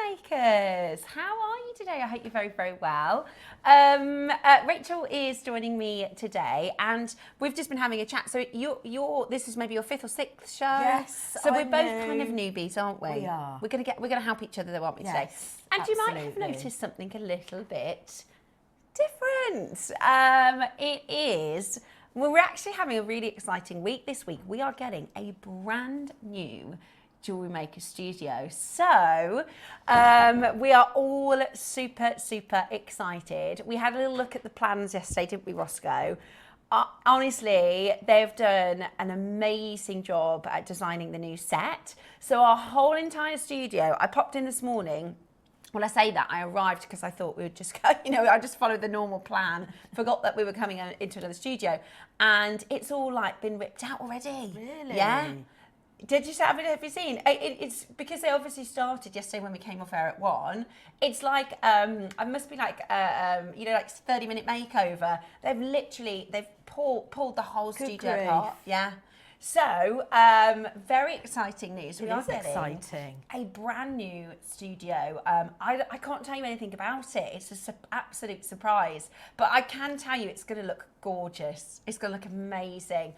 makers. How are you today? I hope you're very, very well. Rachel is joining me today, and we've just been having a chat. So this is maybe your 5th or 6th show. Yes. So we're both kind of newbies, aren't we? We are. We're gonna help each other, though, aren't we, today? Yes, And absolutely. you might have noticed something a little bit different. It is. Well, we're actually having a really exciting week this week. We are getting a brand new JewelleryMaker studio. So we are all super, super excited. We had a little look at the plans yesterday, didn't we, Roscoe? Honestly, they've done an amazing job at designing the new set. So our whole entire studio, I popped in this morning. When I say that, I arrived because I thought we would just go, I just followed the normal plan, forgot that we were coming into another studio, and it's all like been ripped out already. Really? Yeah. Did you have you seen? It's because they obviously started yesterday when we came off air at 1. It's like, it must be like, like 30-minute makeover. They've pulled the whole studio apart. Yeah. So, very exciting news. We are getting exciting. A brand new studio. I can't tell you anything about it. It's an absolute surprise. But I can tell you it's going to look gorgeous. It's going to look amazing.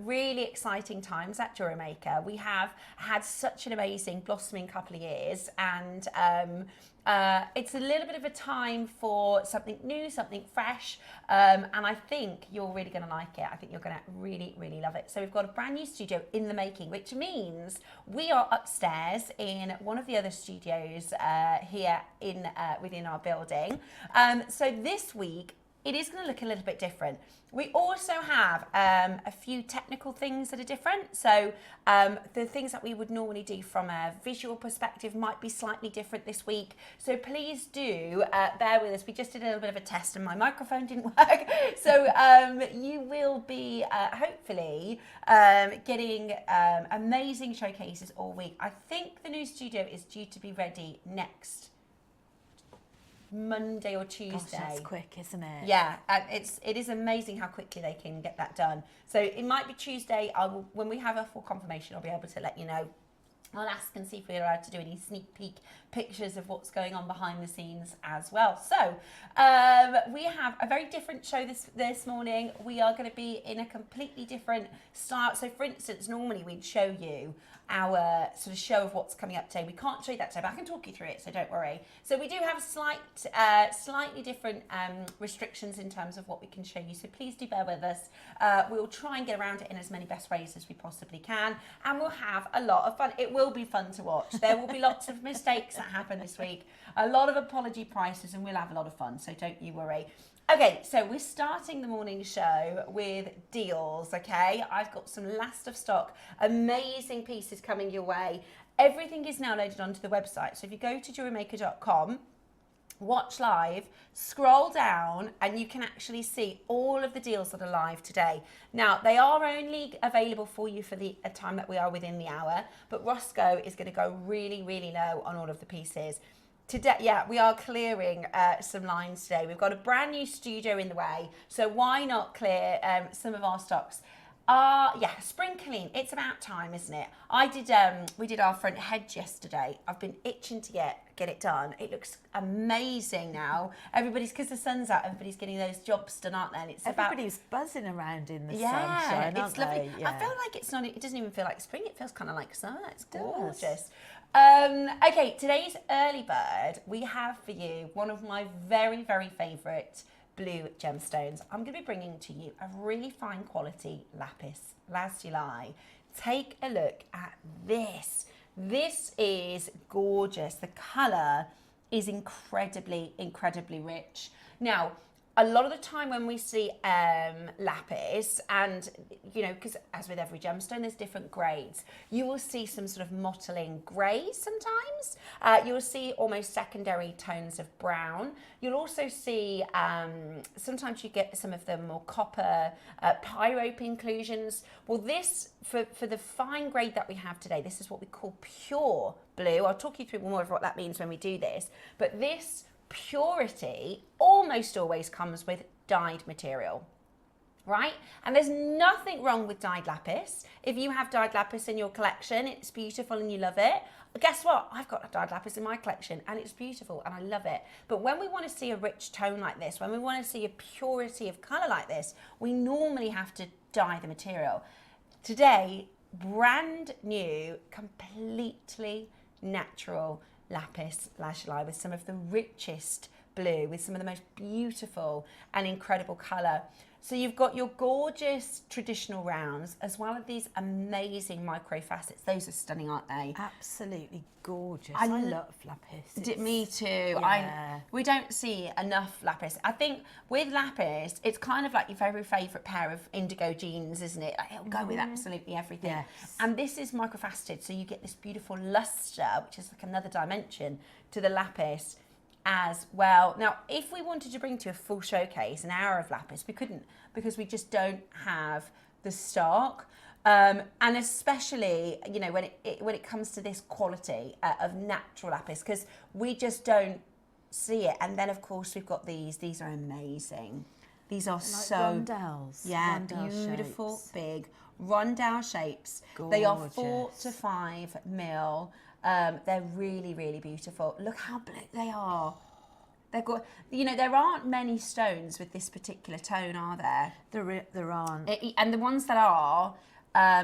Really exciting times at JewelleryMaker. We have had such an amazing blossoming couple of years, and it's a little bit of a time for something new, something fresh, and I think you're really going to like it. I think you're going to really, really love it. So we've got a brand new studio in the making, which means we are upstairs in one of the other studios here within our building. So this week, it is going to look a little bit different. We also have a few technical things that are different. So the things that we would normally do from a visual perspective might be slightly different this week. So please do bear with us. We just did a little bit of a test and my microphone didn't work. So you will be hopefully getting amazing showcases all week. I think the new studio is due to be ready next Monday or Tuesday. Gosh, that's quick, isn't it? Yeah, and it is amazing how quickly they can get that done. So it might be Tuesday. When we have a full confirmation, I'll be able to let you know. I'll ask and see if we're allowed to do any sneak peek pictures of what's going on behind the scenes as well. So we have a very different show this morning. We are going to be in a completely different style. So for instance, normally we'd show you our sort of show of what's coming up today. We can't show you that today, but I can talk you through it, so don't worry. So we do have slightly different restrictions in terms of what we can show you, so please do bear with us. We'll try and get around it in as many best ways as we possibly can, and we'll have a lot of fun. It will be fun to watch. There will be lots of mistakes that happen this week, a lot of apology prices, and we'll have a lot of fun, so don't you worry. Okay, so we're starting the morning show with deals, okay? I've got some last of stock, amazing pieces coming your way. Everything is now loaded onto the website. So if you go to JewelleryMaker.com, watch live, scroll down, and you can actually see all of the deals that are live today. Now, they are only available for you for the time that we are within the hour, but Roscoe is going to go really, really low on all of the pieces. Today, yeah, we are clearing some lines today. We've got a brand new studio in the way, so why not clear some of our stocks? Yeah, spring clean. It's about time, isn't it? We did our front hedge yesterday. I've been itching to get it done. It looks amazing now. Because the sun's out, everybody's getting those jobs done, aren't they? And everybody's buzzing around in the it's sunshine, aren't lovely. they? Yeah. I feel like it's not. It doesn't even feel like spring. It feels kind of like summer. It's gorgeous. Okay, today's early bird, we have for you one of my very, very favourite blue gemstones. I'm going to be bringing to you a really fine quality Lapis Lazuli. Take a look at this. This is gorgeous. The colour is incredibly, incredibly rich. Now, a lot of the time when we see lapis, and because as with every gemstone, there's different grades. You will see some sort of mottling greys sometimes. You will see almost secondary tones of brown. You'll also see sometimes you get some of the more copper pyrope inclusions. Well, this for the fine grade that we have today, this is what we call pure blue. I'll talk you through more of what that means when we do this. But this purity almost always comes with dyed material, right? And there's nothing wrong with dyed lapis. If you have dyed lapis in your collection, it's beautiful and you love it. guess what? I've got a dyed lapis in my collection and it's beautiful and I love it. But when we want to see a rich tone like this, when we want to see a purity of colour like this, we normally have to dye the material. Today, brand new, completely natural lapis lazuli with some of the richest blue, with some of the most beautiful and incredible colour. So you've got your gorgeous traditional rounds as well as these amazing micro facets. Those are stunning, aren't they? Absolutely gorgeous. I love lapis. Me too. Yeah. We don't see enough lapis. I think with lapis, it's kind of like your very favourite pair of indigo jeans, isn't it? Like, it'll go with absolutely everything. Yes. And this is microfaceted, so you get this beautiful lustre, which is like another dimension to the lapis as well. Now, if we wanted to bring to a full showcase an hour of lapis, we couldn't, because we just don't have the stock. And especially, you know, when it comes to this quality of natural lapis, because we just don't see it. And then, of course, we've got these. These are amazing. These are so Rondelles. Yeah, Rondelle beautiful, shapes. big Rondelle shapes. Gorgeous. They are 4 to 5 mil. They're really, really beautiful. Look how blue they are. They've got, you know, there aren't many stones with this particular tone, are there? There aren't. And the ones that are,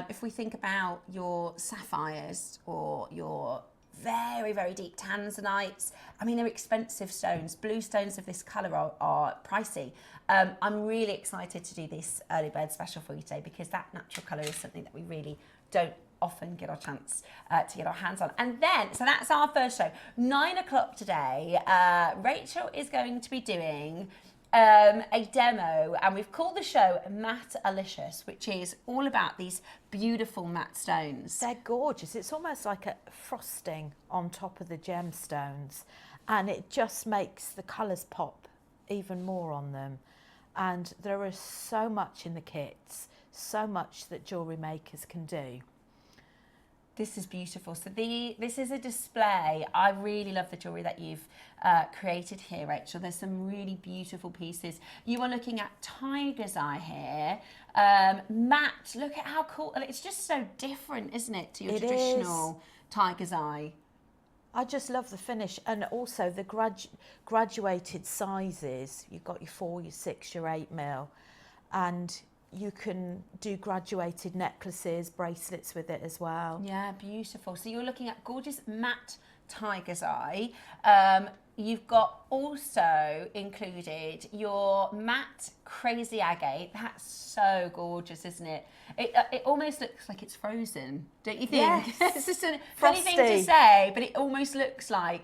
if we think about your sapphires or your very, very deep tanzanites, I mean, they're expensive stones. Blue stones of this colour are pricey. I'm really excited to do this early bird special for you today, because that natural colour is something that we really don't often get our chance to get our hands on. And then, so that's our first show. 9 o'clock today, Rachel is going to be doing a demo, and we've called the show Matte-O-Licious, which is all about these beautiful matte stones. They're gorgeous. It's almost like a frosting on top of the gemstones, and it just makes the colours pop even more on them. And there is so much in the kits, so much that jewellery makers can do. This is beautiful. So this is a display. I really love the jewellery that you've created here, Rachel. There's some really beautiful pieces. You are looking at tiger's eye here. Matte, look at how cool. It's just so different, isn't it, to your traditional tiger's eye? I just love the finish, and also the graduated sizes. You've got your 4, your 6, your 8 mil, and you can do graduated necklaces, bracelets with it as well. Yeah, beautiful. So you're looking at gorgeous matte tiger's eye. You've got also included your matte crazy agate. That's so gorgeous, isn't it? It almost looks like it's frozen, don't you think? Yes. It's just a funny thing to say, but it almost looks like,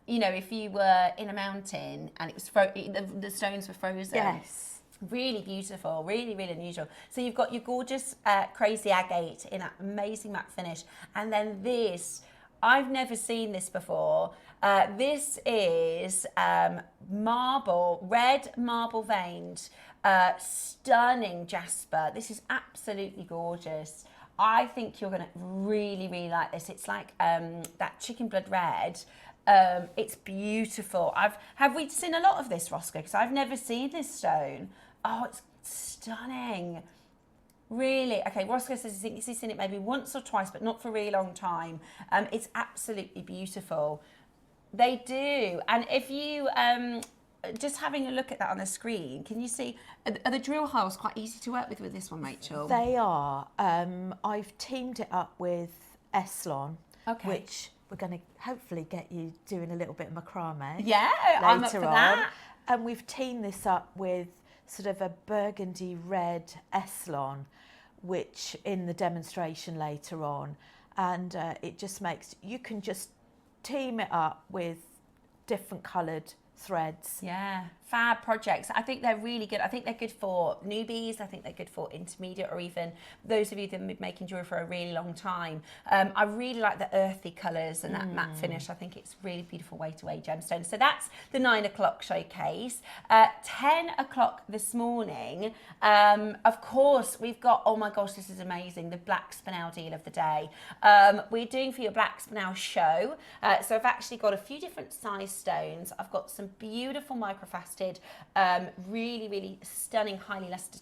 you know, if you were in a mountain and it was the stones were frozen. Yes. Really beautiful, really, really unusual. So you've got your gorgeous crazy agate in that amazing matte finish. And then this, I've never seen this before. This is marble, red marble veined, stunning jasper. This is absolutely gorgeous. I think you're going to really, really like this. It's like that chicken blood red. It's beautiful. Have we seen a lot of this, Roscoe? Because I've never seen this stone. Oh, it's stunning. Really? Okay, Roscoe says he's seen it maybe once or twice, but not for a really long time. It's absolutely beautiful. They do. And if you, just having a look at that on the screen, can you see, are the drill holes quite easy to work with this one, Rachel? They are. I've teamed it up with Eslon, which we're going to hopefully get you doing a little bit of macrame. Yeah, I'm up for that. And we've teamed this up with sort of a burgundy red Eslon, which in the demonstration later on, and it just makes, you can just team it up with different coloured threads. Yeah, fab projects. I think they're really good. I think they're good for newbies. I think they're good for intermediate, or even those of you that have been making jewellery for a really long time. I really like the earthy colours and that matte finish. I think it's a really beautiful way to weigh gemstones. So that's the 9 o'clock showcase. 10 o'clock this morning, of course, we've got, oh my gosh, this is amazing, the Black Spinel deal of the day. We're doing for your Black Spinel show. So I've actually got a few different size stones. I've got some beautiful microfaceted, really, really stunning, highly lustered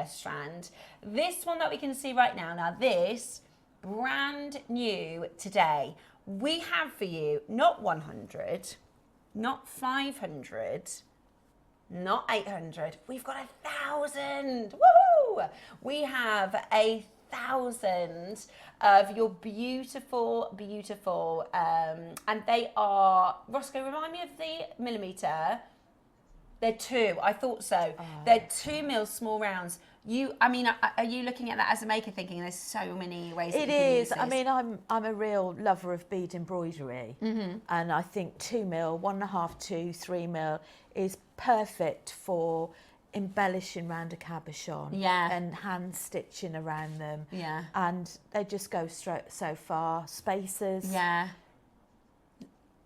strand. This one that we can see right now, this, brand new today. We have for you not 100, not 500, not 800. We've got 1,000. Woo! We have 1,000 of your beautiful, beautiful, and they are, Roscoe, remind me of the millimetre. They're 2. I thought so. Oh. They're 2 mil small rounds. I mean, are you looking at that as a maker thinking there's so many ways that you can use this? I mean, I'm a real lover of bead embroidery, and I think 2 mil, 1.5, 2, 3 mil is perfect for embellishing around a cabochon and hand stitching around them. Yeah. And they just go straight so far. Spacers. Yeah.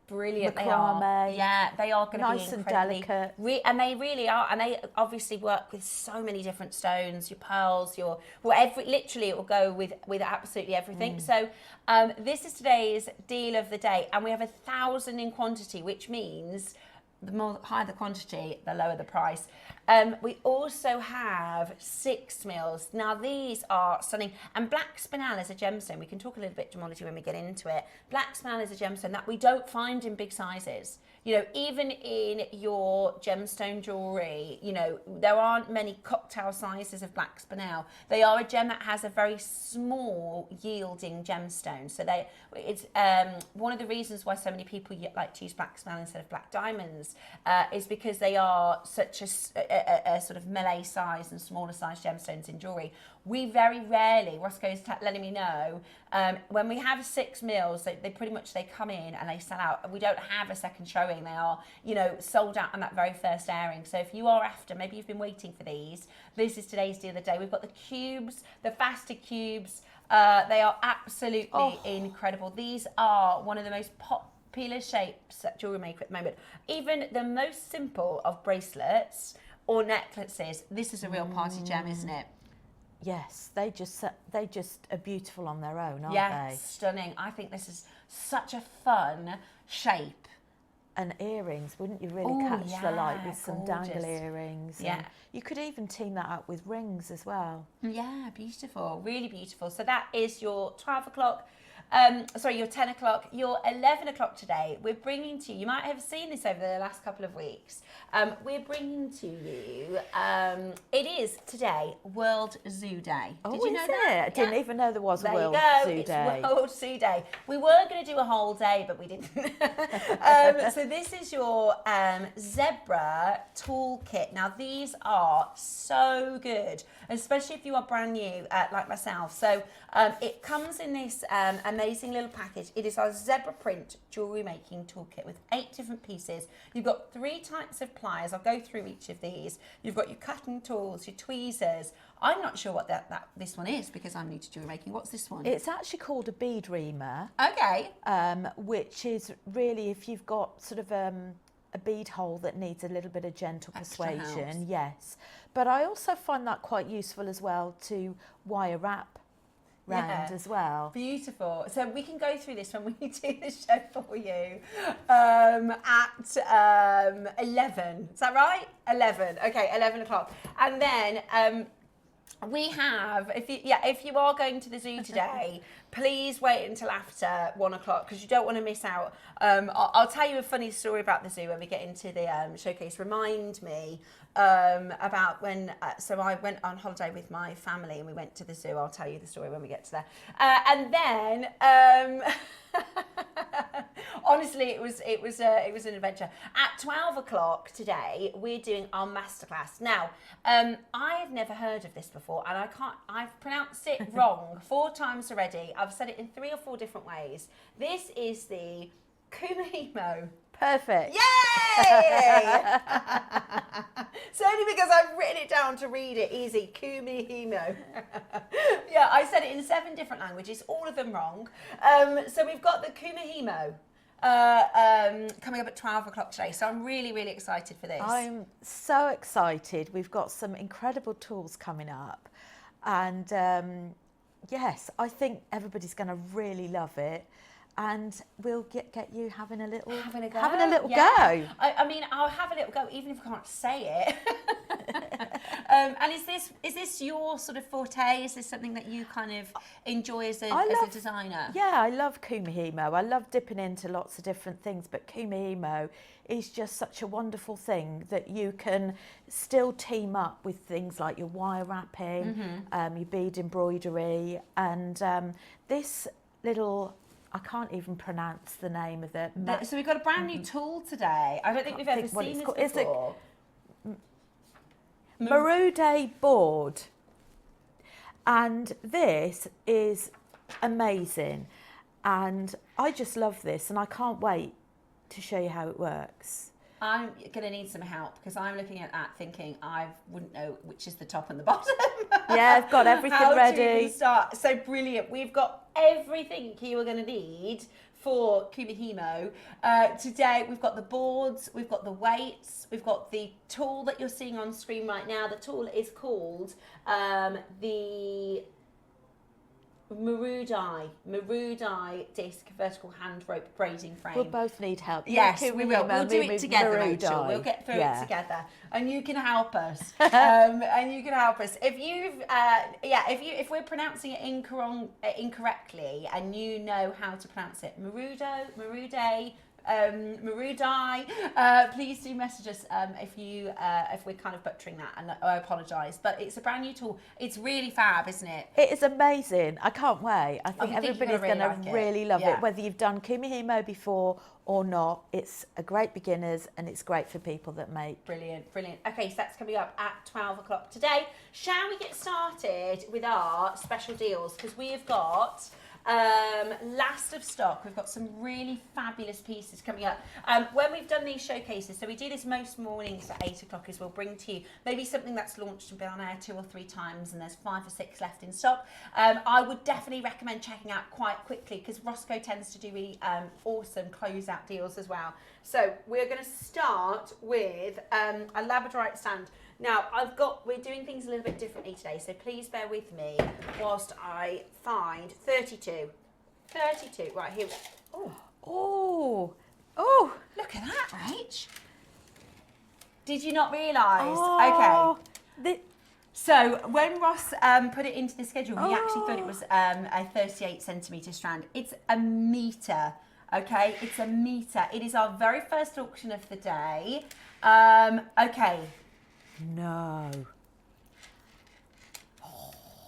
Brilliant, macrame, they are. Yeah, they are going to nice be and delicate. And they really are. And they obviously work with so many different stones, your pearls, literally it will go with absolutely everything. So this is today's deal of the day. And we have 1,000 in quantity, which means the more higher the quantity, the lower the price. We also have 6 mils. Now these are stunning. And black spinel is a gemstone. We can talk a little bit gemology when we get into it. Black spinel is a gemstone that we don't find in big sizes. You know, even in your gemstone jewellery, you know, there aren't many cocktail sizes of black spinel. They are a gem that has a very small yielding gemstone. So it's one of the reasons why so many people like to use black spinel instead of black diamonds is because they are such a sort of melee size and smaller size gemstones in jewellery. We very rarely, Roscoe's letting me know, when we have 6 mils, they pretty much, they come in and they sell out. We don't have a second showing. They are, you know, sold out on that very first airing. So if you are after, maybe you've been waiting for these, this is today's deal of the day. We've got the cubes, the faster cubes. They are absolutely incredible. These are one of the most popular shapes at Jewellery Maker at the moment. Even the most simple of bracelets or necklaces, this is a real party gem, isn't it? Yes, they just are beautiful on their own, aren't they? Yes, stunning. I think this is such a fun shape. And earrings, wouldn't you really catch the light with some dangle earrings? Yeah. And you could even team that up with rings as well. Yeah, beautiful, really beautiful. So that is your 12 o'clock. Your 10 o'clock, your 11 o'clock today. We're bringing to you, you might have seen this over the last couple of weeks. We're bringing to you, it is today World Zoo Day. Did you know that? I didn't even know there was a World Zoo Day. It's World Zoo Day. We were going to do a whole day, but we didn't. So this is your zebra toolkit. Now these are so good, especially if you are brand new like myself. So it comes in this amazing little package. It is our zebra print jewellery making toolkit with 8 different pieces. You've got 3 types of pliers. I'll go through each of these. You've got your cutting tools, your tweezers. I'm not sure what this one is because I'm new to jewellery making. What's this one? It's actually called a bead reamer. Okay. Which is really if you've got sort of a bead hole that needs a little bit of gentle persuasion. Yes. But I also find that quite useful as well to wire wrap round as well. Beautiful. So we can go through this when we do the show for you at 11. Is that right? 11. Okay, 11 o'clock. And then we have, if you are going to the zoo today, please wait until after 1 o'clock because you don't want to miss out. I'll tell you a funny story about the zoo when we get into the showcase. Remind me about when, so I went on holiday with my family and we went to the zoo. I'll tell you the story when we get to there. And then, honestly, it was an adventure. At 12 o'clock today, we're doing our masterclass. Now, I've never heard of this before, and I've pronounced it wrong 4 times already. I've said it in 3 or 4 different ways. This is the Kumihimo. Perfect. Yay! It's only because I've written it down to read it easy. Kumihimo. Yeah, I said it in 7 different languages, all of them wrong. So we've got the Kumihimo coming up at 12 o'clock today. So I'm really, really excited for this. I'm so excited. We've got some incredible tools coming up. And yes, I think everybody's going to really love it. And we'll get you having a little go. I mean, I'll have a little go, even if I can't say it. And is this your sort of forte? Is this something that you kind of enjoy as a designer? Yeah, I love Kumihimo. I love dipping into lots of different things, but Kumihimo is just such a wonderful thing that you can still team up with things like your wire wrapping, your bead embroidery, and this little, I can't even pronounce the name of it. So we've got a brand new tool today. I don't think we've ever seen this before. Matte-O board, and this is amazing, and I just love this, and I can't wait to show you how it works. I'm going to need some help because I'm looking at that thinking I wouldn't know which is the top and the bottom. Yeah, I've got everything ready. To even start. So brilliant. We've got everything you are going to need for Kumihimo. Today we've got the boards, we've got the weights, we've got the tool that you're seeing on screen right now. The tool is called the Matte-O disc vertical hand rope braiding frame. We'll both need help. Yes, we will. We'll do it together, Rachel. We'll get through it together, and you can help us. If you've, if we're pronouncing it incorrectly, and you know how to pronounce it, Matte-O, please do message us if we're kind of butchering that, and I apologise, but it's a brand new tool. It's really fab, isn't it? It is amazing. I can't wait. I think everybody's going to really love it, whether you've done Kumihimo before or not. It's a great beginners, and it's great for people that make. Brilliant. Okay, so that's coming up at 12 o'clock today. Shall we get started with our special deals? Because we have got last of stock. We've got some really fabulous pieces coming up. When we've done these showcases, so we do this most mornings at 8 o'clock, is we'll bring to you maybe something that's launched and been on air 2 or 3 times, and there's 5 or 6 left in stock. I would definitely recommend checking out quite quickly, because Roscoe tends to do really awesome closeout deals as well. So we're going to start with a labradorite stand. Now, we're doing things a little bit differently today, so please bear with me whilst I find 32. Right, here we go. Oh, look at that, Rach. Did you not realise? Okay. So when Ross put it into the schedule, he actually thought it was a 38 centimetre strand. It's a metre, okay? It's a metre. It is our very first auction of the day. Okay. No.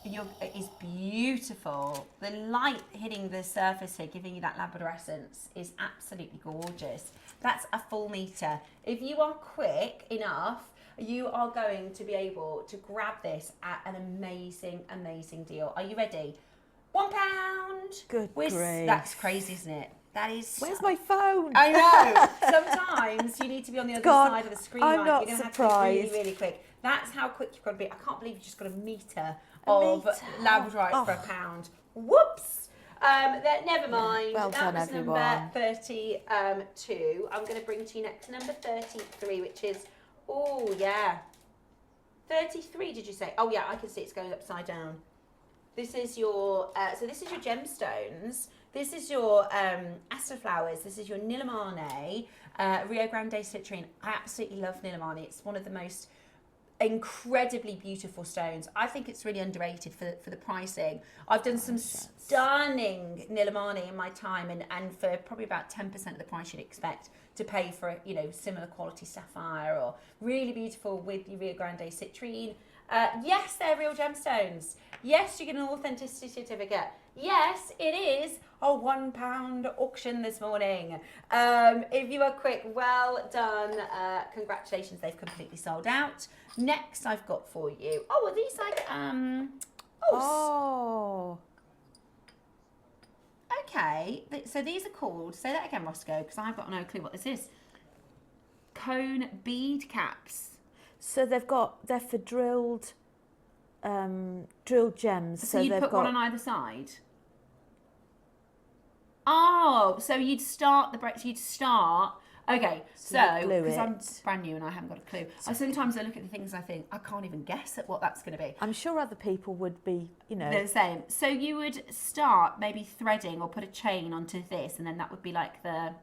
It is beautiful. The light hitting the surface here, giving you that labradorescence, is absolutely gorgeous. That's a full metre. If you are quick enough, you are going to be able to grab this at an amazing, amazing deal. Are you ready? £1. Good grief. That's crazy, isn't it? That is. Where's my phone? I know. Sometimes you need to be on the other side of the screen. I'm not You're going to have surprised. to be really, really quick. That's how quick you've got to be. I can't believe you just got a metre of labradorite for £1. Whoops. Never mind. Well done, that was everyone. number 32. I'm going to bring to you next number 33, which is, 33, did you say? Oh, yeah, I can see it's going upside down. This is your, this is your gemstones. This is your aster flowers. This is your Nilamane, Rio Grande citrine. I absolutely love Nilamane. It's one of the most incredibly beautiful stones. I think it's really underrated for the pricing. I've done some stunning Nilamane in my time, and for probably about 10% of the price you'd expect to pay for, similar quality sapphire, or really beautiful with your Rio Grande citrine. Yes, they're real gemstones. Yes, you get an authenticity certificate. Yes, it is a £1 auction this morning. If you are quick, well done. Congratulations, they've completely sold out. Next, I've got for you. Oh, are these like Okay, so these are called. Say that again, Roscoe, because I've got no clue what this is. Cone bead caps. So they're for drilled gems. So you'd put one on either side? Oh, so you'd start okay, so because I'm brand new and I haven't got a clue. Sometimes I look at the things and I think, I can't even guess at what that's going to be. I'm sure other people would be, They're the same. So you would start maybe threading or put a chain onto this, and then that would be like the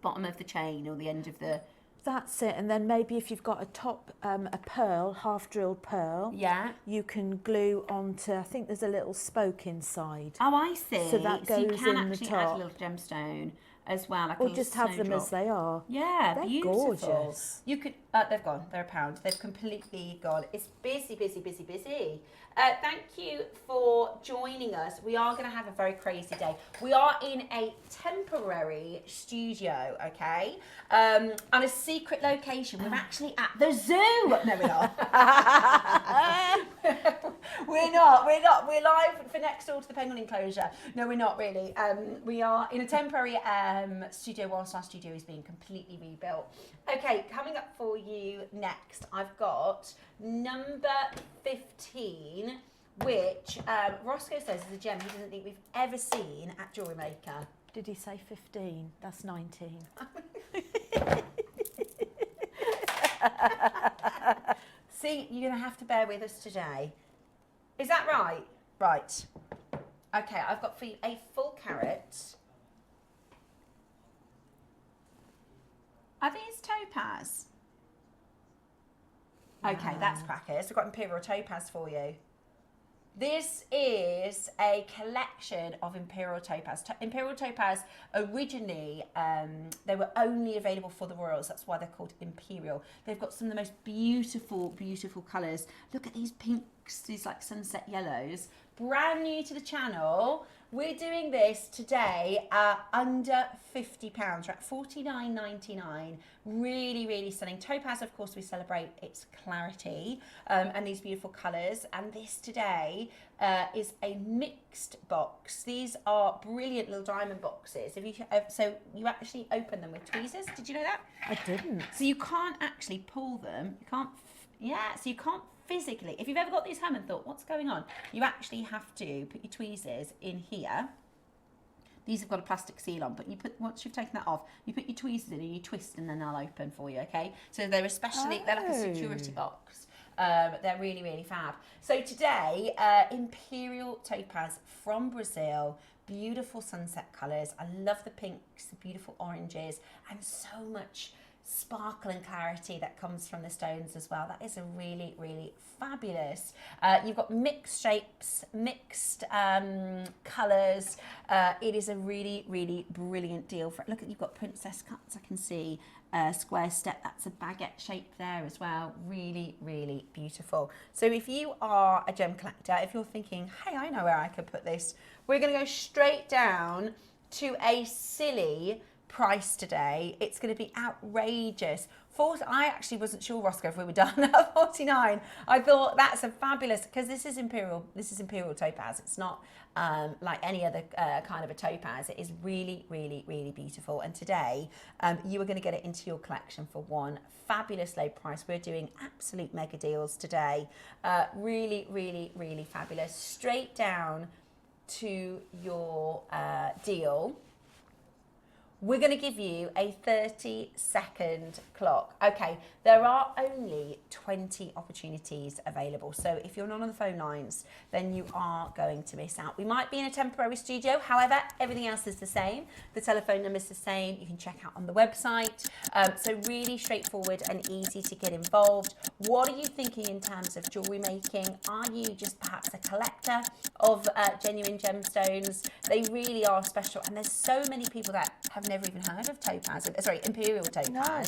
bottom of the chain or the end of the... That's it. And then maybe if you've got a top, a pearl, half drilled pearl, yeah, you can glue onto, I think there's a little spoke inside. oh, I see. So that goes you can in the actually top. add a little gemstone as well, like a Or little just have them snowdrop. as they are. Yeah, They're beautiful. gorgeous. You could, they've gone, they're a pound. They've completely gone. It's busy, busy, busy, busy. Thank you for joining us. We are going to have a very crazy day. We are in a temporary studio, okay? On a secret location. We're actually at the zoo. No, we're not. We're not. We're live for next door to the penguin enclosure. No, we're not really. We are in a temporary studio whilst our studio is being completely rebuilt. Okay, coming up for you next, I've got number 15, which Roscoe says is a gem he doesn't think we've ever seen at JewelleryMaker. Did he say 15? That's 19. See, you're going to have to bear with us today. Is that right? Right. Okay, I've got for you a full carat. Are these topaz? Okay, that's crackers. I've got imperial topaz for you. This is a collection of imperial topaz. Imperial topaz originally, they were only available for the royals. That's why they're called imperial. They've got some of the most beautiful, beautiful colours. Look at these pinks, these like sunset yellows. Brand new to the channel. We're doing this today under £50. We're at $49.99. Really, really stunning. Topaz, of course, we celebrate its clarity and these beautiful colours. And this today is a mixed box. These are brilliant little diamond boxes. If you so you actually open them with tweezers. Did you know that? I didn't. So you can't actually pull them. You can't. Yeah. So you can't physically. If you've ever got these home and thought, what's going on? You actually have to put your tweezers in here. These have got a plastic seal on, but you put, once you've taken that off, you put your tweezers in and you twist and then they'll open for you, okay? So they're especially, they're like a security box. They're really, really fab. So today, Imperial Topaz from Brazil, beautiful sunset colours. I love the pinks, the beautiful oranges, and so much sparkle and clarity that comes from the stones as well. That is a really, really fabulous. You've got mixed shapes, mixed colours. It is a really, really brilliant deal. Look, you've got princess cuts, I can see. Square step, that's a baguette shape there as well. Really, really beautiful. So if you are a gem collector, if you're thinking, hey, I know where I could put this, we're going to go straight down to a silly price today. It's going to be outrageous. I actually wasn't sure, Roscoe, if we were done at 49. I thought that's a fabulous, because this is imperial topaz. It's not like any other kind of a topaz. It is really, really, really beautiful. And today you are going to get it into your collection for one fabulous low price. We're doing absolute mega deals today. Really, really, really fabulous. Straight down to your deal. We're going to give you a 30-second clock. Okay, there are only 20 opportunities available. So if you're not on the phone lines, then you are going to miss out. We might be in a temporary studio. However, everything else is the same. The telephone number is the same. You can check out on the website. So really straightforward and easy to get involved. What are you thinking in terms of jewellery making? Are you just perhaps a collector of genuine gemstones? They really are special. And there's so many people that have never even heard of topaz, sorry, imperial topaz. No.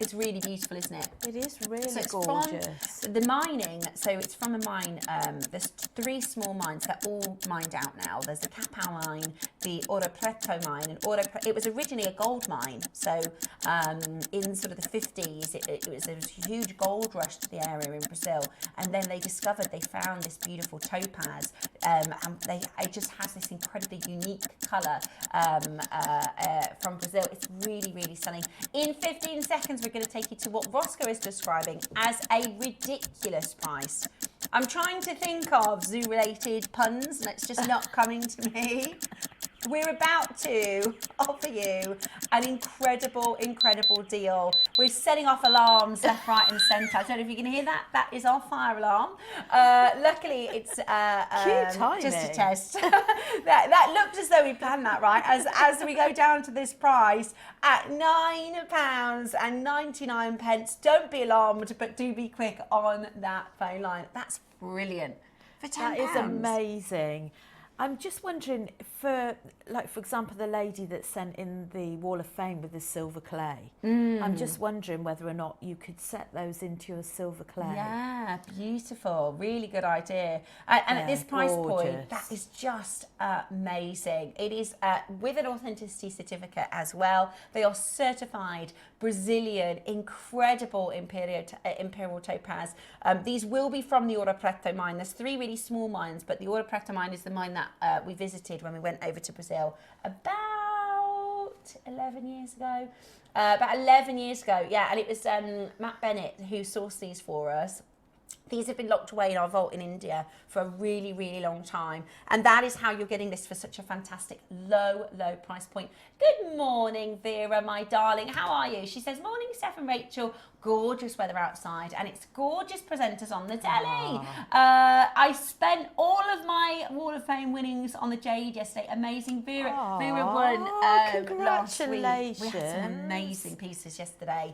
It's really beautiful, isn't it? It is really so gorgeous. From the mining, so it's from a mine, there's 3 small mines, they're all mined out now. There's the Capão mine, the Ouro Preto mine, and it was originally a gold mine. So in sort of the 50s, there was a huge gold rush to the area in Brazil. And then they found this beautiful topaz, and it just has this incredibly unique colour from Brazil. It's really, really stunning. In 15 seconds, we're going to take you to what Roscoe is describing as a ridiculous price. I'm trying to think of zoo-related puns, and it's just not coming to me. we're about to offer you an incredible, incredible deal. We're setting off alarms left, right and centre. I don't know if you can hear that. That is our fire alarm. Luckily, it's just a test. that looked as though we planned that, right? As we go down to this price at £9.99. Don't be alarmed, but do be quick on that phone line. That's brilliant. For £10. That is amazing. I'm just wondering, for example, the lady that sent in the Wall of Fame with the silver clay. I'm just wondering whether or not you could set those into your silver clay. Yeah, beautiful. Really good idea. And at this price point, that is just amazing. It is with an authenticity certificate as well. They are certified Brazilian, incredible imperial topaz. These will be from the Ouro Preto mine. There's 3 really small mines, but the Ouro Preto mine is the mine that we visited when we went over to Brazil about 11 years ago. About 11 years ago, yeah, and it was Matt Bennett who sourced these for us. These have been locked away in our vault in India for a really, really long time. And that is how you're getting this for such a fantastic low price point. Good morning, Vera, my darling. How are you? She says, morning, Steph and Rachel. Gorgeous weather outside and it's gorgeous presenters on the telly. I spent all of my Wall of Fame winnings on the jade yesterday. Amazing. Vera won last week. Congratulations. We had some amazing pieces yesterday.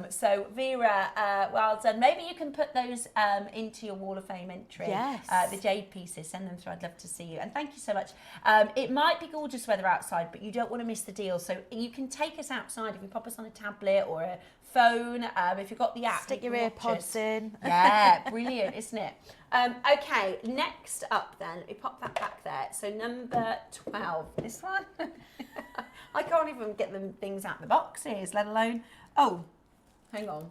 So Vera, well done. Maybe you can put those into your Wall of Fame entry. Yes. The jade pieces, send them through. I'd love to see you. And thank you so much. It might be gorgeous weather outside, but you don't want to miss the deal. So you can take us outside if you pop us on a tablet or a phone, if you've got the app. Stick your earpods in. Yeah, brilliant, isn't it? Okay, next up then, we pop that back there. So number 12, this one. I can't even get the things out of the boxes, let alone, oh, hang on.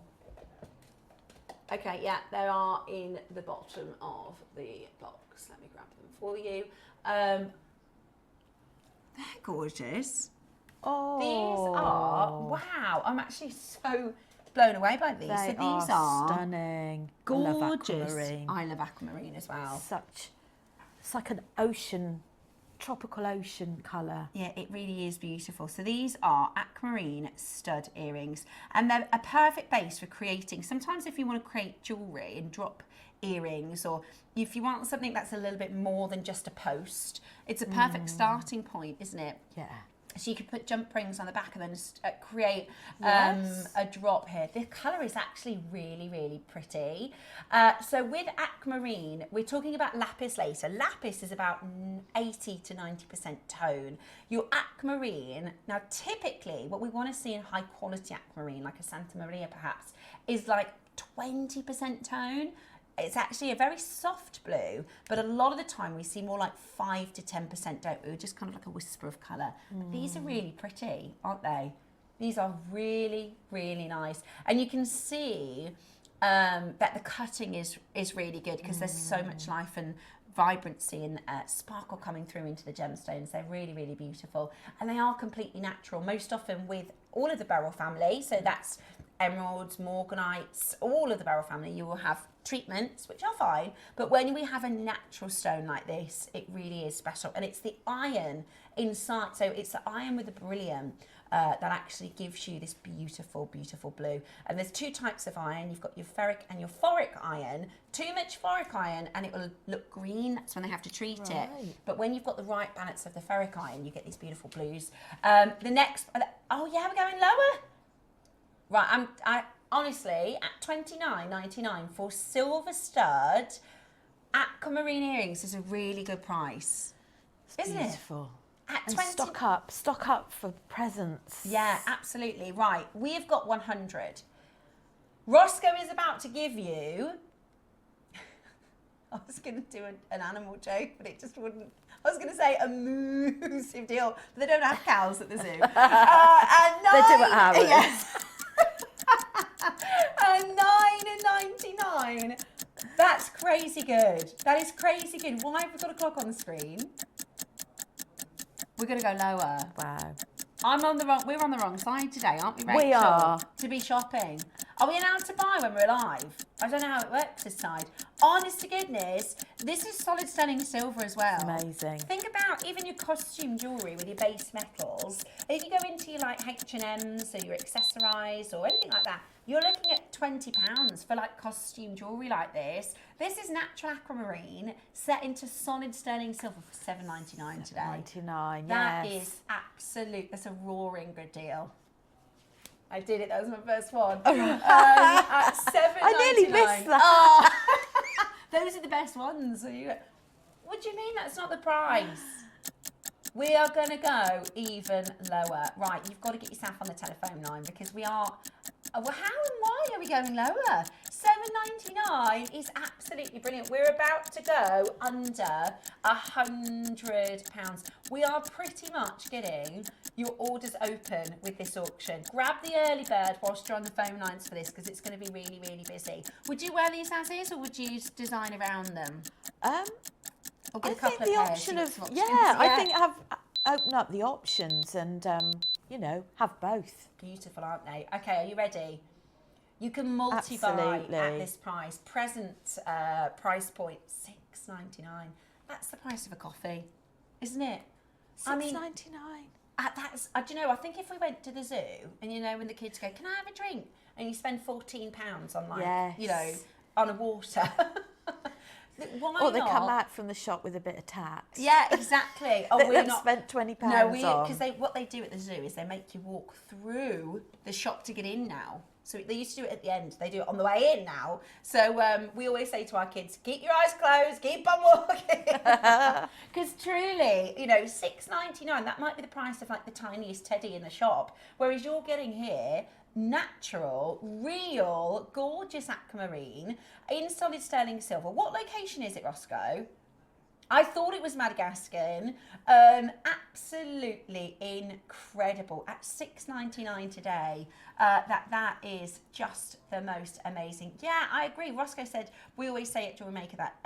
Okay, yeah, they are in the bottom of the box. Let me grab them for you. They're gorgeous. Oh, these are, wow, I'm actually so blown away by these. They so these are stunning. gorgeous. I love aquamarine as well. It's like an ocean, tropical ocean colour. Yeah, it really is beautiful. So these are aquamarine stud earrings and they're a perfect base for creating, sometimes if you want to create jewellery and drop earrings, or if you want something that's a little bit more than just a post, it's a perfect starting point, isn't it? Yeah. So you could put jump rings on the back and then create Yes. a drop here. The colour is actually really, really pretty. So with aquamarine, we're talking about lapis later. Lapis is about 80 to 90% tone. Your aquamarine, now typically what we want to see in high quality aquamarine, like a Santa Maria perhaps, is like 20% tone. It's actually a very soft blue, but a lot of the time we see more like 5 to 10%, don't we? Just kind of like a whisper of colour. But these are really pretty, aren't they? These are really, really nice. And you can see that the cutting is really good because there's so much life and vibrancy and sparkle coming through into the gemstones. They're really, really beautiful. And they are completely natural, most often with all of the beryl family. So that's emeralds, morganites, all of the beryl family. You will have treatments, which are fine, but when we have a natural stone like this, it really is special. And it's the iron inside, so it's the iron with the beryllium that actually gives you this beautiful, beautiful blue. And there's 2 types of iron. You've got your ferric and your phoric iron. Too much phoric iron and it will look green. That's when they have to treat it. But when you've got the right balance of the ferric iron, you get these beautiful blues. The next, oh yeah, we're going lower. Right, I honestly, at $29.99 for silver stud aquamarine earrings is a really good price, isn't it? Beautiful. And stock up for presents. Yeah, absolutely. Right, we have got 100. Roscoe is about to give you, I was going to do an animal joke, but it just wouldn't. I was going to say a massive deal, but they don't have cows at the zoo. They do at Harrods. Yes. $9.99. That's crazy good. That is crazy good. Why have we got a clock on the screen? We're going to go lower. Wow. We're on the wrong side today, aren't we, Rachel? We are. To be shopping. Are we allowed to buy when we're live? I don't know how it works this side. Honest to goodness, this is solid sterling silver as well. Amazing. Think about even your costume jewellery with your base metals. If you go into your like H&M's or your accessorised or anything like that, you're looking at £20 for like costume jewellery like this. This is natural aquamarine set into solid sterling silver for $7.99 today. $7.99, That yes. is absolute, that's a roaring good deal. I did it, that was my first one. At $7.99. I nearly missed that. Oh. Those are the best ones. What do you mean that's not the price? We are going to go even lower. Right, you've got to get yourself on the telephone line because we are... Well, how and why are we going lower? $7.99 is absolutely brilliant. We're about to go under £100. We are pretty much getting your orders open with this auction. Grab the early bird whilst you're on the phone lines for this because it's going to be really, really busy. Would you wear these as is or would you design around them? I think the option of, I think open up the options and, you know, have both. Beautiful, aren't they? Okay, are you ready? You can multi-buy at this price. Present price point, $6.99. That's the price of a coffee, isn't it? $6.99. Do you know, I think if we went to the zoo and, you know, when the kids go, can I have a drink? And you spend £14 on like, you know, on a water. Why or they not? come out from the shop with a bit of tax. Yeah, exactly. Oh, That we're they've not spent £20 No, on. because what they do at the zoo is they make you walk through the shop to get in now. So they used to do it at the end. They do it on the way in now. So we always say to our kids, keep your eyes closed, keep on walking. Because truly, you know, $6.99, that might be the price of like the tiniest teddy in the shop. Whereas you're getting here natural, real, gorgeous aquamarine in solid sterling silver. What location is it, Roscoe? I thought it was Madagascar. Absolutely incredible at $6.99 today. That is just the most amazing. Yeah, I agree. Roscoe said we always say at JewelleryMaker that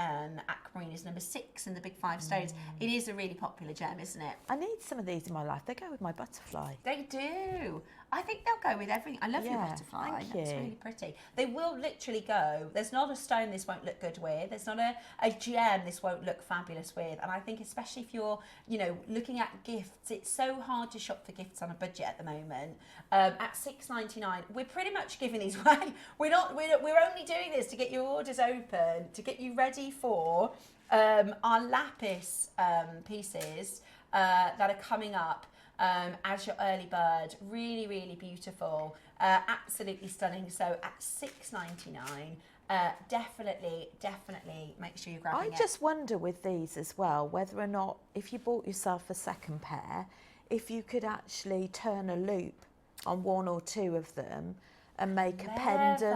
aquamarine is number 6 in the big 5 stones. It is a really popular gem, isn't it? I need some of these in my life. They go with my butterfly. They do. I think they'll go with everything. I love your butterfly. Thank That's you. really pretty. They will literally go. There's not a stone this won't look good with. There's not a gem this won't look fabulous with. And I think especially if you're, you know, looking at gifts, it's so hard to shop for gifts on a budget at the moment. At $6.99, we're pretty much giving these away. We're only doing this to get your orders open, to get you ready for our Lapis pieces that are coming up. As your early bird, really, really beautiful, absolutely stunning. So at $6.99, definitely make sure you're grabbing it. I just wonder with these as well, whether or not if you bought yourself a second pair, if you could actually turn a loop on one or two of them and make a pendant.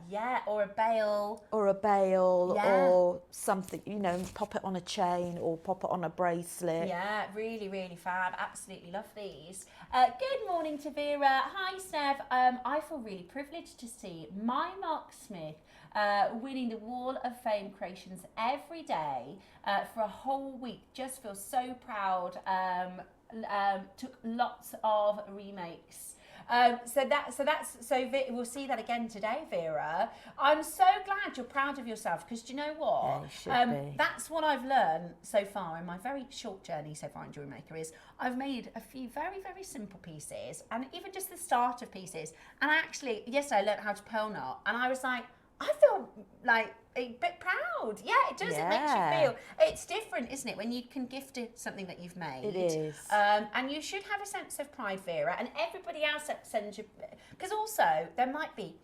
Yeah, or a bail. Or a bail or something, you know, pop it on a chain or pop it on a bracelet. Yeah, really, really fab. Absolutely love these. Good morning to Vera. Hi, Steph. I feel really privileged to see my Mark Smith winning the Wall of Fame creations every day for a whole week. Just feel so proud. Took lots of remakes. We'll see that again today, Vera. I'm so glad you're proud of yourself because do you know what? Yeah, you should be. That's what I've learned so far in my very short journey so far in JewelleryMaker is I've made a few very, very simple pieces and even just the start of pieces. And yesterday I learned how to pearl knot and I was like, I feel like a bit proud. Yeah, it does. It makes you feel. It's different, isn't it, when you can gift it something that you've made. It is. And you should have a sense of pride, Vera, and everybody else that sends you. Because also, there might be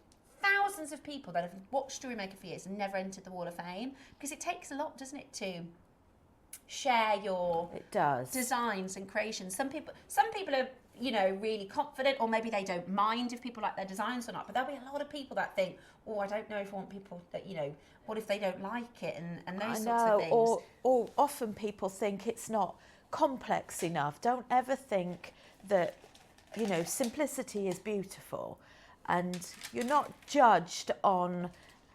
thousands of people that have watched JewelleryMaker for years and never entered the Wall of Fame. Because it takes a lot, doesn't it, to share your designs and creations. Some people are, you know, really confident, or maybe they don't mind if people like their designs or not. But there'll be a lot of people that think, oh, I don't know if I want people that, you know, what if they don't like it and those sorts of things. Or often people think it's not complex enough. Don't ever think that, you know, simplicity is beautiful and you're not judged on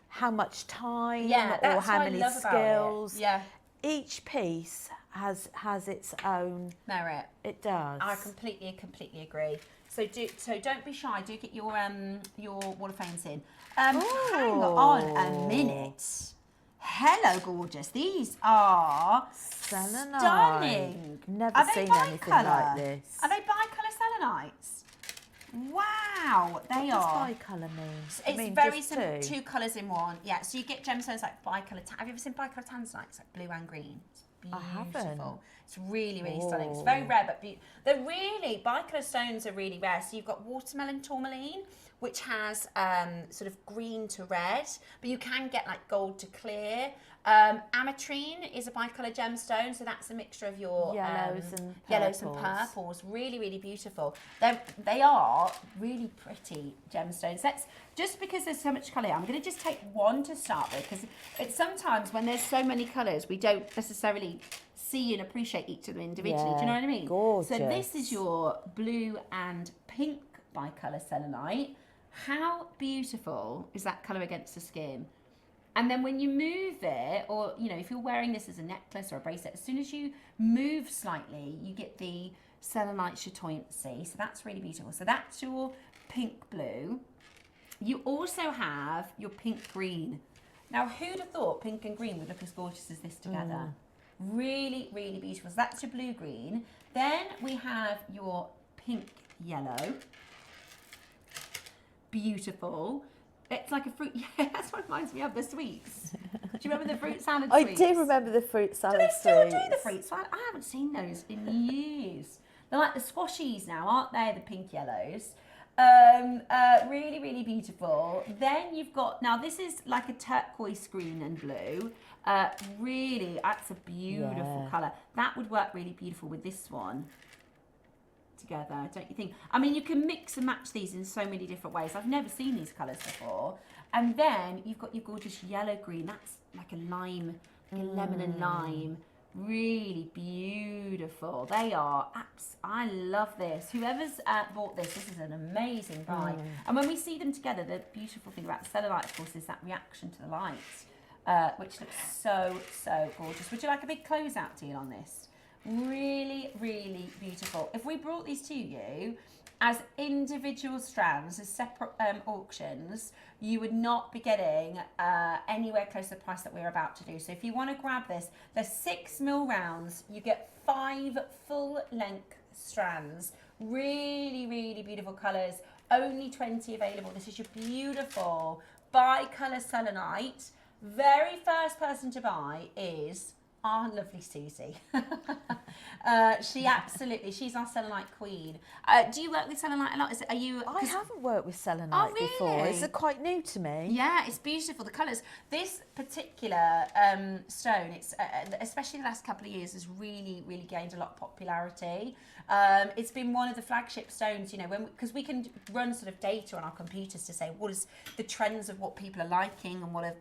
how much time or how many skills. Yeah. Each piece has its own merit. It does. I completely agree. So don't be shy. Do get your water frames in. Hang on a minute. Hello, gorgeous. These are Selenite. stunning. Never seen anything like this. Are they bicolour selenites? Wow, they what are. What does bicolour mean? It's very simple. Two colours in one. Yeah, so you get gemstones like bicolour. Have you ever seen bicolour tanzanite? It's like blue and green. It's beautiful. I haven't. It's really, really stunning. It's very rare, but they're really, bicolour stones are really rare. So you've got watermelon tourmaline, which has sort of green to red, but you can get like gold to clear. Ametrine is a bicolour gemstone, so that's a mixture of your yellows and purples. Really, really beautiful. They are really pretty gemstones. Just because there's so much colour, I'm going to just take one to start with, because it's sometimes when there's so many colours, we don't necessarily see and appreciate each of them individually. Do you know what I mean? Gorgeous. So this is your blue and pink bicolour selenite. How beautiful is that colour against the skin? And then when you move it, or if you're wearing this as a necklace or a bracelet, as soon as you move slightly, you get the selenite chatoyancy. So that's really beautiful. So that's your pink blue. You also have your pink green. Now, who'd have thought pink and green would look as gorgeous as this together? Really, really beautiful. So that's your blue green. Then we have your pink yellow. Beautiful. It's like a fruit. Yeah, that's what reminds me of the sweets. Do you remember the fruit salad sweets? I do remember the fruit salad sweets. Do they still do the fruit salad? I haven't seen those in years. They're like the squashies now, aren't they? The pink yellows. Really, really beautiful. Then you've got, now this is like a turquoise green and blue. Really, that's a beautiful colour. That would work really beautiful with this one together, don't you think? I mean, you can mix and match these in so many different ways. I've never seen these colours before. And then you've got your gorgeous yellow green. That's like a lime, like a lemon and lime. Really beautiful. They are I love this. Whoever's bought this is an amazing buy. And when we see them together, the beautiful thing about the selenite, of course, is that reaction to the light, which looks so, so gorgeous. Would you like a big closeout deal on this? Really, really beautiful. If we brought these to you as individual strands, as separate auctions, you would not be getting anywhere close to the price that we're about to do. So if you want to grab this, they're 6mm rounds. You get 5 full length strands. Really, really beautiful colours. Only 20 available. This is your beautiful bicolour selenite. Very first person to buy is our lovely Susie. She's our selenite queen. Do you work with selenite a lot? I haven't worked with selenite before. It's quite new to me. Yeah, it's beautiful. The colours. This particular stone, it's especially the last couple of years, has really, really gained a lot of popularity. It's been one of the flagship stones, because we can run sort of data on our computers to say what is the trends of what people are liking and what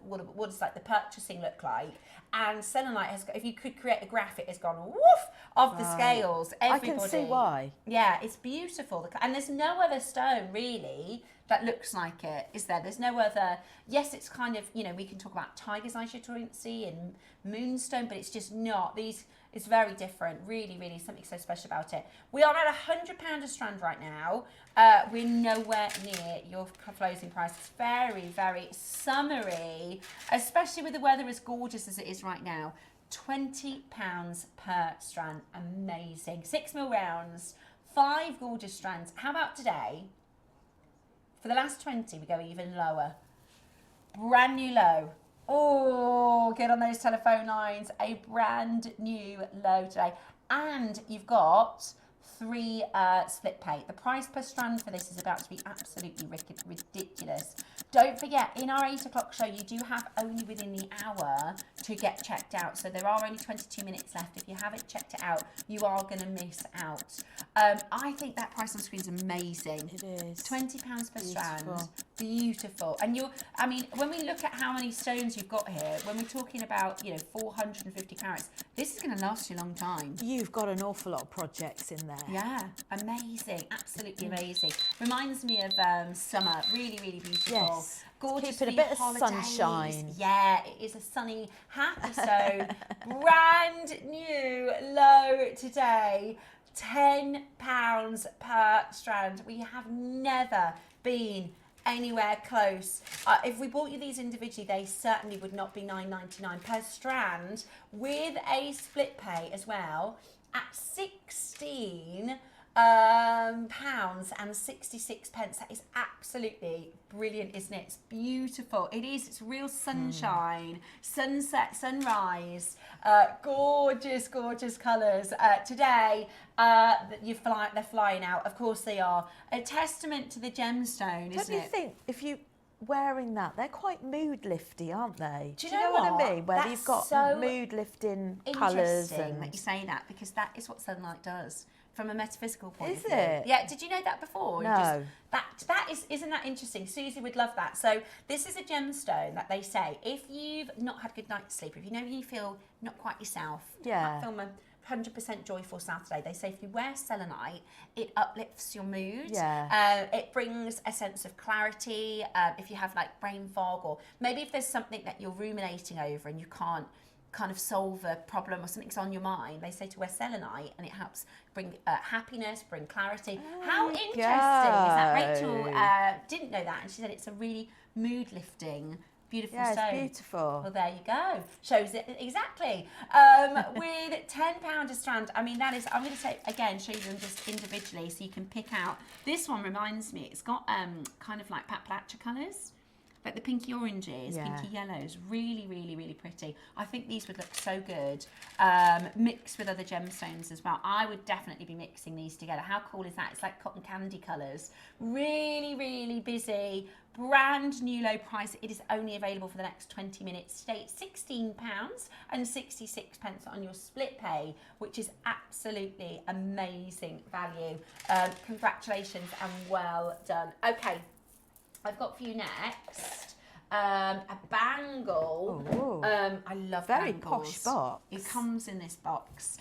does like the purchasing look like. And selenite has got, if you could create a graph, it has gone woof off the scales. Everybody. I can see why. Yeah, it's beautiful. And there's no other stone really that looks like it, is there? There's no other. Yes, it's kind of, we can talk about tiger's eye chatoyancy and moonstone, but it's just not. It's very different. Really, really something so special about it. We are at £100 a strand right now. We're nowhere near your closing price. It's very, very summery, especially with the weather as gorgeous as it is right now. £20 per strand. Amazing. 6mm rounds, 5 gorgeous strands. How about today? For the last 20, we go even lower. Brand new low. Oh, get on those telephone lines. A brand new low today. And you've got 3 split pay. The price per strand for this is about to be absolutely ridiculous. Don't forget, in our 8 o'clock show, you do have only within the hour to get checked out. So there are only 22 minutes left. If you haven't checked it out, you are going to miss out. I think that price on screen is amazing. It is. £20 per strand. Beautiful. And when we look at how many stones you've got here, when we're talking about, 450 carats, this is going to last you a long time. You've got an awful lot of projects in there. Yeah, amazing. Absolutely amazing. Reminds me of summer. Really, really beautiful. Yes. Gorgeous. Keeping a bit of sunshine. Yeah, it is a sunny, happy stone. Brand new low today. £10 per strand. We have never been anywhere close. If we bought you these individually, they certainly would not be £9.99 per strand, with a split pay as well at £16 pounds and 66 pence. That is absolutely brilliant, isn't it? It's beautiful. It is. It's real sunshine, sunset, sunrise, gorgeous, gorgeous colours. Today, they're flying out. Of course they are. A testament to the gemstone, isn't it? Don't you think if you wearing that, they're quite mood lifty, aren't they? Do you know what I mean? Where That's you've got so mood lifting colours. Interesting that you say that, because that is what sunlight does from a metaphysical point of view. Is it? Yeah. Did you know that before? No. Isn't that interesting? Susie would love that. So this is a gemstone that they say if you've not had a good night's sleep, if you know you feel not quite yourself, Yeah. feel 100% joyful Saturday. They say if you wear selenite, it uplifts your mood. Yeah. It brings a sense of clarity. If you have like brain fog, or maybe if there's something that you're ruminating over and you can't kind of solve a problem or something's on your mind, they say to wear selenite, and it helps bring happiness, bring clarity. How interesting is that? Rachel didn't know that, and she said it's a really mood lifting, beautiful stone. It's beautiful. Well, there you go. Shows it exactly. With £10 a strand, I mean, that is, I'm going to say, again, show you them just individually so you can pick out. This one reminds me, it's got kind of like Appalachia colours, like the pinky oranges, pinky yellows. Really, really, really pretty. I think these would look so good mixed with other gemstones as well. I would definitely be mixing these together. How cool is that? It's like cotton candy colours. Really, really busy. Brand new low price. It is only available for the next 20 minutes today. It's £16 and 66 pence on your split pay, which is absolutely amazing value. Congratulations and well done. Okay, I've got for you next a bangle. I love very bangles. posh box. It comes in this box.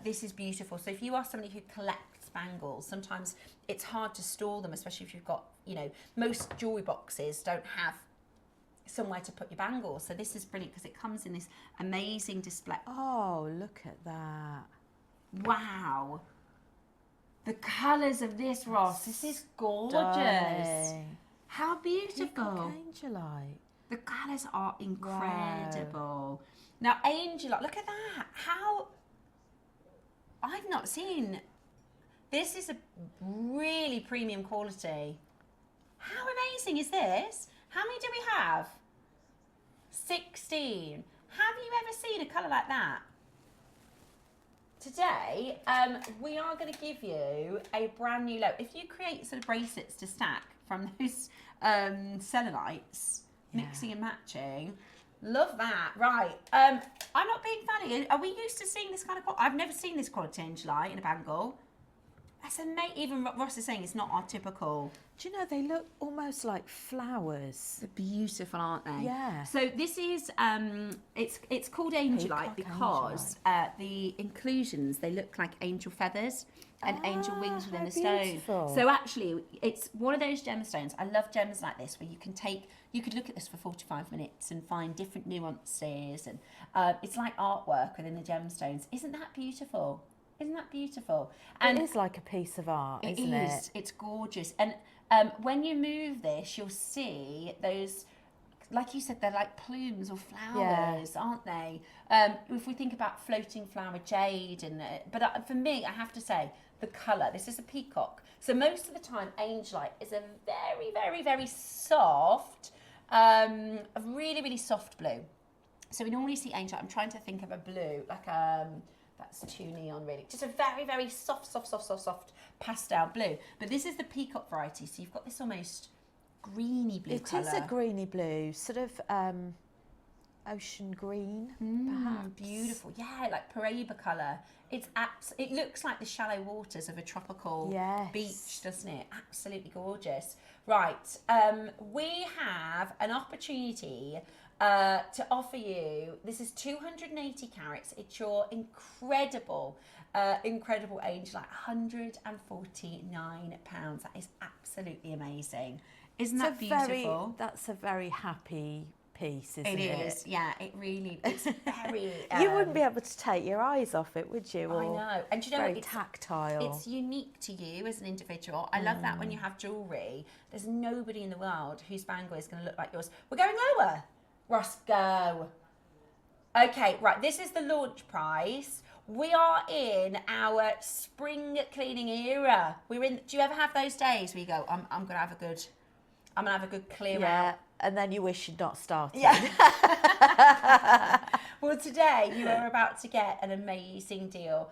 This is beautiful. So if you are somebody who collects bangles, sometimes it's hard to store them, especially if you've got, you know, most jewellery boxes don't have somewhere to put your bangles. So this is brilliant because it comes in this amazing display. Oh, look at that. Wow. The colours of this, Ross. This is gorgeous. Stunning. How beautiful. Angelite. The colours are incredible. Wow. Now, Angelite, look at that. How... I've not seen... This is a really premium quality. How amazing is this? How many do we have? 16. Have you ever seen a colour like that? Today, we are going to give you a brand new low. If you create sort of bracelets to stack from those selenites, mixing and matching, love that. Right, I'm not being funny. Are we used to seeing this kind of quality? I've never seen this quality Angelite in a bangle. That's amazing. Even Ross is saying it's not our typical. Do you know, they look almost like flowers. They're beautiful, aren't they? Yeah. So this is, it's called Angelite because the inclusions, they look like angel feathers and angel wings within the stone. So actually, it's one of those gemstones. I love gems like this where you could look at this for 45 minutes and find different nuances. And it's like artwork within the gemstones. Isn't that beautiful? Isn't that beautiful? And it is like a piece of art, isn't it? It is. It's gorgeous. And when you move this, you'll see those, like you said, they're like plumes or flowers, aren't they? If we think about floating flower jade, but for me, I have to say, the colour, this is a peacock. So most of the time, Angelite is a very, very, very soft, a really, really soft blue. So we normally see Angelite, I'm trying to think of a blue, like that's too neon really. Just a very, very soft pastel blue. But this is the peacock variety. So you've got this almost greeny blue colour. It is a greeny blue, sort of ocean green, perhaps. Beautiful. Yeah, like Paraiba colour. It looks like the shallow waters of a tropical beach, doesn't it? Absolutely gorgeous. Right, we have an opportunity to offer you, this is 280 carats, it's your incredible Angelite, £149. That is absolutely amazing. Isn't that beautiful? That's a very happy piece, isn't It it? is, yeah. It really, it's very. You wouldn't be able to take your eyes off it, would you? I know, and do you know very what? It's tactile. It's unique to you as an individual. I love that when you have jewellery, there's nobody in the world whose bangle is going to look like yours. We're going lower. Ross, go. Okay, right. This is the launch price. We are in our spring cleaning era. We're in. Do you ever have those days where you go, I'm gonna have a good clear out? And then you wish you'd not started. Yeah. Well, today you are about to get an amazing deal.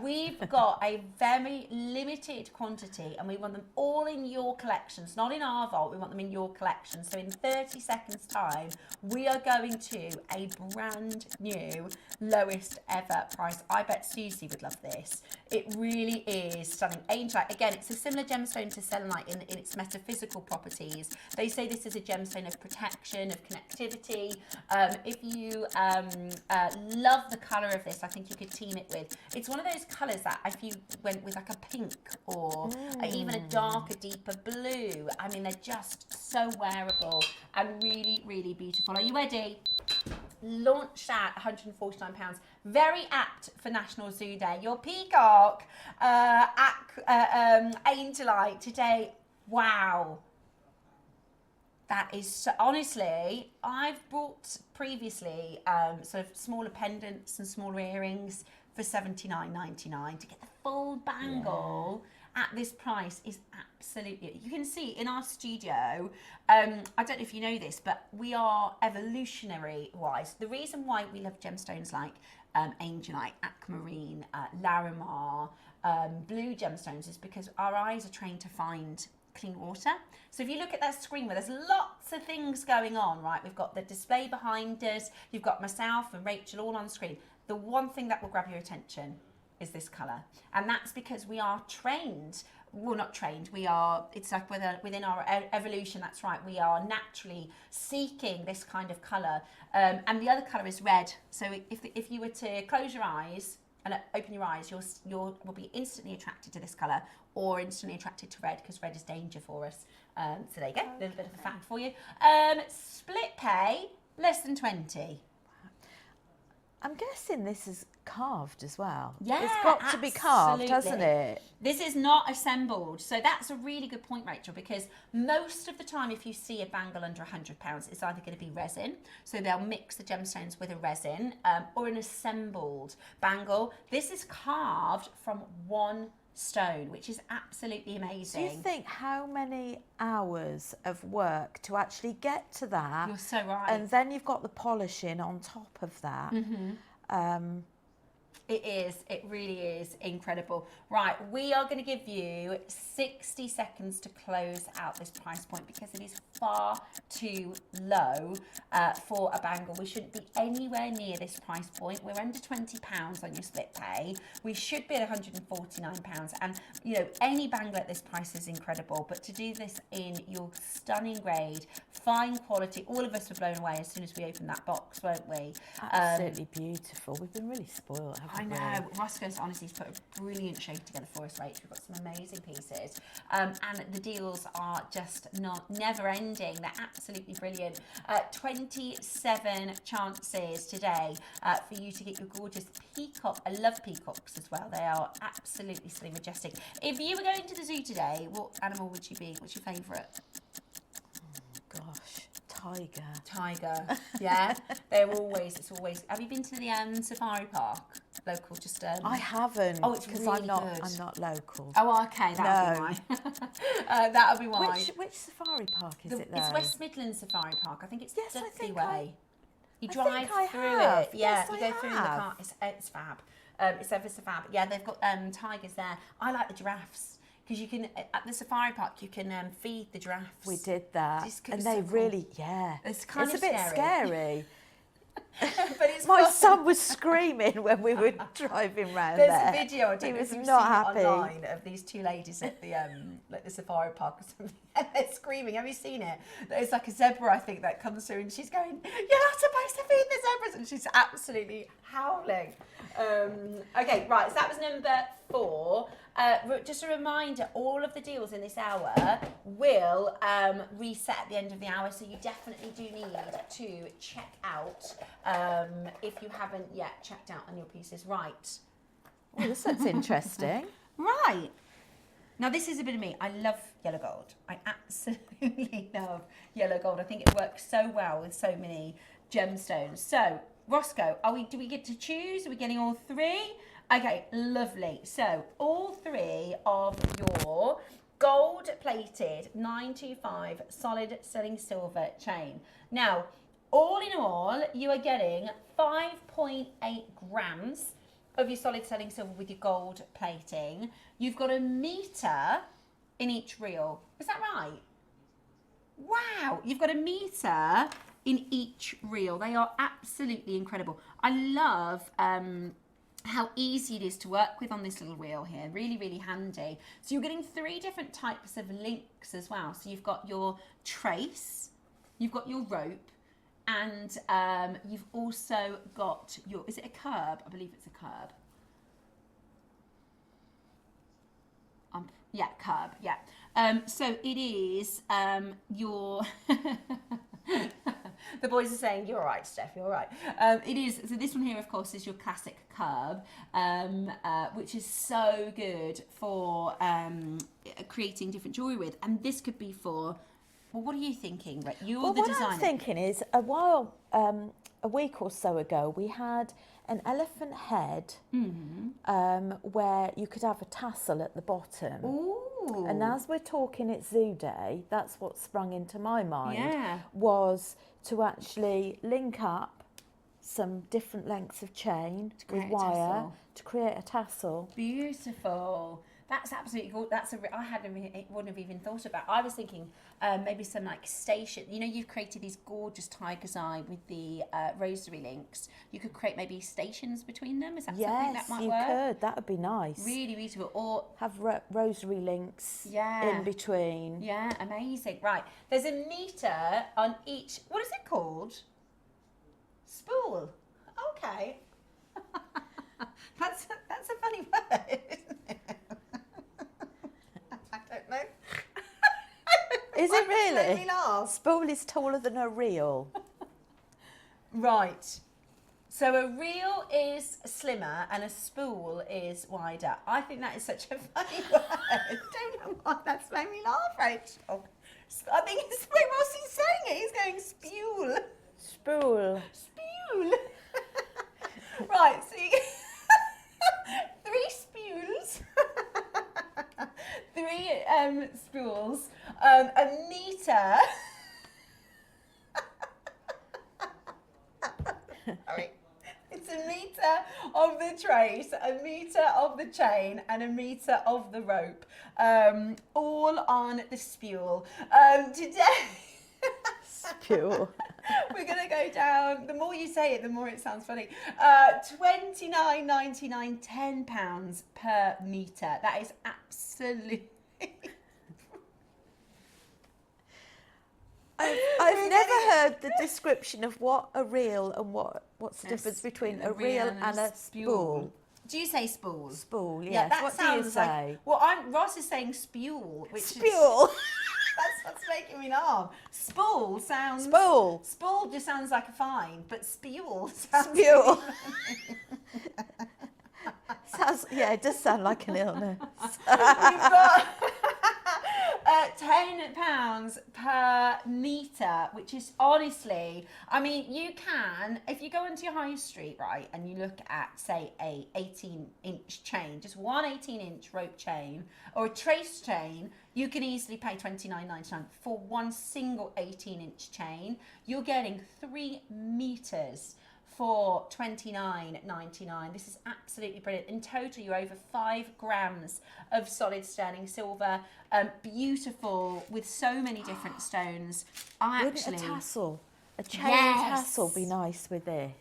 We've got a very limited quantity and we want them all in your collections, not in our vault. We want them in your collection. So in 30 seconds time, we are going to a brand new lowest ever price. I bet Susie would love this. It really is stunning. Angelite, again, it's a similar gemstone to selenite in its metaphysical properties. They say this is a gemstone of protection, of connectivity. If you love the colour of this, I think you could team it with. It's one of those colours that if you went with like a pink or even a darker, deeper blue, I mean, they're just so wearable and really, really beautiful. Are you ready? Launched at £149. Very apt for National Zoo Day. Your peacock, Angelite today. Wow. That is so, honestly, I've bought previously sort of smaller pendants and smaller earrings for $79.99. To get the full bangle at this price is absolutely, you can see in our studio, I don't know if you know this, but we are evolutionary wise. The reason why we love gemstones like Angelite, Aquamarine, Larimar, blue gemstones is because our eyes are trained to find clean water. So if you look at that screen where there's lots of things going on, right? We've got the display behind us, you've got myself and Rachel all on screen. The one thing that will grab your attention is this colour. And that's because we are trained, well not trained, we are, it's like within our evolution, that's right, we are naturally seeking this kind of colour. And the other colour is red. So if you were to close your eyes and open your eyes, you'll be instantly attracted to this colour or instantly attracted to red because red is danger for us. So there you go, a little bit of a fact for you. Split pay, less than 20. I'm guessing this is carved as well. Yeah, it's got to be carved, hasn't it? This is not assembled. So that's a really good point, Rachel, because most of the time if you see a bangle under £100, it's either going to be resin. So they'll mix the gemstones with a resin or an assembled bangle. This is carved from one stone, which is absolutely amazing. Do you think how many hours of work to actually get to that? You're so right. And then you've got the polishing on top of that. It really is incredible. Right, we are going to give you 60 seconds to close out this price point because it is far too low for a bangle. We shouldn't be anywhere near this price point. We're under £20 on your split pay. We should be at £149. And, you know, any bangle at this price is incredible. But to do this in your stunning grade, fine quality, all of us were blown away as soon as we opened that box, weren't we? Absolutely beautiful. We've been really spoiled, haven't we? I know. Roscoe's honestly put a brilliant shade together for us, Rach. We've got some amazing pieces. And the deals are just never ending. They're absolutely brilliant. 27 chances today for you to get your gorgeous peacock. I love peacocks as well. They are absolutely stunning, majestic. If you were going to the zoo today, what animal would you be? What's your favourite? Oh, gosh. Tiger. Tiger, yeah. It's always. Have you been to the safari park? Local, just. I haven't. Oh, it's because really I'm not. good. I'm not local. Oh, okay. That'll be why. That'll be why. Which safari park is it? Though? It's West Midlands Safari Park. I think it's Dudley I Way. You I drive think I through have. it. Yeah, Yes, you I go through in the have. car. It's fab. It's ever so fab. Yeah, they've got tigers there. I like the giraffes. Because you can, at the safari park, you can feed the giraffes. We did that. Just 'cause And it's they so cool. really, It's kind it's of a bit scary. But it's My fun. son was screaming when we were driving round There's there. a video, I don't He know was if you've not seen happy. it online, of these two ladies at the like the safari park or something, and they're screaming. Have you seen it? There's like a zebra, I think, that comes through, and she's going, "You're not supposed to feed the zebras," and she's absolutely howling. Okay, right. So that was number 4. Just a reminder, all of the deals in this hour will reset at the end of the hour, so you definitely do need to check out if you haven't yet checked out on your pieces. Right. Oh, this looks interesting. Right. Now, this is a bit of me. I love yellow gold. I absolutely love yellow gold. I think it works so well with so many gemstones. So, Roscoe, do we get to choose? Are we getting all 3? Okay, lovely. So, all 3 of your gold-plated 925 solid sterling silver chain. Now, all in all, you are getting 5.8 grams of your solid sterling silver with your gold plating. You've got 1 metre in each reel. Is that right? Wow, you've got 1 metre in each reel. They are absolutely incredible. I love how easy it is to work with on this little reel here. Really, really handy. So you're getting 3 different types of links as well. So you've got your trace, you've got your rope, and you've also got your, is it a curb? I believe it's a curb. Yeah, curb, yeah. So it is your, the boys are saying, you're all right, Steph, you're all right. It is, so this one here, of course, is your classic curb, which is so good for creating different jewellery with. And this could be for, well, what are you thinking? Right, you're the designer. What I'm thinking is, a week or so ago, we had an elephant head where you could have a tassel at the bottom. Ooh. And as we're talking it's Zoo Day, that's what sprung into my mind, Yeah. was to actually link up some different lengths of chain with wire to create a tassel. Beautiful. That's absolutely cool. I wouldn't have even thought about. I was thinking maybe some like station. You know, you've created these gorgeous tiger's eye with the rosary links. You could create maybe stations between them. Is that something that might work? Yes, you could. That would be nice. Really beautiful. Or have rosary links in between. Yeah, amazing. Right. There's 1 metre on each. What is it called? Spool. Okay. That's a funny word, isn't it? I don't know. Is it really? Made me laugh. Spool is taller than a reel. Right. So a reel is slimmer and a spool is wider. I think that is such a funny word. I don't know why that's made me laugh, Rachel. I think it's the way Rossi's saying it. He's going spool. Spool. Spool. Right, so you get 3 spools. 3 spools. 1 metre. Sorry. It's 1 metre of the trace, 1 metre of the chain, and 1 metre of the rope. All on the spool. Today. Spool. We're going to go down, the more you say it, the more it sounds funny. £29.99, £10 per metre. That is absolutely... I've never heard the description of what a reel and what's the difference between a reel and a spool. Do you say spool? Spool, yes. Yeah, that what sounds do you say? Like, well, Ross is saying spool, which Spool. That's what's making me laugh. Spool sounds... Spool. Spool just sounds like a fine, but spool sounds... Spool. Sounds, yeah, it does sound like an illness. We've got £10 per metre, which is honestly, I mean, you can, if you go into your high street, right, and you look at, say, a 18-inch chain, just one 18-inch rope chain, or a trace chain, you can easily pay £29.99 for one single 18-inch chain. You're getting 3 metres for £29.99. This is absolutely brilliant. In total, you're over 5 grams of solid sterling silver. Beautiful with so many different stones. Wouldn't a tassel A chain Yes. tassel be nice with this.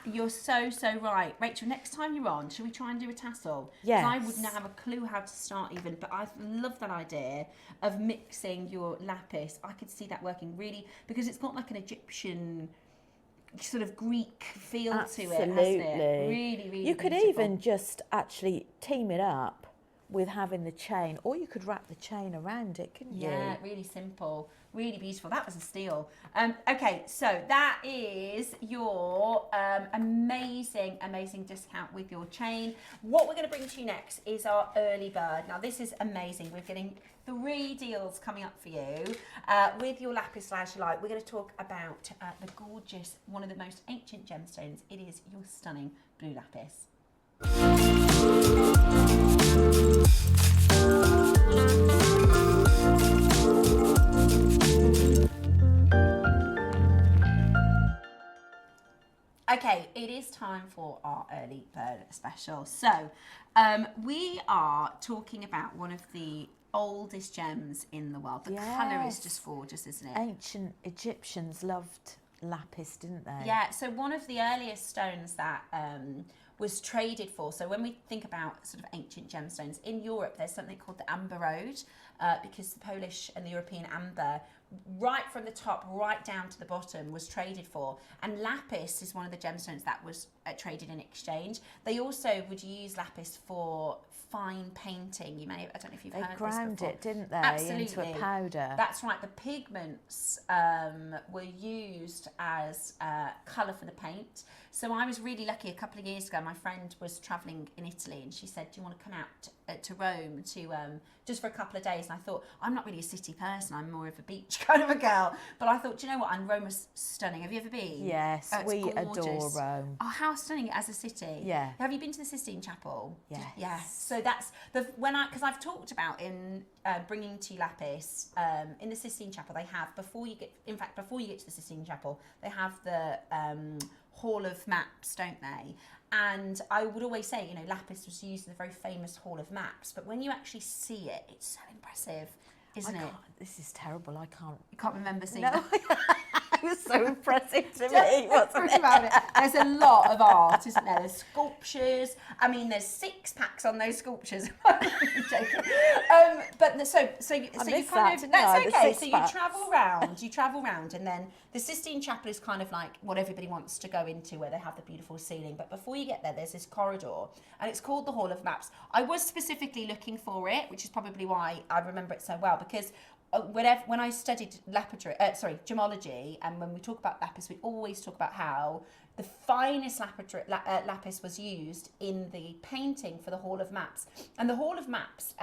You're so right, Rachel. Next time you're on, should we try and do a tassel? 'Cause Yes. I wouldn't have a clue how to start even, but I love that idea of mixing your lapis. I could see that working really, because it's got like an Egyptian sort of Greek feel to it, hasn't it? Really You could beautiful. even just actually team it up with having the chain, or you could wrap the chain around it, couldn't you? Yeah, really simple, really beautiful. That was a steal. Okay, so that is your amazing discount with your chain. What we're going to bring to you next is our early bird. Now this is amazing. We're getting 3 deals coming up for you with your Lapis Lazuli. We're going to talk about the gorgeous, one of the most ancient gemstones. It is your stunning blue lapis. Okay, it is time for our early bird special. So we are talking about one of the oldest gems in the world. The colour is just gorgeous, isn't it? Ancient Egyptians loved lapis, didn't they? Yeah, so one of the earliest stones that was traded for, so when we think about sort of ancient gemstones, in Europe there's something called the Amber Road, because the Polish and the European amber, right from the top right down to the bottom, was traded for, and lapis is one of the gemstones that was traded in exchange. They also would use lapis for fine painting. You may, I don't know if you've heard this before. They ground it, didn't they, Absolutely. into a powder. That's right. The pigments were used as colour for the paint. So I was really lucky. A couple of years ago, my friend was travelling in Italy, and she said, "Do you want to come out to Rome to just for a couple of days?" And I thought, I'm not really a city person. I'm more of a beach kind of a girl. But I thought, do you know what? And Rome was stunning. Have you ever been? Yes, we adore Rome. Oh, how stunning as a city. Yeah. Have you been to the Sistine Chapel? Yes. Yeah. So that's because I've talked about in bringing to lapis in the Sistine Chapel, they have before you get to the Sistine Chapel, they have the Hall of Maps, don't they? And I would always say, you know, lapis was used in the very famous Hall of Maps, but when you actually see it, it's so impressive, isn't it? This is terrible. I can't. You can't remember seeing No. that? It was so impressive to me, wasn't it? About it. There's a lot of art, isn't there? There's sculptures. I mean, there's 6 packs on those sculptures. I'm really joking. But so you kind of, that's okay. So you travel round, and then the Sistine Chapel is kind of like what everybody wants to go into, where they have the beautiful ceiling. But before you get there, there's this corridor, and it's called the Hall of Maps. I was specifically looking for it, which is probably why I remember it so well, because when I studied gemology, and when we talk about lapis, we always talk about how the finest lapis was used in the painting for the Hall of Maps. And the Hall of Maps,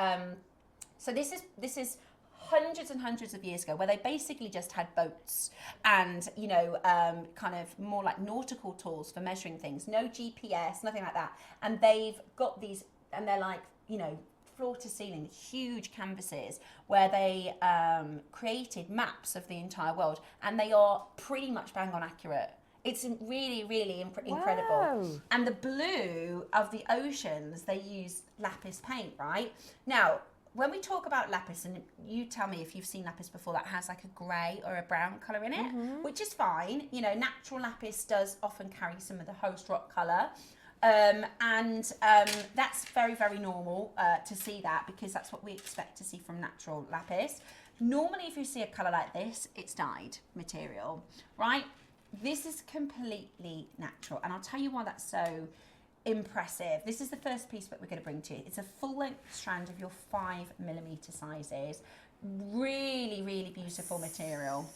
so this is hundreds and hundreds of years ago, where they basically just had boats and, you know, kind of more like nautical tools for measuring things, no GPS, nothing like that. And they've got these, and they're like, you know, floor to ceiling, huge canvases where they created maps of the entire world, and they are pretty much bang on accurate. It's really incredible. Wow. And the blue of the oceans, they use lapis paint, right? Now, when we talk about lapis, and you tell me if you've seen lapis before that has like a grey or a brown colour in it, which is fine. You know, natural lapis does often carry some of the host rock colour. That's very normal to see that, because that's what we expect to see from natural lapis. Normally, if you see a colour like this, it's dyed material, right? This is completely natural, and I'll tell you why that's so impressive. This is the first piece that we're going to bring to you. It's a full-length strand of your 5mm sizes. Really beautiful material.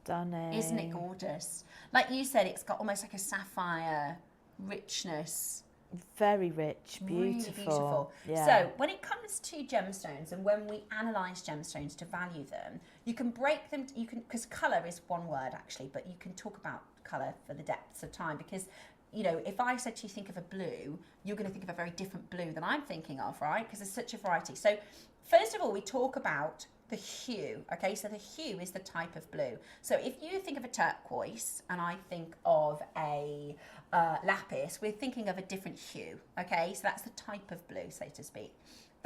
Stunning. Isn't it gorgeous? Like you said, it's got almost like a sapphire richness. Very rich, beautiful. Really beautiful. Yeah. So when it comes to gemstones, and when we analyse gemstones to value them, you can break them, because colour is one word actually, but you can talk about colour for the depths of time, because, you know, if I said to you think of a blue, you're going to think of a very different blue than I'm thinking of, right? Because there's such a variety. So first of all, we talk about the hue, okay? So the hue is the type of blue. So if you think of a turquoise and I think of a lapis, we're thinking of a different hue, okay? So that's the type of blue, so to speak.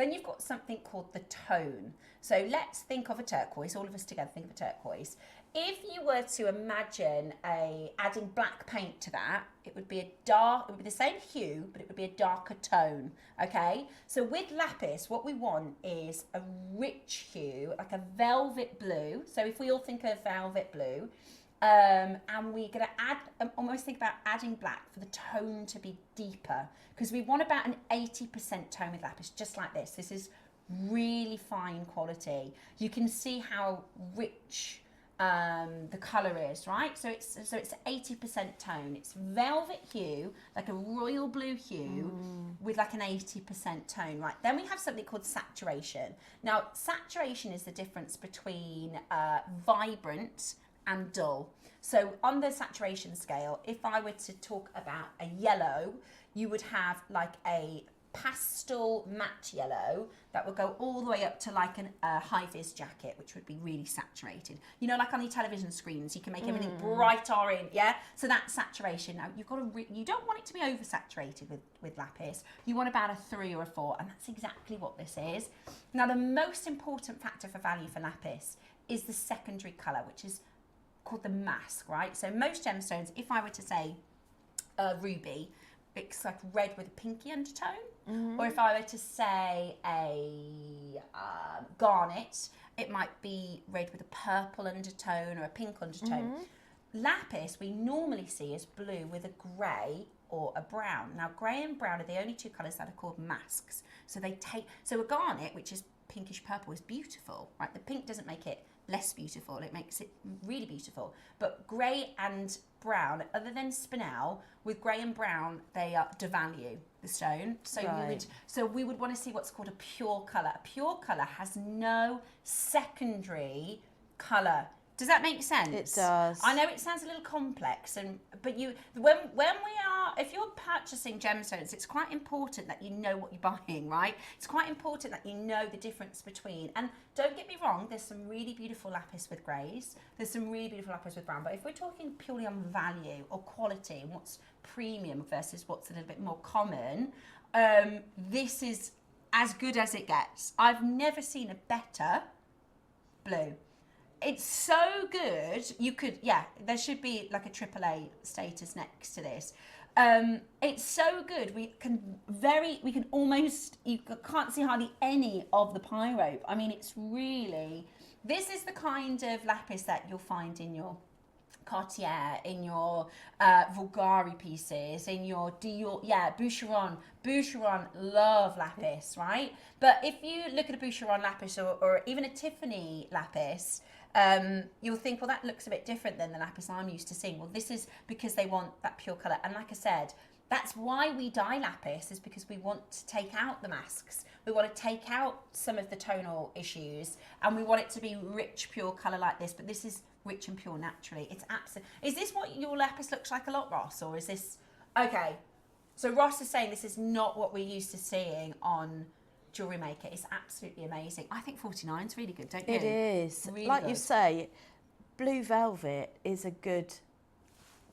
Then you've got something called the tone. So let's think of a turquoise, all of us together think of a turquoise. If you were to imagine adding black paint to that, it would be the same hue, but it would be a darker tone, okay? So with lapis, what we want is a rich hue, like a velvet blue. So if we all think of velvet blue, and we're going to add, almost think about adding black for the tone to be deeper, because we want about an 80% tone with lapis, just like this. This is really fine quality. You can see how rich the colour is, right? So it's 80% tone. It's velvet hue, like a royal blue hue with like an 80% tone, right? Then we have something called saturation. Now, saturation is the difference between vibrant and dull. So on the saturation scale, if I were to talk about a yellow, you would have like a pastel matte yellow that would go all the way up to like a high-vis jacket, which would be really saturated. You know, like on your television screens, you can make everything bright orange, yeah? So that's saturation. Now, you've got to you don't want it to be oversaturated with lapis. You want about a 3 or a 4, and that's exactly what this is. Now, the most important factor for value for lapis is the secondary colour, which is called the mask, right? So most gemstones, if I were to say ruby, it's like red with a pinky undertone. Or if I were to say a garnet, it might be red with a purple undertone or a pink undertone. Lapis we normally see as blue with a grey or a brown. Now grey and brown are the only two colours that are called masks. So a garnet, which is pinkish purple, is beautiful, right? The pink doesn't make it less beautiful, it makes it really beautiful. But grey and brown, other than Spinel, with grey and brown, they devalue the stone. So we would want to see what's called a pure colour. A pure colour has no secondary colour. Does that make sense? It does. I know it sounds a little complex, but if you're purchasing gemstones, it's quite important that you know what you're buying, right? It's quite important that you know the difference between. And don't get me wrong, there's some really beautiful lapis with greys. There's some really beautiful lapis with brown. But if we're talking purely on value or quality and what's premium versus what's a little bit more common, this is as good as it gets. I've never seen a better blue. It's so good. There should be like a AAA status next to this. It's so good. You can't see hardly any of the pyrope. I mean, this is the kind of lapis that you'll find in your Cartier, in your Vulgari pieces, in your Dior, Boucheron. Boucheron love lapis, right? But if you look at a Boucheron lapis or even a Tiffany lapis, you'll think, well, that looks a bit different than the lapis I'm used to seeing. Well, this is because they want that pure colour. And like I said, that's why we dye lapis, is because we want to take out the masks. We want to take out some of the tonal issues, and we want it to be rich, pure colour like this. But this is rich and pure naturally. It's absolute. Is this what your lapis looks like a lot, Ross? Or is this... Okay. So Ross is saying this is not what we're used to seeing on JewelleryMaker. It's absolutely amazing. I think 49 is really good, don't you? It is. Really like good. You say, blue velvet is a good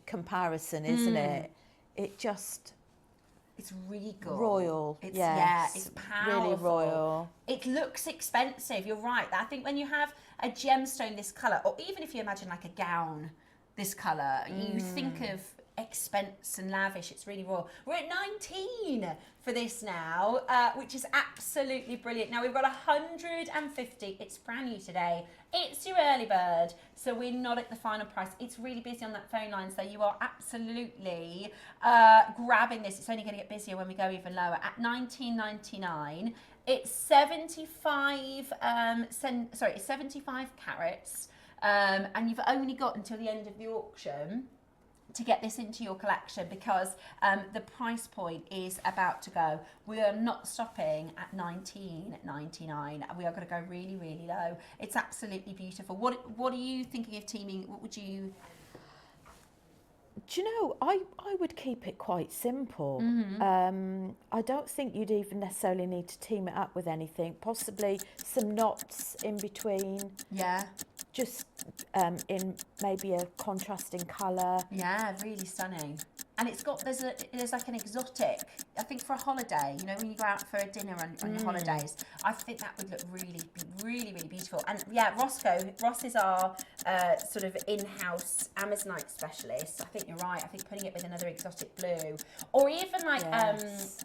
comparison, isn't it? It's regal. Royal. It's, yes. Yeah, it's powerful. Really royal. It looks expensive, you're right. I think when you have a gemstone this colour, or even if you imagine like a gown this colour, you think of expense and lavish. It's really royal. We're at 19 for this now, which is absolutely brilliant. Now we've got 150. It's brand new today. It's your early bird, so we're not at the final price. It's really busy on that phone line, so you are absolutely grabbing this. It's only going to get busier when we go even lower. At $19.99, it's 75 carats, and you've only got until the end of the auction to get this into your collection, because the price point is about to go. We are not stopping at $19.99. We are going to go really, really low. It's absolutely beautiful. What are you thinking of teaming? What would you... Do you know, I would keep it quite simple. I don't think you'd even necessarily need to team it up with anything. Possibly some knots in between. Yeah. Just in maybe a contrasting colour. Yeah, really stunning. And it's got, there's like an exotic, I think for a holiday, you know, when you go out for a dinner on your holidays, I think that would look really beautiful. And yeah, Ross is our sort of in-house Amazonite specialist. I think you're right. I think putting it with another exotic blue, or even like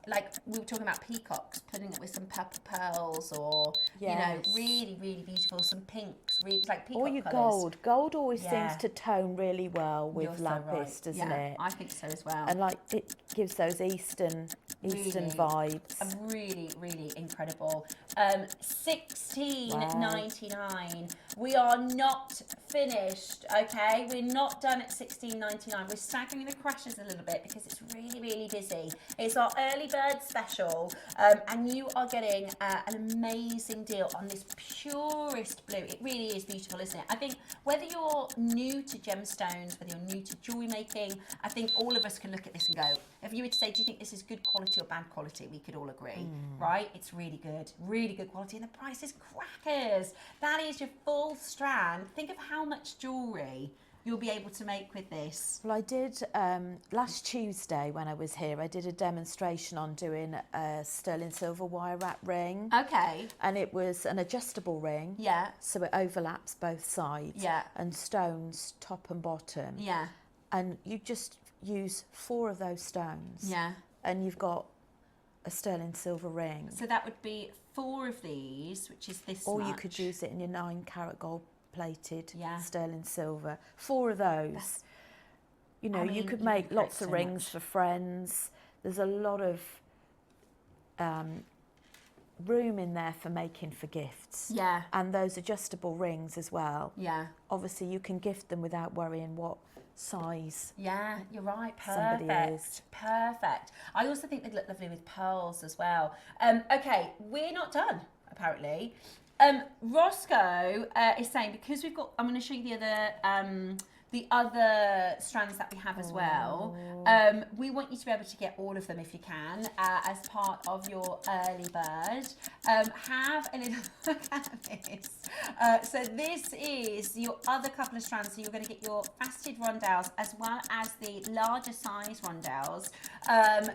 like we were talking about peacocks, putting it with some purple pearls, or you know, really beautiful, some pinks, really like peacock or your colours. gold always seems to tone really well with You're so lapis, right. doesn't it? I think so as well. And like it gives those Eastern vibes. Really incredible. $16.99. We are not finished, okay? We're not done at $16.99. We're staggering the crashes a little bit because it's really busy. It's our early bird special, and you are getting an amazing deal on this purest blue. It really is beautiful, isn't it? I think whether you're new to gemstones, whether you're new to jewellery making, I think all of us can look at this and go, if you were to say, do you think this is good quality or bad quality, we could all agree, right? It's really good quality, and the price is crackers. That is your full strand. Think of how much jewellery you'll be able to make with this. Well, I did last Tuesday when I was here, I did a demonstration on doing a sterling silver wire wrap ring. Okay. And it was an adjustable ring. Yeah. So it overlaps both sides. Yeah. And stones top and bottom. Yeah. And you just use 4 of those stones. Yeah. And you've got a sterling silver ring. So that would be 4 of these, which is this or much. you could use it in your 9 carat gold plated sterling silver. 4 of those. You know, you could make lots of rings for friends. There's a lot of room in there for making for gifts. Yeah. And those adjustable rings as well. Yeah. Obviously, you can gift them without worrying what size. Yeah, you're right. Somebody is. Perfect. I also think they'd look lovely with pearls as well. Okay, we're not done, apparently. Roscoe is saying, because we've got, I'm going to show you the other strands that we have as well. We want you to be able to get all of them if you can, as part of your early bird. Have a little look at this. So this is your other couple of strands. So you're going to get your faceted rondelles as well as the larger size rondelles.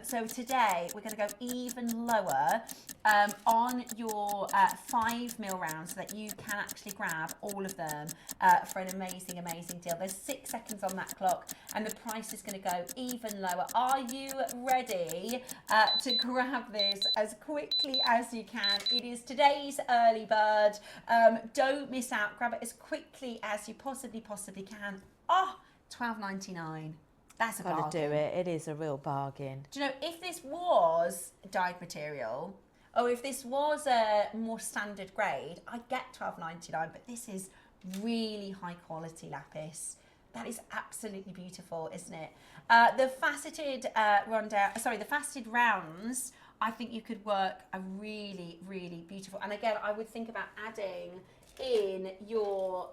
So today we're going to go even lower on your 5mm round, so that you can actually grab all of them for an amazing deal. There's 6 seconds on that clock, and the price is going to go even lower. Are you ready to grab this as quickly as you can? It is today's early bird. Don't miss out. Grab it as quickly as you possibly can. Oh, $12.99. That's a bargain. Got to do it. It is a real bargain. Do you know, if this was dyed material, or if this was a more standard grade, I'd get $12.99, but this is really high quality lapis. That is absolutely beautiful, isn't it? The faceted the faceted rounds, I think you could work a really beautiful. And again, I would think about adding in your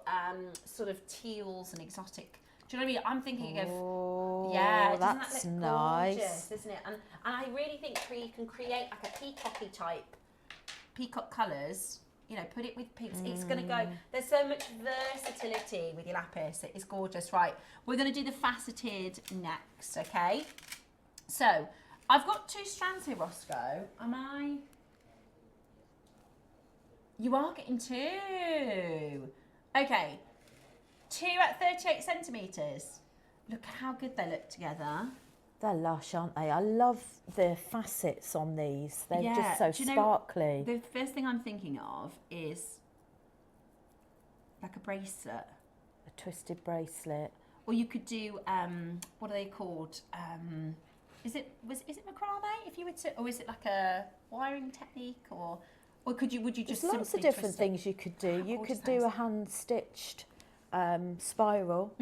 sort of teals and exotic. Do you know what I mean? I'm thinking of, yeah, that's that look nice, gorgeous, isn't it? And I really think you can create like a peacocky type, peacock colours. You know, put it with pinks. It's going to go. There's so much versatility with your lapis. It is gorgeous. Right, we're going to do the faceted next. Okay. So I've got 2 strands here, Roscoe. Am I? You are getting 2. Okay. 2 at 38 centimetres. Look how good they look together. They're lush, aren't they? I love the facets on these. They're just so sparkly. The first thing I'm thinking of is like a bracelet. A twisted bracelet. Or you could do, what are they called? Is it macrame? If you were to, or is it like a wiring technique, or would you just? There's lots of different things you could do. You could do a hand stitched spiral.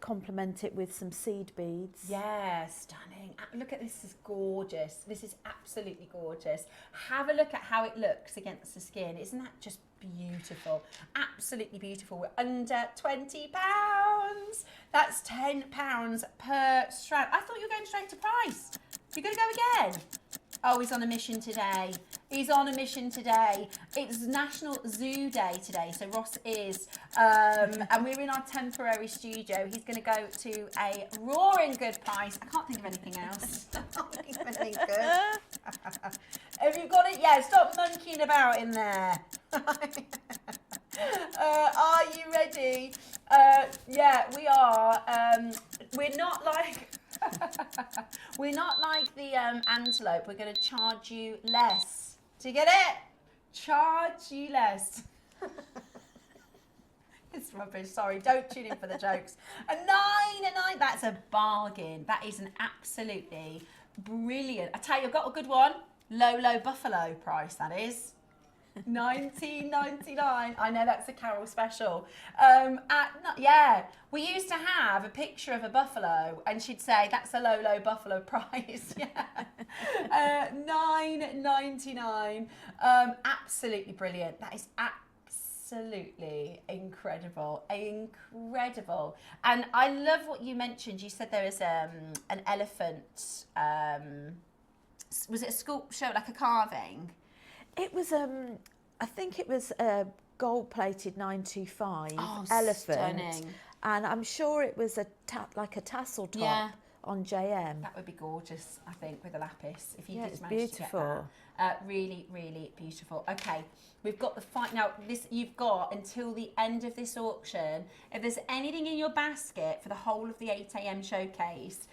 Complement it with some seed beads. Yeah, stunning. Look at this, is gorgeous. This is absolutely gorgeous. Have a look at how it looks against the skin. Isn't that just beautiful? Absolutely beautiful. We're under £20. That's £10 per strand. I thought you were going straight to price. You're going to go again. Oh, he's on a mission today. He's on a mission today. It's National Zoo Day today, so Ross is. And we're in our temporary studio. He's going to go to a roaring good price. I can't think of anything else. I can't think of anything good. Have you got it? Yeah, stop monkeying about in there. Are you ready? Yeah, we are. We're not like... We're not like the antelope. We're going to charge you less. Do you get it? Charge you less. It's rubbish. Sorry, don't tune in for the jokes. A 9, that's a bargain. That is an absolutely brilliant. I tell you, I've got a good one. Low buffalo price, that is. $19.99. I know that's a Carol special. Yeah, we used to have a picture of a buffalo, and she'd say that's a low buffalo price. Yeah, $9.99. Absolutely brilliant. That is absolutely incredible. And I love what you mentioned. You said there was an elephant. Was it a sculpture, like a carving? It was, I think it was a gold-plated 925 elephant. Stunning. And I'm sure it was like a tassel top on JM. That would be gorgeous, I think, with a lapis. If you Yeah, did it's manage to get beautiful. that. Really, really beautiful. Okay, we've got the fight now. This you've got until the end of this auction. If there's anything in your basket for the whole of the 8 AM showcase,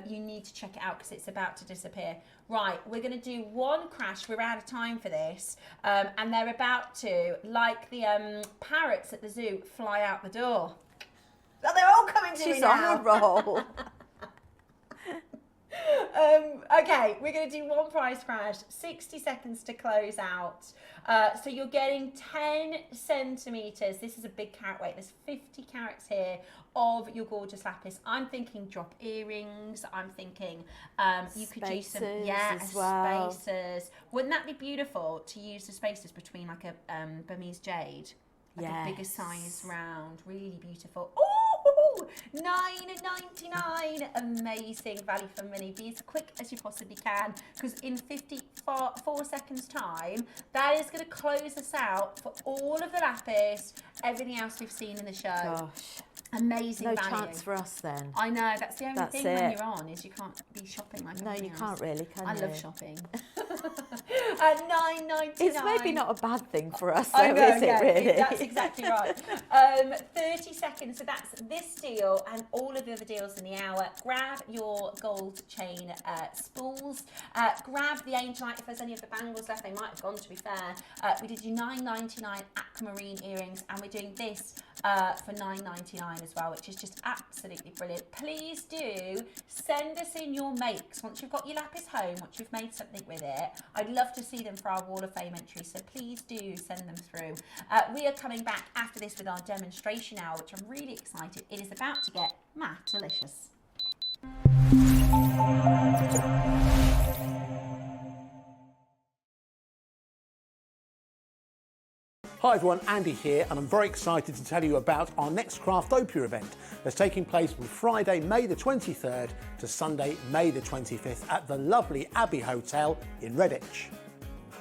you need to check it out because it's about to disappear. Right, we're going to do one crash. We're out of time for this, and they're about to, like the parrots at the zoo, fly out the door. Oh, they're all coming to me now. She's on a roll. Okay, we're going to do one price crash, 60 seconds to close out. So you're getting 10 centimetres. This is a big carat weight. There's 50 carats here of your gorgeous lapis. I'm thinking drop earrings. I'm thinking you could use some spacers. Wouldn't that be beautiful to use the spacers between like a Burmese jade? Like a bigger size round. Really beautiful. Ooh! $9.99. Amazing value for money. Be as quick as you possibly can, because in 54 seconds time, that is going to close us out for all of the lapis, everything else we've seen in the show. Gosh. Amazing No value. chance for us then. I know, that's the only thing when you're on, is you can't be shopping like No, you can't really, can you? I love shopping. At $9.99. It's maybe not a bad thing for us, though, I know, is it really? That's exactly right. 30 seconds, so that's this deal and all of the other deals in the hour. Grab your gold chain spools. Grab the angelite if there's any of the bangles left. They might have gone, to be fair. We did you $9.99 aquamarine earrings, and we're doing this for $9.99 as well, which is just absolutely brilliant. Please do send us in your makes once you've got your lapis home, once you've made something with it. I'd love to see them for our Wall of Fame entry, so please do send them through. We are coming back after this with our demonstration hour, which I'm really excited. It is about to get Matte-O-Licious. Hi everyone, Andy here, and I'm very excited to tell you about our next Craftopia event that's taking place from Friday, May the 23rd to Sunday, May the 25th at the lovely Abbey Hotel in Redditch.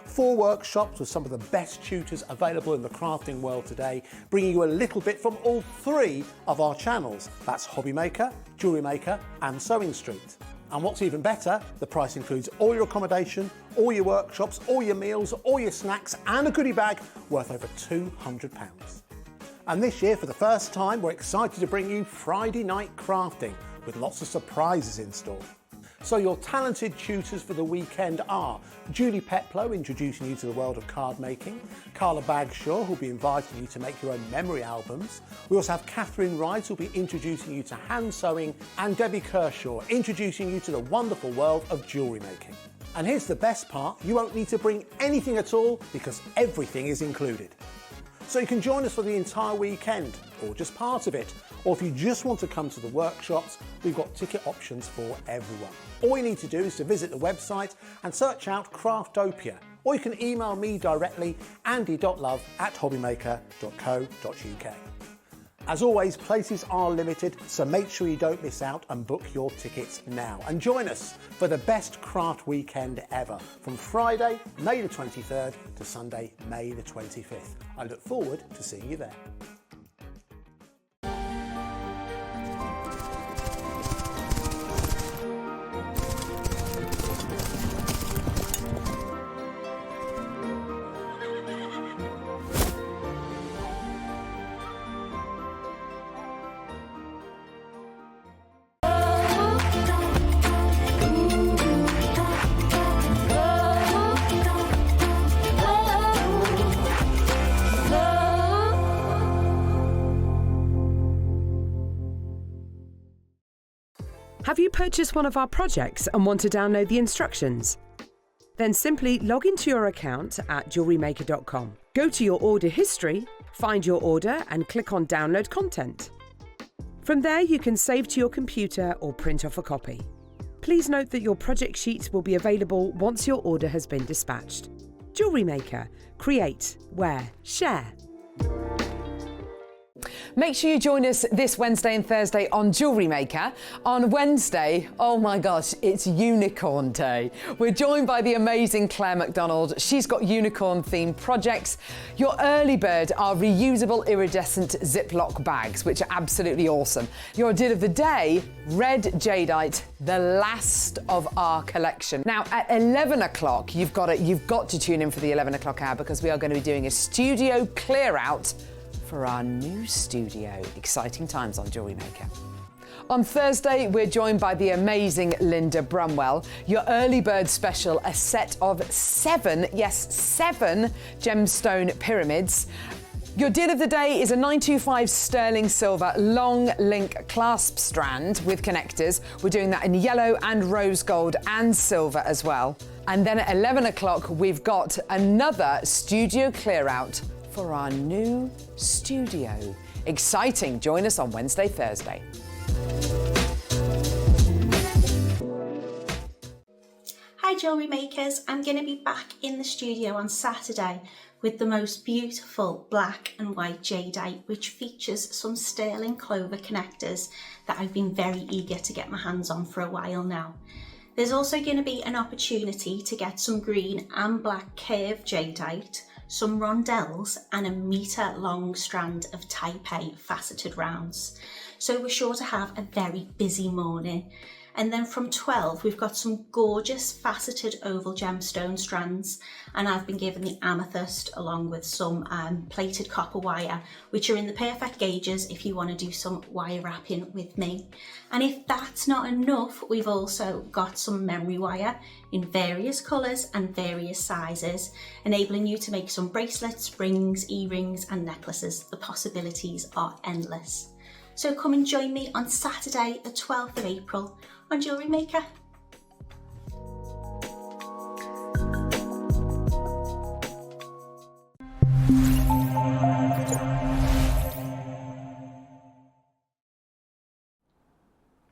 4 workshops with some of the best tutors available in the crafting world today, bringing you a little bit from all 3 of our channels. That's HobbyMaker, JewelleryMaker and Sewing Street. And what's even better, the price includes all your accommodation, all your workshops, all your meals, all your snacks and a goodie bag worth over £200. And this year, for the first time, we're excited to bring you Friday night crafting with lots of surprises in store. So your talented tutors for the weekend are Julie Peplow, introducing you to the world of card making, Carla Bagshaw, who'll be inviting you to make your own memory albums. We also have Catherine Wright, who'll be introducing you to hand sewing, and Debbie Kershaw, introducing you to the wonderful world of jewellery making. And here's the best part, you won't need to bring anything at all because everything is included. So you can join us for the entire weekend, or just part of it. Or if you just want to come to the workshops, we've got ticket options for everyone. All you need to do is to visit the website and search out Craftopia, or you can email me directly, andy.love@hobbymaker.co.uk. As always, places are limited, so make sure you don't miss out and book your tickets now. And join us for the best craft weekend ever, from Friday, May the 23rd to Sunday, May the 25th. I look forward to seeing you there. Have you purchased one of our projects and want to download the instructions? Then simply log into your account at JewelleryMaker.com. Go to your order history, find your order and click on Download Content. From there you can save to your computer or print off a copy. Please note that your project sheet will be available once your order has been dispatched. Jewellery Maker. Create, wear, share. Make sure you join us this Wednesday and Thursday on Jewellery Maker. On Wednesday, oh my gosh, it's Unicorn Day. We're joined by the amazing Claire McDonald. She's got unicorn-themed projects. Your early bird are reusable iridescent Ziploc bags, which are absolutely awesome. Your deal of the day, red jadeite, the last of our collection. Now, at 11 o'clock, you've got to tune in for the 11 o'clock hour because we are going to be doing a studio clear-out for our new studio. Exciting times on Jewellery Maker. On Thursday, we're joined by the amazing Linda Brumwell. Your early bird special, a set of 7 gemstone pyramids. Your deal of the day is a 925 sterling silver long link clasp strand with connectors. We're doing that in yellow and rose gold and silver as well. And then at 11 o'clock, we've got another studio clear out for our new studio. Exciting. Join us on Wednesday, Thursday. Hi Jewellery Makers, I'm going to be back in the studio on Saturday with the most beautiful black and white jadeite, which features some sterling clover connectors that I've been very eager to get my hands on for a while now. There's also going to be an opportunity to get some green and black curved jadeite, some rondelles and a metre long strand of Taipei faceted rounds. So we're sure to have a very busy morning. And then from 12 we've got some gorgeous faceted oval gemstone strands, and I've been given the amethyst along with some plated copper wire, which are in the perfect gauges if you want to do some wire wrapping with me. And if that's not enough, we've also got some memory wire in various colours and various sizes, enabling you to make some bracelets, rings, earrings and necklaces. The possibilities are endless. So come and join me on Saturday the 12th of April on Jewellery Maker.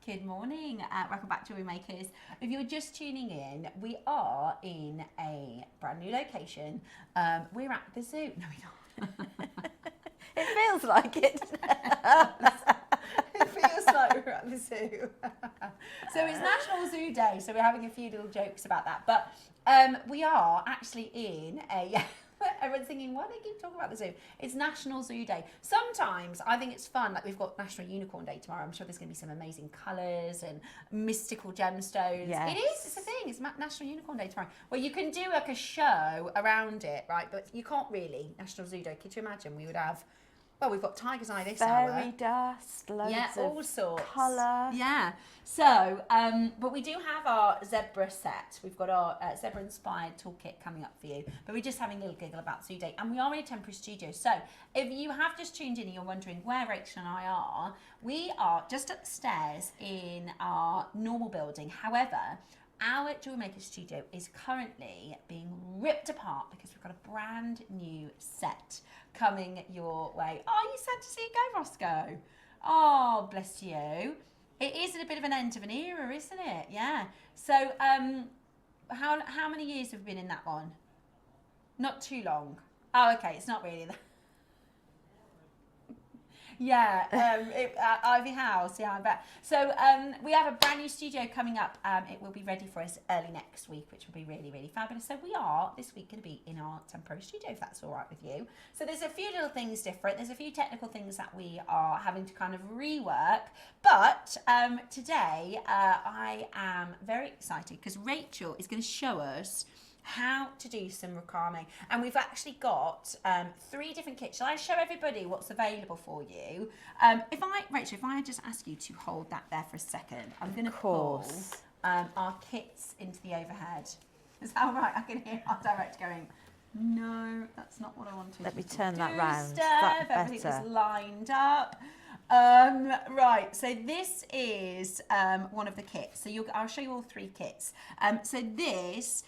Good morning, welcome back to Jewellery Makers. If you're just tuning in, we are in a brand new location. We're at the zoo. No, we're not. It feels like it. It feels like we're at the zoo. So it's National Zoo Day, so we're having a few little jokes about that. But we are actually in a... Everyone's thinking, why do they keep talking about the zoo? It's National Zoo Day. Sometimes I think it's fun, like we've got National Unicorn Day tomorrow. I'm sure there's going to be some amazing colours and mystical gemstones. Yes. It is, it's a thing. It's National Unicorn Day tomorrow. Well, you can do like a show around it, right? But you can't really. National Zoo Day, could you imagine? We would have... Well, we've got tiger's eye this hour. Fairy dust, loads of all sorts. Colour. Yeah. So, but we do have our zebra set. We've got our zebra-inspired toolkit coming up for you. But we're just having a little giggle about Zoo Day. And we are in a temporary studio. So, if you have just tuned in and you're wondering where Rachel and I are, we are just up the stairs in our normal building. However, our Jewellery Maker studio is currently being ripped apart because we've got a brand new set coming your way. Oh, you sad to see it go, Roscoe? Oh, bless you. It is at a bit of an end of an era, isn't it? Yeah. So, how many years have we been in that one? Not too long. Oh, okay. It's not really that. Yeah, Ivy House, yeah, I bet. So we have a brand new studio coming up. It will be ready for us early next week, which will be really, really fabulous. So we are, this week, going to be in our temporary studio, if that's all right with you. So there's a few little things different. There's a few technical things that we are having to kind of rework. But today, I am very excited because Rachel is going to show us how to do some macrame, and we've actually got 3 different kits. Shall I show everybody what's available for you? Rachel, if I just ask you to hold that there for a second, I'm going to pull our kits into the overhead. Is that all right? I can hear our director going, no, that's not what I wanted. Let me turn that round. Steph, everything was lined up. Right, so this is one of the kits. So I'll show you all 3 kits. So this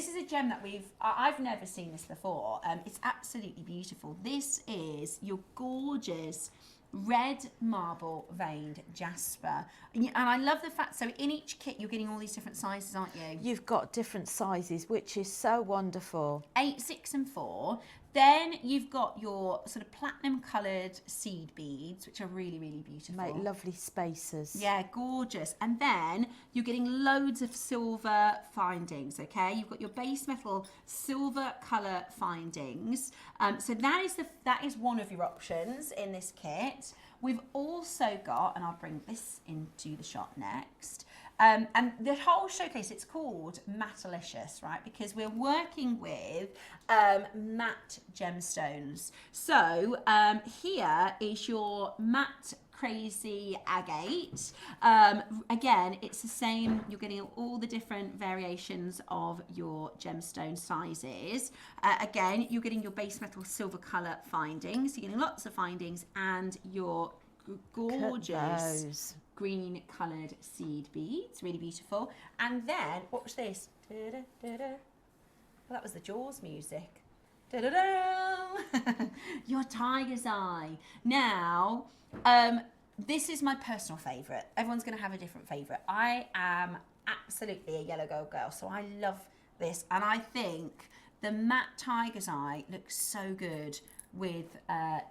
is a gem that I've never seen this before. It's absolutely beautiful. This is your gorgeous red marble veined jasper. And I love the fact, so in each kit you're getting all these different sizes, aren't you? You've got different sizes, which is so wonderful. 8, 6 and 4. Then you've got your sort of platinum coloured seed beads, which are really, really beautiful. Make lovely spaces. Yeah, gorgeous. And then you're getting loads of silver findings, okay? You've got your base metal silver colour findings. So that is one of your options in this kit. We've also got, and I'll bring this into the shot next, and the whole showcase, it's called Matte-O-Licious, right? Because we're working with matte gemstones. So here is your matte crazy agate. Again, it's the same. You're getting all the different variations of your gemstone sizes. Again, you're getting your base metal silver color findings. You're getting lots of findings and your gorgeous green coloured seed beads, really beautiful. And then, watch this. Well, that was the Jaws music. Your tiger's eye. Now, this is my personal favourite. Everyone's going to have a different favourite. I am absolutely a yellow gold girl, so I love this. And I think the matte tiger's eye looks so good with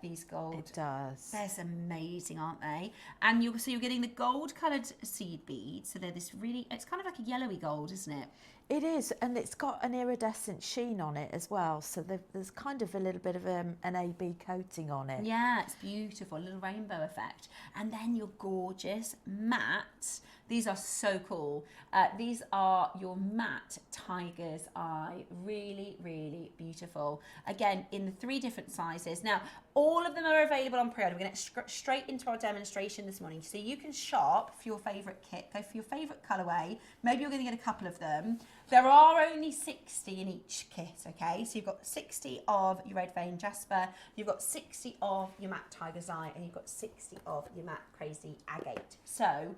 these gold. It does. They're amazing, aren't they? And you're getting the gold coloured seed beads. So they're this really, it's kind of like a yellowy gold, isn't it? It is, and it's got an iridescent sheen on it as well. So there's kind of a little bit of an AB coating on it. Yeah, it's beautiful, a little rainbow effect. And then your gorgeous matte. These are so cool. These are your matte tiger's eye. Really, really beautiful. Again, in the 3 different sizes. Now, all of them are available on pre-order. We're going to get straight into our demonstration this morning. So you can shop for your favourite kit, go for your favourite colourway. Maybe you're going to get a couple of them. There are only 60 in each kit, okay? So you've got 60 of your red vein jasper, you've got 60 of your matte tiger's eye, and you've got 60 of your matte crazy agate. So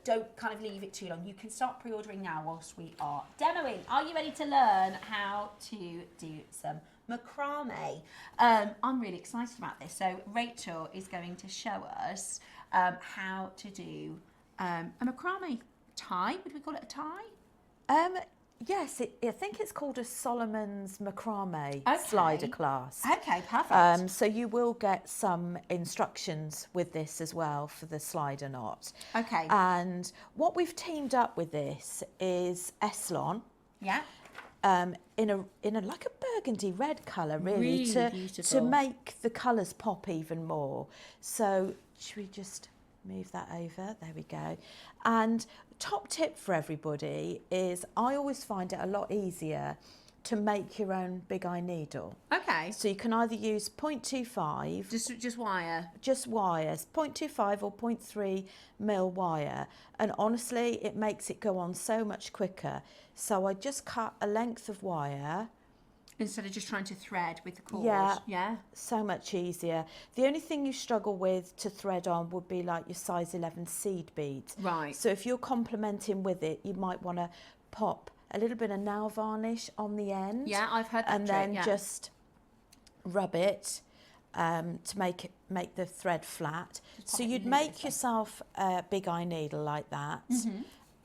don't kind of leave it too long. You can start pre-ordering now whilst we are demoing. Are you ready to learn how to do some macrame? I'm really excited about this. So Rachel is going to show us how to do a macrame tie. Would we call it a tie? Yes, I think it's called a Solomon's macrame slider class. Okay, perfect. So you will get some instructions with this as well for the slider knot. Okay. And what we've teamed up with this is Eslon. Yeah. In a like a burgundy red colour, really beautiful. to make the colours pop even more. So should we just move that over? There we go. And top tip for everybody is I always find it a lot easier to make your own big eye needle. Okay. So you can either use 0.25, Just wire. just wires, 0.25 or 0.3 mil wire, and honestly it makes it go on so much quicker. So I just cut a length of wire. Instead of just trying to thread with the cord. Yeah. So much easier. The only thing you struggle with to thread on would be like your size 11 seed beads. Right. So if you're complementing with it, you might want to pop a little bit of nail varnish on the end. Yeah, I've heard that and trick, then yeah. just rub it to make the thread flat. So you'd make yourself a big eye needle like that,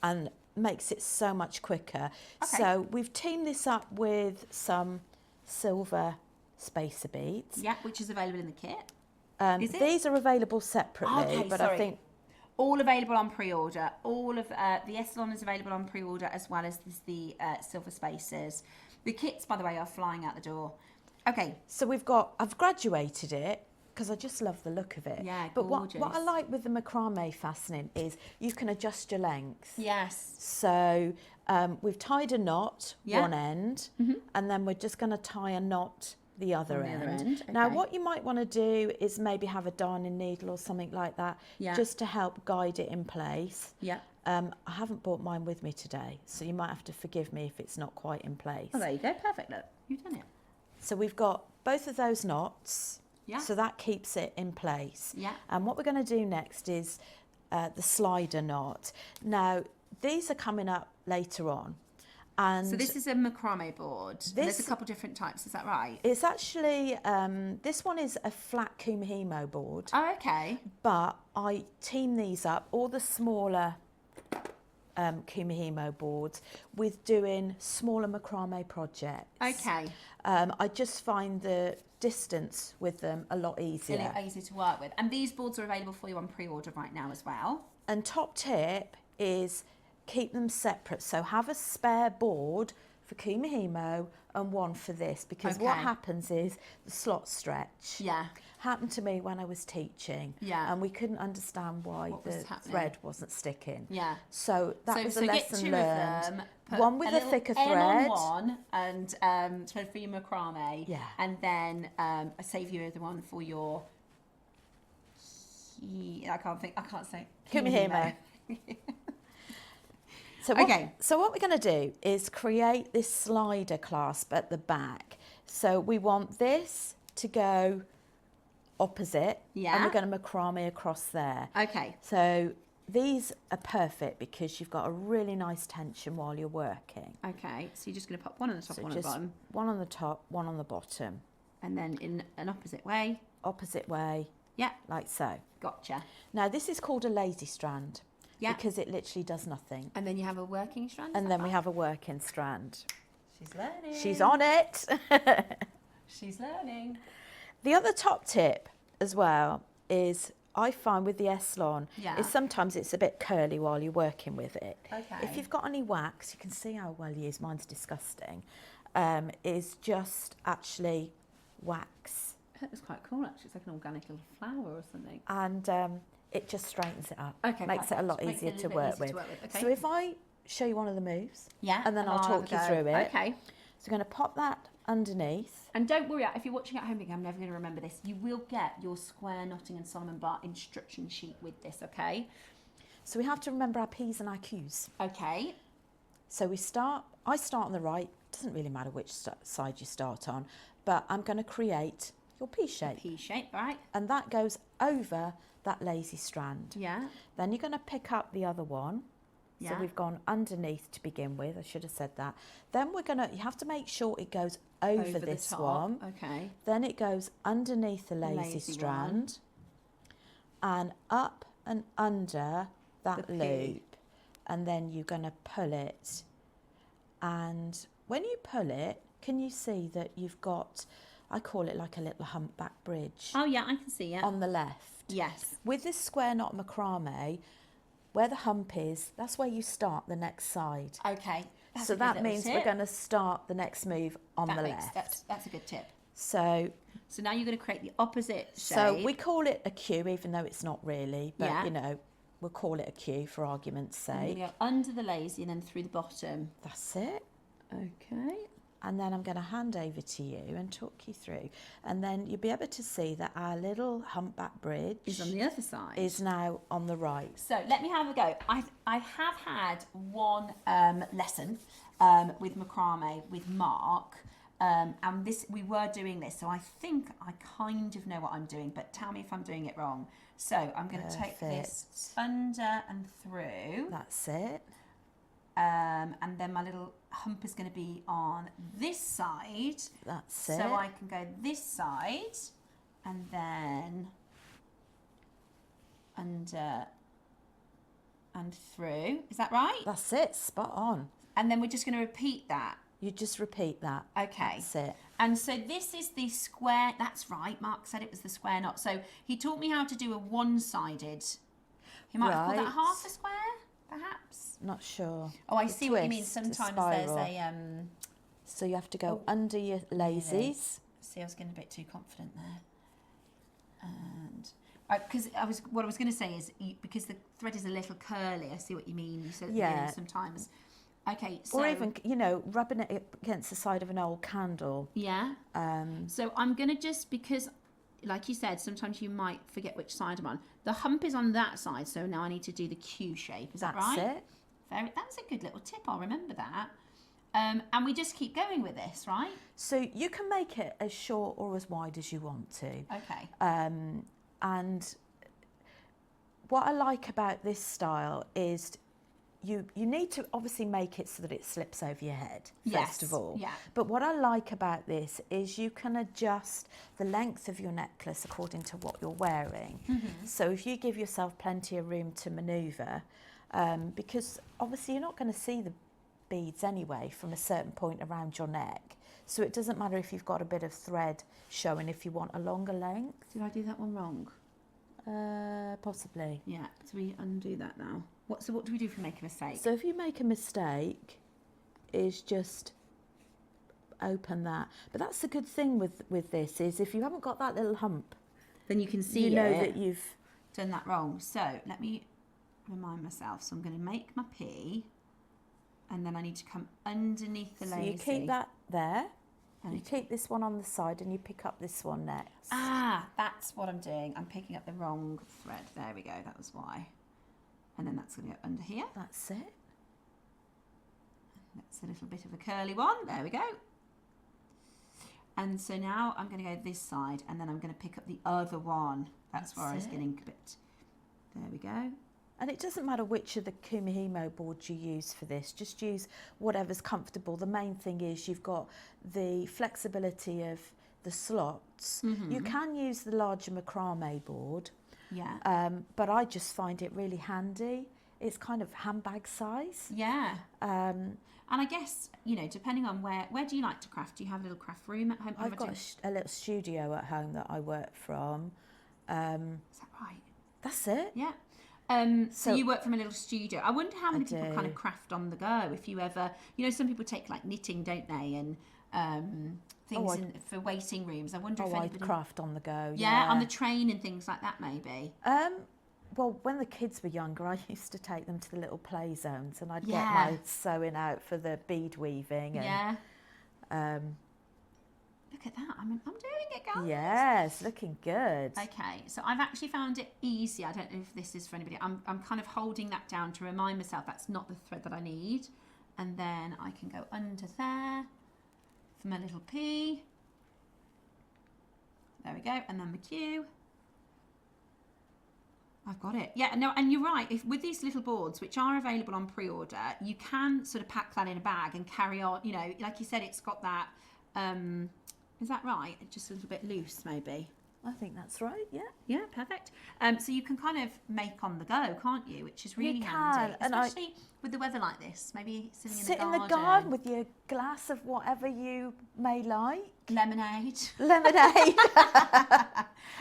and makes it so much quicker. Okay. So we've teamed this up with some silver spacer beads. Yeah, which is available in the kit. Is it? These are available separately, Okay, but sorry. I think All available on pre-order. All of the Essilon is available on pre-order, as well as the silver spaces. The kits, by the way, are flying out the door. Okay. so. I've graduated it because I just love the look of it. Yeah, But what I gorgeous. like with the macrame fastening is you can adjust your length. Yes. So we've tied a knot Yeah. one end, and then we're just going to tie a knot the other On the other end. end, Now, okay. what you might want to do is maybe have a darning needle or something like that, Yeah. just to help guide it in place. Yeah. I haven't brought mine with me today, so you might have to forgive me if it's not quite in place. Oh, there you go. Perfect. Look, you've done it. So we've got both of those knots, Yeah. so that keeps it in place. Yeah. And what we're going to do next is the slider knot. Now, these are coming up later on. And So this is a macrame board. And there's a This- couple different types. Is that right? it's actually, this one is a flat Kumihimo board, Oh, okay. but I team these up, all the smaller Kumihimo boards, with doing smaller macrame projects. Okay. I just find the distance with them a lot A easier. little easy to work with. And these boards are available for you on pre-order right now as well. And top tip is keep them separate. So have a spare board for Kumihimo and one for this, because what Okay. happens is the slots stretch. Yeah. Happened to me when I was teaching. Yeah. And we couldn't understand why What the was happening. thread wasn't sticking. Yeah. So that was a get lesson two learned. of them. Put One with a little thicker M thread. on one and thread for your macrame. Yeah. And then save you the one for your. I can't say. Kumihimo. So what we're going to do is create this slider clasp at the back. So we want this to go opposite, Yeah. and we're going to macrame across there. Okay. So these are perfect because you've got a really nice tension while you're working. Okay. So you're just going to pop one on the top, So one on the just bottom, one on the top, one on the bottom, and then in an opposite way. opposite way, Yeah. like so. Gotcha. Now this is called a lazy strand, Yeah. because it literally does nothing. And then you have a working strand. And then we have a working strand. She's learning. She's on it. She's learning. The other top tip as well is, I find with the Essilon, Yeah. is sometimes it's a bit curly while you're working with it. Okay. If you've got any wax, you can see how well you use, mine's disgusting, is just actually wax. That was quite cool actually. It's like an organic little flower or something. And it just straightens it up. Okay, Makes it a perfect. lot Makes it easier a to little bit work easier with. to work with, okay. So if I show you one of the moves, Yeah. and then I'll have talk a you go. through it. Okay. So I'm going to pop that underneath. And don't worry, if you're watching at home thinking, I'm never going to remember this, you will get your square knotting and Solomon bar instruction sheet with this, okay? So we have to remember our P's and our Q's. Okay. So I start on the right, doesn't really matter which side you start on, but I'm going to create your P shape. P shape, right? And that goes over that lazy strand. Yeah. Then you're going to pick up the other one. So Yeah. we've gone underneath to begin with, I should have said that. Then you have to make sure it goes over the this top. one. Okay. Then it goes underneath the lazy Lazy strand and up and under that The P. loop. And then you're going to pull it. And when you pull it, can you see that you've got, I call it like a little humpback bridge Oh yeah, I can see it. on the left. Yes. With this square knot macrame, where the hump is, that's where you start the next side. Okay. That's So a good that little means tip. we're going to start the next move on the left. That's a good tip. So So now you're going to create the opposite shape. So we call it a Q, even though it's not really, but Yeah. you know, we'll call it a Q for argument's I'm sake. going to go under the lazy and then through the bottom. That's it. Okay. And then I'm going to hand over to you and talk you through. And then you'll be able to see that our little humpback bridge Is on the other side. is now on the right. So let me have a go. I have had one lesson with macrame with Mark, and we were doing this. So I think I kind of know what I'm doing, but tell me if I'm doing it wrong. So I'm going to take this under and through, That's it. and then my little hump is going to be on this side. That's it. So I can go this side, and then under and through. Is that right? That's it. Spot on. And then we're just going to repeat that. You just repeat that. Okay. That's it. And so this is the square, that's right, Mark said it was the square knot. So he taught me how to do a one-sided, he might have called that half a square, perhaps? Not sure. Oh, I The see what you mean. twist, Sometimes there's spiral. a, So you have to go under your lazies. see, I was getting a bit too confident there. And, because what I was going to say is, because the thread is a little curly, I see what you mean. You said Yeah. sometimes. Okay, so. Or even, you know, rubbing it against the side of an old candle. Yeah. So I'm going to just, because, like you said, sometimes you might forget which side I'm on. The hump is on that side, so now I need to do the Q shape. Is that right? That's it. That's a good little tip. I'll remember that. And we just keep going with this, right? So you can make it as short or as wide as you want to. Okay. And what I like about this style is you need to obviously make it so that it slips over your head, first of all. Yeah. But what I like about this is you can adjust the length of your necklace according to what you're wearing. So if you give yourself plenty of room to manoeuvre, because obviously you're not going to see the beads anyway from a certain point around your neck. So it doesn't matter if you've got a bit of thread showing if you want a longer length. Did I do that one wrong? Possibly. Yeah. So we undo that now. So what do we do if we make a mistake? So if you make a mistake, is just open that. But that's the good thing with this is if you haven't got that little hump, then you can see you know that you've done that wrong. So let me remind myself. So I'm going to make my P, and then I need to come underneath the lacy. So you keep that there. You keep this one on the side and you pick up this one next. Ah, that's what I'm doing. I'm picking up the wrong thread. There we go. That was why. And then that's going to go under here. That's it. That's a little bit of a curly one. There we go. And so now I'm going to go this side, and then I'm going to pick up the other one. That's where I was getting a bit. There we go. And it doesn't matter which of the Kumihimo boards you use for this, just use whatever's comfortable. The main thing is you've got the flexibility of the slots. You can use the larger macrame board, but I just find it really handy. It's kind of handbag size. Yeah. And I guess, you know, depending on where do you like to craft? Do you have a little craft room at home? I've got a little studio at home that I work from. Is that right? That's it. Yeah. So you work from a little studio. I wonder how many people kind of craft on the go. If you ever, you know, some people take like knitting, don't they? And things for waiting rooms. I wonder if anybody... I'd craft on the go. Yeah, on the train and things like that, maybe. Well, when the kids were younger, I used to take them to the little play zones, and I'd get my sewing out for the bead weaving. And, look at that. I'm doing it, guys. Yes, looking good. Okay, so I've actually found it easy. I don't know if this is for anybody. I'm kind of holding that down to remind myself that's not the thread that I need. And then I can go under there for my little P. There we go. And then my Q. I've got it. Yeah, no, and you're right. If with these little boards, which are available on pre-order, you can sort of pack that in a bag and carry on. You know, like you said, it's got that... is that right? Just a little bit loose, maybe. I think that's right. Yeah. Yeah, perfect. So you can kind of make on the go, can't you? Which is really handy, especially with the weather like this. Maybe sit in the garden with your glass of whatever you may like. Lemonade. Lemonade.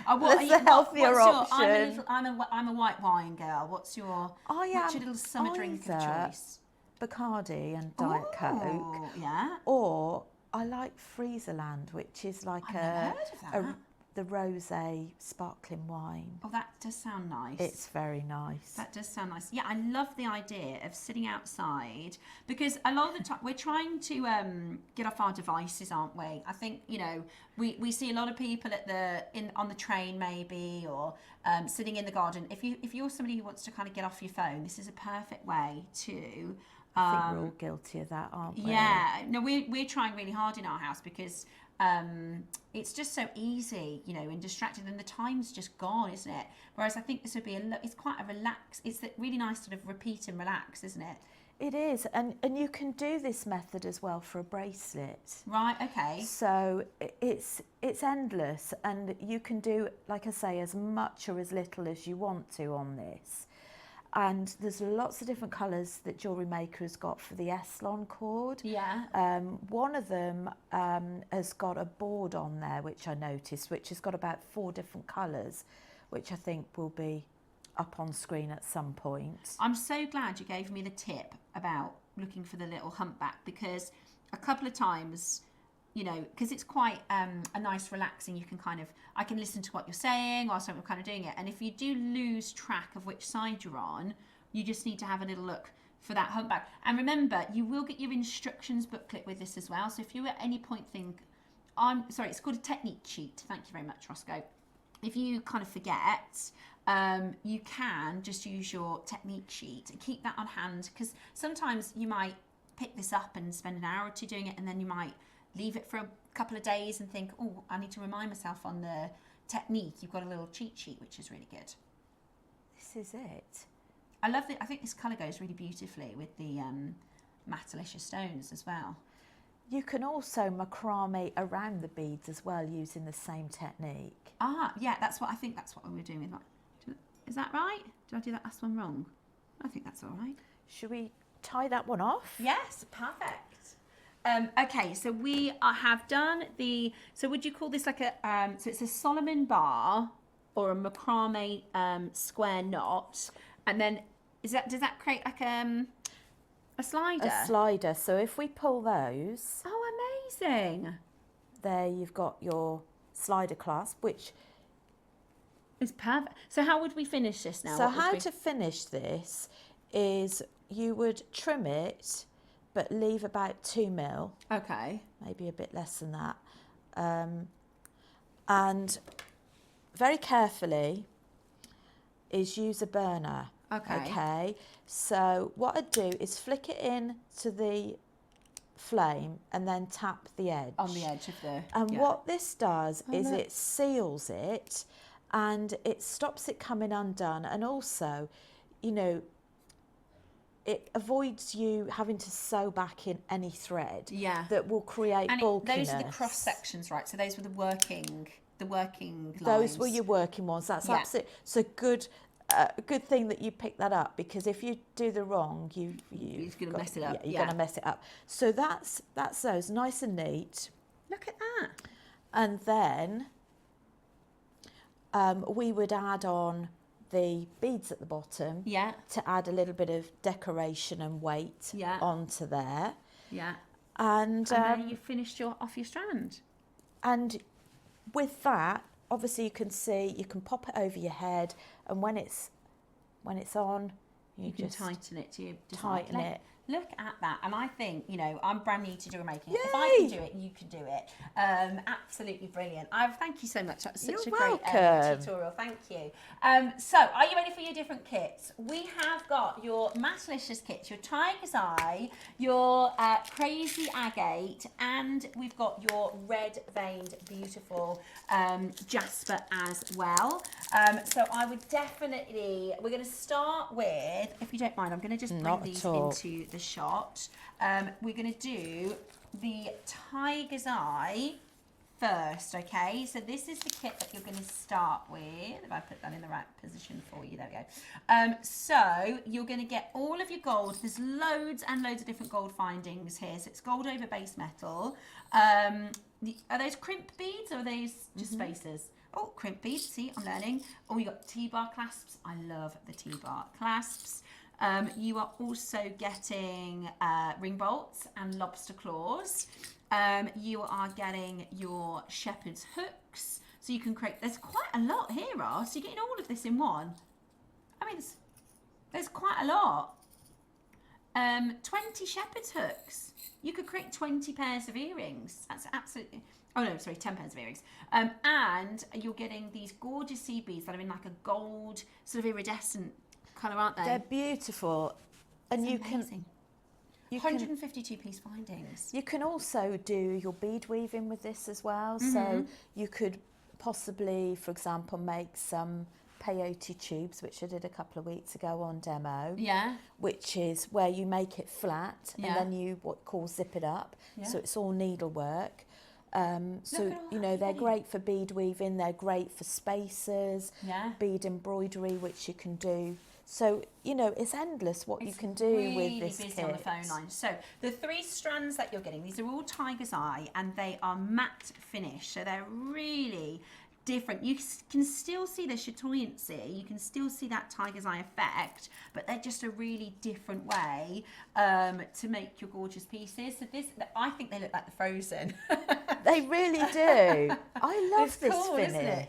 That's a healthier option. I'm a white wine girl. What's your little summer drink of choice? Bacardi and Diet Coke. Yeah. Or I like Freezerland, which is like I've never heard of that. The rosé sparkling wine. Oh, that does sound nice. It's very nice. That does sound nice. Yeah, I love the idea of sitting outside because a lot of the time we're trying to get off our devices, aren't we? I think, you know, we see a lot of people on the train maybe, or sitting in the garden. If you're somebody who wants to kind of get off your phone, this is a perfect way to. I think we're all guilty of that, aren't we? Yeah. No, we're trying really hard in our house because it's just so easy, you know, and distracted, and the time's just gone, isn't it? Whereas I think this would be it's quite a relax. It's a really nice sort of repeat and relax, isn't it? It is, and you can do this method as well for a bracelet. Right. Okay. So it's endless, and you can do, like I say, as much or as little as you want to on this. And there's lots of different colours that Jewellery Maker has got for the Eslon cord. Yeah. One of them has got a board on there, which I noticed, which has got about 4 different colours, which I think will be up on screen at some point. I'm so glad you gave me the tip about looking for the little humpback, because a couple of times, you know, because it's quite a nice relaxing, you can kind of, I can listen to what you're saying whilst I'm kind of doing it. And if you do lose track of which side you're on, you just need to have a little look for that humpback. And remember, you will get your instructions booklet with this as well. So if you at any point think, I'm sorry, it's called a technique sheet. Thank you very much, Roscoe. If you kind of forget, you can just use your technique sheet and keep that on hand, because sometimes you might pick this up and spend an hour or two doing it, and then you might leave it for a couple of days and think, oh, I need to remind myself on the technique. You've got a little cheat sheet, which is really good. This is it. I love it. I think this colour goes really beautifully with the Matte-O-Licious stones as well. You can also macrame around the beads as well using the same technique. Ah, yeah, that's what I think. That's what we were doing with. Is that right? Did I do that last one wrong? I think that's all right. Should we tie that one off? Yes, perfect. Okay, so we have done the. So would you call this like a? So it's a Solomon bar or a macrame square knot, and then does that create like a slider? A slider. So if we pull those, Oh, amazing! there you've got your slider clasp, which. It's perfect. So how would we finish this now? So how to finish this is you would trim it, but leave about 2 mil, Okay. maybe a bit less than that, and very carefully is use a burner. Okay. Okay. So what I'd do is flick it in to the flame and then tap the edge. On the edge of the. And yeah. what this does is look. it seals it and it stops it coming undone, and also, you know, it avoids you having to sew back in any thread Yeah. that will create And bulkiness. those are the cross sections, right? So those were the working lines. Those were your working ones. That's Yeah. absolutely. So good. Good thing that you picked that up, because if you do the wrong, you're gonna mess it up. Yeah, you're Yeah. going to mess it up. So that's those nice and neat. Look at that. And then we would add on the beads at the bottom Yeah. to add a little bit of decoration and weight Yeah. onto there. Yeah. And And then you finished off your strand. and with that, obviously you can see, you can pop it over your head, and when it's on, you You can just tighten it to your tighten it. Look at that. And I think, you know, I'm brand new to jewellery making. If I can Yay! do it, you can do it. Absolutely brilliant. Thank you so much. That was such You're a great welcome. tutorial. Thank you. So, are you ready for your different kits? We have got your Matte-O-Licious kits, your Tiger's Eye, your Crazy Agate, and we've got your red veined beautiful Jasper as well. So I would definitely, we're going to start with, if you don't mind, I'm going to just bring Not these at all. into the shot. We're going to do the Tiger's Eye first, okay? So this is the kit that you're going to start with. If I put that in the right position for you, there we go. So you're going to get all of your gold. There's loads and loads of different gold findings here. So it's gold over base metal. Are those crimp beads or are those just spacers? Oh, crimp beads, see, I'm learning. Oh, you got T-bar clasps. I love the T-bar clasps. You are also getting ring bolts and lobster claws. You are getting your shepherd's hooks. So you can create, there's quite a lot here, Ross. You're getting all of this in one. I mean, there's quite a lot. 20 shepherd's hooks. You could create 20 pairs of earrings. That's absolutely... Oh no, sorry, 10 pairs of earrings. And you're getting these gorgeous seed beads that are in like a gold, sort of iridescent colour, aren't they? They're beautiful, and you Amazing. can 152 piece findings. you can also do your bead weaving with this as well. So you could possibly, for example, make some peyote tubes, which I did a couple of weeks ago on demo. Yeah. Which is where you make it flat Yeah. and then you what call zip it up. Yeah. So it's all needlework. So, you know, they're great for bead weaving, they're great for spacers, bead embroidery, which you can do. So, you know, it's endless what you can do with this kit. It's really busy on the phone line. So the 3 strands that you're getting, these are all Tiger's Eye, and they are matte finish. So they're really different. You can still see the chatoyancy, you can still see that Tiger's Eye effect, but they're just a really different way to make your gorgeous pieces. So this, I think they look like the Frozen. They really do. I love this cool, finish. Isn't it?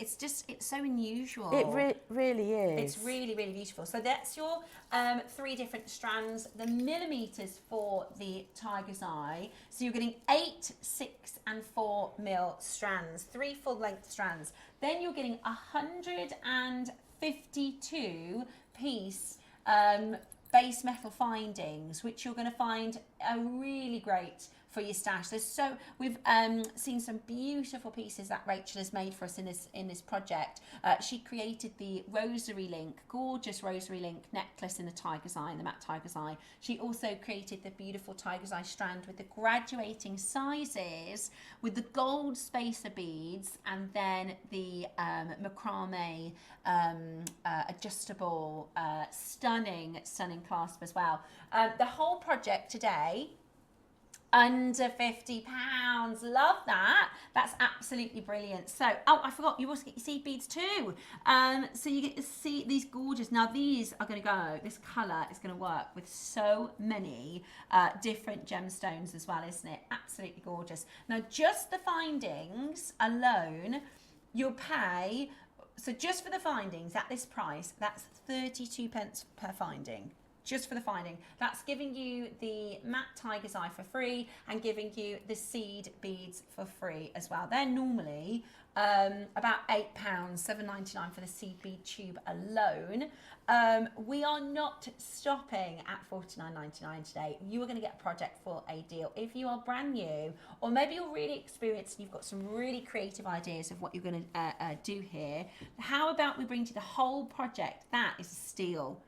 It's so unusual. It really is. It's really, really beautiful. So that's your 3 different strands, the millimeters for the Tiger's Eye. So you're getting 8, 6 and 4 mil strands, 3 full length strands. Then you're getting 152 piece base metal findings, which you're going to find are really great for your stash. We've seen some beautiful pieces that Rachel has made for us in this project. She created the rosary link, gorgeous rosary link necklace in the Tiger's Eye, in the matte Tiger's Eye. She also created the beautiful Tiger's Eye strand with the graduating sizes, with the gold spacer beads, and then the macrame adjustable, stunning clasp as well. The whole project today, under £50. Love that. That's absolutely brilliant. So, oh, I forgot, you also get your seed beads too. So you get to see these gorgeous, now these are going to go, this colour is going to work with so many different gemstones as well, isn't it? Absolutely gorgeous. Now, just the findings alone, you'll pay, so just for the findings at this price, that's 32 pence per finding. Just for the finding. That's giving you the matte Tiger's Eye for free and giving you the seed beads for free as well. They're normally about £8, $7.99 for the seed bead tube alone. We are not stopping at $49.99 today. You are going to get a project for a deal. If you are brand new, or maybe you're really experienced and you've got some really creative ideas of what you're going to do here, how about we bring to the whole project? That is a steal.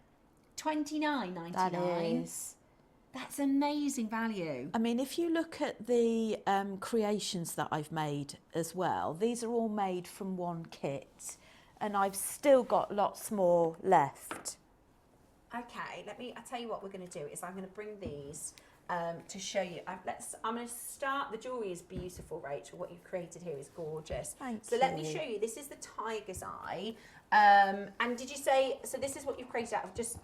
$29.99. That is. That's amazing value. I mean, if you look at the creations that I've made as well, these are all made from one kit, and I've still got lots more left. Okay, I'll tell you what we're going to do is I'm going to bring these to show you. I'm going to start, the jewellery is beautiful, Rachel. What you've created here is gorgeous. Thank you. So let me show you. This is the Tiger's Eye. And did you say, so this is what you've created out of just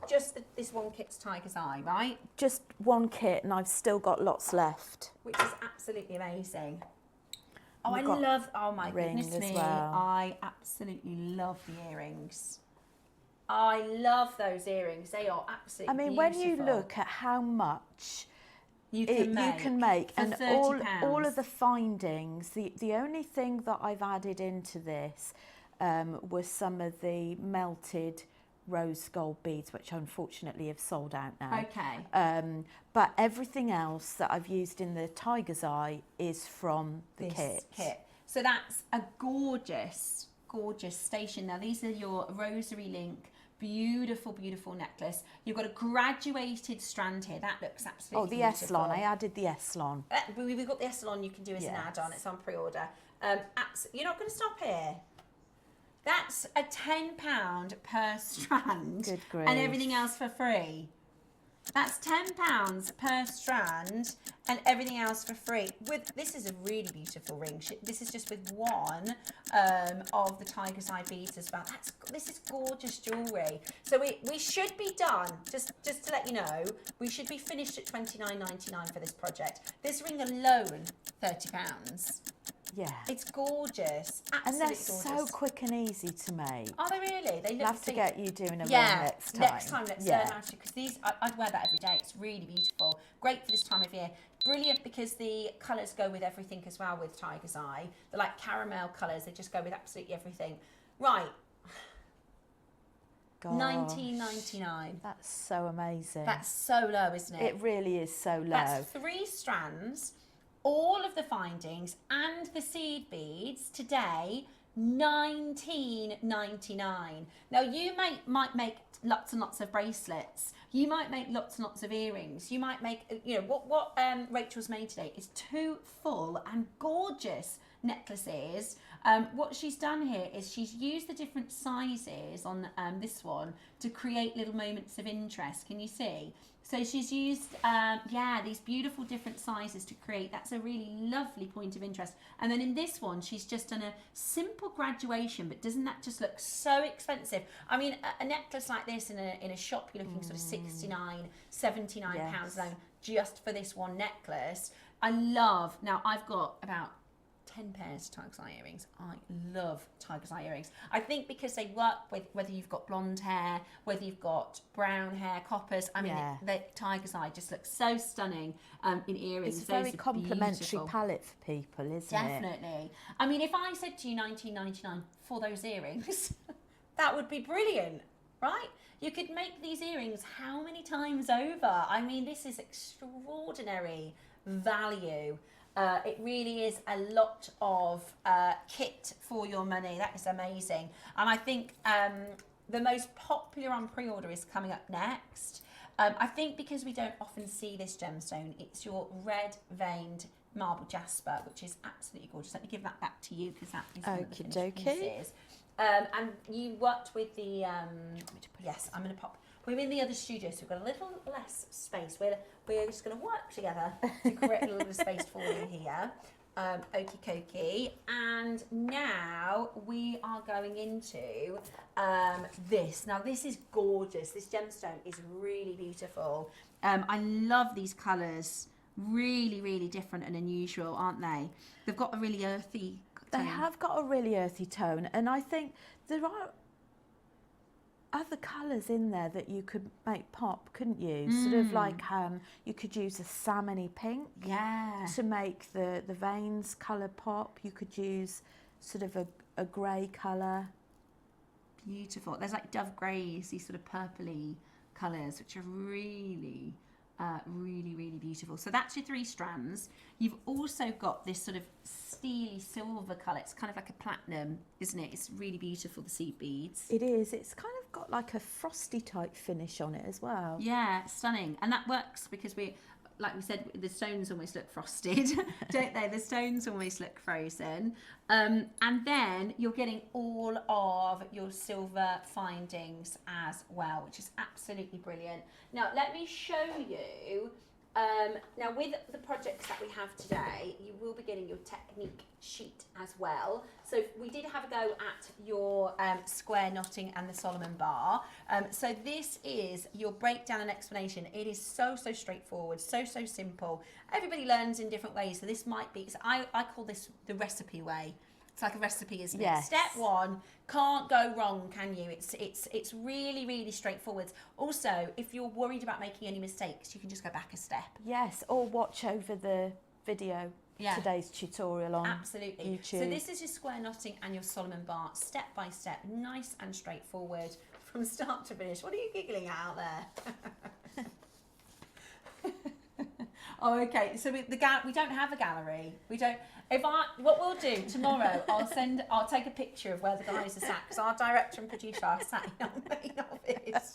this one kit's Tiger's Eye, right? Just one kit, and I've still got lots left. Which is absolutely amazing. Oh, I love, oh my goodness me. Well. I absolutely love the earrings. I love those earrings. They are absolutely beautiful. when you look at how much you can make and for all of the findings, the only thing that I've added into this was some of the melted rose gold beads, which unfortunately have sold out now. Okay. But everything else that I've used in the Tiger's Eye is from the kit. So that's a gorgeous, gorgeous station. Now these are your rosary link, beautiful, beautiful necklace. You've got a graduated strand here. That looks absolutely beautiful. Oh, the Eslon. I added the Eslon. We've got the Eslon you can do as an add-on. It's on pre-order. You're not going to stop here. That's a £10 per strand. Good grief. And everything else for free. That's £10 per strand and everything else for free. This is a really beautiful ring. This is just with one of the Tiger's Eye beads as well. This is gorgeous jewellery. So we should be done, just to let you know, we should be finished at $29.99 for this project. This ring alone, £30. Yeah. It's gorgeous. Absolutely and they're gorgeous. So quick and easy to make. Are they really? They look. I'll have to get you doing a ring next time. Next time, let's learn how to, because these, I'd wear that every day. It's really beautiful. Great for this time of year. Brilliant because the colours go with everything as well with Tiger's Eye. They're like caramel colours. They just go with absolutely everything. Right. $19.99. That's so amazing. That's so low, isn't it? It really is so low. That's 3 strands, all of the findings and the seed beads today, 19.99. Now you might make lots and lots of bracelets. You might make lots and lots of earrings. You might make, you know, what Rachel's made today is 2 full and gorgeous necklaces. What she's done here is she's used the different sizes on this one to create little moments of interest. Can you see? So she's used, these beautiful different sizes to create. That's a really lovely point of interest. And then in this one, she's just done a simple graduation, but doesn't that just look so expensive? I mean, a necklace like this in a shop, you're looking sort of 69, 79 pounds alone just for this one necklace. I love, now I've got about 10 pairs of tiger's eye earrings. I love tiger's eye earrings. I think because they work with whether you've got blonde hair, whether you've got brown hair, coppers. I mean, the tiger's eye just looks so stunning in earrings. It's a very complimentary palette for people, isn't it? Definitely. I mean, if I said to you 19.99 for those earrings, that would be brilliant, right? You could make these earrings how many times over? I mean, this is extraordinary value. It really is a lot of kit for your money. That is amazing. And I think the most popular on pre-order is coming up next. I think because we don't often see this gemstone, it's your red veined marble jasper, which is absolutely gorgeous. Let me give that back to you because that is one of the finished pieces. And you worked with the, yes, I'm going to pop. We're in the other studio, so we've got a little less space. We're just going to work together to create a little bit of space for you here. Okie dokie. And now we are going into this. Now this is gorgeous. This gemstone is really beautiful. I love these colours. Really, really different and unusual, aren't they? They've got a really earthy tone. They have got a really earthy tone, and I think there are other colours in there that you could make pop, couldn't you? Sort of like you could use a salmony pink to make the veins colour pop. You could use sort of a grey colour. Beautiful. There's like dove greys, these sort of purpley colours, which are really, really, really beautiful. So that's your 3 strands. You've also got this sort of steely silver colour. It's kind of like a platinum, isn't it? It's really beautiful, the seed beads. It is. It's kind of got like a frosty type finish on it as well. Yeah, stunning. And that works because like we said, the stones almost look frosted, don't they? The stones almost look frozen. And then you're getting all of your silver findings as well, which is absolutely brilliant. Now, let me show you. Now, with the projects that we have today, you will be getting your technique sheet as well. So we did have a go at your square knotting and the Solomon bar. So this is your breakdown and explanation. It is so straightforward, so simple. Everybody learns in different ways. So this might be, so I call this the recipe way. It's like a recipe, isn't it? Step 1, can't go wrong, can you? It's really straightforward. Also, if you're worried about making any mistakes, you can just go back a step. Yes, or watch over the video, today's tutorial on YouTube. So this is your square knotting and your Solomon bar, step by step, nice and straightforward from start to finish. What are you giggling at out there? Oh, okay. So we don't have a gallery. We don't. What we'll do tomorrow, I'll take a picture of where the guys are sat, because our director and producer are sat in our main office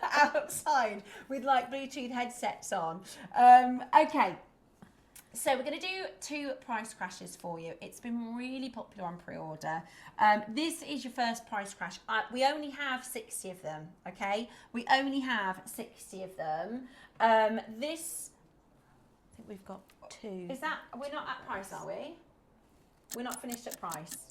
outside with like Bluetooth headsets on. Okay. So we're going to do 2 price crashes for you. It's been really popular on pre-order. This is your first price crash. We only have 60 of them, okay? We only have 60 of them. This... I think we've got 2. Is that... We're not at price, are we? We're not finished at price.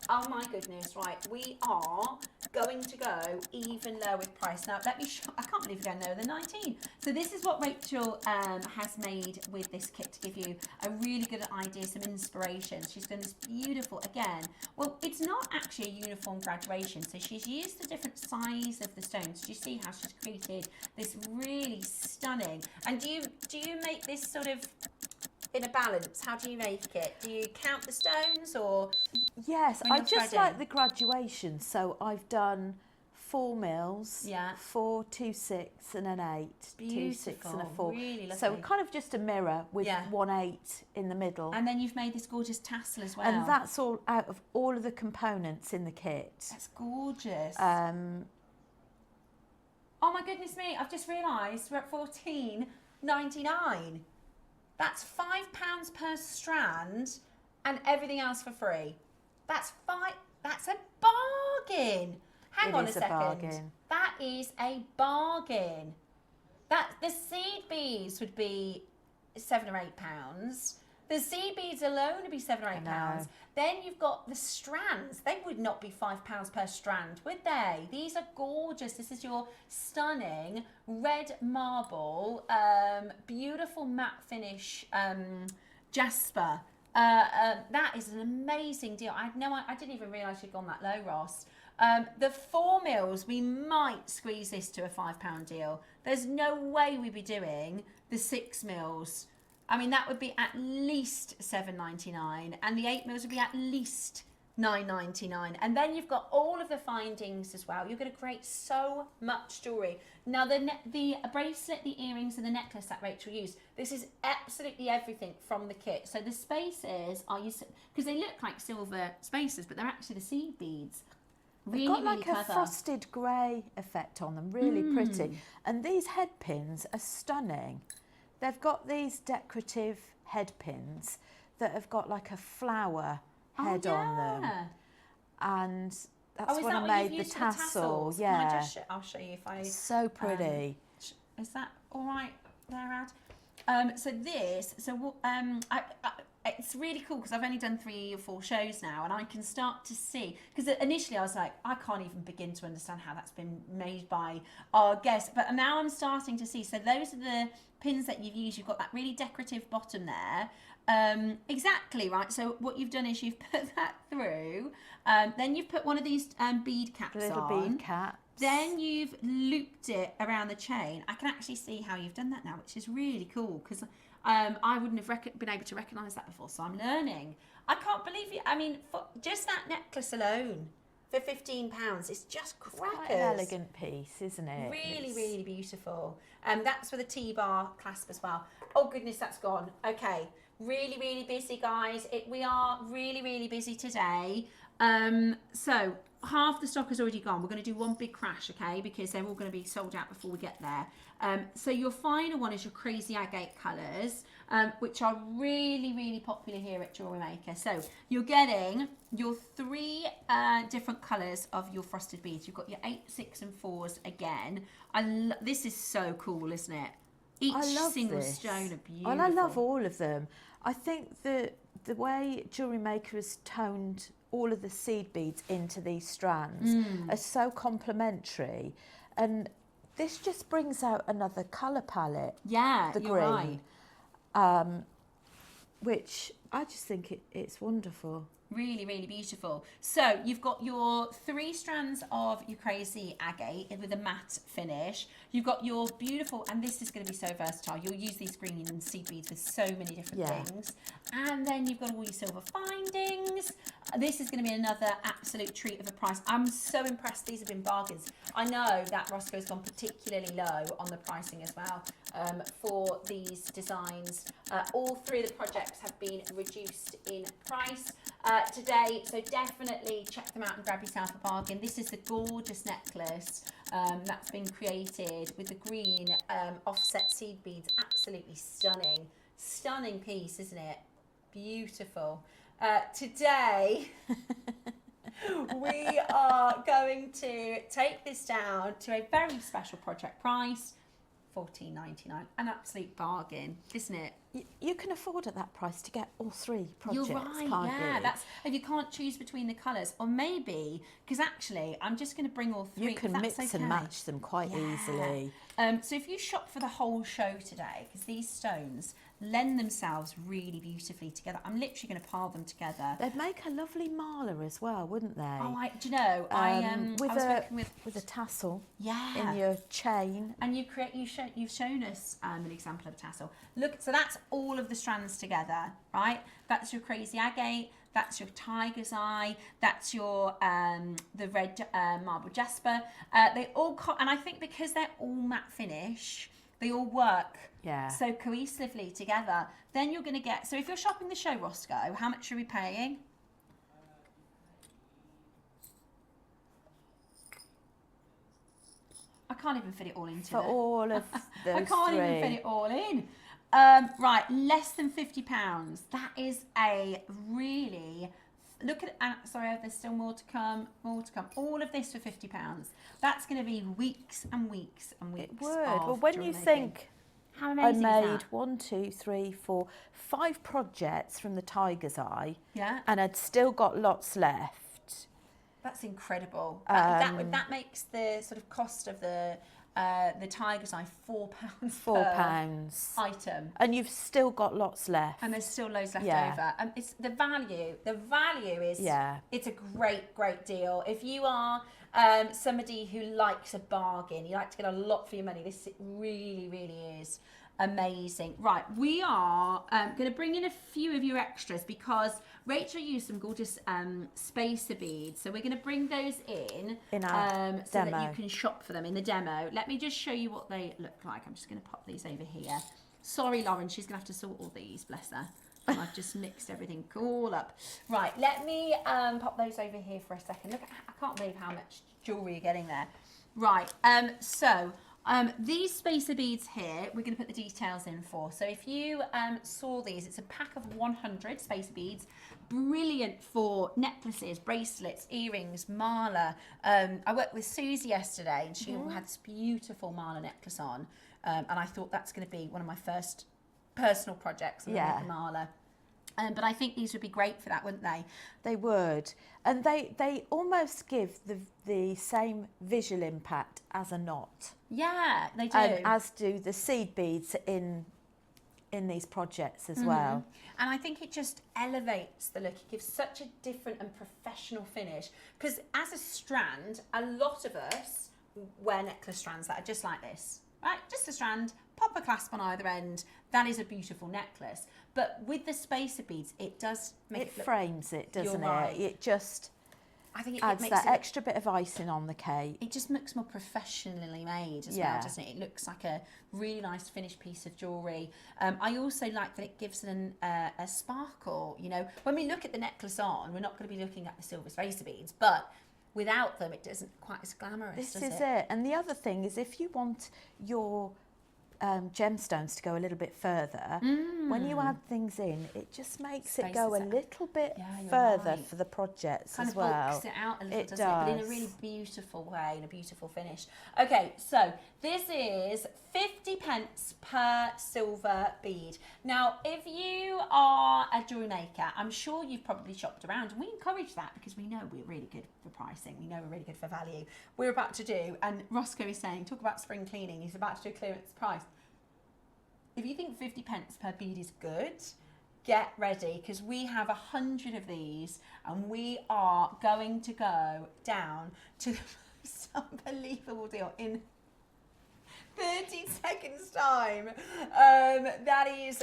Oh my goodness, right. We are going to go even lower with price. Now, let me show... I can't believe we're going lower than 19. So this is what Rachel has made with this kit to give you a really good idea, some inspiration. She's done this beautiful, again, well, it's not actually a uniform graduation. So she's used the different size of the stones. Do you see how she's created this really stunning? And do you make this sort of in a balance? How do you make it? Do you count the stones or? Yes, I just like the graduation. So I've done 4 mils, Yeah. 4, 2, 6 and an 8, 2, 6 and a Beautiful, 4. really So lovely. kind of just a mirror with Yeah. 1 8 in the middle. And then you've made this gorgeous tassel as well. And that's all out of all of the components in the kit. That's gorgeous. Um, Oh my goodness me, I've just realised we're at $14.99. That's £5 per strand and everything else for free. That's a bargain. Hang It on is a a second. bargain. That is a bargain. That the seed beads would be £7 or £8. The seed beads alone would be £7 or £8. know. Then you've got the strands. They would not be £5 per strand, would they? These are gorgeous. This is your stunning red marble, beautiful matte finish jasper. That is an amazing deal. I didn't even realise you'd gone that low, Ross. The 4 mils, we might squeeze this to a £5 deal. There's no way we'd be doing the 6 mils. I mean, that would be at least $7.99, and the 8 mils would be at least $9.99. And then you've got all of the findings as well. You're going to create so much jewellery. Now, the bracelet, the earrings, and the necklace that Rachel used, this is absolutely everything from the kit. So the spaces are used, because they look like silver spaces, but they're actually the seed beads. Really, They've got like really a clever. frosted grey effect on them, really pretty. And these head pins are stunning. They've got these decorative head pins that have got like a flower head on them. And that's is when that I what you've made the used for the tassel. tassels? Can Yeah. I just I'll show you if I... So pretty. Is that all right there, Ad? It's really cool because I've only done 3 or 4 shows now, and I can start to see, because initially I was like, I can't even begin to understand how that's been made by our guests, but now I'm starting to see. So those are the pins that you've used. You've got that really decorative bottom there. Exactly right. So what you've done is you've put that through, then you've put one of these bead caps Little on. bead caps. Then you've looped it around the chain. I can actually see how you've done that now, which is really cool, because I wouldn't have been able to recognise that before, so I'm learning. I can't believe you. I mean, for just that necklace alone, for £15, it's just crackers. Quite an elegant piece, isn't it? Really, It's- really beautiful. That's with a T-bar clasp as well. Oh goodness, that's gone. Okay, really, really busy, guys. We are really, really busy today. So half the stock has already gone. We're going to do one big crash, okay, because they're all going to be sold out before we get there. So your final one is your crazy agate colours, which are really, really popular here at JewelleryMaker. So you're getting your 3 different colours of your frosted beads. You've got your 8, 6 and 4s again. This is so cool, isn't it? Each I love single this. stone are beautiful. And I love all of them. I think the way JewelleryMaker has toned all of the seed beads into these strands are so complementary, and this just brings out another colour palette. Yeah, the you're green, right. which I just think it's wonderful. Really, really beautiful. So you've got your 3 strands of your crazy agate with a matte finish. You've got your beautiful, and this is going to be so versatile. You'll use these green and seed beads with so many different things. And then you've got all your silver findings. This is going to be another absolute treat of a price. I'm so impressed. These have been bargains. I know that Roscoe's gone particularly low on the pricing as well for these designs. All 3 of the projects have been reduced in price today, so definitely check them out and grab yourself a bargain. This is the gorgeous necklace that's been created with the green offset seed beads. Absolutely stunning piece, isn't it? Beautiful. Today we are going to take this down to a very special project price, $14.99, an absolute bargain, isn't it? You can afford at that price to get all 3 projects. You're right, can't yeah. you? That's if you can't choose between the colours, or maybe because actually I'm just going to bring all 3. You can if that's mix okay. and match them quite easily. So if you shop for the whole show today, because these stones lend themselves really beautifully together. I'm literally going to pile them together. They'd make a lovely mala as well, wouldn't they? Oh, do you know? I was working with a tassel yeah in your chain. And you've shown us an example of a tassel. Look, so that's all of the strands together, right? That's your crazy agate. that's your tiger's eye, that's your the red marble jasper. They all and I think because they're all matte finish, they all work so cohesively together. Then you're going to get, so if you're shopping the show, Roscoe, how much are we paying? I can't even fit it all into For all of those I can't three. even fit it all in. Right, less than £50. That is a really, look at, sorry, there's still more to come, All of this for £50. That's going to be weeks and weeks and weeks. It would. Of Well, when jewellery you making. think How I amazing is made that? 1, 2, 3, 4, 5 projects from the tiger's eye, Yeah. and I'd still got lots left. That's incredible. That makes the sort of cost of the tiger's eye £4 £4. per item. And you've still got lots left. And there's still loads left Yeah. over. It's the value. The value is Yeah. It's a great deal. If you are somebody who likes a bargain, you like to get a lot for your money, this really is amazing. Right, we are going to bring in a few of your extras because Rachel used some gorgeous spacer beads, so we're going to bring those in our so that demo. you can shop for them in the demo. Let me just show you what they look like. I'm just going to pop these over here. Sorry, Lauren, she's going to have to sort all these, bless her. And I've just mixed everything all up. Right, let me pop those over here for a second. Look, I can't believe how much jewellery you're getting there. Right, these spacer beads here, we're going to put the details in for. So if you saw these, it's a pack of 100 spacer beads. Brilliant for necklaces, bracelets, earrings, mala. I worked with Susie yesterday and she had this beautiful mala necklace on. And I thought that's going to be one of my first personal projects. I'm gonna make a mala. But I think these would be great for that, wouldn't they? They would. And they almost give the same visual impact as a knot. Yeah, they do. As do the seed beads in these projects as well. And I think it just elevates the look. It gives such a different and professional finish. Because as a strand, a lot of us wear necklace strands that are just like this, right? Just a strand, pop a clasp on either end. That is a beautiful necklace. But with the spacer beads, it does make it look, frames it, doesn't You're right. it? It just I think it adds makes that it look, extra bit of icing on the cake. it just looks more professionally made as well, doesn't it? It looks like a really nice finished piece of jewellery. I also like that it gives it a sparkle. You know, when we look at the necklace on, we're not going to be looking at the silver spacer beads, but without them, it isn't quite as glamorous, This does is it. And the other thing is, if you want your gemstones to go a little bit further, when you add things in, it just makes it go a Spaces it. little bit Yeah, you're further right. for the projects Kind as of well. bulks it out a little, It doesn't it? But in a does. really beautiful way, in a beautiful finish. Okay, so this is 50 pence per silver bead. Now, if you are a jewellery maker, I'm sure you've probably shopped around, and we encourage that because we know we're really good for pricing. We know we're really good for value. We're about to do, and Roscoe is saying, talk about spring cleaning, he's about to do a clearance price. If you think 50 pence per bead is good, get ready because we have 100 of these and we are going to go down to the most unbelievable deal in 30 seconds time. That is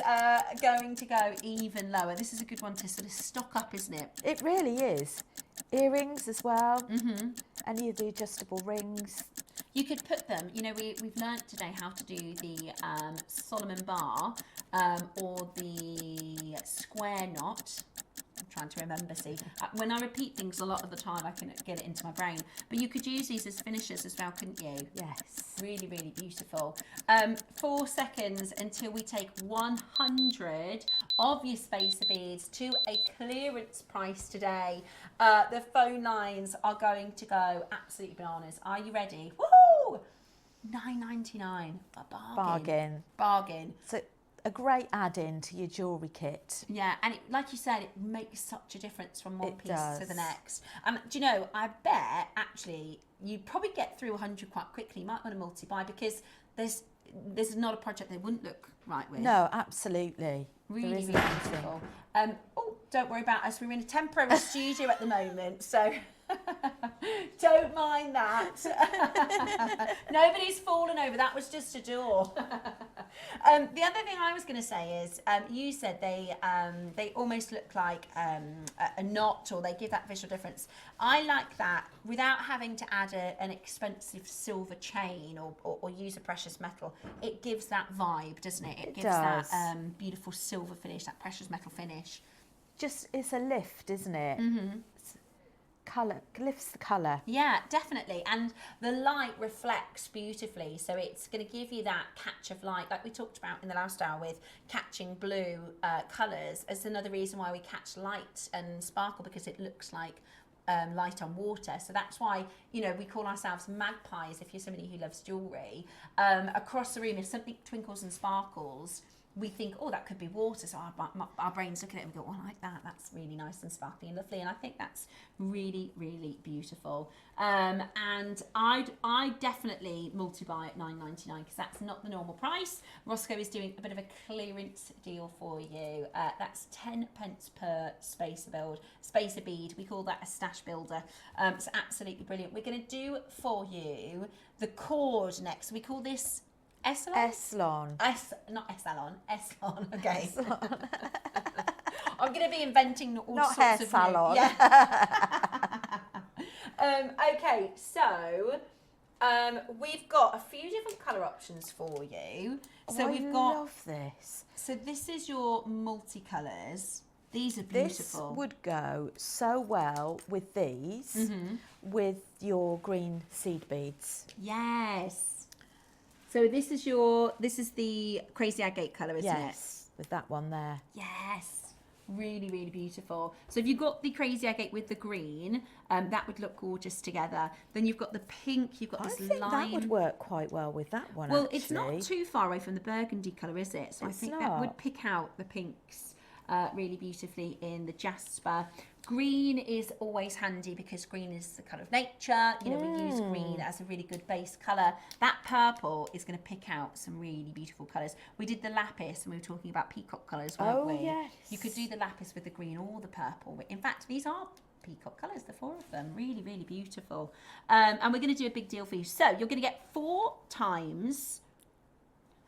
going to go even lower. This is a good one to sort of stock up, isn't it? It really is. Earrings as well. Any of the adjustable rings. You could put them, you know, we've learnt today how to do the Solomon bar or the square knot. I'm trying to remember, see. When I repeat things a lot of the time, I can get it into my brain. But you could use these as finishers as well, couldn't you? Yes. Really, really beautiful. 4 seconds until we take 100 of your spacer beads to a clearance price today. The phone lines are going to go absolutely bananas. Are you ready? Woohoo! $9.99. A bargain. Bargain. So a great add-in to your jewellery kit. Yeah, and it, like you said, it makes such a difference from one It piece to the does. next. And do you know, I bet actually you probably get through 100 quite quickly. You might want to multi-buy because there's not a project they wouldn't look right with. No, absolutely. Really, There really isn't anything. beautiful. Oh, don't worry about us. We're in a temporary studio at the moment, so Don't mind that. Nobody's fallen over. That was just a door. The other thing I was going to say is, you said they almost look like a knot, or they give that visual difference. I like that without having to add an expensive silver chain or use a precious metal. It gives that vibe, doesn't it? It gives does. that beautiful silver finish, that precious metal finish. Just, it's a lift, isn't it? Colour, lifts the colour. Yeah, definitely. And the light reflects beautifully. So it's going to give you that catch of light, like we talked about in the last hour with catching blue colours. As another reason why we catch light and sparkle, because it looks like light on water. So that's why, you know, we call ourselves magpies if you're somebody who loves jewellery. Across the room, if something twinkles and sparkles, we think, oh, that could be water. So our brains look at it and go, oh, I like that. That's really nice and sparkly and lovely. And I think that's really, really beautiful. And I definitely multi-buy at $9.99 because that's not the normal price. Roscoe is doing a bit of a clearance deal for you. That's 10 pence per spacer bead. We call that a stash builder. It's absolutely brilliant. We're going to do for you the cord next. We call this Eslon? Not Eslon, Eslon, okay. Eslon. I'm going to be inventing all not sorts hair of salon. New, yeah. Okay, so we've got a few different colour options for you. So I we've got, love this. So this is your multicolours. These are beautiful. This would go so well with these, with your green seed beads. Yes. So this is the crazy agate colour, isn't it? Yes, with that one there. Yes, really, really beautiful. So if you've got the crazy agate with the green, that would look gorgeous together. Then you've got the pink, you've got this I think lime. that would work quite well with that one, Well, actually. it's not too far away from the burgundy colour, is it? So I think that would pick out the pinks really beautifully in the jasper. Green is always handy because green is the colour of nature. You know, we use green as a really good base colour. That purple is going to pick out some really beautiful colours. We did the lapis and we were talking about peacock colours, weren't we? Yes. You could do the lapis with the green or the purple. In fact, these are peacock colours, the four of them. Really, really beautiful. And we're going to do a big deal for you. So you're going to get 4 times...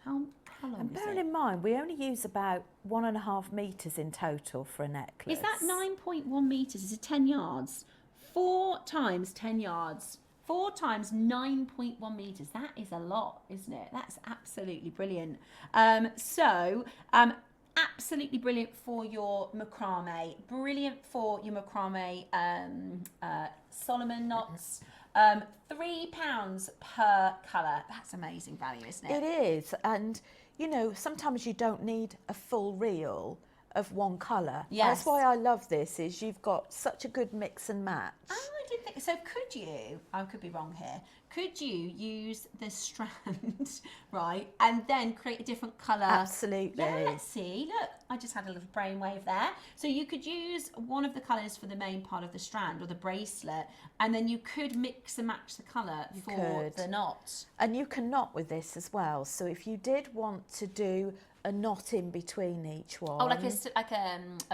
How long And is bearing it? in mind, we only use about 1.5 metres in total for a necklace. Is that 9.1 metres? Is it 10 yards? 4 times 10 yards. 4 times 9.1 metres. That is a lot, isn't it? That's absolutely brilliant. Absolutely brilliant for your macrame. Brilliant for your macrame Solomon knots. £3 per colour. That's amazing value, isn't it? It is. And, you know, sometimes you don't need a full reel of one colour. Yes. That's why I love this, is you've got such a good mix and match. Oh, I didn't think so. Could you, I could be wrong here, could you use the strand, right, and then create a different colour? Absolutely. Yeah, let's see. Look, I just had a little brainwave there. So you could use one of the colours for the main part of the strand or the bracelet, and then you could mix and match the colour for the knot. And you can knot with this as well. So if you did want to do a knot in between each one. Oh, like a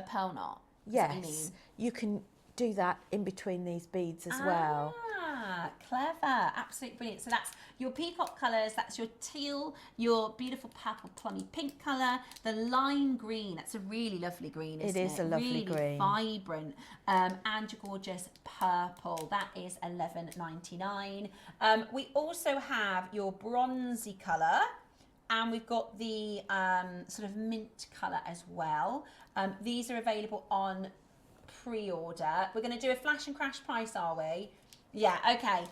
pearl knot? Is that what you Yes, mean? you can do that in between these beads as well. Ah, clever. Absolutely brilliant. So that's your peacock colours, that's your teal, your beautiful purple plummy pink colour, the lime green, that's a really lovely green, isn't it? It is a lovely really green. Vibrant. And your gorgeous purple, that is $11.99. We also have your bronzy colour, and we've got the sort of mint colour as well. These are available on pre-order. We're going to do a flash and crash price, are we? Yeah, okay.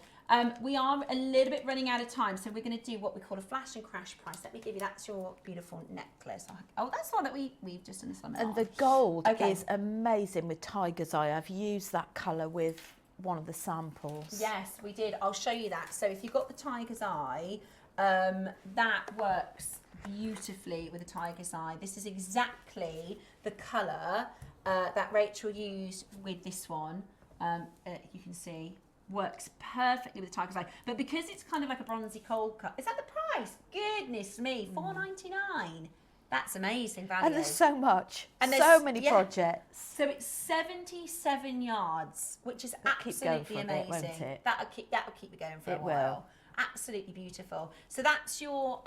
We are a little bit running out of time, so we're going to do what we call a flash and crash price. Let me give you, that's your beautiful necklace. Oh, that's the one that we've just done this one. And the gold is amazing with tiger's eye. I've used that colour with one of the samples. Yes, we did. I'll show you that. So if you've got the tiger's eye, that works beautifully with a tiger's eye. This is exactly the colour that Rachel used with this one. You can see works perfectly with the tiger's eye, but because it's kind of like a bronzy cold cut, is that the price? Goodness me, $4.99. That's amazing value. And there's so much, And so there's- many yeah. projects. So it's 77 yards, which is keep going absolutely for a bit, amazing. won't it? That'll keep you going for a It while. will. Absolutely beautiful. So that's your,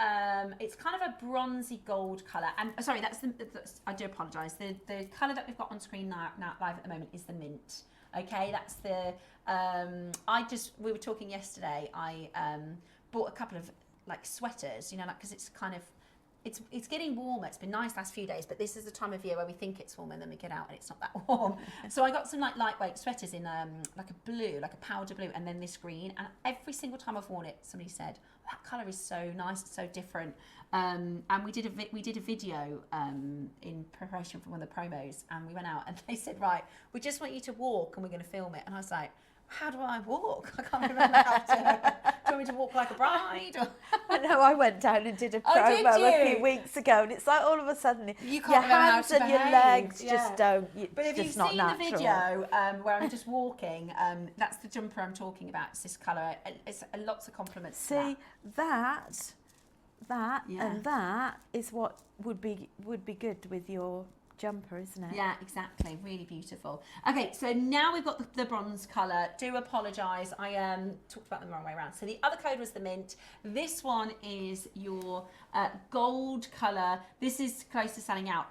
it's kind of a bronzy gold colour. And sorry, I do apologise. The colour that we've got on screen now live at the moment is the mint. Okay, that's the, we were talking yesterday, I bought a couple of like sweaters, you know, like, because it's kind of, it's getting warmer. It's been nice last few days, but this is the time of year where we think it's warm and then we get out and it's not that warm. So I got some like lightweight sweaters in like a blue, like a powder blue, and then this green. And every single time I've worn it, somebody said, that colour is so nice, it's so different. And we did a video in preparation for one of the promos, and we went out and they said, right, we just want you to walk and we're going to film it. And I was like, how do I walk? I can't remember how to. Do you want me to walk like a bride? Or... I know, I went down and did a Oh, did promo a you? few weeks ago, and it's like all of a sudden You can't your remember how hands to and your behave. legs Yeah. just don't. But if It's you've just not seen natural. the video where I'm just walking, that's the jumper I'm talking about. It's this colour. It's lots of compliments. to See, that Yeah. and that is what would be good with your jumper, isn't it? Yeah, exactly. Really beautiful. Okay, so now we've got the bronze colour. Do apologise, I talked about them the wrong way around. So the other code was the mint. This one is your gold colour. This is close to selling out.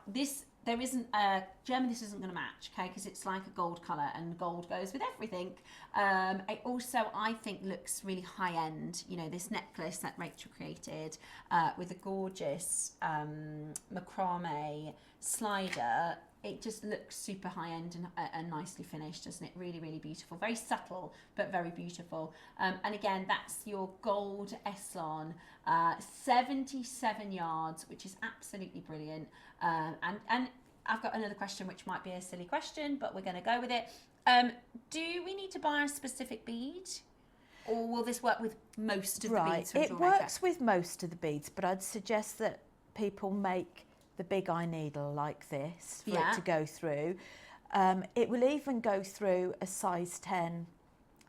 There isn't a gem, this isn't going to match, okay, because it's like a gold colour and gold goes with everything. It also, I think, looks really high end. You know, this necklace that Rachel created with a gorgeous macrame slider, it just looks super high end and nicely finished, doesn't it? Really, really beautiful. Very subtle, but very beautiful. And again, that's your gold Eslon, 77 yards, which is absolutely brilliant. And I've got another question, which might be a silly question, but we're going to go with it. Do we need to buy a specific bead? Or will this work with most of the beads? Right, it works with most of the beads, but I'd suggest that people make the big eye needle like this for it to go through. It will even go through a size 10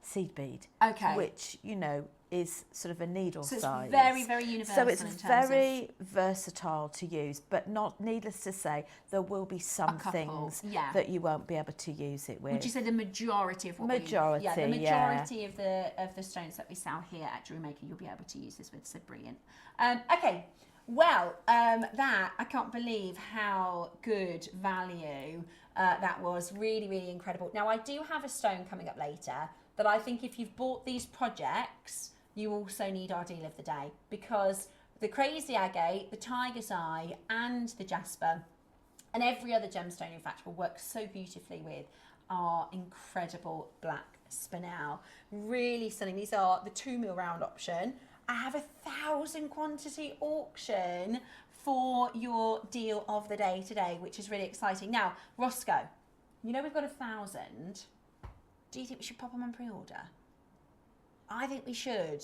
seed bead, Okay. which, you know, is sort of a needle So size. it's very, very universal. So it's in terms very versatile to use, but not, needless to say, there will be some couple, things yeah. that you won't be able to use it with. Would you say the majority of what Majority, the yeah. majority of the stones that we sell here at JewelleryMaker, you'll be able to use this with. So brilliant. Okay. Well, that, I can't believe how good value that was. Really, really incredible. Now, I do have a stone coming up later that I think if you've bought these projects, you also need our deal of the day, because the Crazy Agate, the Tiger's Eye, and the Jasper, and every other gemstone, in fact, will work so beautifully with our incredible black Spinel. Really stunning. These are the 2 mil round option. I have 1,000 quantity auction for your deal of the day today, which is really exciting. Now, Roscoe, you know we've got 1,000. Do you think we should pop them on pre-order? I think we should.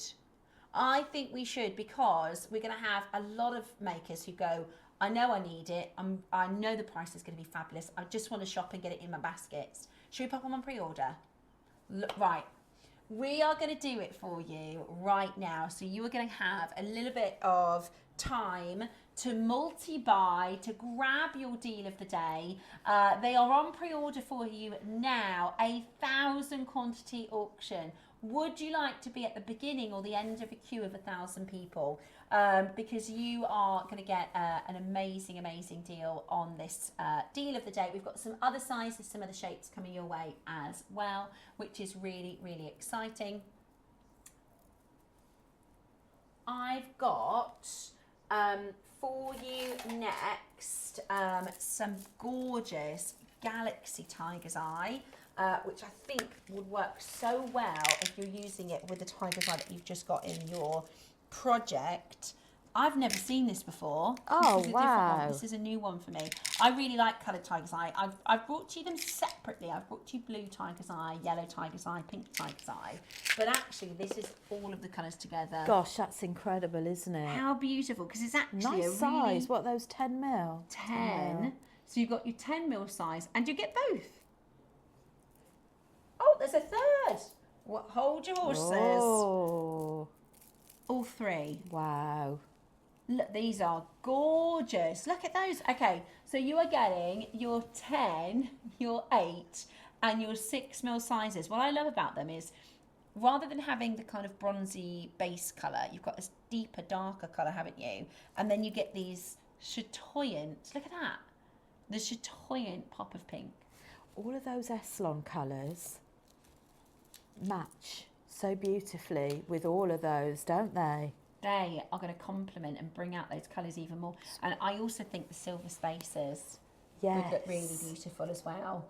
I think we should, because we're going to have a lot of makers who go, I know I need it. I know the price is going to be fabulous. I just want to shop and get it in my baskets. Should we pop them on pre-order? Right. We are going to do it for you right now. So you are going to have a little bit of time to multi-buy, to grab your deal of the day. They are on pre-order for you now, 1,000 quantity auction. Would you like to be at the beginning or the end of a queue of 1,000 people? Because you are going to get an amazing, amazing deal on this deal of the day. We've got some other sizes, some other shapes coming your way as well, which is really, really exciting. I've got for you next some gorgeous Galaxy Tiger's Eye, which I think would work so well if you're using it with the Tiger's Eye that you've just got in your project. I've never seen this before. Oh, this is a wow. different one. This is a new one for me. I really like coloured Tiger's Eye. I've brought you them separately. I've brought you blue Tiger's Eye, yellow Tiger's Eye, pink Tiger's Eye. But actually, this is all of the colours together. Gosh, that's incredible, isn't it? How beautiful, because it's actually Nice a size. really What, those 10 mil? 10. So you've got your 10 mil size, and you get both. Oh, there's a third. Hold your horses. Oh, All three. wow. Look, these are gorgeous. Look at those. Okay, so you are getting your 10, your 8, and your 6mm sizes. What I love about them is, rather than having the kind of bronzy base colour, you've got this deeper, darker colour, haven't you? And then you get these chatoyant, look at that, the chatoyant pop of pink. All of those Eslon colours match so beautifully with all of those, don't they? They are going to complement and bring out those colours even more. And I also think the silver spaces would look really beautiful as well.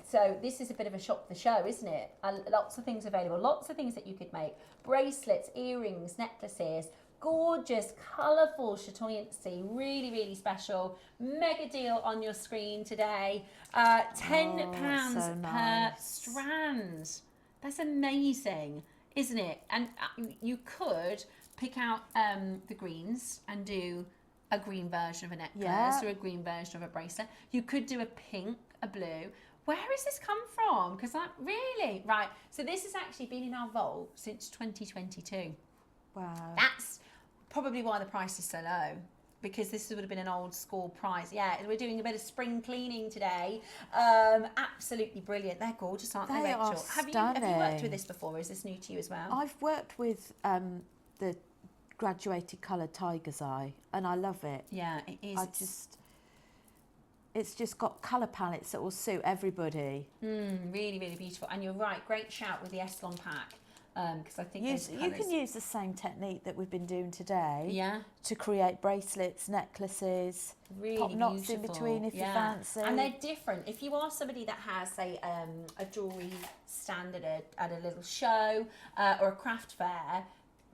So this is a bit of a shop the show, isn't it? Lots of things available, lots of things that you could make. Bracelets, earrings, necklaces, gorgeous, colourful chatoyancy, really, really special. Mega deal on your screen today. £10 so per nice. strand. That's amazing, isn't it? And you could pick out the greens and do a green version of a necklace or a green version of a bracelet. You could do a pink, a blue. Where has this come from? Because really, right, so this has actually been in our vault since 2022. Wow. That's probably why the price is so low, because this would have been an old school price. Yeah, we're doing a bit of spring cleaning today. Absolutely brilliant. They're gorgeous, aren't they, Rachel? Have you worked with this before, or is this new to you as well? I've worked with the graduated coloured tiger's eye, and I love it. Yeah, it is. It's just got colour palettes that will suit everybody. Really, really beautiful. And you're right, great shout with the Eslon pack. Because I think you can use the same technique that we've been doing today to create bracelets, necklaces, really pop knots beautiful. in between if you fancy. And they're different. If you are somebody that has, say, a jewellery stand at a little show or a craft fair,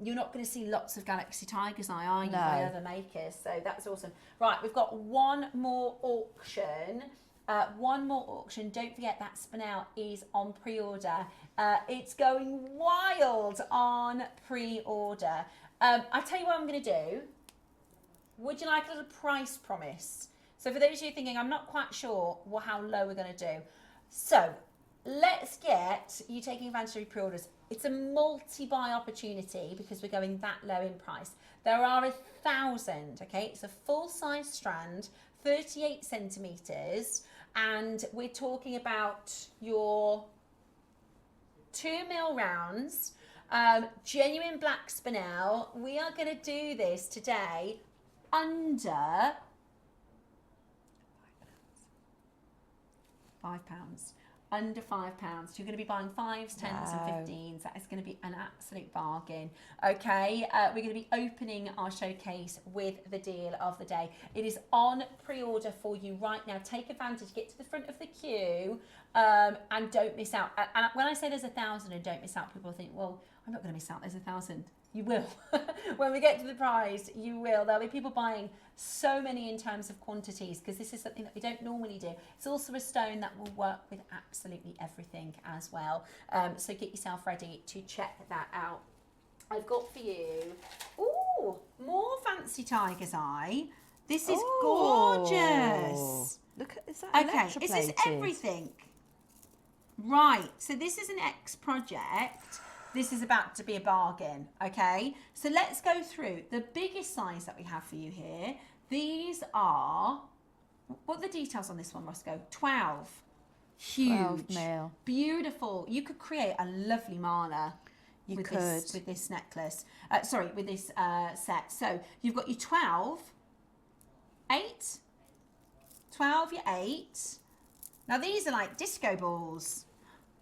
you're not going to see lots of Galaxy Tiger's Eye, are you, by other makers? So that's awesome. Right, we've got one more auction. Don't forget that Spinel is on pre-order. It's going wild on pre-order. I'll tell you what I'm going to do. Would you like a little price promise? So for those of you thinking, I'm not quite sure how low we're going to do. So let's get you taking advantage of pre-orders. It's a multi-buy opportunity because we're going that low in price. There are 1,000, okay? It's a full-size strand, 38 centimetres, and we're talking about your 2mm rounds, genuine black Spinel. We are going to do this today under £5. Under £5. You're going to be buying 5s, 10s and 15s. That is going to be an absolute bargain. Okay, we're going to be opening our showcase with the deal of the day. It is on pre-order for you right now. Take advantage, get to the front of the queue and don't miss out. And when I say there's 1,000 and don't miss out, people think, well, I'm not going to miss out, there's 1,000. You will. When we get to the prize, you will. There'll be people buying so many in terms of quantities because this is something that we don't normally do. It's also a stone that will work with absolutely everything as well. So get yourself ready to check that out. I've got for you, more fancy tiger's eye. This is gorgeous. Look at, is that okay, is this everything? Right, so this is an X project. This is about to be a bargain, okay? So let's go through the biggest size that we have for you here. These are, what are the details on this one, Roscoe? 12. Huge. 12mm. Beautiful. You could create a lovely mala with this necklace. With this set. So you've got your 12, 8, 12, your 8. Now these are like disco balls.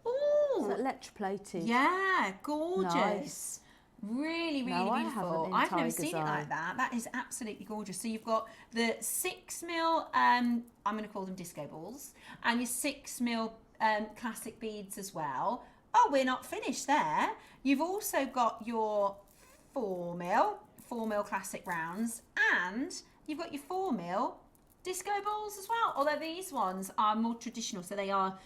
Ooh, electroplated. Yeah, gorgeous. Nice. Really, really No, beautiful. I've never seen it like that. That is absolutely gorgeous. So you've got the 6mm, I'm going to call them disco balls, and your 6mm classic beads as well. Oh, we're not finished there. You've also got your 4mm classic rounds, and you've got your 4mm disco balls as well, although these ones are more traditional, so they are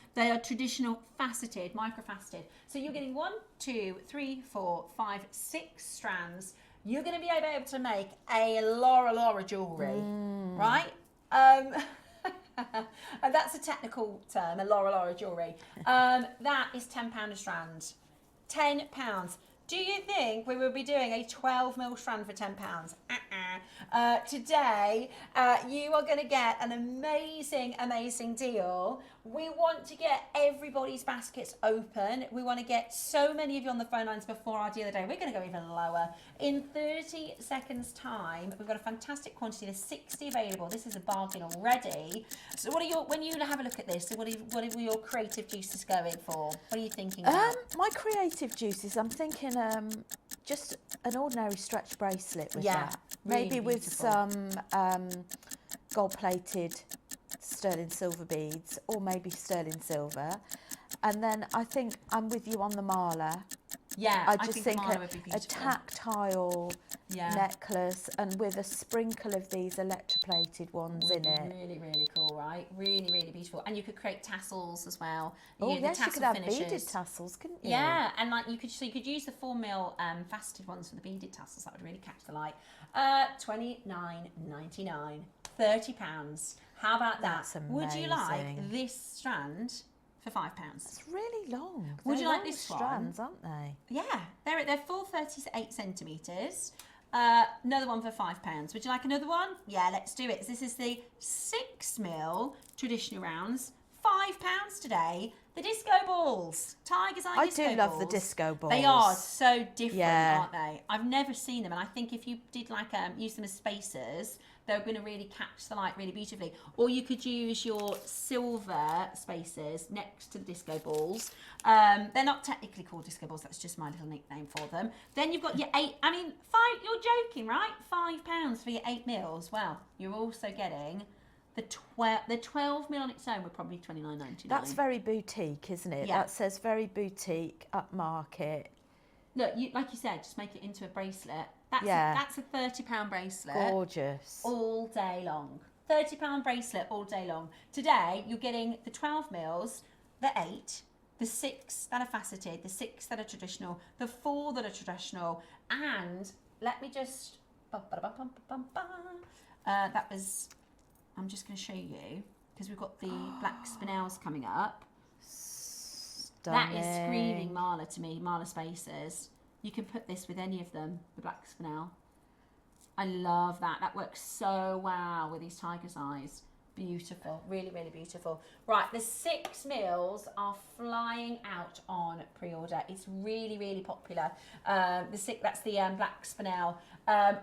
traditional faceted, microfaceted. So you're getting 1, 2, 3, 4, 5, 6 strands. You're going to be able to make a Laura jewellery, right? And that's a technical term, a Laura jewellery. That is £10 a strand. £10. Do you think we will be doing a 12mm strand for £10? Today, you are going to get an amazing deal. We want to get everybody's baskets open. We want to get so many of you on the phone lines before our deal of the day. We're going to go even lower. In 30 seconds time, we've got a fantastic quantity. There's 60 available. This is a bargain already. So what are your, when you have a look at this, what are your creative juices going for? What are you thinking about? My creative juices, I'm thinking just an ordinary stretch bracelet with that. Maybe really with some gold-plated sterling silver beads, or maybe sterling silver. And then I think I'm with you on the mala. Yeah, I just think the mala would be a beautiful. tactile necklace, and with a sprinkle of these electroplated ones in it. Really, really cool, right? Really, really beautiful. And you could create tassels as well. Oh the yes, you tassel could have finishes. beaded tassels, couldn't you? Yeah, and like you could use the 4mm faceted ones for the beaded tassels. That would really catch the light. £29.99, £30. How about that? That's Would you like amazing. this strand for £5? It's really long. Would They're you like long this strands, aren't they? Yeah, they're full 38 centimetres. Another one for £5. Would you like another one? Yeah, let's do it. This is the 6mm traditional rounds. £5 today. The disco balls, Tiger's Eye disco balls. I do love the disco balls. They are so different, Yeah. aren't they? I've never seen them, and I think if you did like use them as spacers, they're going to really catch the light really beautifully. Or you could use your silver spacers next to the disco balls. They're not technically called disco balls. That's just my little nickname for them. Then you've got your 8. I mean, 5. You're joking, right? £5 for your 8 mils. Well, you're also getting the 12 mil on its own. We're probably £29.99. That's very boutique, isn't it? Yeah. That says very boutique, upmarket. Look, like you said, just make it into a bracelet. That's a £30 bracelet. Gorgeous. All day long. £30 bracelet all day long. Today, you're getting the 12 mils, the 8, the 6 that are faceted, the 6 that are traditional, the 4 that are traditional, and let me just... that was... I'm just going to show you, because we've got the black spinels coming up. Stunning. That is screaming Marla to me, Marla Spacers. You can put this with any of them, the black spinel. I love that. That works so well with these tiger's eyes. Beautiful, really, really beautiful. Right, the 6 mils are flying out on pre-order. It's really, really popular. That's the black spinel.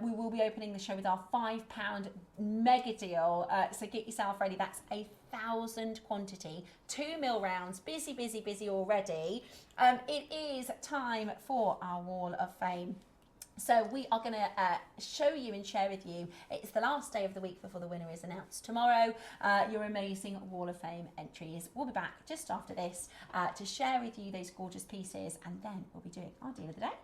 We will be opening the show with our £5 mega deal. So get yourself ready. That's 1,000 quantity, 2 mil rounds. Busy, busy, busy already. It is time for our Wall of Fame. So we are going to show you and share with you, it's the last day of the week before the winner is announced tomorrow, your amazing Wall of Fame entries. We'll be back just after this to share with you those gorgeous pieces, and then we'll be doing our deal of the day.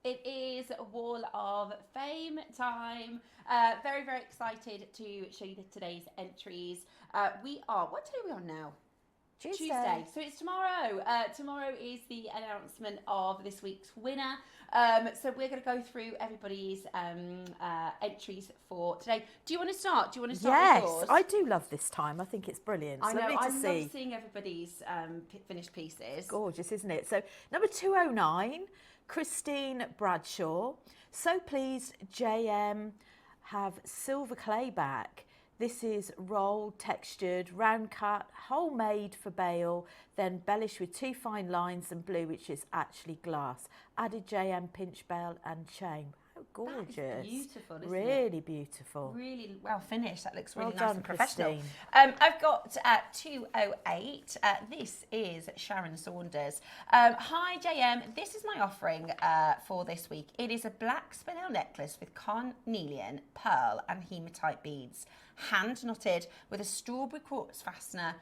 It is Wall of Fame time. Very, very excited to show you today's entries. What day are we on now? Tuesday. So it's tomorrow. Tomorrow is the announcement of this week's winner. So we're going to go through everybody's entries for today. Do you want to start? With yours? Yes, I do love this time. I think it's brilliant. I know. Lovely to I see. love seeing everybody's finished pieces. Gorgeous, isn't it? So number 209, Christine Bradshaw. So pleased JM have silver clay back. This is rolled, textured, round cut, homemade for bale, then embellished with 2 fine lines and blue, which is actually glass. Added JM pinch bell and chain. How gorgeous. That is beautiful, isn't really it? Beautiful. Really well finished. That looks really Well nice done, and professional. Christine. I've got 208. This is Sharon Saunders. Hi JM, this is my offering for this week. It is a black spinel necklace with carnelian, pearl and hematite beads. Hand knotted with a strawberry quartz fastener,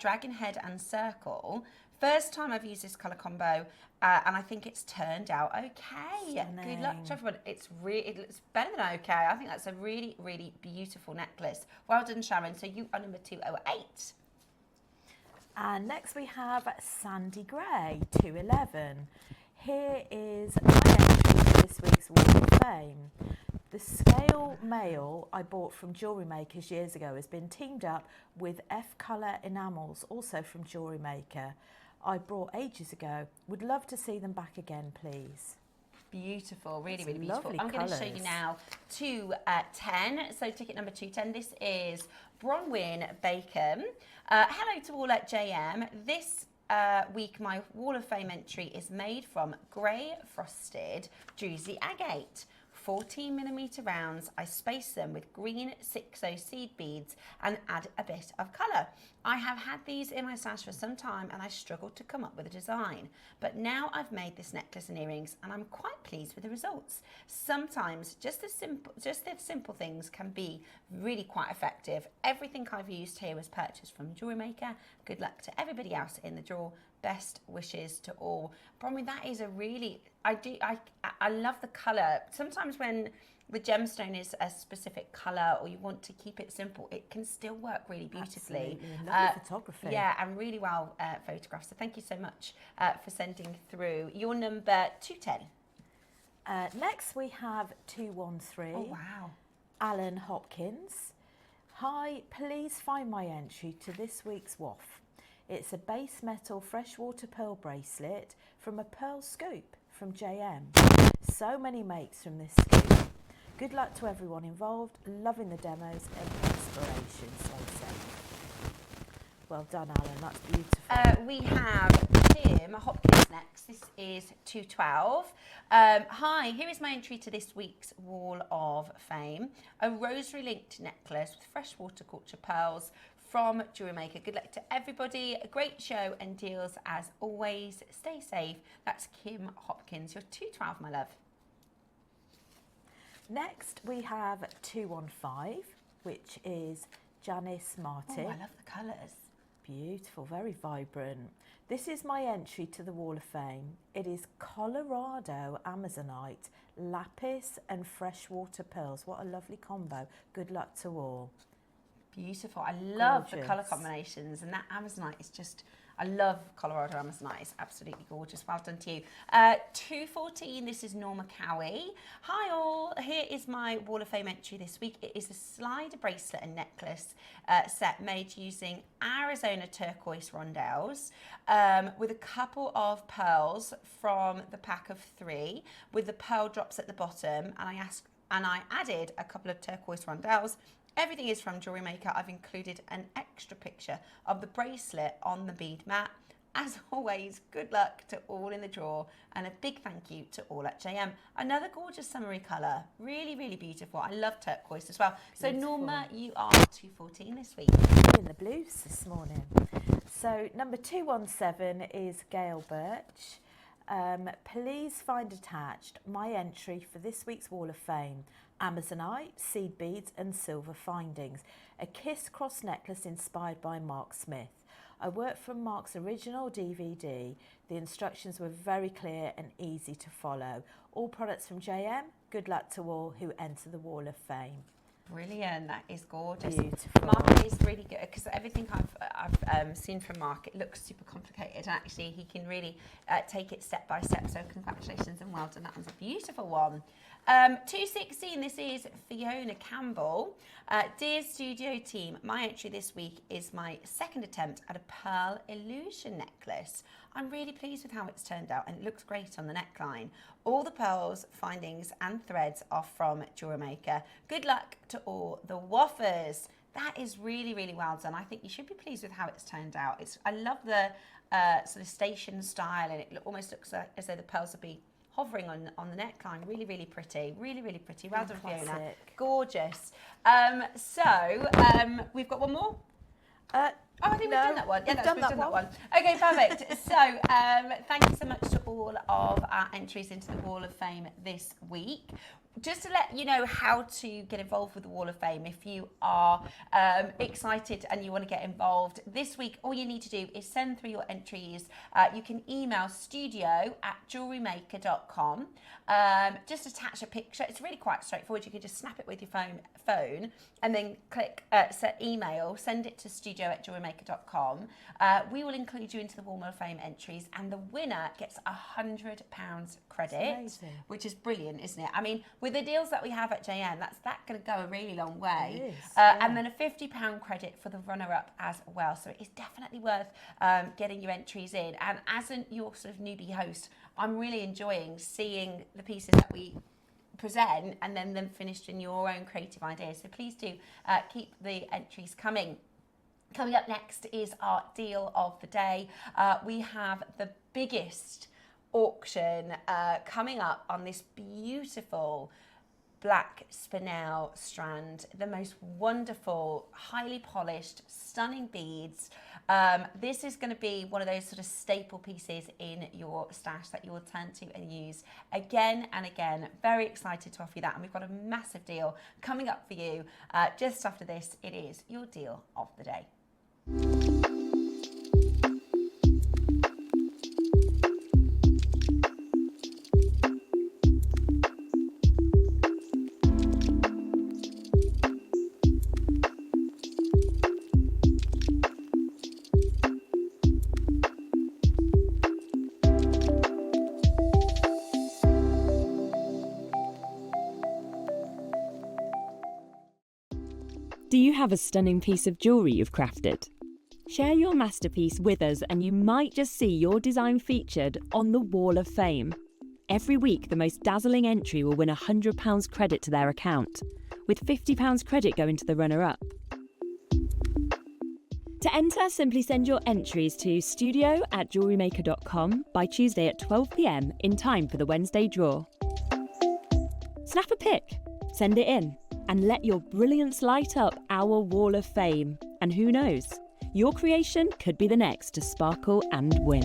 dragon head and circle. First time I've used this colour combo, and I think it's turned out okay. Stunning. Good luck to everyone. It looks better than okay. I think that's a really, really beautiful necklace. Well done, Sharon. So you are number 208. And next we have Sandy Gray, 211. Here is my entry for this week's Wall of Fame. The scale Real Mail I bought from Jewellery Makers years ago has been teamed up with F Colour enamels, also from Jewellery Maker. I brought ages ago. Would love to see them back again, please. Beautiful, really, That's really beautiful. lovely I'm going to show you colours. now 210. So ticket number 210. This is Bronwyn Bacon. Hello to all at JM. This week my Wall of Fame entry is made from grey frosted druzy agate. 14mm rounds. I space them with green 6O seed beads and add a bit of colour. I have had these in my stash for some time and I struggled to come up with a design, but now I've made this necklace and earrings and I'm quite pleased with the results. Sometimes just the simple things can be really quite effective. Everything I've used here was purchased from Jewellery Maker. Good luck to everybody else in the draw. Best wishes to all. Bronwyn, that is a really, I love the colour. Sometimes when the gemstone is a specific colour or you want to keep it simple, it can still work really beautifully. Absolutely. Lovely photography. Yeah, and really well photographed. So thank you so much for sending through your number 210. Next we have 213. Oh, wow. Alan Hopkins. Hi, please find my entry to this week's WAF. It's a base metal freshwater pearl bracelet from a pearl scoop from JM. So many makes from this scoop. Good luck to everyone involved. Loving the demos and inspiration. Stay safe. Well done, Alan. That's beautiful. We have Tim Hopkins next. This is 212. Hi, here is my entry to this week's Wall of Fame. A rosary linked necklace with freshwater culture pearls from Jewellery Maker. Good luck to everybody. A great show and deals as always. Stay safe. That's Kim Hopkins. You're 212, my love. Next we have 215, which is Janice Martin. Oh, I love the colours. Beautiful, very vibrant. This is my entry to the Wall of Fame. It is Colorado Amazonite, Lapis and freshwater pearls. What a lovely combo. Good luck to all. Beautiful. I love the Gorgeous. colour combinations, and that Amazonite is just, I love Colorado Amazonite. It's absolutely gorgeous. Well done to you. 214, this is Norma Cowie. Hi all, here is my Wall of Fame entry this week. It is a slider bracelet and necklace set made using Arizona turquoise rondelles with a couple of pearls from the pack of 3 with the pearl drops at the bottom, and I added a couple of turquoise rondelles. Everything is from Jewellery Maker. I've included an extra picture of the bracelet on the bead mat. As always, good luck to all in the draw and a big thank you to all at JM. Another gorgeous summery colour. Really, really beautiful. I love turquoise as well. So Norma, you are 214 this week. In the blues this morning. So number 217 is Gail Birch. Please find attached my entry for this week's Wall of Fame. Amazonite, seed beads and silver findings. A kiss cross necklace inspired by Mark Smith. I worked from Mark's original DVD. The instructions were very clear and easy to follow. All products from JM. Good luck to all who enter the Wall of Fame. Brilliant, that is gorgeous. Beautiful. Mark is really good because everything I've seen from Mark, it looks super complicated, and actually he can really take it step by step. So congratulations and well done. That one's a beautiful one. 216, this is Fiona Campbell. Dear studio team, my entry this week is my second attempt at a pearl illusion necklace. I'm really pleased with how it's turned out and it looks great on the neckline. All the pearls, findings and threads are from Jewellery Maker. Good luck to all the waffers. That is really, really well done. I think you should be pleased with how it's turned out. I love the sort of station style, and it almost looks like, as though the pearls would be hovering on the neckline. Really, really pretty. Really, really pretty. Well done, Fiona. Gorgeous. We've got one more. I think we've done that one. Yeah, we've done that one. Okay, perfect. So, thank you so much to all of our entries into the Wall of Fame this week. Just to let you know how to get involved with the Wall of Fame, if you are excited and you want to get involved this week, all you need to do is send through your entries. You can email studio@jewellerymaker.com. Just attach a picture. It's really quite straightforward. You can just snap it with your phone and then click set email, send it to studio@jewellerymaker.com. JewelleryMaker.com. We will include you into the Wall of Fame entries, and the winner gets £100 credit, which is brilliant, isn't it? I mean, with the deals that we have at JM, that's going to go a really long way. It is, And then a £50 credit for the runner-up as well. So it is definitely worth getting your entries in. And as your sort of newbie host, I'm really enjoying seeing the pieces that we present and then them finished in your own creative ideas. So please do keep the entries coming. Coming up next is our deal of the day. We have the biggest auction coming up on this beautiful black spinel strand, the most wonderful, highly polished, stunning beads. This is going to be one of those sort of staple pieces in your stash that you will turn to and use again and again. Very excited to offer you that, and we've got a massive deal coming up for you just after this. It is your deal of the day. Do you have a stunning piece of jewellery you've crafted? Share your masterpiece with us and you might just see your design featured on the Wall of Fame. Every week, the most dazzling entry will win £100 credit to their account, with £50 credit going to the runner-up. To enter, simply send your entries to studio@JewelleryMaker.com by Tuesday at 12 p.m. in time for the Wednesday draw. Snap a pic, send it in, and let your brilliance light up our Wall of Fame. And who knows, your creation could be the next to sparkle and win.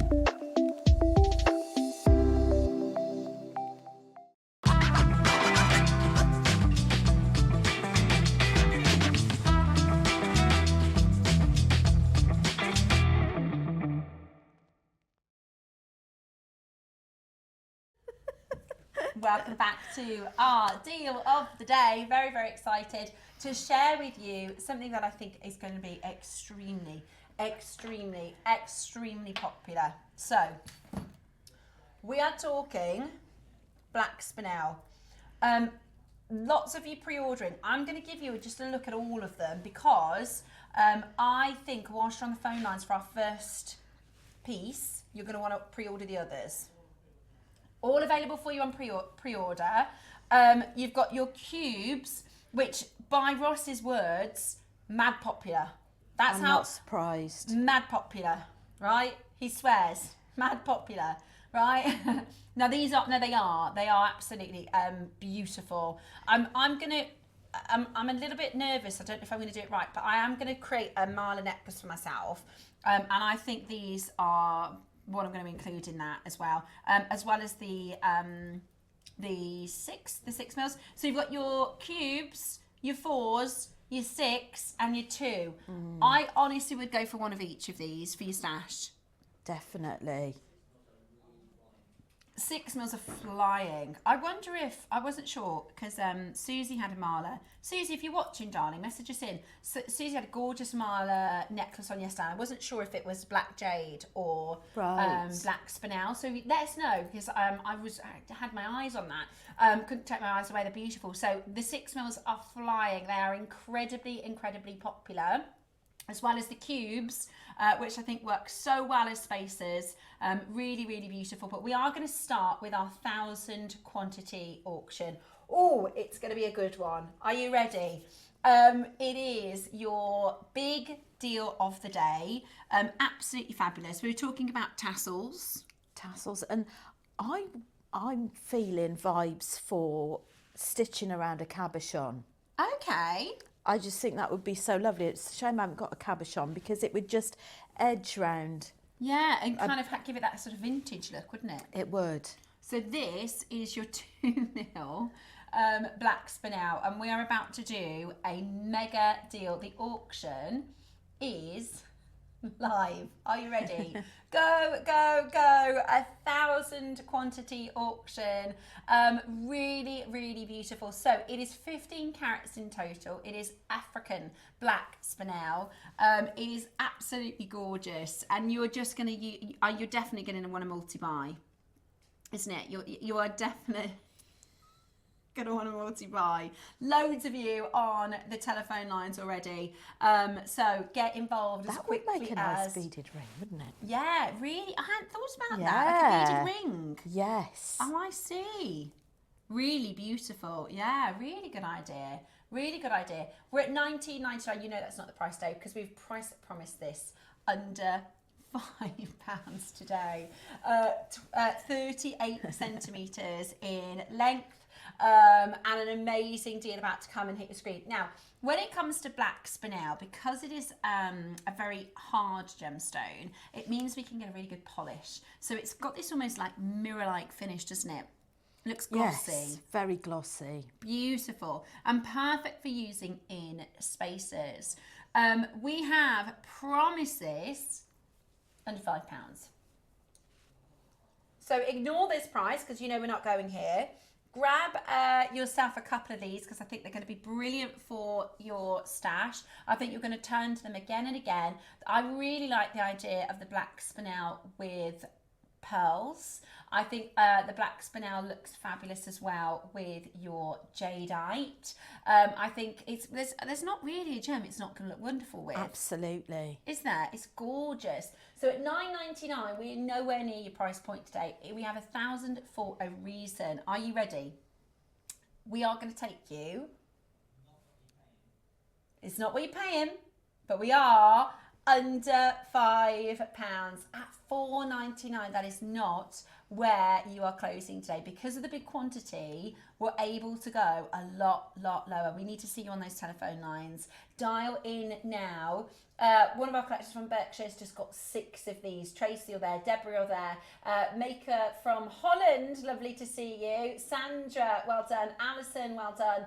Welcome back to our deal of the day. Very, very excited to share with you something that I think is going to be extremely, extremely, extremely popular. So, we are talking black spinel. Lots of you pre-ordering. I'm going to give you just a look at all of them because I think whilst you're on the phone lines for our first piece, you're going to want to pre-order the others. All available for you on pre-order. You've got your cubes, which by Ross's words, mad popular. That's I'm not surprised. Mad popular, right? He swears, mad popular, right? Now they are absolutely beautiful. I'm a little bit nervous. I don't know if I'm going to do it right, but I am going to create a mala necklace for myself, and I think these are what I'm going to include in that as well as the 6 mils. So you've got your cubes, your 4s, your 6, and your 2. I honestly would go for one of each of these for your stash. Definitely. 6 mils are flying. I wonder if, I wasn't sure, because Susie had a mala. Susie, if you're watching, darling, message us in. Susie had a gorgeous mala necklace on yesterday. I wasn't sure if it was black jade or black spinel. So let us know, because I had my eyes on that. Couldn't take my eyes away, they're beautiful. So the 6 mils are flying. They are incredibly, incredibly popular, as well as the cubes, which I think work so well as spacers. Really, really beautiful. But we are going to start with our 1,000 quantity auction. Oh, it's going to be a good one. Are you ready? It is your big deal of the day. Absolutely fabulous. We were talking about tassels. And I'm feeling vibes for stitching around a cabochon. Okay. I just think that would be so lovely. It's a shame I haven't got a cabochon because it would just edge round. Yeah, and kind of give it that sort of vintage look, wouldn't it? It would. So this is your 2 mil black spinel, and we are about to do a mega deal. The auction is live. Are you ready? Go, go, go. 1,000 quantity auction. Really, really beautiful. So it is 15 carats in total. It is African black spinel. It is absolutely gorgeous. And you're just going to, you're definitely going to want to multi-buy, isn't it? You are definitely going to want to multi-buy. Loads of you on the telephone lines already. So get involved as quickly as... That would make a nice beaded ring, wouldn't it? Yeah, really. I hadn't thought about that. Like a beaded ring. Yes. Oh, I see. Really beautiful. Yeah, really good idea. Really good idea. We're at £19.99. You know that's not the price, Dave, because we've promised this under £5 today. 38 centimetres in length. And an amazing deal about to come and hit your screen. Now, when it comes to black spinel, because it is a very hard gemstone, it means we can get a really good polish. So it's got this almost like mirror-like finish, doesn't it? Looks glossy. Yes, very glossy. Beautiful. And perfect for using in spaces. We have promises under £5. So ignore this price because you know we're not going here. Grab yourself a couple of these because I think they're going to be brilliant for your stash. I think you're going to turn to them again and again. I really like the idea of the black spinel with pearls. I think the black spinel looks fabulous as well with your jadeite. I think there's not really a gem it's not going to look wonderful with. Absolutely. Is there? It's gorgeous. So at £9.99, we're nowhere near your price point today. We have 1,000 for a reason. Are you ready? We are going to take you. It's not what you're paying, but we are under £5 at £4.99. That is not where you are closing today. Because of the big quantity, we're able to go a lot lower. We need to see you on those telephone lines. Dial in now. One of our collectors from Berkshire's just got 6 of these. Tracy, you're there. Deborah, you're there. Maker from Holland, lovely to see you. Sandra, well done. Alison, well done.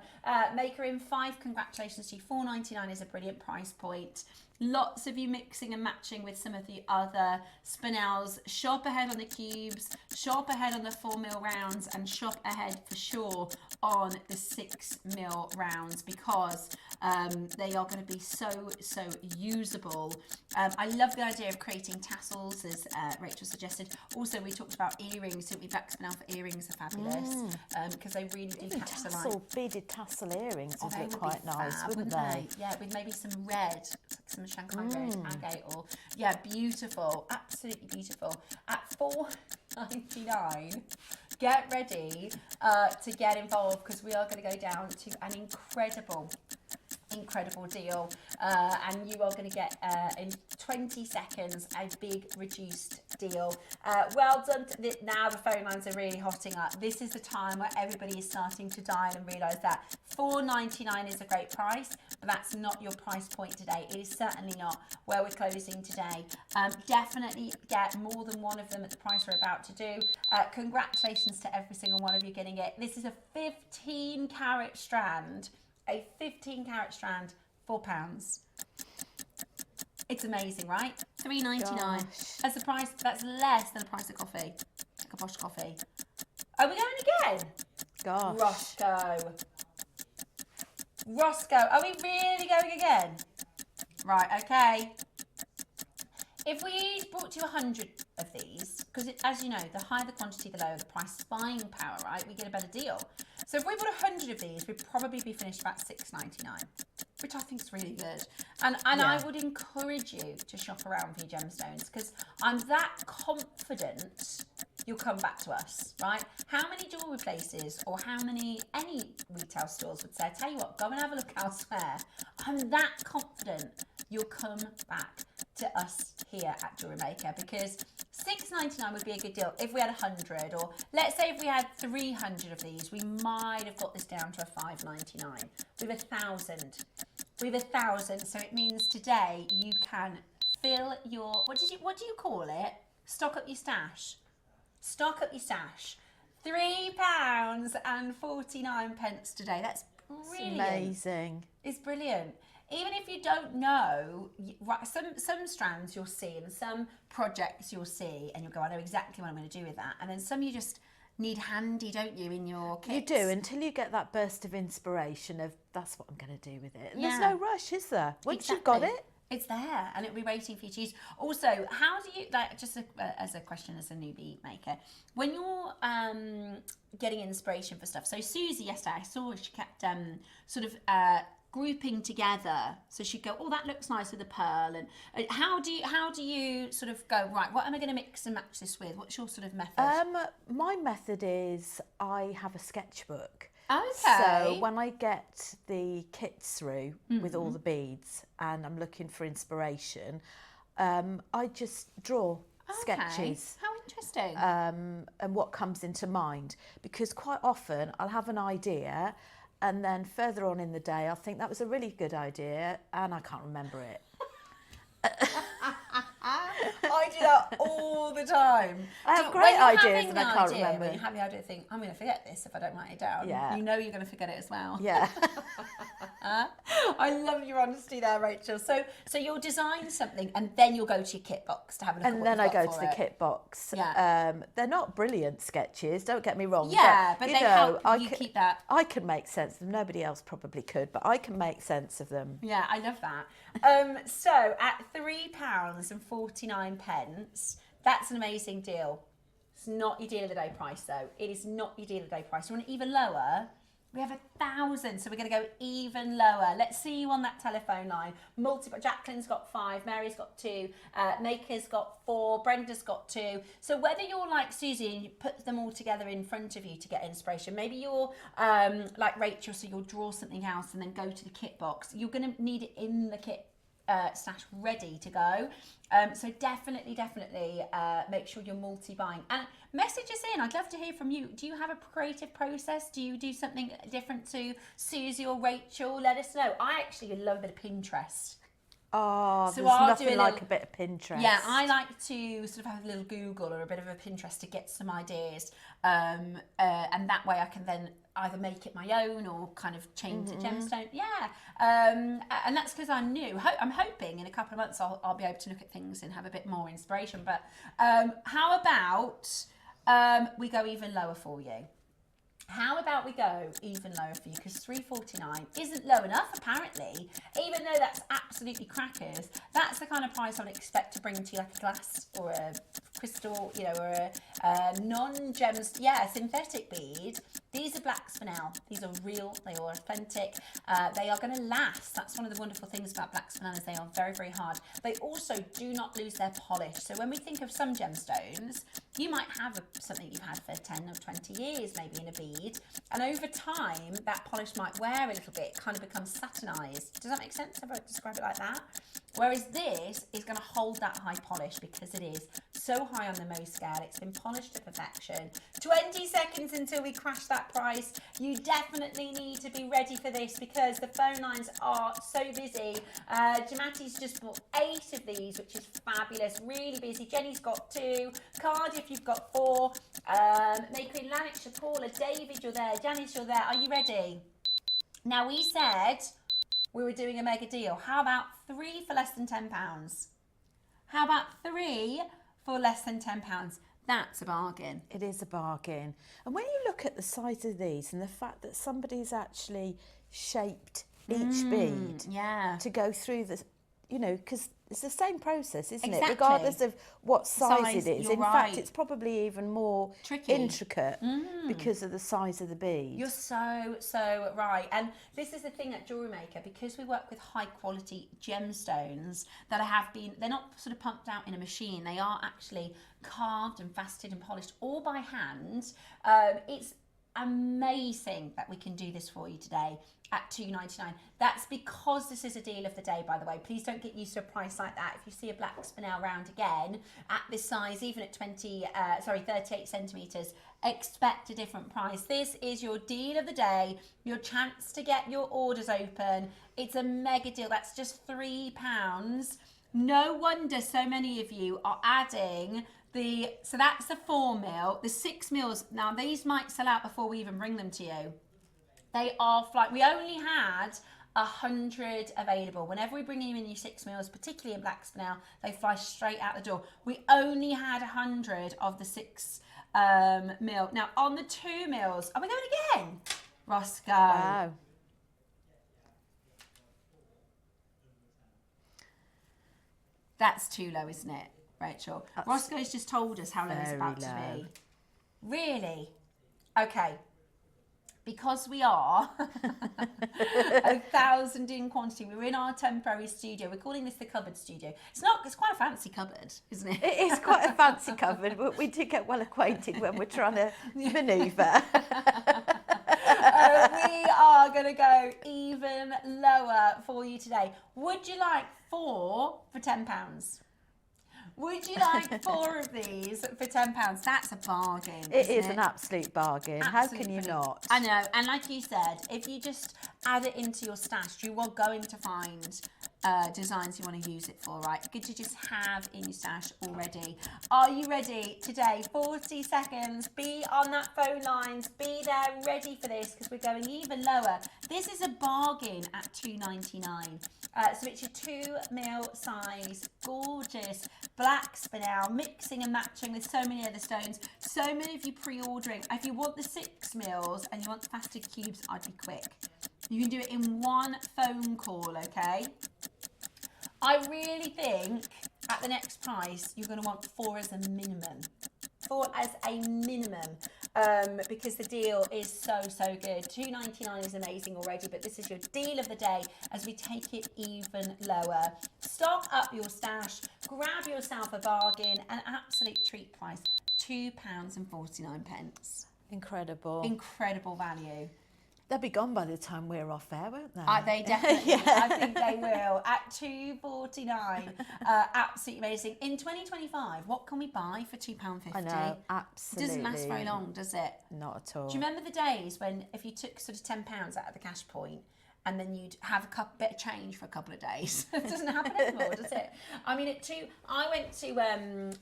Maker in 5, congratulations to you. £4.99 is a brilliant price point. Lots of you mixing and matching with some of the other spinels. Shop ahead on the cubes, shop ahead on the 4mm rounds, and shop ahead for sure on the 6mm rounds because they are going to be so usable. I love the idea of creating tassels, as Rachel suggested. Also, we talked about earrings, didn't we? Black spinel for earrings are fabulous because they really do catch the light. Beaded tassel earrings would look would quite be nice, fab, wouldn't they? Yeah, with maybe some red, some Shanghai red, agate, or yeah, beautiful, absolutely beautiful. At £4.99, get ready to get involved because we are going to go down to an incredible deal and you are going to get in 20 seconds a big reduced deal. Well done. Now the phone lines are really hotting up. This is the time where everybody is starting to dial and realise that £4.99 is a great price, but that's not your price point today. It is certainly not where we're closing today. Definitely get more than one of them at the price we're about to do. Congratulations to every single one of you getting it. This is a 15 carat strand. A 15 carat strand, £4. It's amazing, right? £3.99. That's the price. That's less than the price of coffee, like a posh coffee. Are we going again? Gosh. Roscoe. Are we really going again? Right. Okay. If we brought you 100 of these, because as you know, the higher the quantity, the lower the price buying power, right? We get a better deal. So if we bought 100 of these, we'd probably be finished about £6.99, which I think is really good. And I would encourage you to shop around for your gemstones because I'm that confident you'll come back to us, right? How many jewellery places or any retail stores would say, I tell you what, go and have a look elsewhere. I'm that confident you'll come back to us here at Jewellery Maker because £6.99 would be a good deal if we had 100, or let's say if we had 300 of these, we might have got this down to a £5.99. We have 1,000. We have 1,000, so it means today you can fill your what do you call it? Stock up your stash. Stock up your stash. £3.49 today. That's brilliant. It's amazing. It's brilliant. even if you don't know, some strands you'll see and some projects you'll see and you'll go, I know exactly what I'm going to do with that. And then some you just need handy, don't you, in your kits? You do, until you get that burst of inspiration of, that's what I'm going to do with it. And there's no rush, is there? Once you've got it, it's there and it'll be waiting for you to use. Also, how do you, like, just as a question as a newbie maker, when you're getting inspiration for stuff, so Susie yesterday, I saw she kept grouping together, so she'd go, oh, that looks nice with the pearl, and how do you sort of go, right, what am I going to mix and match this with? What's your sort of method? my method is I have a sketchbook. Okay. So when I get the kits through with all the beads and I'm looking for inspiration, I just draw sketches. How interesting. And what comes into mind. Because quite often I'll have an idea and then further on in the day I'll think that was a really good idea and I can't remember it. I do that all the time. I have great ideas and I can't remember. When you have the idea, think, I'm going to forget this if I don't write it down. Yeah. You know you're going to forget it as well. Yeah. I love your honesty there, Rachel. So you'll design something and then you'll go to your kit box to have a look at what And then I you've got go to for the it. kit box. Yeah. They're not brilliant sketches, don't get me wrong. Yeah, but you they know, help you keep that. I can make sense of them. Nobody else probably could, but I can make sense of them. Yeah, I love that. So at £3.49, that's an amazing deal. It's not your deal of the day price though. It is not your deal of the day price. You want it even lower? We have 1,000, so we're going to go even lower. Let's see you on that telephone line. Jacqueline's got 5, Mary's got 2, Maker's got 4, Brenda's got 2. So whether you're like Susie and you put them all together in front of you to get inspiration, maybe you're like Rachel, so you'll draw something else and then go to the kit box. You're going to need it in the kit stash ready to go. So definitely make sure you're multi-buying and message us in. I'd love to hear from you. Do you have a creative process? Do you do something different to Susie or Rachel? Let us know. I actually love a bit of Pinterest. Oh, So there's I'll nothing do a like little- a bit of Pinterest. Yeah, I like to sort of have a little Google or a bit of a Pinterest to get some ideas, and that way I can then either make it my own or kind of change the gemstone. Yeah, and that's because I'm new. I'm hoping in a couple of months I'll be able to look at things and have a bit more inspiration. But how about we go even lower for you? How about we go even lower for you? Because £3.49 isn't low enough, apparently. Even though that's absolutely crackers, that's the kind of price I would expect to bring to you, like a glass or a crystal, you know, or a non-gems, synthetic bead. These are black spinel. These are real. They are authentic. They are going to last. That's one of the wonderful things about black spinel is they are very, very hard. They also do not lose their polish. So when we think of some gemstones, you might have something you've had for 10 or 20 years, maybe in a bead, and over time that polish might wear a little bit, kind of becomes satinized. Does that make sense if I describe it like that? Whereas this is going to hold that high polish because it is so high on the Mohs scale. It's been polished to perfection. 20 seconds until we crash that price. You definitely need to be ready for this because the phone lines are so busy. Jamati's just bought 8 of these, which is fabulous. Really busy. Jenny's got 2. Cardiff, you've got 4. Maker in Lanarkshire, Paula, David, you're there. Janice, you're there. Are you ready? Now, we said we were doing a mega deal. How about 3 for less than £10? How about 3 for less than £10? That's a bargain. It is a bargain. And when you look at the size of these and the fact that somebody's actually shaped each bead to go through this, you know, because it's the same process, isn't it? Regardless of what size it is. In fact, it's probably even more intricate because of the size of the bead. You're so right. And this is the thing at JewelleryMaker, because we work with high quality gemstones that they're not sort of pumped out in a machine. They are actually carved and faceted and polished all by hand. It's amazing that we can do this for you today at $2.99. That's because this is a deal of the day, by the way. Please don't get used to a price like that. If you see a black spinel round again at this size, even at 38 centimeters, expect a different price. This is your deal of the day, your chance to get your orders open. It's a mega deal. That's just £3. No wonder so many of you are adding so that's the 4 mil, the 6 mils. Now these might sell out before we even bring them to you. They are we only had 100 available. Whenever we bring you in your 6 mils, particularly in black spinel, they fly straight out the door. We only had 100 of the 6 mil. Now on the 2 mils, are we going again? Roscoe. Wow. That's too low, isn't it, Rachel? Roscoe's just told us how low it's about to be. Really? Okay. Because we are 1,000 in quantity, we're in our temporary studio. We're calling this the cupboard studio. It's quite a fancy cupboard, isn't it? It is quite a fancy cupboard, but we do get well acquainted when we're trying to manoeuvre. We are going to go even lower for you today. Would you like 4 for £10? Would you like 4 of these for £10? That's a bargain. It is an absolute bargain. How can you not? I know. And like you said, if you just add it into your stash, you are going to find designs you want to use it for, right? Good to just have in your stash already. Are you ready today? 40 seconds. Be on that phone lines. Be there ready for this because we're going even lower. This is a bargain at $2.99. So it's your 2 mil size, gorgeous black spinel, mixing and matching with so many other stones. So many of you pre-ordering. If you want the 6 mils and you want the faster cubes, I'd be quick. You can do it in 1 phone call, okay? I really think at the next price, you're going to want 4 as a minimum. 4 as a minimum, because the deal is so good. $2.99 is amazing already, but this is your deal of the day as we take it even lower. Stock up your stash, grab yourself a bargain, an absolute treat price, £2.49. Incredible. Incredible value. They'll be gone by the time we're off air, won't they? They definitely, I think they will. At $2.49, absolutely amazing. In 2025, what can we buy for £2.50? I know, absolutely. It doesn't last very long, does it? Not at all. Do you remember the days when if you took sort of £10 out of the cash point and then you'd have a bit of change for a couple of days? It doesn't happen anymore, does it? I mean, I went to,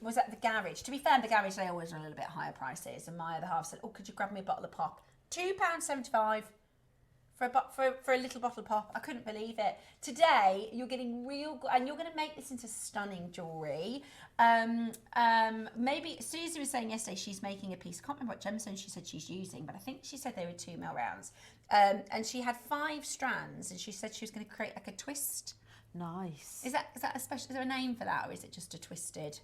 was at the garage. To be fair, the garage, they always are a little bit higher prices. And my other half said, oh, could you grab me a bottle of pop? £2.75 for a little bottle of pop. I couldn't believe it. Today, you're getting real good, and you're going to make this into stunning jewellery. Maybe Susie was saying yesterday she's making a piece. I can't remember what gemstone she said she's using, but I think she said they were 2 mil rounds. And she had 5 strands, and she said she was going to create like a twist. Nice. Is that a special? Is there a name for that, or is it just a twisted?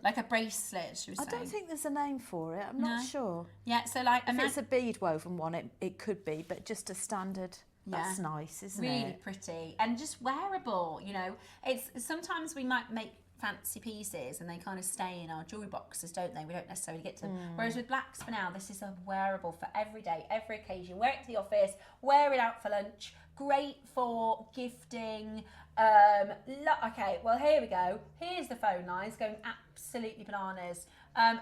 Like a bracelet, she was saying. I don't think there's a name for it. I'm not sure. Yeah, so like... If it's a bead woven one, it could be, but just a standard, that's nice, isn't it? Really pretty. And just wearable, you know. It's sometimes we might make fancy pieces and they kind of stay in our jewellery boxes, don't they? We don't necessarily get to them. Whereas with black spinel, this is a wearable for every day, every occasion. Wear it to the office, wear it out for lunch. Great for gifting. Okay, well, here we go. Here's the phone lines going absolutely bananas.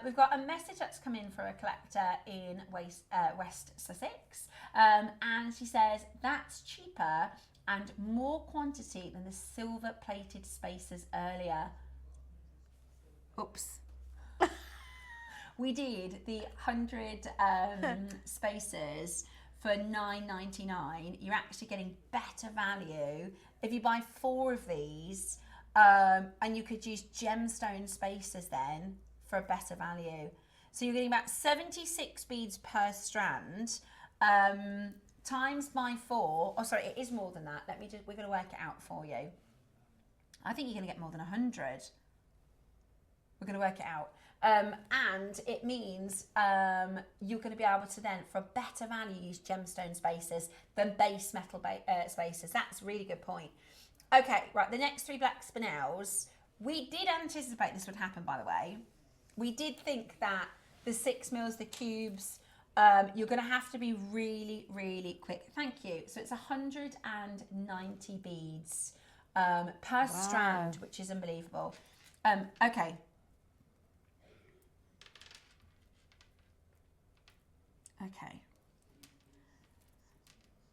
We've got a message that's come in for a collector in West Sussex. And she says, that's cheaper and more quantity than the silver-plated spacers earlier. Oops. We did the 100 spacers for $9.99. You're actually getting better value if you buy 4 of these, and you could use gemstone spacers then for a better value. So you're getting about 76 beads per strand, times by 4. Oh, sorry, it is more than that. We're going to work it out for you. I think you're going to get more than 100. We're going to work it out. And it means you're going to be able to then, for a better value, use gemstone spacers than base metal spacers. That's a really good point. Okay, right, the next 3 black spinels, we did anticipate this would happen, by the way. We did think that the 6 mils, the cubes, you're going to have to be really, really quick. Thank you. So it's 190 beads per strand, which is unbelievable. Okay. Okay.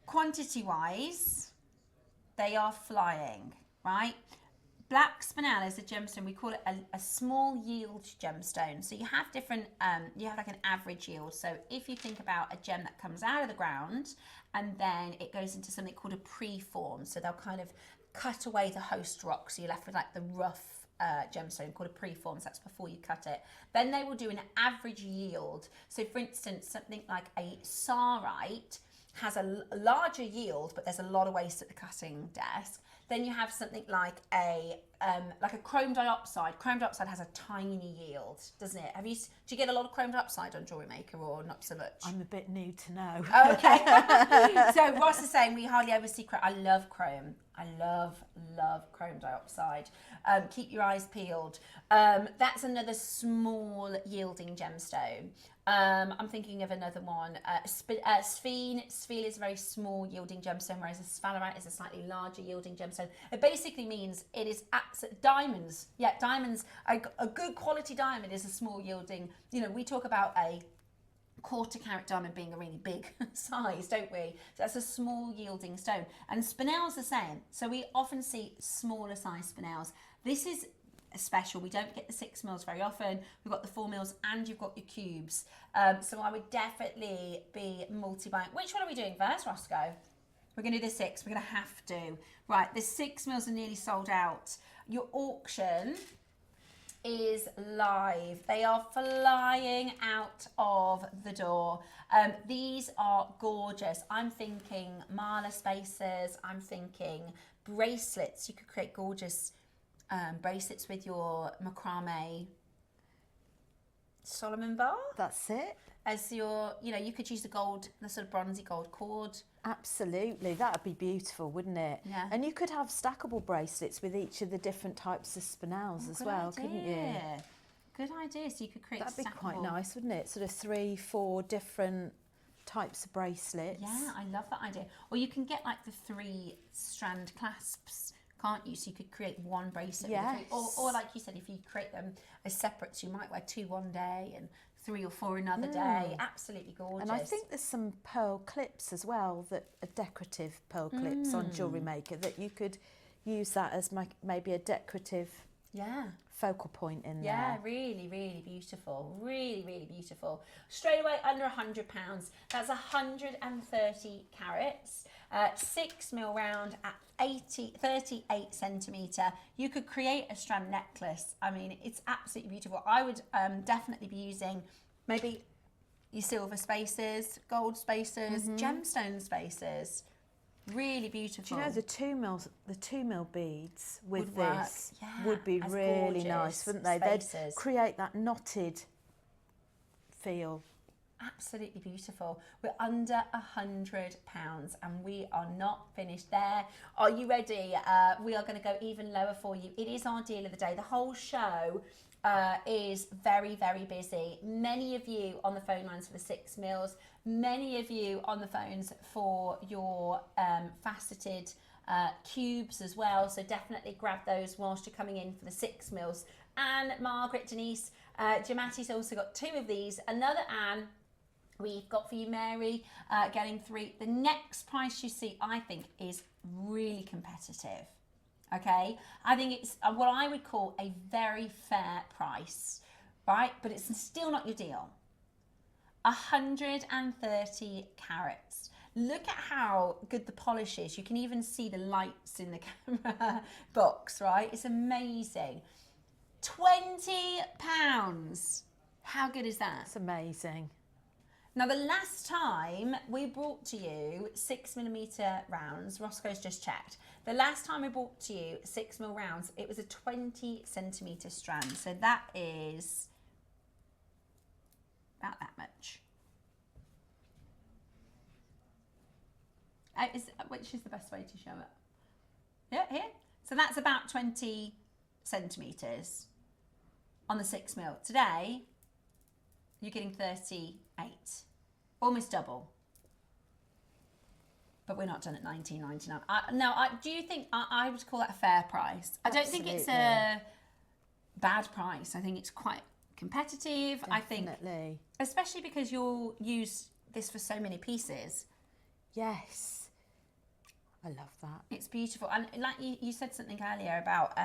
Quantity-wise, they are flying, right? Black Spinel is a gemstone. We call it a small yield gemstone. So you have different, you have like an average yield. So if you think about a gem that comes out of the ground and then it goes into something called a preform. So they'll kind of cut away the host rock. So you're left with like the rough gemstone called a preform. So that's before you cut it. Then they will do an average yield. So for instance, something like a sarite has a larger yield, but there's a lot of waste at the cutting desk. Then you have something like a chrome dioxide. Chrome dioxide has a tiny yield, doesn't it? Do you get a lot of chrome dioxide on Jewellery Maker or not so much? I'm a bit new to know. Oh, okay. So Ross is saying we hardly ever see chrome. I love chrome. I love chrome dioxide. Keep your eyes peeled. That's another small yielding gemstone. I'm thinking of another one. Sphinel is a very small yielding gemstone, whereas a sphalerite is a slightly larger yielding gemstone. It basically means it is diamonds. Yeah, diamonds. A good quality diamond is a small yielding. You know, we talk about a quarter carat diamond being a really big size, don't we? So that's a small yielding stone. And spinels the same. So we often see smaller size spinels. This is special. We don't get the 6 mils very often. We've got the 4 mils and you've got your cubes. So I would definitely be multi-buying. Which one are we doing first, Roscoe? We're going to do the 6. We're going to have to. Right, the 6 mils are nearly sold out. Your auction is live. They are flying out of the door. These are gorgeous. I'm thinking mala spaces. I'm thinking bracelets. You could create gorgeous bracelets with your macrame Solomon bar. That's it. As your, you know, you could use the gold, the sort of bronzy gold cord. Absolutely, that would be beautiful, wouldn't it? Yeah. And you could have stackable bracelets with each of the different types of spinels as well, couldn't you? Good idea. So you could create. That'd be stackable. quite nice, wouldn't it? Sort of 3, 4 different types of bracelets. Yeah, I love that idea. Or you can get like the 3 strand clasps, can't you? So you could create one bracelet. Yes. Or like you said, if you create them as separate, so you might wear 2 one day and 3 or 4 another day. Absolutely gorgeous. And I think there's some pearl clips as well, that are decorative pearl clips on Jewellery Maker, that you could use that as maybe a decorative focal point in there. Yeah, really, really beautiful. Really, really beautiful. Straight away under £100. That's 130 carats. 6 mil round at 38 centimetre. You could create a strand necklace. I mean, it's absolutely beautiful. I would definitely be using maybe your silver spaces, gold spaces, gemstone spaces. Really beautiful. Do you know the 2 mil beads with Would work, this yeah, would be as really gorgeous nice, wouldn't they? spaces. They'd create that knotted feel. Absolutely beautiful. We're under £100 and we are not finished there. Are you ready? We are going to go even lower for you. It is our deal of the day. The whole show is very, very busy. Many of you on the phone lines for the 6 mils, many of you on the phones for your faceted cubes as well. So definitely grab those whilst you're coming in for the 6 mils. Anne, Margaret, Denise, Jamati's also got 2 of these. Another Anne. We've got for you, Mary, getting 3. The next price you see, I think, is really competitive. Okay? I think it's what I would call a very fair price, right? But it's still not your deal. 130 carats. Look at how good the polish is. You can even see the lights in the camera box, right? It's amazing. £20. How good is that? It's amazing. Now, the last time we brought to you 6mm rounds, Roscoe's just checked. The last time we brought to you 6 mil rounds, it was a 20 centimetre strand. So that is about that much. Which is the best way to show it? Yeah, here. So that's about 20 centimetres on the 6 mil. Today, you're getting 38, almost double. But we're not done at $19.99. Do you think I would call that a fair price? I don't think it's a bad price. I think it's quite competitive. Definitely. I think, especially because you'll use this for so many pieces. Yes. I love that. It's beautiful. And like you said something earlier about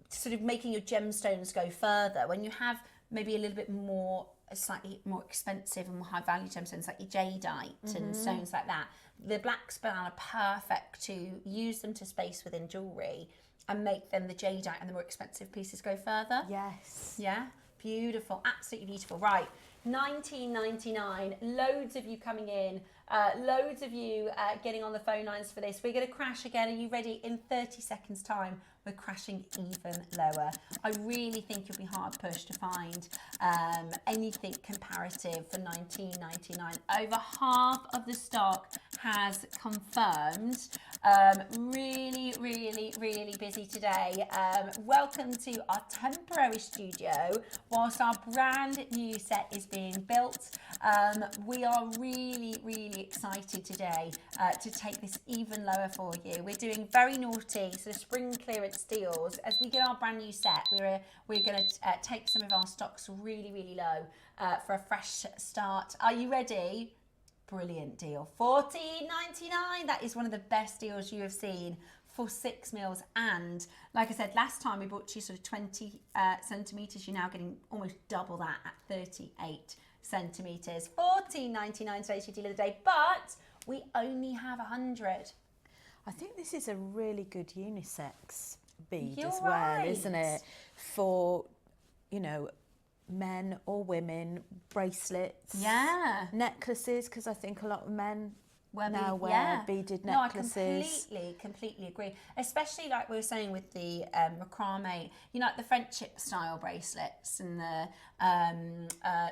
sort of making your gemstones go further. When you have maybe a little bit more, slightly more expensive and more high value gemstones like your jadeite and stones like that, the black spinel are perfect to use them to space within jewellery and make them the jadeite and the more expensive pieces go further. Yes. Yeah, beautiful, absolutely beautiful. Right, $19.99. Loads of you coming in, loads of you getting on the phone lines for this. We're going to crash again. Are you ready? In 30 seconds time, we're crashing even lower. I really think you'll be hard pushed to find anything comparative for $19.99. Over half of the stock has confirmed. Really, really, really busy today. Welcome to our temporary studio whilst our brand new set is being built. We are really, really excited today to take this even lower for you. We're doing very naughty sort of spring clearance deals. As we get our brand new set, we're going to take some of our stocks really, really low for a fresh start. Are you ready? Brilliant deal. $14.99. That is one of the best deals you have seen for 6 mils. And like I said, last time we bought you sort of 20 centimetres. You're now getting almost double that at 38 centimetres. $14.99 today's your deal of the day, but we only have 100. I think this is a really good unisex bead You're as well, right. isn't it? For, you know, men or women, bracelets, Yeah. necklaces, because I think a lot of men now wear yeah. beaded No, I necklaces. completely agree. Especially like we were saying with the macrame, you know, like the friendship style bracelets and the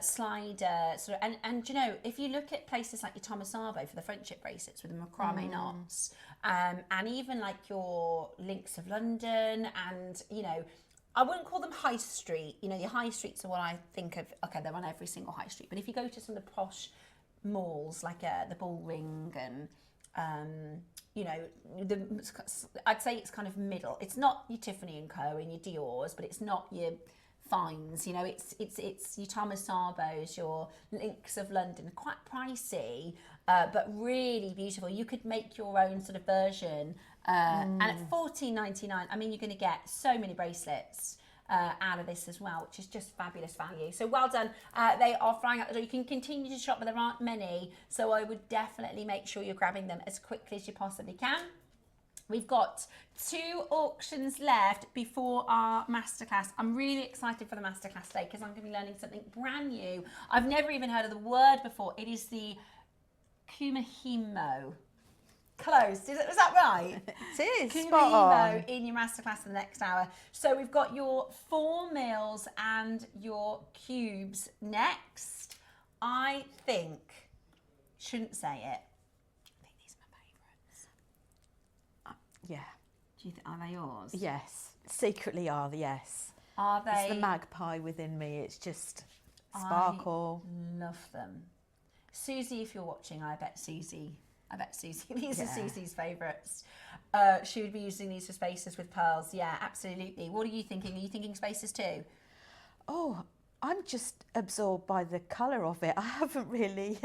slider sort of, and you know, if you look at places like your Thomas Sabo for the friendship bracelets with the macrame knots, and even like your Links of London, and you know, I wouldn't call them high street. You know, your high streets are what I think of. Okay, they're on every single high street. But if you go to some of the posh malls like the Bullring and you know, I'd say it's kind of middle. It's not your Tiffany and Co and your Dior's, but it's not your Fines. You know, it's your Thomas Sabos, your Links of London. Quite pricey, but really beautiful. You could make your own sort of version. And at $14.99, I mean, you're going to get so many bracelets out of this as well, which is just fabulous value. So well done. They are flying out the door. You can continue to shop, but there aren't many. So I would definitely make sure you're grabbing them as quickly as you possibly can. We've got 2 auctions left before our masterclass. I'm really excited for the masterclass today because I'm going to be learning something brand new. I've never even heard of the word before. It is the Kumihimo. Close. Was that right? It is. Kumihimo Spot on. in your masterclass in the next hour. So we've got your 4 mils and your cubes next. I think, shouldn't say it, I think these are my favourites. Yeah. Do you think, are they yours? Yes. Secretly are, yes. Are they? It's the magpie within me. It's just sparkle. I love them. Susie, if you're watching, I bet Susie. These are Susie's favourites. She would be using these for spaces with pearls. Yeah, absolutely. What are you thinking? Are you thinking spaces too? Oh, I'm just absorbed by the colour of it. I haven't really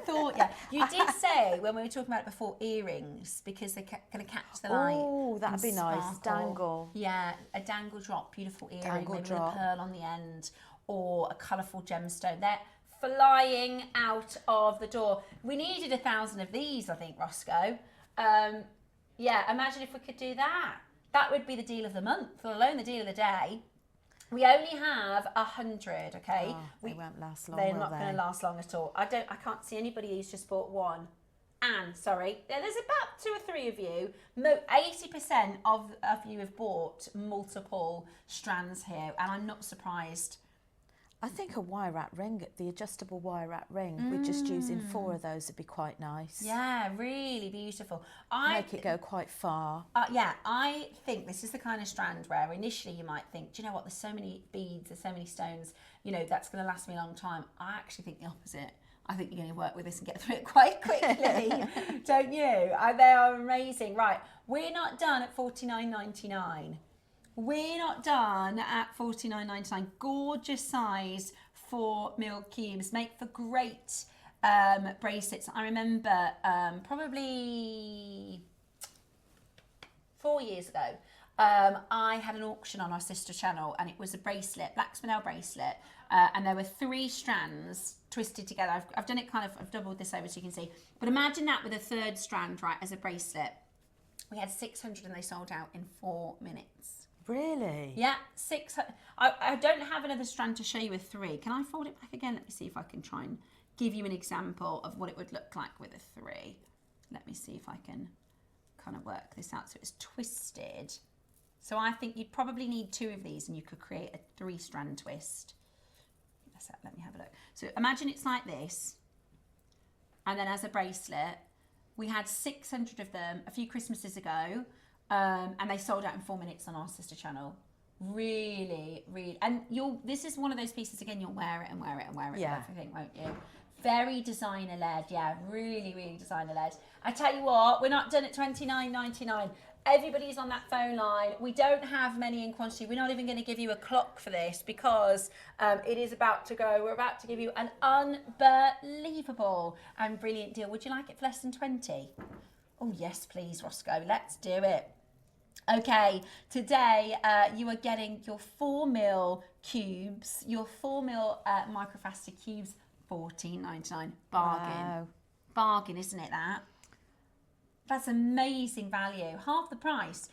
thought, yeah. You did say when we were talking about it before, earrings, because they're going to catch the light. Oh, that'd be nice. Dangle. Yeah, a dangle drop, beautiful earring, Dangle maybe drop. with a pearl on the end, or a colourful gemstone. They're flying out of the door. We needed 1,000 of these, I think, Roscoe. Yeah, imagine if we could do that. That would be the deal of the month, let alone the deal of the day. We only have 100, okay? Oh, they won't last long, They're will not going they? to last long at all. I can't see anybody who's just bought one. Anne, sorry. There's about 2 or 3 of you. 80% of you have bought multiple strands here, and I'm not surprised. I think a wire wrap ring, the adjustable wire wrap ring, we're just using 4 of those would be quite nice. Yeah, really beautiful. Make it go quite far. Yeah, I think this is the kind of strand where initially you might think, do you know what, there's so many beads, there's so many stones, you know, that's going to last me a long time. I actually think the opposite. I think you're going to work with this and get through it quite quickly, don't you? They are amazing. Right, we're not done at $49.99. We're not done at $49.99. Gorgeous size 4 mil cubes. Make for great bracelets. I remember probably 4 years ago, I had an auction on our sister channel, and it was a bracelet, black spinel bracelet, and there were 3 strands twisted together. I've done it kind of, I've doubled this over so you can see. But imagine that with a 3rd strand, right, as a bracelet. We had 600 and they sold out in 4 minutes. Really? Yeah, 600. I don't have another strand to show you with 3. Can I fold it back again? Let me see if I can try and give you an example of what it would look like with a 3. Let me see if I can kind of work this out so it's twisted. So I think you'd probably need 2 of these and you could create a 3-strand twist. Let me have a look. So imagine it's like this, and then as a bracelet, we had 600 of them a few Christmases ago, and they sold out in 4 minutes on our sister channel. Really, really, and this is one of those pieces, again, you'll wear it and wear it and wear it, yeah, and everything, won't you? Very designer led, yeah, really, really designer led. I tell you what, we're not done at $29.99. Everybody's on that phone line. We don't have many in quantity. We're not even going to give you a clock for this because it is about to go. We're about to give you an unbelievable and brilliant deal. Would you like it for less than 20? Oh, yes, please, Roscoe. Let's do it. Okay, today you are getting your 4mm cubes, your 4mm microfaceted cubes, $14.99. Bargain. Wow. Bargain, isn't it, that? That's amazing value. Half the price.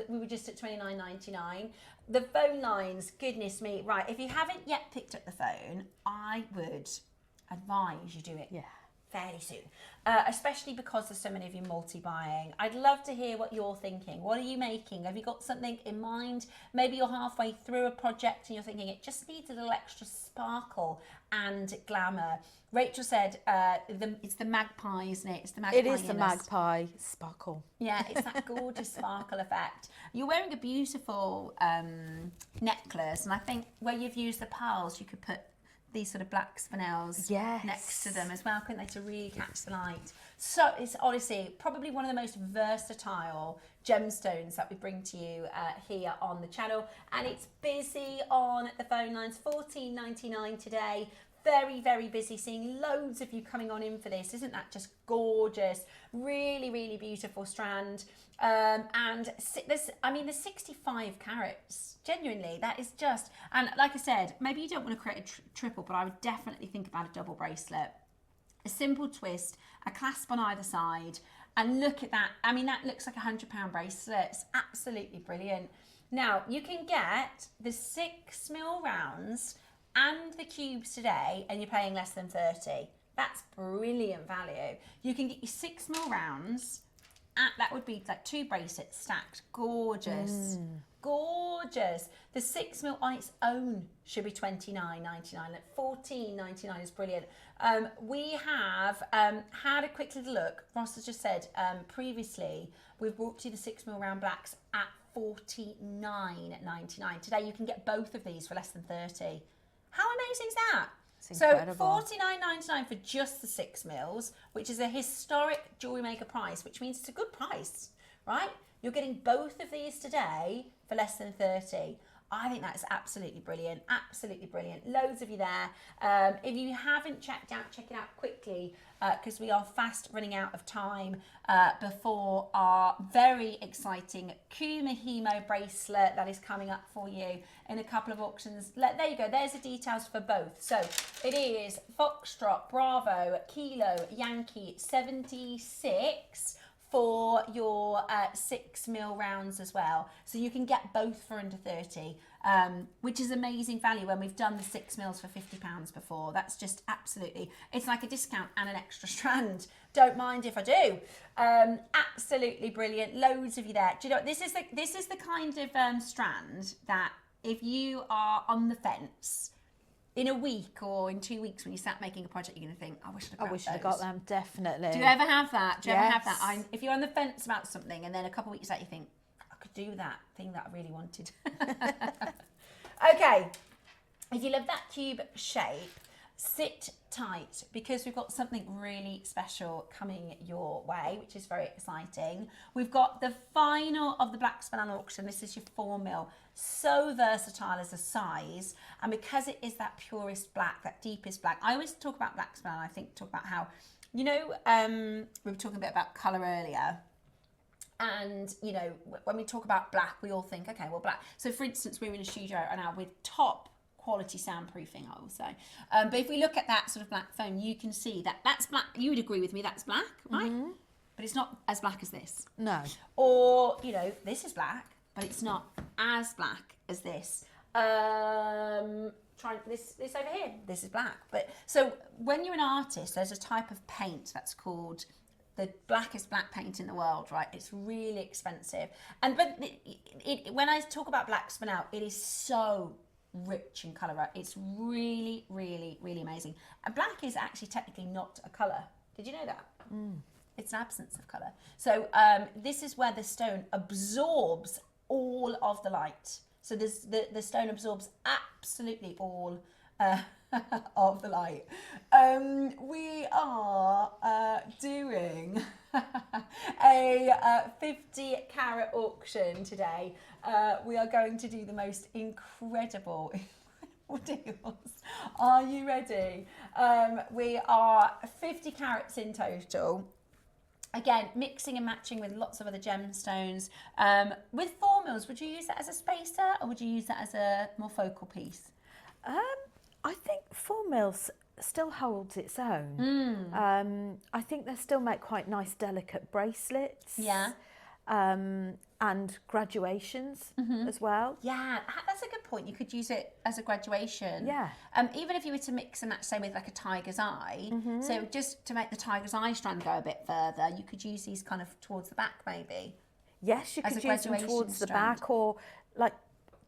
We were just at $29.99. The phone lines, goodness me. Right, if you haven't yet picked up the phone, I would advise you do it fairly soon. Especially because there's so many of you multi-buying. I'd love to hear what you're thinking. What are you making? Have you got something in mind? Maybe you're halfway through a project and you're thinking it just needs a little extra sparkle and glamour. Rachel said it's the magpie, isn't it? It's the magpie. It is the magpie sparkle. Yeah, it's that gorgeous sparkle effect. You're wearing a beautiful necklace, and I think where you've used the pearls, you could put these sort of black spinels next to them as well, couldn't they, to really catch the light. So it's honestly probably one of the most versatile gemstones that we bring to you here on the channel, and it's busy on the phone lines. $14.99 today. Very, very busy, seeing loads of you coming on in for this. Isn't that just gorgeous? Really, really beautiful strand. And there's 65 carats. Genuinely, that is just, and like I said, maybe you don't want to create a triple, but I would definitely think about a double bracelet. A simple twist, a clasp on either side, and look at that. I mean, that looks like a £100 bracelet. It's absolutely brilliant. Now, you can get the 6mm rounds and the cubes today, and you're paying less than 30. That's brilliant value. You can get your 6mm rounds, that would be like 2 bracelets stacked. Gorgeous. Gorgeous. The 6mm on its own should be $29.99. Like $14.99 is brilliant. We have had a quick little look. Ross has just said previously we've brought to you the 6mm round blacks at $49.99. Today you can get both of these for less than 30. How amazing is that? So $49.99 for just the 6mm, which is a historic Jewellery Maker price, which means it's a good price, right? You're getting both of these today for less than 30. I think that is absolutely brilliant, absolutely brilliant. Loads of you there. If you haven't checked out, check it out quickly because we are fast running out of time before our very exciting Kumihimo bracelet that is coming up for you in a couple of auctions. There you go, there's the details for both. So it is Foxtrot, Bravo, Kilo, Yankee 76 for your 6mm rounds as well. So you can get both for under 30, which is amazing value when we've done the 6mm for £50 before. That's just absolutely, it's like a discount and an extra strand. Don't mind if I do. Absolutely brilliant. Loads of you there. Do you know, this is the kind of strand that if you are on the fence, in a week or in 2 weeks when you start making a project, you're going to think, I wish I'd have got them, definitely. Do you ever have that? Do you ever have that? If you're on the fence about something and then a couple of weeks later you think, I could do that thing that I really wanted. Okay, if you love that cube shape, sit tight because we've got something really special coming your way, which is very exciting. We've got the final of the Black Spinel auction. This is your 4mm. So versatile as a size, and because it is that purest black, that deepest black. I always talk about Black Spinel, talk about how, you know, we were talking a bit about colour earlier, And, you know, when we talk about black, we all think, okay, well, black. So, for instance, we're in a studio right now with top quality soundproofing, I will say. But if we look at that sort of black foam, you can see that that's black. You would agree with me, that's black, right? But it's not as black as this. No. Or, you know, this is black, but it's not as black as this. Try this over here. This is black. But so when you're an artist, there's a type of paint that's called the blackest black paint in the world, right? It's really expensive. And but when I talk about black Spinel, it is so rich in colour, right? It's really, really, really amazing. And black is actually technically not a colour. Did you know that? It's an absence of colour. So this is where the stone absorbs all of the light. So the stone absorbs absolutely all of the light. We are doing a 50 carat auction today. We are going to do the most incredible deals. Are you ready? We are 50 carats in total. Again, mixing and matching with lots of other gemstones. With 4 mils, would you use that as a spacer or would you use that as a more focal piece? I think 4 mils still holds its own. I think they still make quite nice, delicate bracelets. Yeah. And graduations as well. Yeah, that's a good point. You could use it as a graduation. Yeah. Even if you were to mix and match, say, with like a tiger's eye. So just to make the tiger's eye strand go a bit further, you could use these kind of towards the back, maybe. Yes, you As could a use them graduation towards the strand. back, or like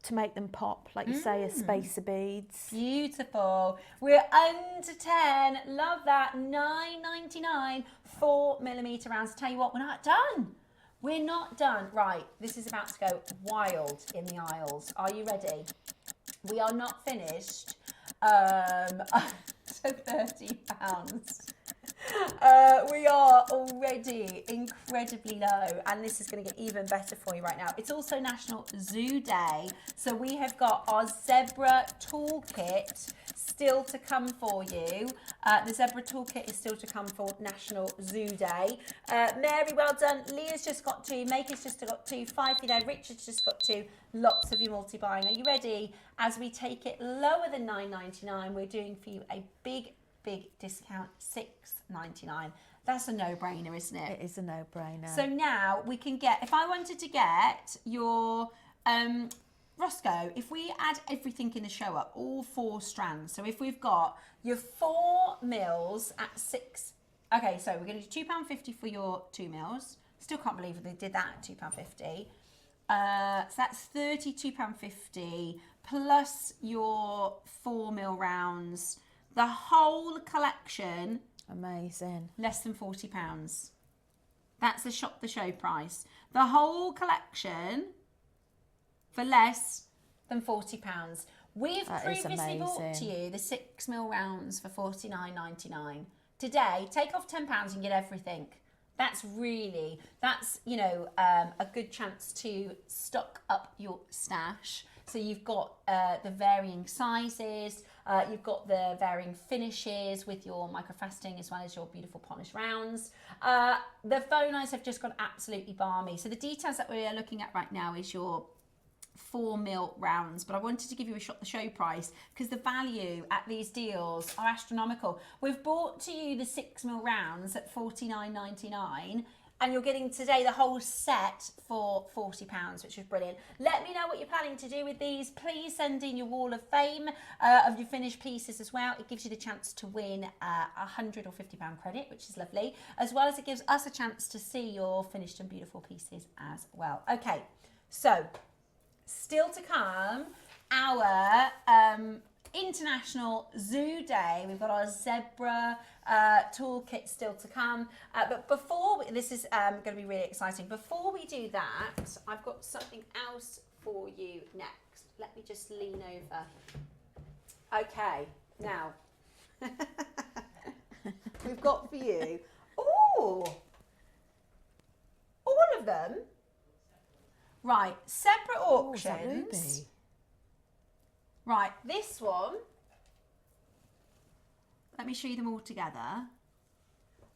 to make them pop, like you say, a spacer beads. Beautiful. We're under 10. Love that. $9.99, 4mm rounds. Tell you what, we're not done. We're not done. Right, this is about to go wild in the aisles. Are you ready? We are not finished. So £30. We are already incredibly low, and this is going to get even better for you right now. It's also National Zoo Day, so we have got our zebra toolkit still to come for you. The zebra toolkit is still to come for National Zoo Day. Mary, well done. Leah's just got 2. Maker's just got 2. 5 for you there. Richard's just got 2. Lots of you multi-buying. Are you ready? As we take it lower than $9.99, we're doing for you a big discount, $6.99. That's a no-brainer, isn't it? It is a no-brainer. So now we can get, if I wanted to get your Roscoe, if we add everything in the show up, all 4 strands. So if we've got your 4 mils at 6, okay, so we're going to do £2.50 for your 2 mils. Still can't believe they did that at £2.50. So that's £32.50 plus your 4 mil rounds. The whole collection, amazing. less than £40. That's the shop the show price. The whole collection for less than £40. We've That is previously bought to amazing. you the 6 mil rounds for $49.99. Today, take off £10 and get everything. That's you know, a good chance to stock up your stash. So you've got the varying sizes, you've got the varying finishes with your microfaceting as well as your beautiful polished rounds. The phone eyes have just gone absolutely balmy. So the details that we are looking at right now is your 4 mil rounds, but I wanted to give you a shot the show price because the value at these deals are astronomical. We've bought to you the 6 mil rounds at $49.99. And you're getting today the whole set for £40, which is brilliant. Let me know what you're planning to do with these. Please send in your wall of fame of your finished pieces as well. It gives you the chance to win a £100 or £50 credit, which is lovely, as well as it gives us a chance to see your finished and beautiful pieces as well. Okay, so still to come, our International Zoo Day. We've got our zebra toolkit still to come. But before, this is going to be really exciting. Before we do that, I've got something else for you next. Let me just lean over. Okay, now, we've got for you, ooh, all of them. Right, separate auctions. Right, this one, let me show you them all together.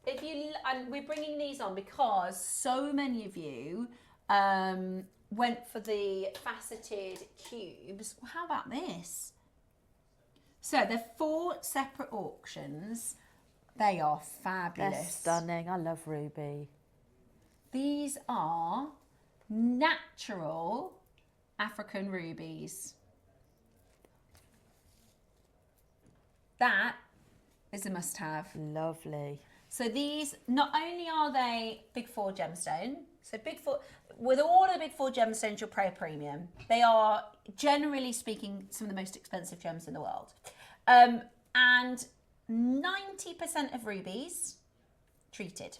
if you, and we're bringing these on because so many of you went for the faceted cubes. Well, how about this? So they're 4 separate auctions. They are fabulous. They're stunning. I love ruby. These are natural African rubies. That is a must-have. Lovely. So these, not only are they Big 4 gemstone, so Big 4, with all of the Big 4 gemstones, you'll pay a premium. They are, generally speaking, some of the most expensive gems in the world. And 90% of rubies treated.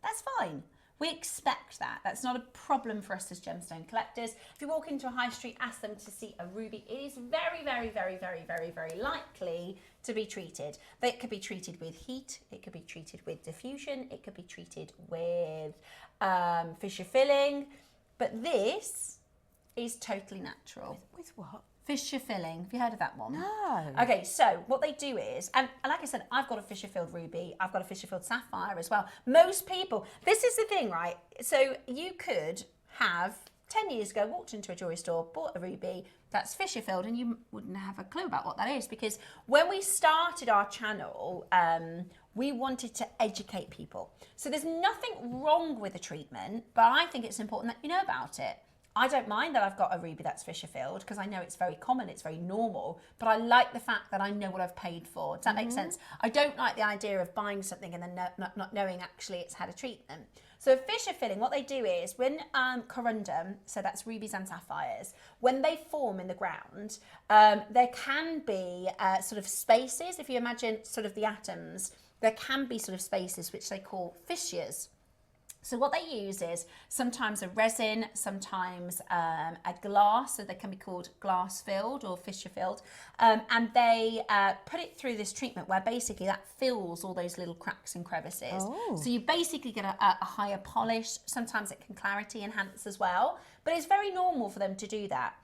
That's fine. We expect that. That's not a problem for us as gemstone collectors. If you walk into a high street, ask them to see a ruby, it is very, very, very, very, very, very likely to be treated. It could be treated with heat, it could be treated with diffusion, it could be treated with fissure filling, but this is totally natural. With what? Fissure filling. Have you heard of that one? No. Okay, so what they do is, and like I said, I've got a fissure filled ruby, I've got a fissure filled sapphire as well. Most people, this is the thing, right? So you could have 10 years ago walked into a jewelry store, bought a ruby that's fissure filled, and you wouldn't have a clue about what that is, because when we started our channel, we wanted to educate people. So there's nothing wrong with the treatment, but I think it's important that you know about it. I don't mind that I've got a ruby that's fissure filled because I know it's very common, it's very normal, but I like the fact that I know what I've paid for. Does that make sense? I don't like the idea of buying something and then not knowing actually it's had a treatment. So fissure filling, what they do is when corundum, so that's rubies and sapphires, when they form in the ground, there can be sort of spaces. If you imagine sort of the atoms, there can be sort of spaces which they call fissures. So what they use is sometimes a resin, sometimes a glass, so they can be called glass filled or fissure filled, and they put it through this treatment where basically that fills all those little cracks and crevices. Oh. So you basically get a higher polish. Sometimes it can clarity enhance as well, but it's very normal for them to do that.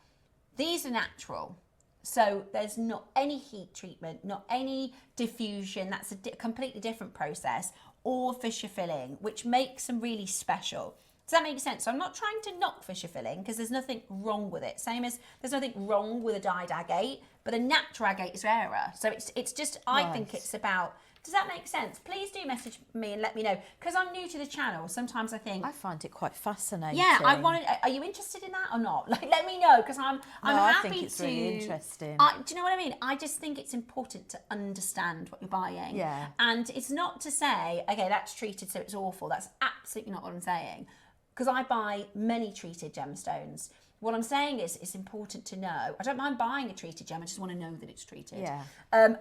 These are natural. So there's not any heat treatment, not any diffusion. That's a completely different process, or fissure filling, which makes them really special. Does that make sense? So I'm not trying to knock fissure filling because there's nothing wrong with it. Same as there's nothing wrong with a dyed agate, but a natural agate is rarer. So it's just, I think it's about, does that make sense? Please do message me and let me know, because I'm new to the channel. Sometimes I think, I find it quite fascinating. yeah, I wanted. Are you interested in that or not? Like, let me know, because I'm happy I think it's to. really interesting. Do you know what I mean? I just think it's important to understand what you're buying. Yeah. And it's not to say, okay, that's treated, so it's awful. That's absolutely not what I'm saying, because I buy many treated gemstones. What I'm saying is, it's important to know. I don't mind buying a treated gem. I just want to know that it's treated. Yeah.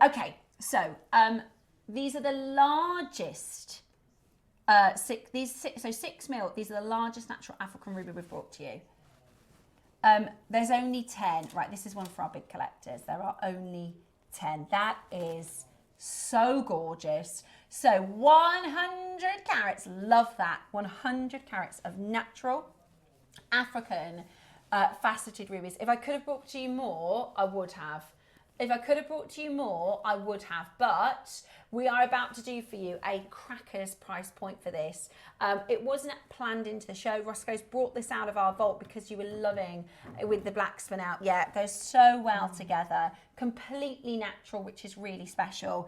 Okay. So. These are the largest, 6 mil, these are the largest natural African ruby we've brought to you. There's only 10, right, this is one for our big collectors. There are only 10. That is so gorgeous. So 100 carats, love that. 100 carats of natural African faceted rubies. If I could have brought to you more, I would have. If I could have brought to you more, I would have, but we are about to do for you a crackers price point for this. It wasn't planned into the show. Roscoe's brought this out of our vault because you were loving it with the black Spinel. Yeah, it goes so well together. Completely natural, which is really special.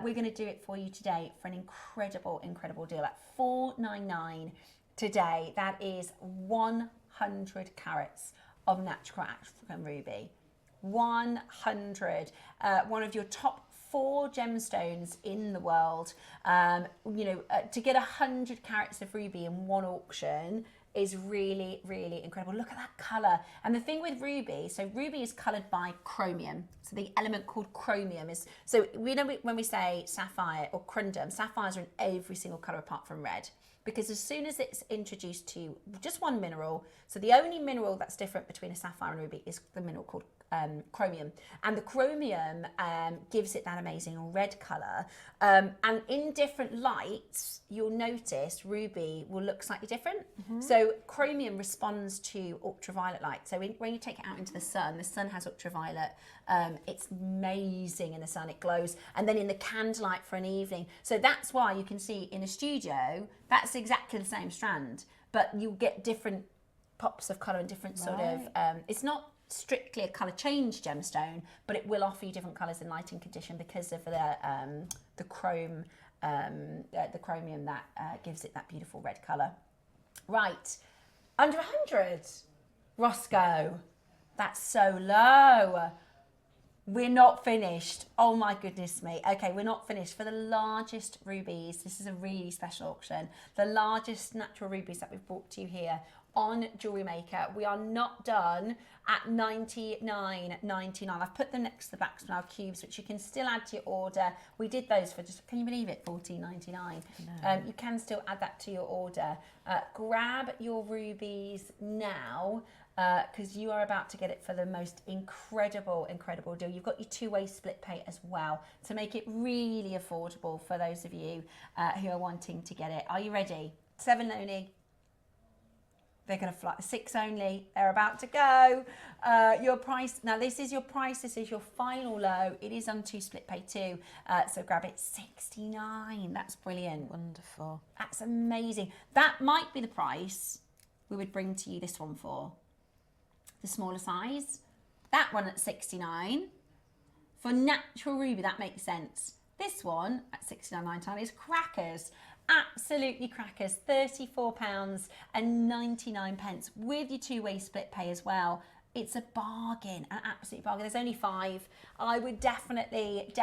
We're going to do it for you today for an incredible, incredible deal at $499 today. That is 100 carats of natural African ruby. 100, one of your top 4 gemstones in the world. To get 100 carats of ruby in one auction is really, really incredible. Look at that colour. And the thing with ruby, so ruby is coloured by chromium. So the element called chromium is, so we know when we say sapphire or corundum, sapphires are in every single colour apart from red. Because as soon as it's introduced to just one mineral, so the only mineral that's different between a sapphire and ruby is the mineral called chromium, and the chromium gives it that amazing red colour. And in different lights, you'll notice ruby will look slightly different. So chromium responds to ultraviolet light. So when you take it out into the sun has ultraviolet. It's amazing in the sun, it glows. And then in the candlelight for an evening. So that's why you can see in a studio, that's exactly the same strand, but you get different pops of colour and different sort of, it's not strictly a colour change gemstone, but it will offer you different colours in lighting condition because of the chrome, the chromium that gives it that beautiful red colour. Right, under 100, Roscoe, that's so low. We're not finished. Oh my goodness me. Okay, we're not finished. For the largest rubies, this is a really special auction, the largest natural rubies that we've brought to you here on Jewellery Maker. We are not done at $99.99. I've put them next to the Black Spinel cubes, which you can still add to your order. We did those for just, can you believe it, $14.99. You can still add that to your order. Grab your rubies now, because you are about to get it for the most incredible deal. You've got your two-way split pay as well to make it really affordable for those of you who are wanting to get it. Are you ready? 7 only. They're going to fly. 6 only. They're about to go. Your price. Now this is your price. This is your final low. It is on 2 split pay too. So grab it. 69. That's brilliant. Wonderful. That's amazing. That might be the price we would bring to you this one for. The smaller size. That one at 69. For natural ruby, that makes sense. This one at 69.99 is crackers. Absolutely crackers. £34.99 with your two-way split pay as well. It's a bargain, an absolute bargain. There's only 5. I would definitely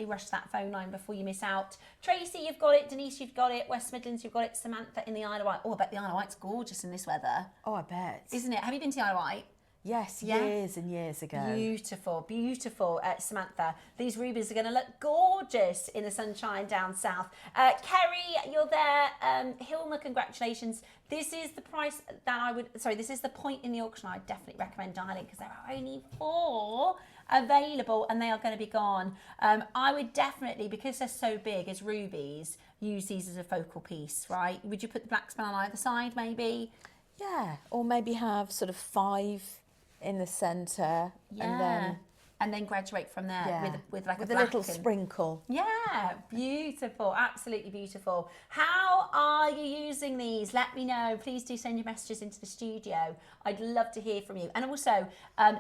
rush that phone line before you miss out. Tracy, you've got it. Denise, you've got it. West Midlands, you've got it. Samantha in the Isle of Wight. Oh, I bet the Isle of Wight's gorgeous in this weather. Oh, I bet. Isn't it? Have you been to the Isle of Wight? Yes, Yeah. years and years ago. Beautiful, beautiful, Samantha. These rubies are going to look gorgeous in the sunshine down south. Kerry, you're there. Hilma, congratulations. This is the price that this is the point in the auction I'd definitely recommend dialing, because there are only 4 available and they are going to be gone. I would definitely, because they're so big as rubies, use these as a focal piece, right? Would you put the black spinel on either side, maybe? Yeah, or maybe have sort of 5 in the centre, and then graduate from there with a little sprinkle. Yeah, beautiful, absolutely beautiful. How are you using these? Let me know. Please do send your messages into the studio. I'd love to hear from you. And also,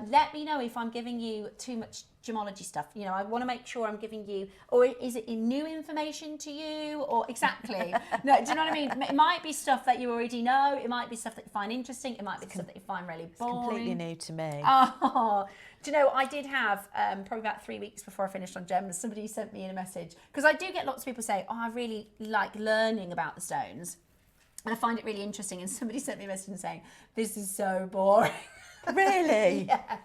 let me know if I'm giving you too much gemology stuff. You know, I want to make sure I'm giving you, or is it new information to you, or exactly? No, do you know what I mean? It might be stuff that you already know. It might be stuff that you find interesting. It might be stuff that you find really boring. Completely new to me. Oh, do you know, I did have, probably about 3 weeks before I finished on gems, somebody sent me in a message, because I do get lots of people say, oh, I really like learning about the stones, and I find it really interesting, and somebody sent me a message saying, this is so boring. Really? Yeah.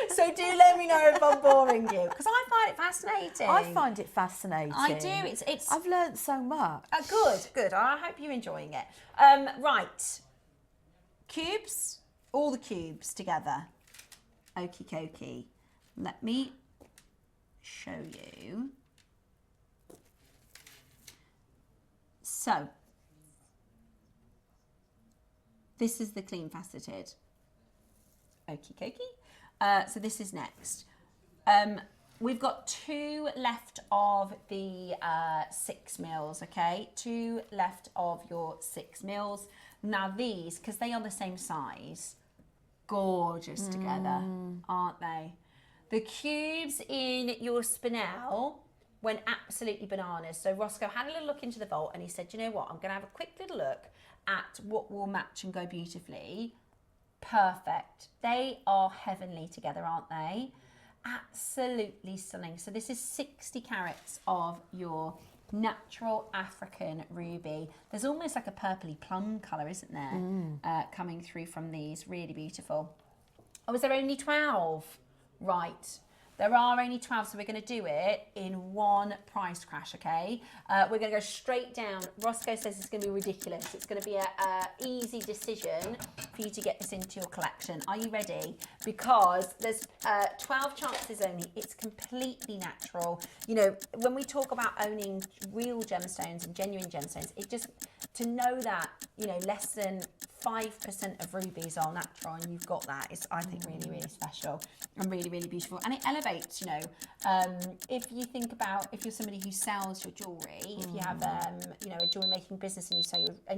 So do let me know if I'm boring you, because I find it fascinating. I find it fascinating. I do. It's. I've learnt so much. Good. I hope you're enjoying it. Right. Cubes. All the cubes together. Okie dokie. Let me show you. So, this is the clean faceted. Okie dokie. So this is next. We've got 2 left of the 6 mils, okay? 2 left of your 6 mils. Now these, because they are the same size, gorgeous together, aren't they? The cubes in your Spinel went absolutely bananas. So Roscoe had a little look into the vault and he said, you know what, I'm going to have a quick little look at what will match and go beautifully. Perfect. They are heavenly together, aren't they? Absolutely stunning. So this is 60 carats of your natural African ruby. There's almost like a purpley plum colour, isn't there? Coming through from these. Really beautiful. Oh, was there only 12? Right. There are only 12, so we're going to do it in one price crash, okay? We're going to go straight down. Roscoe says it's going to be ridiculous. It's going to be a easy decision for you to get this into your collection. Are you ready? Because there's 12 chances only. It's completely natural. You know, when we talk about owning real gemstones and genuine gemstones, it just, to know that, you know, less than 5% of rubies are natural and you've got that is, I think, really, really special and really, really beautiful. And it elevates, you know, if you think about, if you're somebody who sells your jewellery, if you have, you know, a jewellery making business and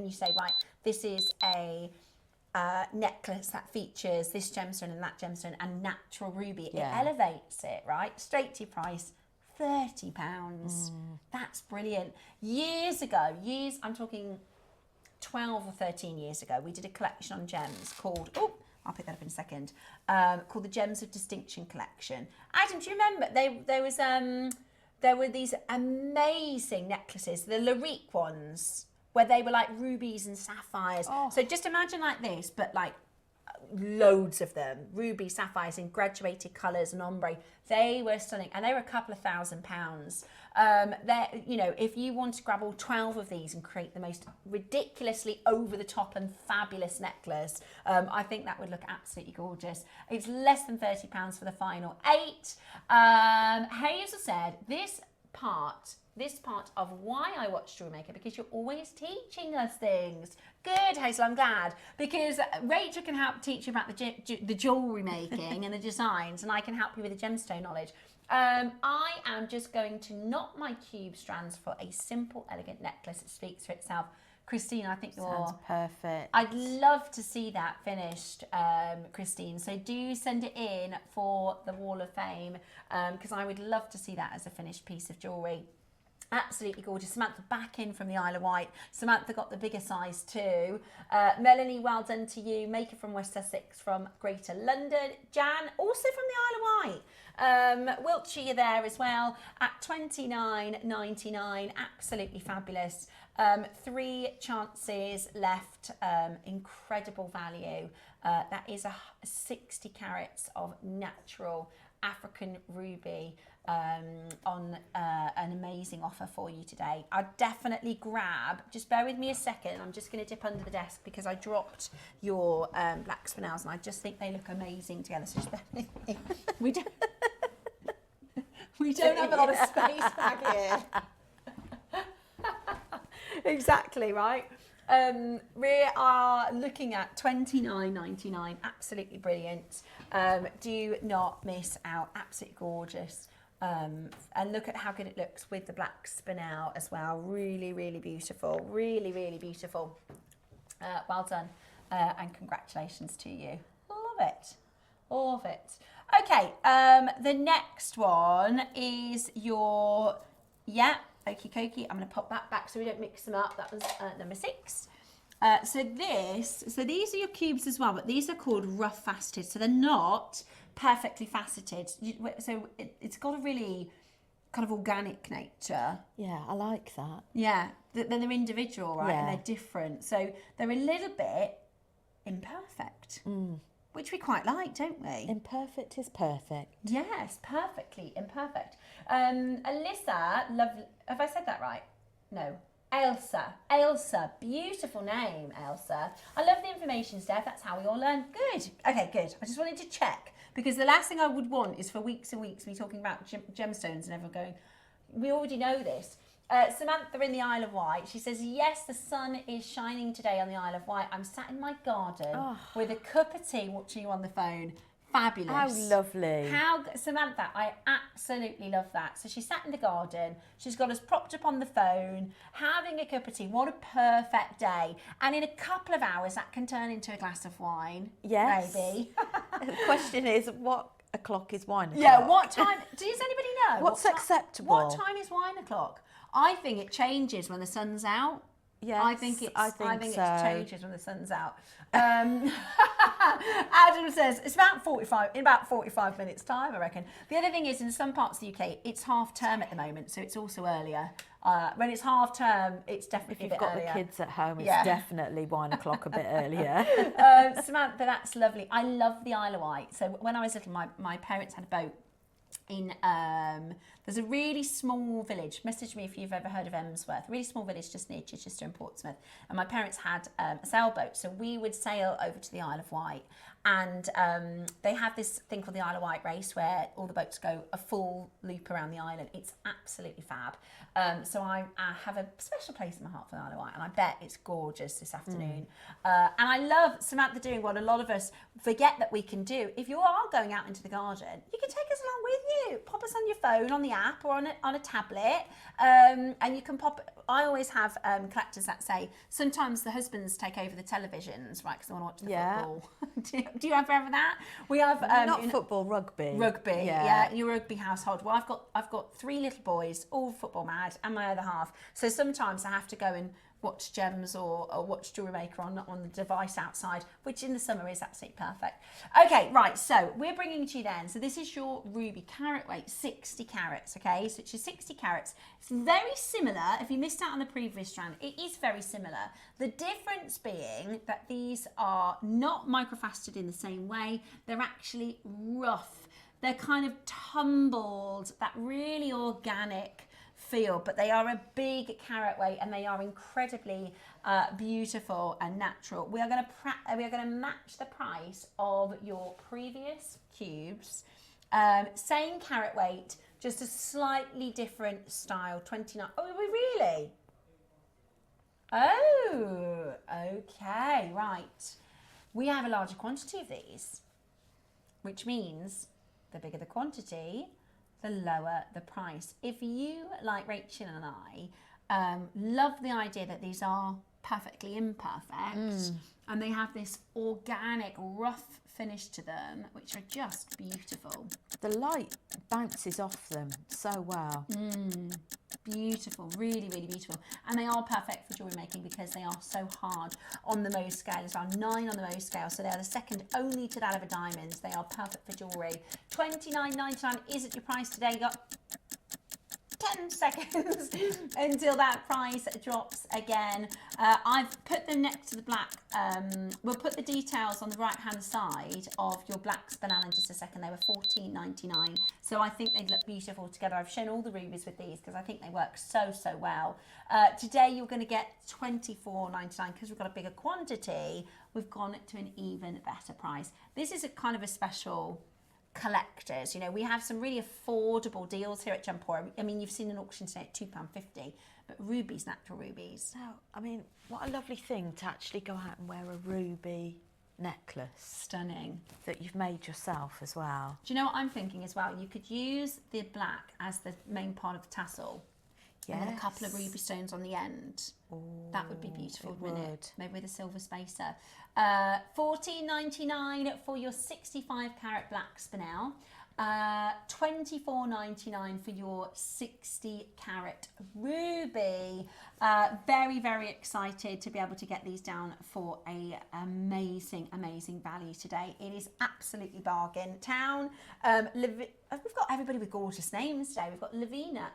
you say, right, this is a necklace that features this gemstone and that gemstone and natural ruby, it elevates it, right? Straight to your price. £30. That's brilliant. Years ago, I'm talking 12 or 13 years ago, we did a collection on gems called, I'll pick that up in a second, called the Gems of Distinction collection. Adam, do you remember? There were these amazing necklaces, the Larique ones, where they were like rubies and sapphires. So just imagine like this, but like loads of them, ruby, sapphires in graduated colours and ombre. They were stunning, and they were a couple of £1,000s. You know, if you want to grab all 12 of these and create the most ridiculously over the top and fabulous necklace, I think that would look absolutely gorgeous. It's less than £30 for the final 8. Hazel said this part of why I watch JewelleryMaker, because you're always teaching us things. Good, Hazel, I'm glad, because Rachel can help teach you about the jewellery making and the designs, and I can help you with the gemstone knowledge. I am just going to knot my cube strands for a simple, elegant necklace. It speaks for itself. Christine, I think Sounds perfect. I'd love to see that finished, Christine. So do send it in for the Wall of Fame, because I would love to see that as a finished piece of jewellery. Absolutely gorgeous. Samantha back in from the Isle of Wight. Samantha got the bigger size too. Melanie, well done to you. Maker from West Sussex from Greater London. Jan, also from the Isle of Wight. Wiltshire, you're there as well at $29.99. Absolutely fabulous. 3 chances left. Incredible value. That is 60 carats of natural African ruby on an amazing offer for you today. I'd definitely grab, just bear with me a second, I'm just going to dip under the desk because I dropped your black spinels and I just think they look amazing together, so just bear with me. We don't have a lot of space back here. Exactly, right? We are looking at $29.99, absolutely brilliant. Do not miss out, absolutely gorgeous. And look at how good it looks with the black spinel as well. Really, really beautiful, really, really beautiful. Well done, and congratulations to you. Love it, love it. Okay, the next one is your, okie dokie. I'm going to pop that back so we don't mix them up. That was number 6. So these are your cubes as well, but these are called rough faceted. So they're not perfectly faceted. So it's got a really kind of organic nature. Yeah, I like that. Yeah, then they're individual, right? Yeah. And they're different. So they're a little bit imperfect, which we quite like, don't we? Imperfect is perfect. Yes, perfectly imperfect. Alyssa, lovely. Have I said that right? No. Ailsa, beautiful name, Ailsa. I love the information, Steph. That's how we all learn. Good. Okay, good. I just wanted to check, because the last thing I would want is for weeks and weeks me talking about gemstones and everyone going, we already know this. Samantha in the Isle of Wight, she says, yes, the sun is shining today on the Isle of Wight. I'm sat in my garden with a cup of tea watching you on the phone. Fabulous. How lovely. Samantha, I absolutely love that. So she sat in the garden, she's got us propped up on the phone, having a cup of tea. What a perfect day. And in a couple of hours, that can turn into a glass of wine. Yes. Maybe. The question is, what o'clock is wine o'clock? Yeah, what time? Does anybody know? What's acceptable? What time is wine o'clock? I think it changes when the sun's out. Yes, I think it changes when the sun's out. Adam says it's about 45 minutes time, I reckon. The other thing is, in some parts of the UK, it's half term at the moment, so it's also earlier. When it's half term, it's definitely if you've got the kids at home, it's definitely wine o'clock a bit earlier. Samantha, that's lovely. I love the Isle of Wight. So when I was little, my parents had a boat. in there's a really small village. Message me if you've ever heard of Emsworth. A really small village just near Chichester in Portsmouth. And my parents had a sailboat, so we would sail over to the Isle of Wight. And they have this thing called the Isle of Wight race where all the boats go a full loop around the island. It's absolutely fab. So I have a special place in my heart for the Isle of Wight, and I bet it's gorgeous this afternoon. And I love Samantha doing what a lot of us forget that we can do. If you are going out into the garden, you can take us along with you. Pop us on your phone, on the app, or on a tablet, and you can pop. I always have collectors that say sometimes the husbands take over the televisions, right? Because they want to watch the football. Do you ever have that? We have not football, rugby. Rugby, yeah, your rugby household. Well, I've got 3 little boys, all football mad, and my other half. So sometimes I have to go and watch Gems or watch JewelleryMaker on the device outside, which in the summer is absolutely perfect. Okay, right, so we're bringing to you then, so this is your ruby carat weight, 60 carats, okay? So it's your 60 carats. It's very similar, if you missed out on the previous strand, it is very similar. The difference being that these are not microfaceted in the same way, they're actually rough. They're kind of tumbled, that really organic feel, but they are a big carat weight and they are incredibly beautiful and natural. We are going to match the price of your previous cubes, same carat weight, just a slightly different style. 29. Oh, are we really? Oh, okay, right. We have a larger quantity of these, which means the bigger the quantity, the lower the price. If you, like Rachel and I, love the idea that these are perfectly imperfect and they have this organic, rough finish to them, which are just beautiful. The light bounces off them so well. Beautiful, really, really beautiful. And they are perfect for jewellery making because they are so hard on the Mohs scale as well. 9 on the Mohs scale, so they are the second only to that of a diamonds. They are perfect for jewellery. $29.99 isn't your price today. You got 10 seconds until that price drops again. I've put them next to the black. We'll put the details on the right hand side of your black Spinel in just a second. They were $14.99, so I think they'd look beautiful together. I've shown all the rubies with these because I think they work so well. Today you're going to get $24.99 because we've got a bigger quantity. We've gone to an even better price. This is a kind of a special collectors. You know, we have some really affordable deals here at Jempora. I mean, you've seen an auction today at £2.50, but rubies, natural rubies. So, I mean, what a lovely thing to actually go out and wear a ruby necklace. Stunning. That you've made yourself as well. Do you know what I'm thinking as well? You could use the black as the main part of the tassel. Yes. And then a couple of ruby stones on the end. Ooh, that would be beautiful, wouldn't it? Maybe with a silver spacer. $14.99 for your 65 carat black Spinel. $24.99 for your 60 carat ruby. Very excited to be able to get these down for a amazing value today. It is absolutely bargain town. We've got everybody with gorgeous names today. We've got Lavinia,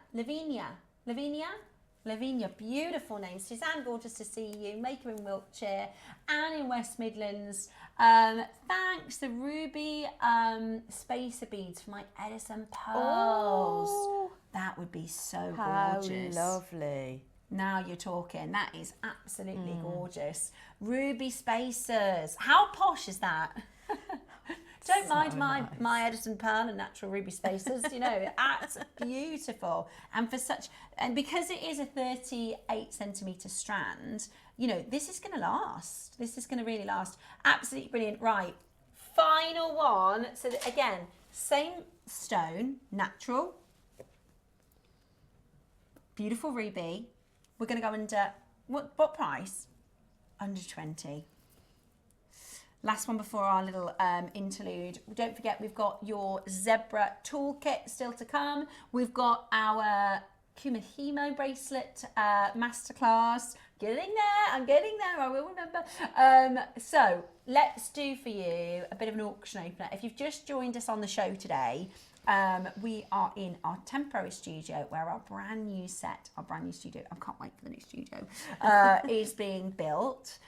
beautiful name. Suzanne, gorgeous to see you. Maker in Wiltshire, Anne in West Midlands. Thanks, the ruby spacer beads for my Edison pearls. Oh, that would be so gorgeous. How lovely. Now you're talking. That is absolutely gorgeous. Ruby spacers. How posh is that? Don't mind my Edison pearl and natural ruby spacers, you know, that's beautiful. And because it is a 38 centimetre strand, you know, this is going to last. This is going to really last. Absolutely brilliant. Right, final one. So that, again, same stone, natural, beautiful ruby. We're going to go under, what price? Under 20. Last one before our little interlude. Don't forget, we've got your zebra toolkit still to come. We've got our Kumihimo bracelet masterclass. I'm getting there, I will remember. So let's do for you a bit of an auction opener. If you've just joined us on the show today, we are in our temporary studio where our brand new studio, I can't wait for the new studio, is being built.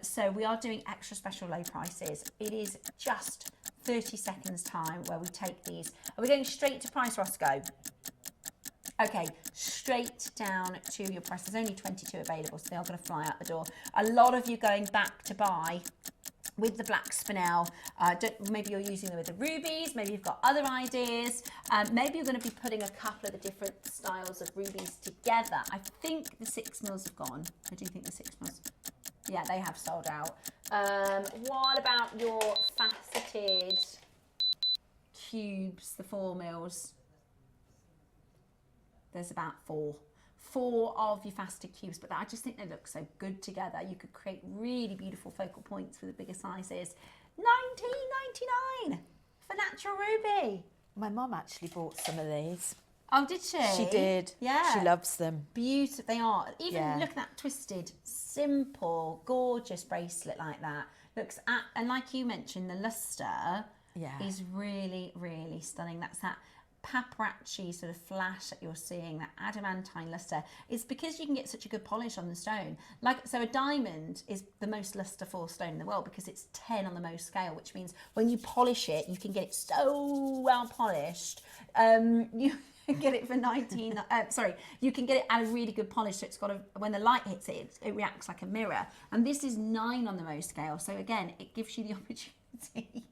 So we are doing extra special low prices. It is just 30 seconds time where we take these. Are we going straight to price, Roscoe? Okay, straight down to your price. There's only 22 available, so they are going to fly out the door. A lot of you going back to buy with the black spinel. Maybe you're using them with the rubies, maybe you've got other ideas. Maybe you're going to be putting a couple of the different styles of rubies together. I think the 6 mils have gone. I do think the 6 mils, yeah, they have sold out. What about your faceted cubes, the 4 mils? There's about four of your faceted cubes, but I just think they look so good together. You could create really beautiful focal points with the bigger sizes. $19.99 for natural ruby. My mum actually bought some of these. Oh, did she? She did. Yeah. She loves them. Beautiful they are. Even Yeah. look at that twisted, simple, gorgeous bracelet like that. Looks at, and like you mentioned, the luster is really, really stunning. That's that paparazzi sort of flash that you're seeing, that adamantine luster. It's because you can get such a good polish on the stone. So a diamond is the most lusterful stone in the world because it's 10 on the most scale, which means when you polish it, you can get it so well polished. You can get it for you can get it at a really good polish. So it's got when the light hits it, it reacts like a mirror. And this is 9 on the most scale. So again, it gives you the opportunity.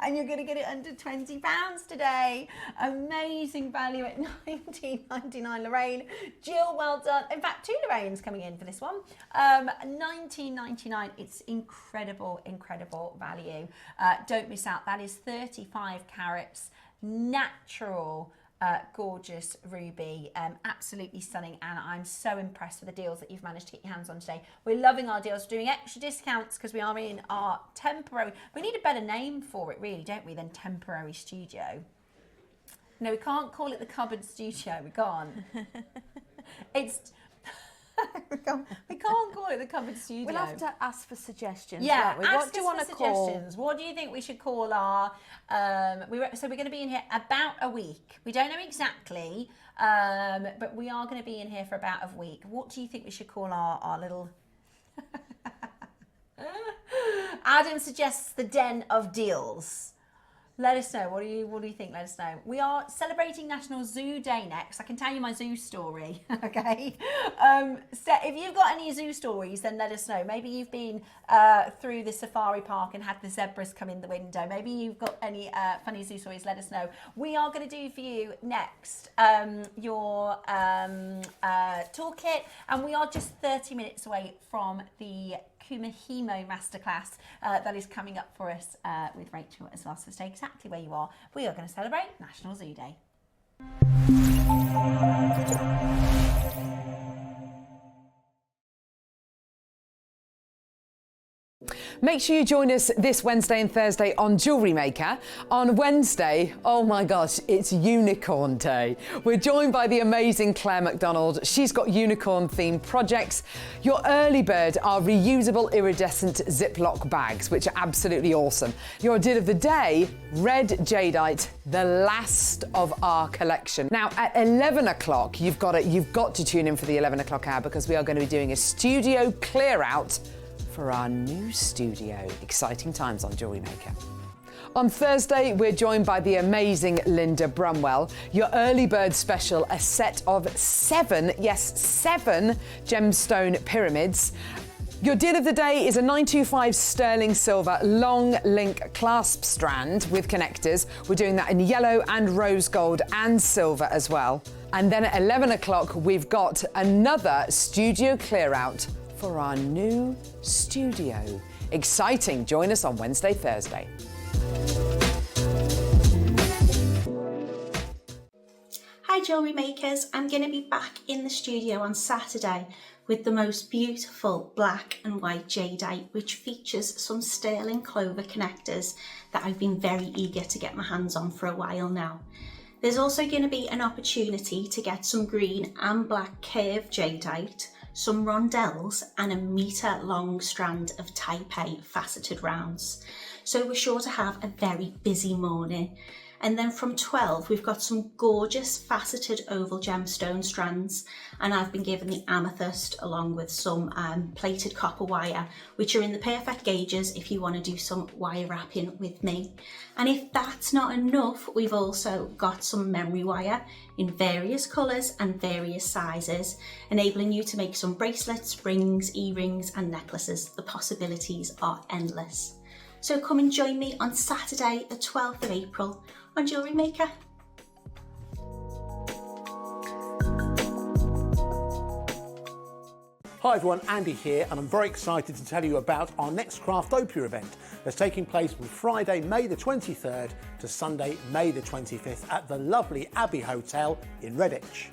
And you're going to get it under £20 today. Amazing value at $19.99. Lorraine, Jill, well done. In fact, 2 Lorraines coming in for this one. $19.99. It's incredible, incredible value. Don't miss out. That is 35 carats, natural, gorgeous ruby, absolutely stunning, and I'm so impressed with the deals that you've managed to get your hands on today. We're loving our deals. We're doing extra discounts because we are in our temporary, we need a better name for it really, don't we, than temporary studio. No, we can't call it the cupboard studio, we can't. It's we can't call it the cupboard studio. We'll have to ask for suggestions. Yeah, won't we? What do you want to call? What do you think we should call our? So we're going to be in here about a week. We don't know exactly, but we are going to be in here for about a week. What do you think we should call our little? Adam suggests the Den of Deals. Let us know. What do you think? Let us know. We are celebrating National Zoo Day next. I can tell you my zoo story, okay? So if you've got any zoo stories, then let us know. Maybe you've been through the safari park and had the zebras come in the window. Maybe you've got any funny zoo stories, let us know. We are going to do for you next your toolkit, and we are just 30 minutes away from the Kumihimo masterclass that is coming up for us with Rachel as well. So stay exactly where you are. We are going to celebrate National Zoo Day. Make sure you join us this Wednesday and Thursday on JewelleryMaker. On Wednesday, oh my gosh, it's Unicorn Day. We're joined by the amazing Claire McDonald. She's got unicorn-themed projects. Your early bird are reusable iridescent Ziploc bags, which are absolutely awesome. Your deal of the day, red jadeite, the last of our collection. Now, at 11 o'clock, you've got to tune in for the 11 o'clock hour because we are going to be doing a studio clear-out for our new studio. Exciting times on JewelleryMaker. On Thursday, we're joined by the amazing Linda Brumwell. Your early bird special, a set of 7 gemstone pyramids. Your deal of the day is a 925 sterling silver long link clasp strand with connectors. We're doing that in yellow and rose gold and silver as well. And then at 11 o'clock, we've got another studio clear out for our new studio. Exciting. Join us on Wednesday, Thursday. Hi Jewellery Makers, I'm going to be back in the studio on Saturday with the most beautiful black and white jadeite, which features some sterling clover connectors that I've been very eager to get my hands on for a while now. There's also going to be an opportunity to get some green and black curved jadeite, some Rondelles and a metre long strand of Taipei faceted rounds. So we're sure to have a very busy morning. And then from 12, we've got some gorgeous faceted oval gemstone strands. And I've been given the amethyst along with some plated copper wire, which are in the perfect gauges if you want to do some wire wrapping with me. And if that's not enough, we've also got some memory wire in various colours and various sizes, enabling you to make some bracelets, rings, earrings and necklaces. The possibilities are endless. So come and join me on Saturday, the 12th of April on Jewellery Maker. Hi everyone, Andy here, and I'm very excited to tell you about our next Craftopia event that's taking place from Friday, May the 23rd to Sunday, May the 25th at the lovely Abbey Hotel in Redditch.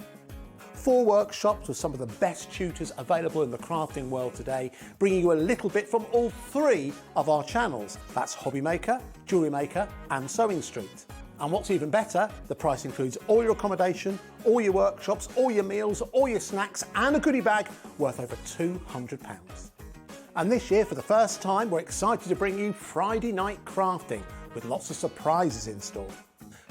4 workshops with some of the best tutors available in the crafting world today, bringing you a little bit from all 3 of our channels. That's Hobby Maker, Jewellery Maker and Sewing Street. And what's even better, the price includes all your accommodation, all your workshops, all your meals, all your snacks and a goodie bag worth over £200. And this year, for the first time, we're excited to bring you Friday night crafting with lots of surprises in store.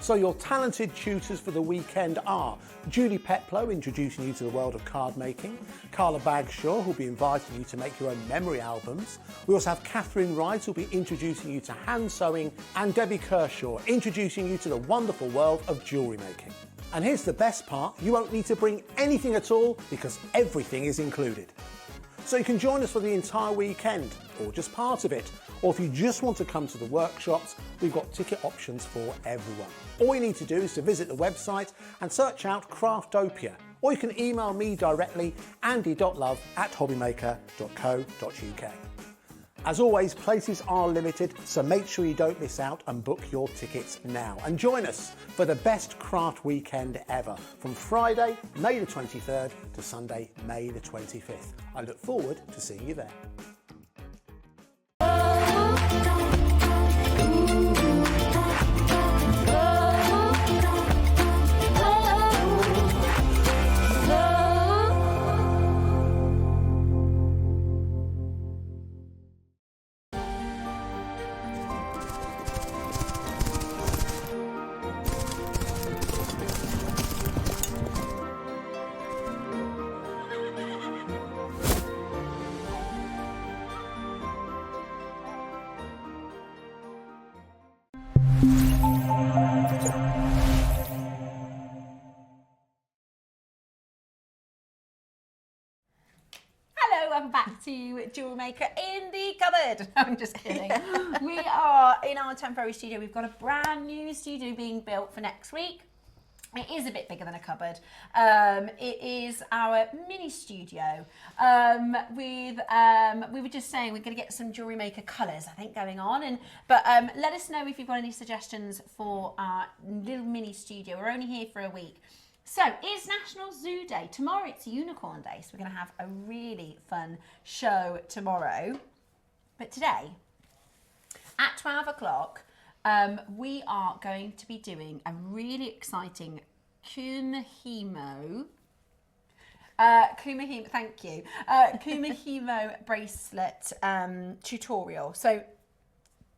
So your talented tutors for the weekend are Julie Peplow, introducing you to the world of card making, Carla Bagshaw, who'll be inviting you to make your own memory albums. We also have Catherine Wright, who'll be introducing you to hand sewing, and Debbie Kershaw, introducing you to the wonderful world of jewellery making. And here's the best part, you won't need to bring anything at all because everything is included. So you can join us for the entire weekend, or just part of it. Or if you just want to come to the workshops, we've got ticket options for everyone. All you need to do is to visit the website and search out Craftopia. Or you can email me directly, andy.love@hobbymaker.co.uk. As always, places are limited, so make sure you don't miss out and book your tickets now. And join us for the best craft weekend ever, from Friday, May the 23rd to Sunday, May the 25th. I look forward to seeing you there. Welcome back to Jewellery Maker in the cupboard. I'm just kidding. We are in our temporary studio. We've got a brand new studio being built for next week. It is a bit bigger than a cupboard. It is our mini studio we were just saying we're going to get some Jewellery Maker colours, I think, going on. But let us know if you've got any suggestions for our little mini studio. We're only here for a week. So it's National Zoo Day. Tomorrow it's Unicorn Day, so we're going to have a really fun show tomorrow. But today, at 12 o'clock, we are going to be doing a really exciting Kumihimo, thank you, Kumihimo bracelet tutorial. So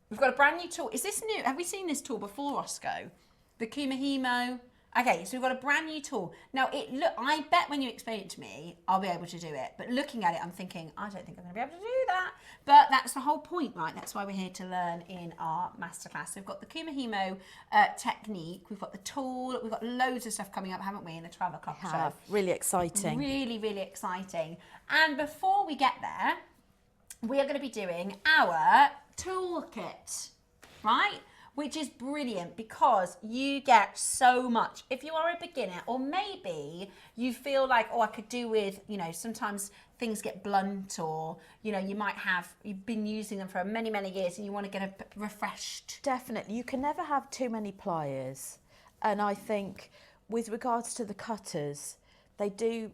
we've got a brand new tool. Is this new? Have we seen this tool before, Roscoe? The Kumihimo. Okay, so we've got a brand new tool. Now, I bet when you explain it to me, I'll be able to do it. But looking at it, I'm thinking, I don't think I'm going to be able to do that. But that's the whole point, right? That's why we're here to learn in our masterclass. So we've got the Kumihimo technique. We've got the tool. We've got loads of stuff coming up, haven't we, in the 12 o'clock show? Really exciting. Really, really exciting. And before we get there, we are going to be doing our toolkit, right? Which is brilliant because you get so much. If you are a beginner, or maybe you feel like, oh, I could do with, sometimes things get blunt, or, you've been using them for many, many years and you want to get a refreshed. Definitely. You can never have too many pliers. And I think with regards to the cutters, they do,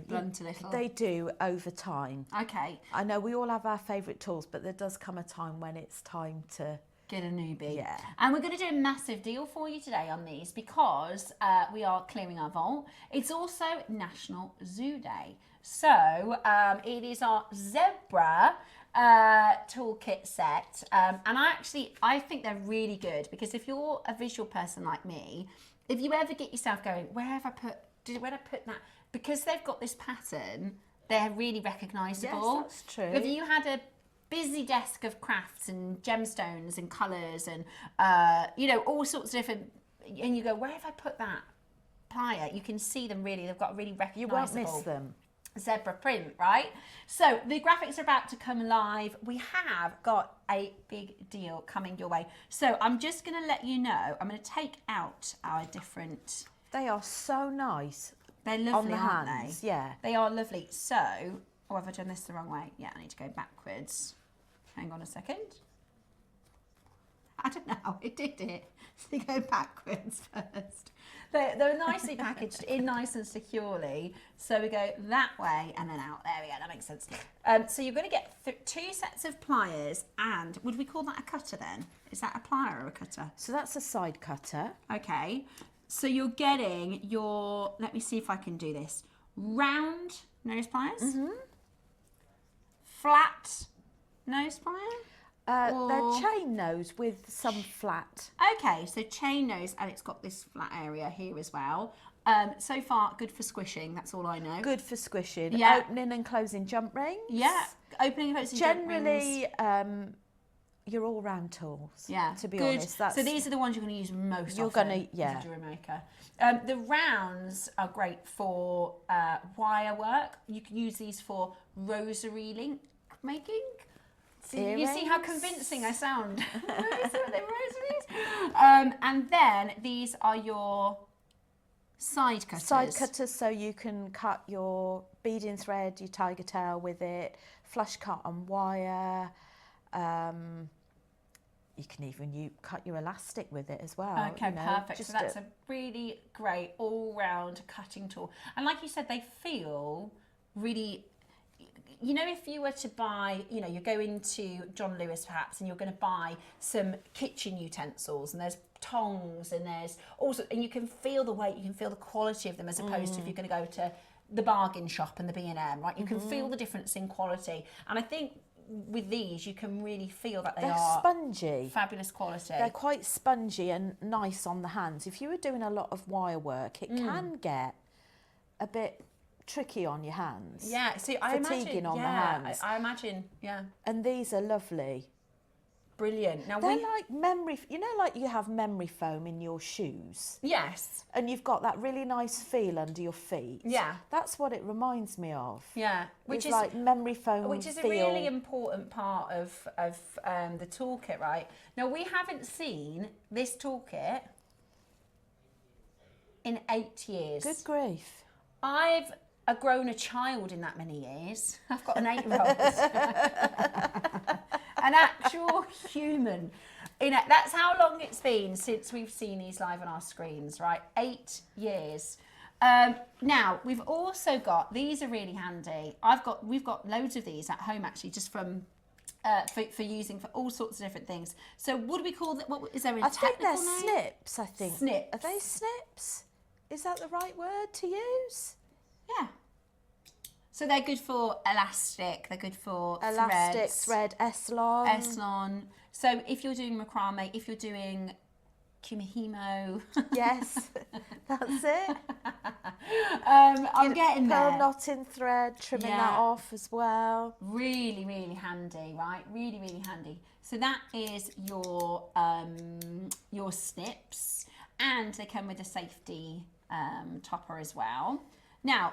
blunt a little. They do over time. Okay. I know we all have our favourite tools, but there does come a time when it's time to get a newbie. Yeah. And we're going to do a massive deal for you today on these because we are clearing our vault. It's also National Zoo Day. So it is our zebra toolkit set, and I think they're really good, because if you're a visual person like me, if you ever get yourself going, where did I put that? Because they've got this pattern, they're really recognisable. Yes, that's true. If you had a busy desk of crafts and gemstones and colours and all sorts of different, and you go, where have I put that plier? You can see them really. They've got a really recognisable. You won't miss them. Zebra print, right? So the graphics are about to come live. We have got a big deal coming your way. So I'm just going to let you know, I'm going to take out our different... They are so nice. They're lovely, on the aren't hands, they? yeah. They are lovely. So, oh, have I done this the wrong way? Yeah, I need to go backwards. Hang on a second. I don't know how I did it. So go backwards first. They're nicely packaged in nice and securely. So we go that way and then out. There we go, that makes sense. So you're going to get 2 sets of pliers, and would we call that a cutter then? Is that a plier or a cutter? So that's a side cutter. Okay. So you're getting your, let me see if I can do this, round nose pliers, flat nose plier. They're chain nose with some flat. Okay, so chain nose, and it's got this flat area here as well. So far, good for squishing, that's all I know. Good for squishing. Yeah. Opening and closing jump rings. Yeah, opening and closing jump rings. Generally, your all-round tools. Yeah, to be good. honest. That's, so these are the ones you're going to use most you're often. Gonna, yeah. As a JewelleryMaker. The rounds are great for wire work. You can use these for rosary link making. So you see how convincing I sound. Rosaries. And then these are your side cutters. Side cutters, so you can cut your beading thread, your tiger tail with it, flush cut on wire. You can even cut your elastic with it as well. Okay, perfect. So that's a really great all-round cutting tool. And like you said, they feel really... You know, if you were to buy, you go into John Lewis perhaps, and you're going to buy some kitchen utensils, and there's tongs, and there's also, and you can feel the weight, you can feel the quality of them, as opposed to if you're going to go to the bargain shop and the B&M, right? You can feel the difference in quality. And I think with these, you can really feel that they're spongy. Fabulous quality. They're quite spongy and nice on the hands. If you were doing a lot of wire work, it can get a bit tricky on your hands. Yeah, so I imagine on the hands. I imagine, yeah. And these are lovely. Brilliant. Now they're like memory, like you have memory foam in your shoes. Yes. And you've got that really nice feel under your feet. Yeah. That's what it reminds me of. Yeah. Which is like memory foam. Which is feel. a really important part of the toolkit, right? Now we haven't seen this toolkit in 8 years. Good grief. I've grown a child in that many years. I've got an 8-year-old. An actual human. That's how long it's been since we've seen these live on our screens, right? 8 years. Now, we've also got, these are really handy. We've got loads of these at home actually, just from for using for all sorts of different things. So what do we call that? What is there a technical name? I think they're snips, I think. Snips. Are they snips? Is that the right word to use? Yeah. So they're good for elastic, they're good for elastic, threads, thread, Eslon. Eslon. So if you're doing macrame, if you're doing Kumihimo. Yes, that's it. I'm getting there. Pearl knotting thread, trimming that off as well. Really, really handy, right? Really, really handy. So that is your snips, and they come with a safety topper as well. Now,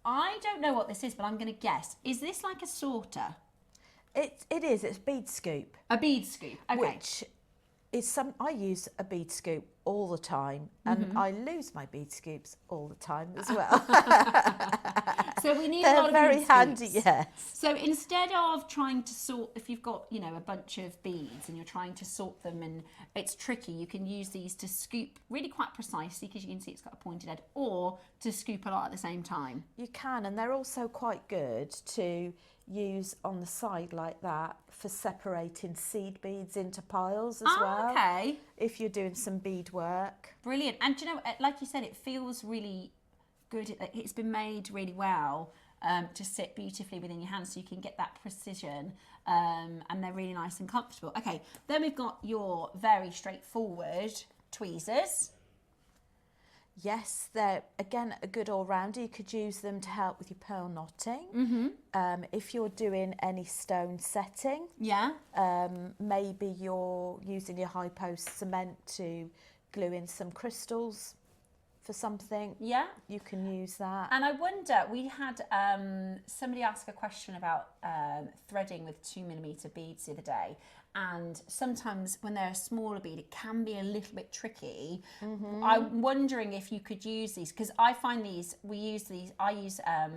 I don't know what this is, but I'm going to guess. Is this like a sorter? It is. It's bead scoop. A bead scoop. Okay. Which is I use a bead scoop all the time, and I lose my bead scoops all the time as well. So we need a lot of very bead handy, scoops. yes. So instead of trying to sort, if you've got, a bunch of beads and you're trying to sort them and it's tricky, you can use these to scoop really quite precisely, because you can see it's got a pointed head, or to scoop a lot at the same time. You can, and they're also quite good to use on the side like that for separating seed beads into piles as well. Okay. If you're doing some bead work. Brilliant. And like you said, it feels really good. It's been made really well. to sit beautifully within your hands so you can get that precision, and they're really nice and comfortable. Okay, then we've got your very straightforward tweezers. Yes, they're, again, a good all-rounder. You could use them to help with your pearl knotting. If you're doing any stone setting, maybe you're using your high post cement to glue in some crystals for something. Yeah. You can use that. And I wonder, we had somebody ask a question about threading with 2mm beads the other day. And sometimes when they're a smaller bead, it can be a little bit tricky. I'm wondering if you could use these, because I find these, I use a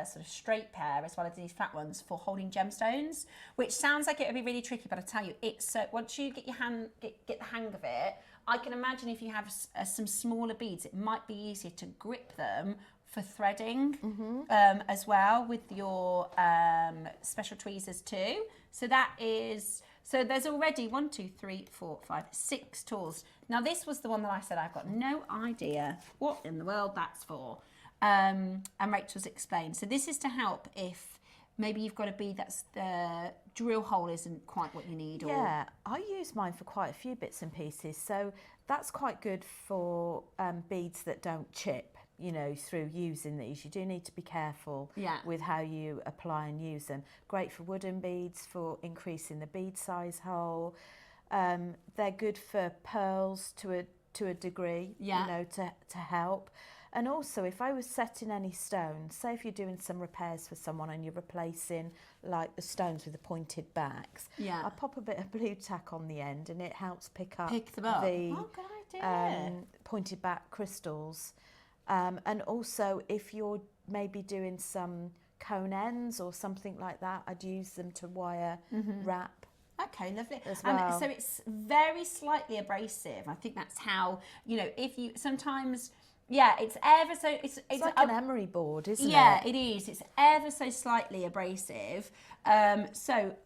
sort of straight pair as well as these flat ones for holding gemstones, which sounds like it would be really tricky, but I tell you, it's so, once you get get the hang of it, I can imagine if you have some smaller beads, it might be easier to grip them for threading as well with your special tweezers too. So that is, so there's already 1, 2, 3, 4, 5, 6 tools. Now this was the one that I said I've got no idea what in the world that's for. And Rachel's explained. So this is to help if maybe you've got a bead that's the drill hole isn't quite what you need. Or... Yeah, I use mine for quite a few bits and pieces. So that's quite good for beads that don't chip. You know, through using these, you do need to be careful with how you apply and use them. Great for wooden beads for increasing the bead size hole. They're good for pearls to a degree, you know, to help. And also, if I was setting any stones, say if you're doing some repairs for someone and you're replacing like the stones with the pointed backs, I pop a bit of blue tack on the end and it helps pick them up. The pointed back crystals. And also, if you're maybe doing some cone ends or something like that, I'd use them to wire wrap. Okay, lovely. As well. And so it's very slightly abrasive. I think that's how, you know, if you sometimes, it's ever so, it's like an emery board, isn't it? Yeah, it is. It's ever so slightly abrasive. So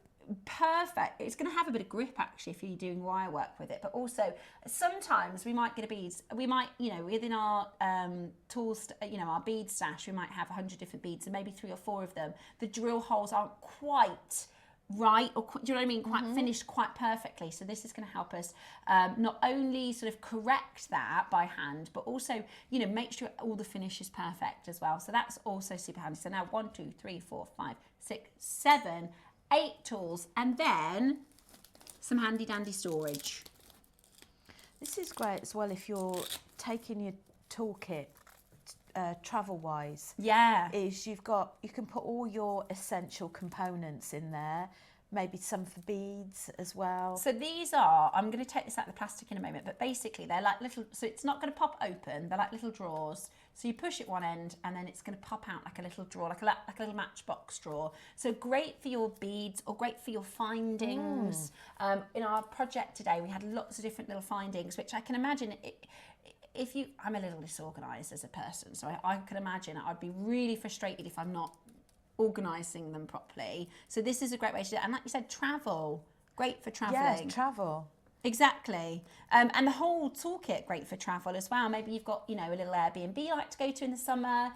perfect. It's going to have a bit of grip actually if you're doing wire work with it, but also sometimes we might get a beads, we might, you know, within our tools, you know, our bead stash, we might have 100 different beads and maybe 3 or 4 of them, the drill holes aren't quite right, or do you know what I mean, quite finished quite perfectly. So this is going to help us not only sort of correct that by hand, but also, you know, make sure all the finish is perfect as well. So that's also super handy. So now 1, 2, 3, 4, 5, 6, 7, 8 tools, and then some handy dandy storage. This is great as well if you're taking your toolkit travel wise. Is you can put all your essential components in there, maybe some for beads as well. So these are, I'm going to take this out of the plastic in a moment, but basically they're like little, so it's not going to pop open, they're like little drawers. So you push it one end and then it's going to pop out like a little drawer, like a little matchbox drawer. So great for your beads or great for your findings. In our project today, we had lots of different little findings, which I can imagine I'm a little disorganised as a person, so I can imagine I'd be really frustrated if I'm not organising them properly. So this is a great way to do it. And like you said, travel, great for travelling. Yes, travel. Exactly. And the whole toolkit, great for travel as well. Maybe you've got, you know, a little Airbnb you like to go to in the summer,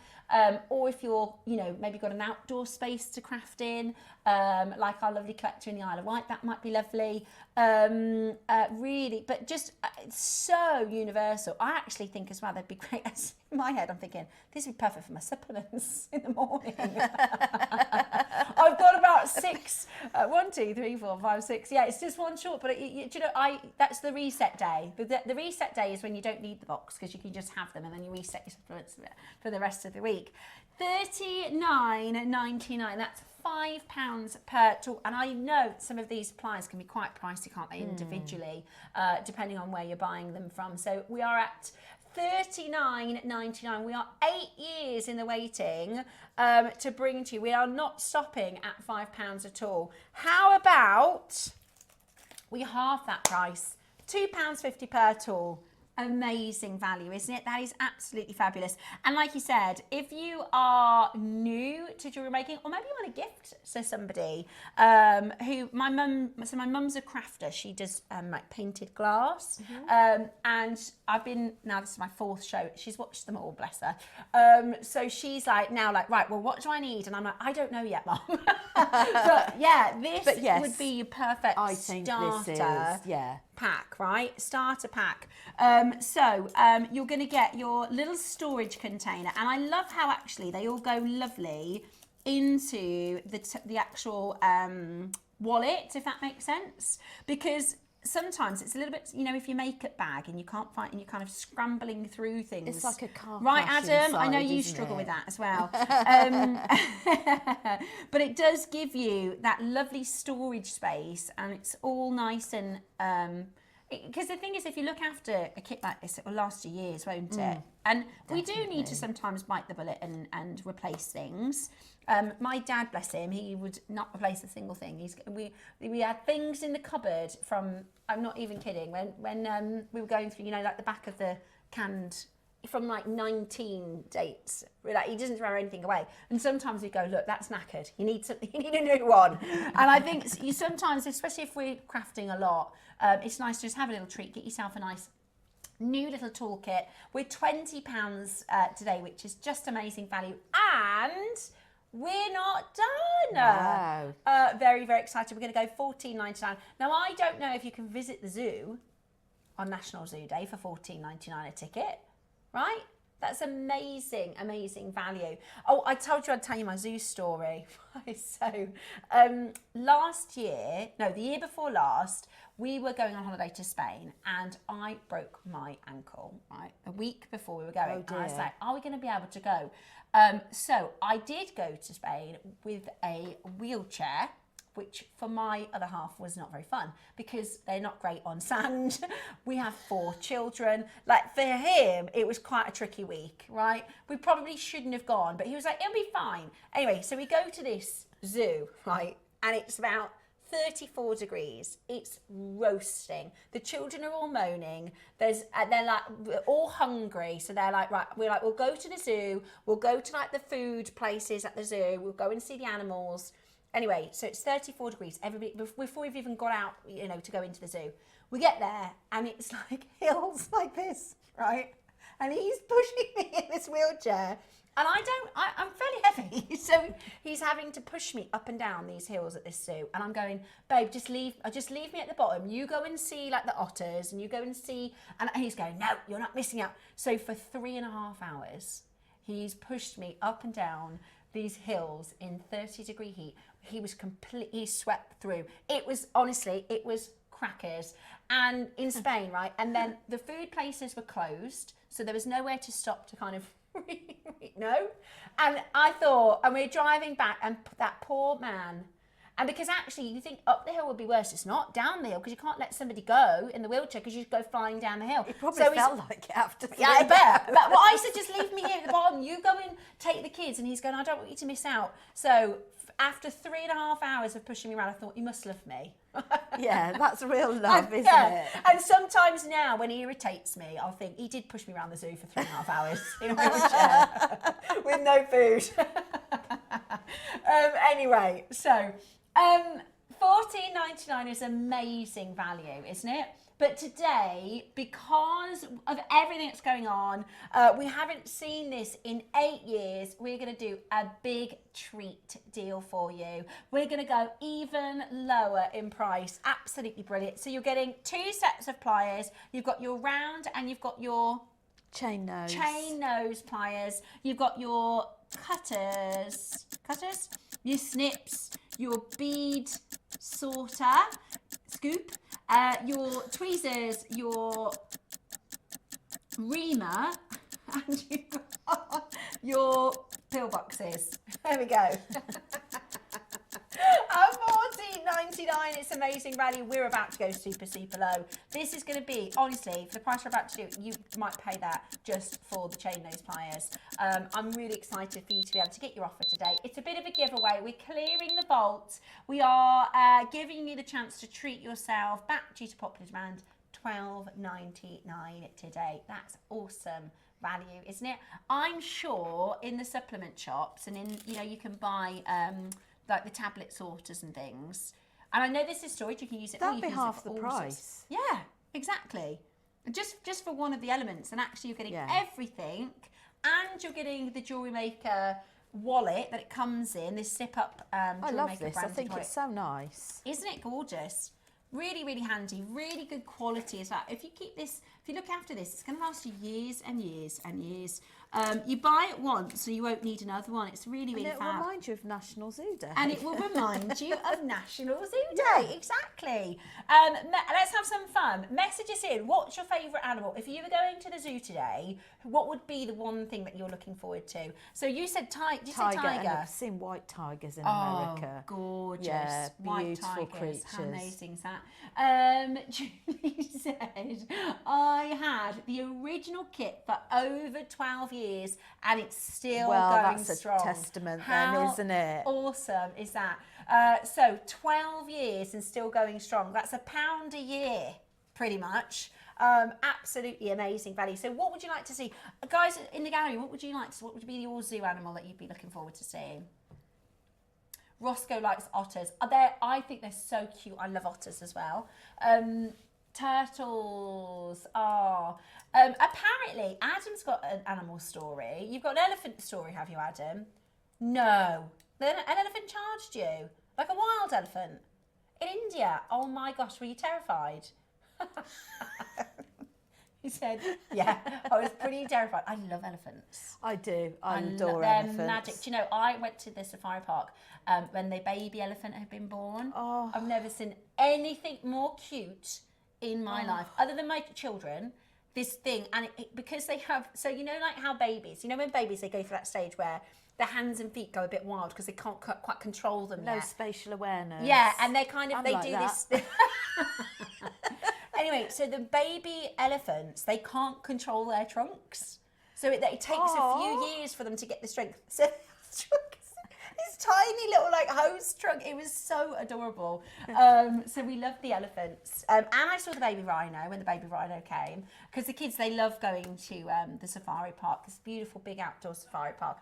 or if you're, you know, maybe got an outdoor space to craft in, like our lovely collector in the Isle of Wight, that might be lovely. Really, but just it's so universal. I actually think as well they'd be great. In my head, I'm thinking this would be perfect for my supplements in the morning. I've got about 6, 1, 2, 3, 4, 5, 6. Yeah, it's just one short, but you know, that's the reset day. The reset day is when you don't need the box because you can just have them and then you reset your supplements for the rest of the week. $39.99. That's £5 per tool, and I know some of these supplies can be quite pricey, can't they, individually, depending on where you're buying them from. So we are at $39.99. We are 8 years in the waiting to bring to you. We are not stopping at £5 at all. How about we halve that price? £2.50 per tool. amazing value, isn't it? That is absolutely fabulous. And like you said, if you are new to jewellery making, or maybe you want a gift to somebody who, my mum's a crafter. She does like painted glass. And I've been, now this is my 4th show. She's watched them all, bless her. So she's like, now like, right, well, what do I need? And I'm like, I don't know yet, Mum. But yeah, this would be your perfect starter pack, right? Starter pack. You're going to get your little storage container, and I love how actually they all go lovely into the actual wallet, if that makes sense, because sometimes it's a little bit, you know, if you make a bag and you can't find, and you're kind of scrambling through things. It's like a car right, crash Adam? inside, I know you isn't struggle it? with that as well. But it does give you that lovely storage space, and it's all nice and because the thing is, if you look after a kit like this, it will last you years, won't it? And we do need to sometimes bite the bullet and replace things. My dad, bless him, he would not replace a single thing. We had things in the cupboard from, I'm not even kidding, when we were going through, you know, like the back of the canned, from like 19 dates. Like, he doesn't throw anything away. And sometimes we go, look, that's knackered. You need a new one. And I think you sometimes, especially if we're crafting a lot, it's nice to just have a little treat, get yourself a nice new little toolkit. We're £20 today, which is just amazing value. And we're not done. Wow. Very, very excited. We're going to go $14.99. Now, I don't know if you can visit the zoo on National Zoo Day for $14.99 a ticket, right? That's amazing, amazing value. Oh, I told you I'd tell you my zoo story. So, the year before last, we were going on holiday to Spain, and I broke my ankle, right? A week before we were going. Oh, dear. I was like, are we going to be able to go? So I did go to Spain with a wheelchair, which for my other half was not very fun because they're not great on sand. We have 4 children. Like, for him, it was quite a tricky week, right? We probably shouldn't have gone, but he was like, it'll be fine. Anyway, so we go to this zoo, right? And it's about 34 degrees. It's roasting. The children are all moaning. They're like all hungry. So they're like, right, we'll go to the zoo. We'll go to like the food places at the zoo. We'll go and see the animals. Anyway, so it's 34 degrees. Everybody, before we've even got out, you know, to go into the zoo, we get there and it's like hills like this, right? And he's pushing me in this wheelchair. And I'm fairly heavy, so he's having to push me up and down these hills at this zoo. And I'm going, babe, just leave me at the bottom. You go and see like the otters, and you go and see. And he's going, no, you're not missing out. So for 3.5 hours, he's pushed me up and down these hills in 30-degree heat. He was completely swept through. It was, honestly, it was crackers. And in Spain, right? And then the food places were closed, so there was nowhere to stop to kind of no. And I thought, and we're driving back, and that poor man, and because actually you think up the hill would be worse, it's not down the hill, because you can't let somebody go in the wheelchair because you go flying down the hill. It probably felt like it after 3 Yeah, I bet. But well, I said, just leave me here at the bottom. You go and take the kids. And he's going, I don't want you to miss out. So after 3.5 hours of pushing me around, I thought, you must love me. Yeah, that's real love, isn't yeah. it? And sometimes now, when he irritates me, I'll think, he did push me around the zoo for 3.5 hours in a wheelchair with no food. Anyway, so $14.99 is amazing value, isn't it? But today, because of everything that's going on, we haven't seen this in 8 years. We're going to do a big treat deal for you. We're going to go even lower in price. Absolutely brilliant. So you're getting 2 sets of pliers. You've got your round and you've got your chain nose pliers. You've got your cutters, your snips, your bead sorter, scoop, your tweezers, your reamer, and your pillboxes. There we go. At $14.99, it's amazing value. We're about to go super, super low. This is going to be, honestly, for the price we're about to do, you might pay that just for the chain nose pliers. I'm really excited for you to be able to get your offer today. It's a bit of a giveaway. We're clearing the vault. We are giving you the chance to treat yourself, back due to popular demand, £12.99 today. That's awesome value, isn't it? I'm sure in the supplement shops and in, you know, you can buy like the tablet sorters and things. And I know this is storage, you can use it. That'd be half the price. Yeah, exactly. Just for one of the elements, and actually you're getting everything, and you're getting the Jewellery Maker wallet that it comes in, this zip-up I love this. I think it's so nice. Isn't it gorgeous? Really, really handy, really good quality as well. If you keep this, if you look after this, it's going to last you years and years and years. You buy it once, so you won't need another one. It's really, really fab. And it will remind you of National Zoo Day. And it will remind you of National Zoo Day, exactly. Let's have some fun. Message us in, what's your favourite animal? If you were going to the zoo today, what would be the one thing that you're looking forward to? So you said tiger. And I've seen white tigers in America. Gorgeous. Yeah, white beautiful tigers. creatures. How amazing is that? Julie said, I had the original kit for over 12 years and it's still going that's strong. A testament then, isn't it? Awesome is that? So 12 years and still going strong. That's £1 a year, pretty much. Absolutely amazing value. So what would you like to see? Guys in the gallery, what would you like to see? What would be your zoo animal that you'd be looking forward to seeing? Roscoe likes otters. I think they're so cute. I love otters as well. Turtles are... apparently, Adam's got an animal story. You've got an elephant story, have you, Adam? No. An elephant charged you? Like a wild elephant? In India? Oh my gosh, were you terrified? He said, yeah, I was pretty terrified. I love elephants. I do. I adore they're elephants. Magic. Do you know, I went to the safari park when the baby elephant had been born. Oh. I've never seen anything more cute in my life, other than my children. This thing, and because they have, so you know, like how babies, you know, when babies, they go through that stage where their hands and feet go a bit wild because they can't quite control them No yet. spatial awareness. Yeah, and they kind of, I'm they like do that. this. Anyway, so the baby elephants, they can't control their trunks. So it takes a few years for them to get the strength. So this tiny little like hose trunk, it was so adorable. So we loved the elephants. And I saw the baby rhino when the baby rhino came, because the kids, they love going to the safari park, this beautiful big outdoor safari park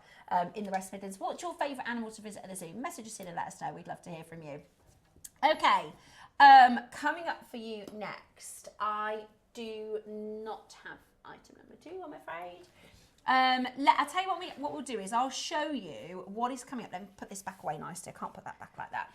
in the West Midlands. What's your favourite animal to visit at the zoo? Message us in and let us know. We'd love to hear from you. Okay. Coming up for you next, I do not have item number 2, I'm afraid. I'll tell you what we'll do is I'll show you what is coming up. Let me put this back away nicely. I can't put that back like that.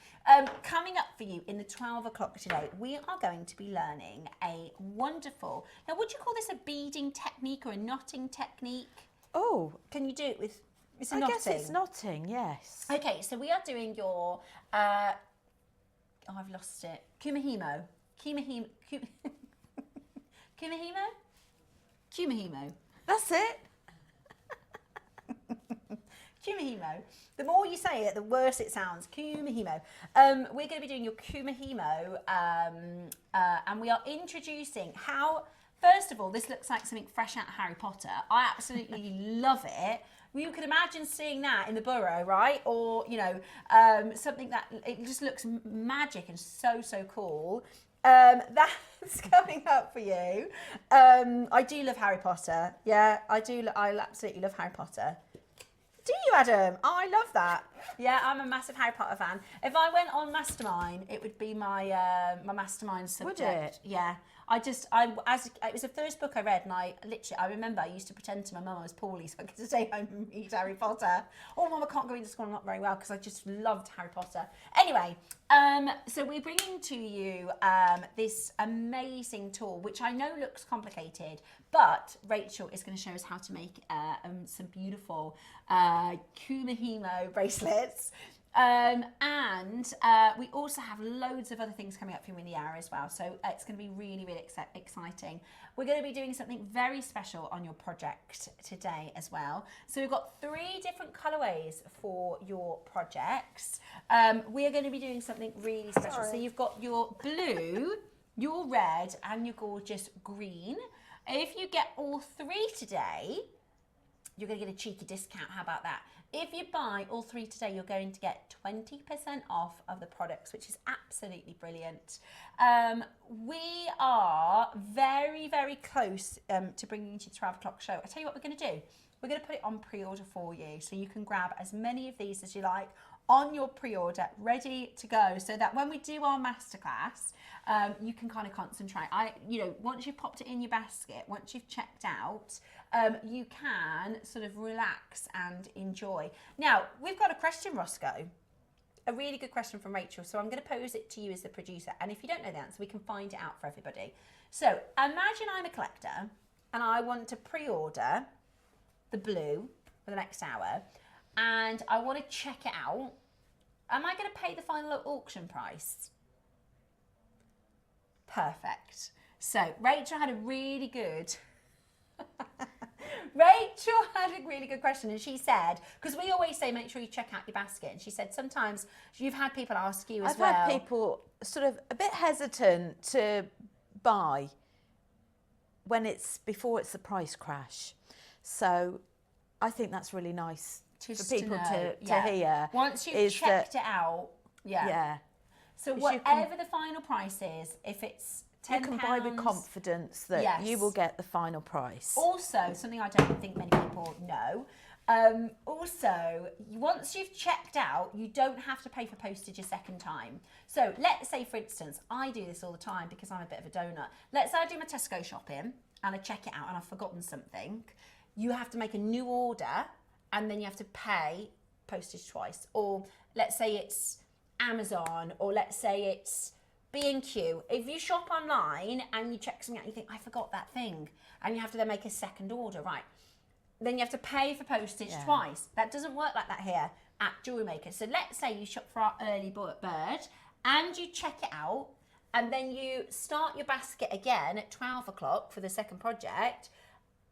Coming up for you in the 12 o'clock today, we are going to be learning a wonderful, now would you call this a beading technique or a knotting technique? Oh. Can you do it with, it's a I knotting? guess it's knotting, yes. Okay, so we are doing your... I've lost it. Kumihimo. Kumihimo. That's it. Kumihimo. The more you say it, the worse it sounds. Kumihimo. We're going to be doing your Kumihimo, and we are introducing how. First of all, this looks like something fresh out of Harry Potter. I absolutely love it. You could imagine seeing that in the Burrow, right? Or, you know, something that, it just looks magic and so, so cool. That's coming up for you. I do love Harry Potter. Yeah, I do. I absolutely love Harry Potter. Do you, Adam? Oh, I love that. Yeah, I'm a massive Harry Potter fan. If I went on Mastermind, it would be my my Mastermind subject. Would it? Yeah. It was the first book I read, and I remember I used to pretend to my mum I was poorly so I could stay home and read Harry Potter. Oh, Mum, I can't go into school, I'm not very well, because I just loved Harry Potter. Anyway, so we're bringing to you this amazing tool, which I know looks complicated, but Rachel is going to show us how to make some beautiful Kumihimo bracelets. And we also have loads of other things coming up for you in the hour as well. So it's going to be really, really exciting. We're going to be doing something very special on your project today as well. So we've got 3 different colorways for your projects. We are going to be doing something really special. So you've got your blue, your red, and your gorgeous green. If you get all 3 today, you're going to get a cheeky discount. How about that? If you buy all 3 today, you're going to get 20% off of the products, which is absolutely brilliant. We are very, very close to bringing you to the 12 o'clock show. I'll tell you what we're going to do. We're going to put it on pre-order for you, so you can grab as many of these as you like on your pre-order, ready to go, so that when we do our masterclass, you can kind of concentrate. Once you've popped it in your basket, once you've checked out, you can sort of relax and enjoy. Now, we've got a question, Roscoe. A really good question from Rachel, so I'm going to pose it to you as the producer, and if you don't know the answer, we can find it out for everybody. So, imagine I'm a collector, and I want to pre-order the blue for the next hour, and I want to check it out. Am I going to pay the final auction price? Perfect. So Rachel had a really good question, and she said, because we always say make sure you check out your basket, and she said sometimes you've had people ask you as well. I've had people sort of a bit hesitant to buy before it's the price crash. So I think that's really nice for people to hear. Once you've checked it out, So whatever the final price is, if it's £10, you can buy with confidence that you will get the final price. Also, something I don't think many people know, also, once you've checked out, you don't have to pay for postage a second time. So let's say, for instance, I do this all the time because I'm a bit of a donut. Let's say I do my Tesco shopping and I check it out and I've forgotten something. You have to make a new order and then you have to pay postage twice. Or let's say it's Amazon, or let's say it's B&Q. If you shop online and you check something out and you think, I forgot that thing, and you have to then make a second order, right? Then you have to pay for postage twice. That doesn't work like that here at JewelleryMaker. So let's say you shop for our early bird and you check it out, and then you start your basket again at 12 o'clock for the second project,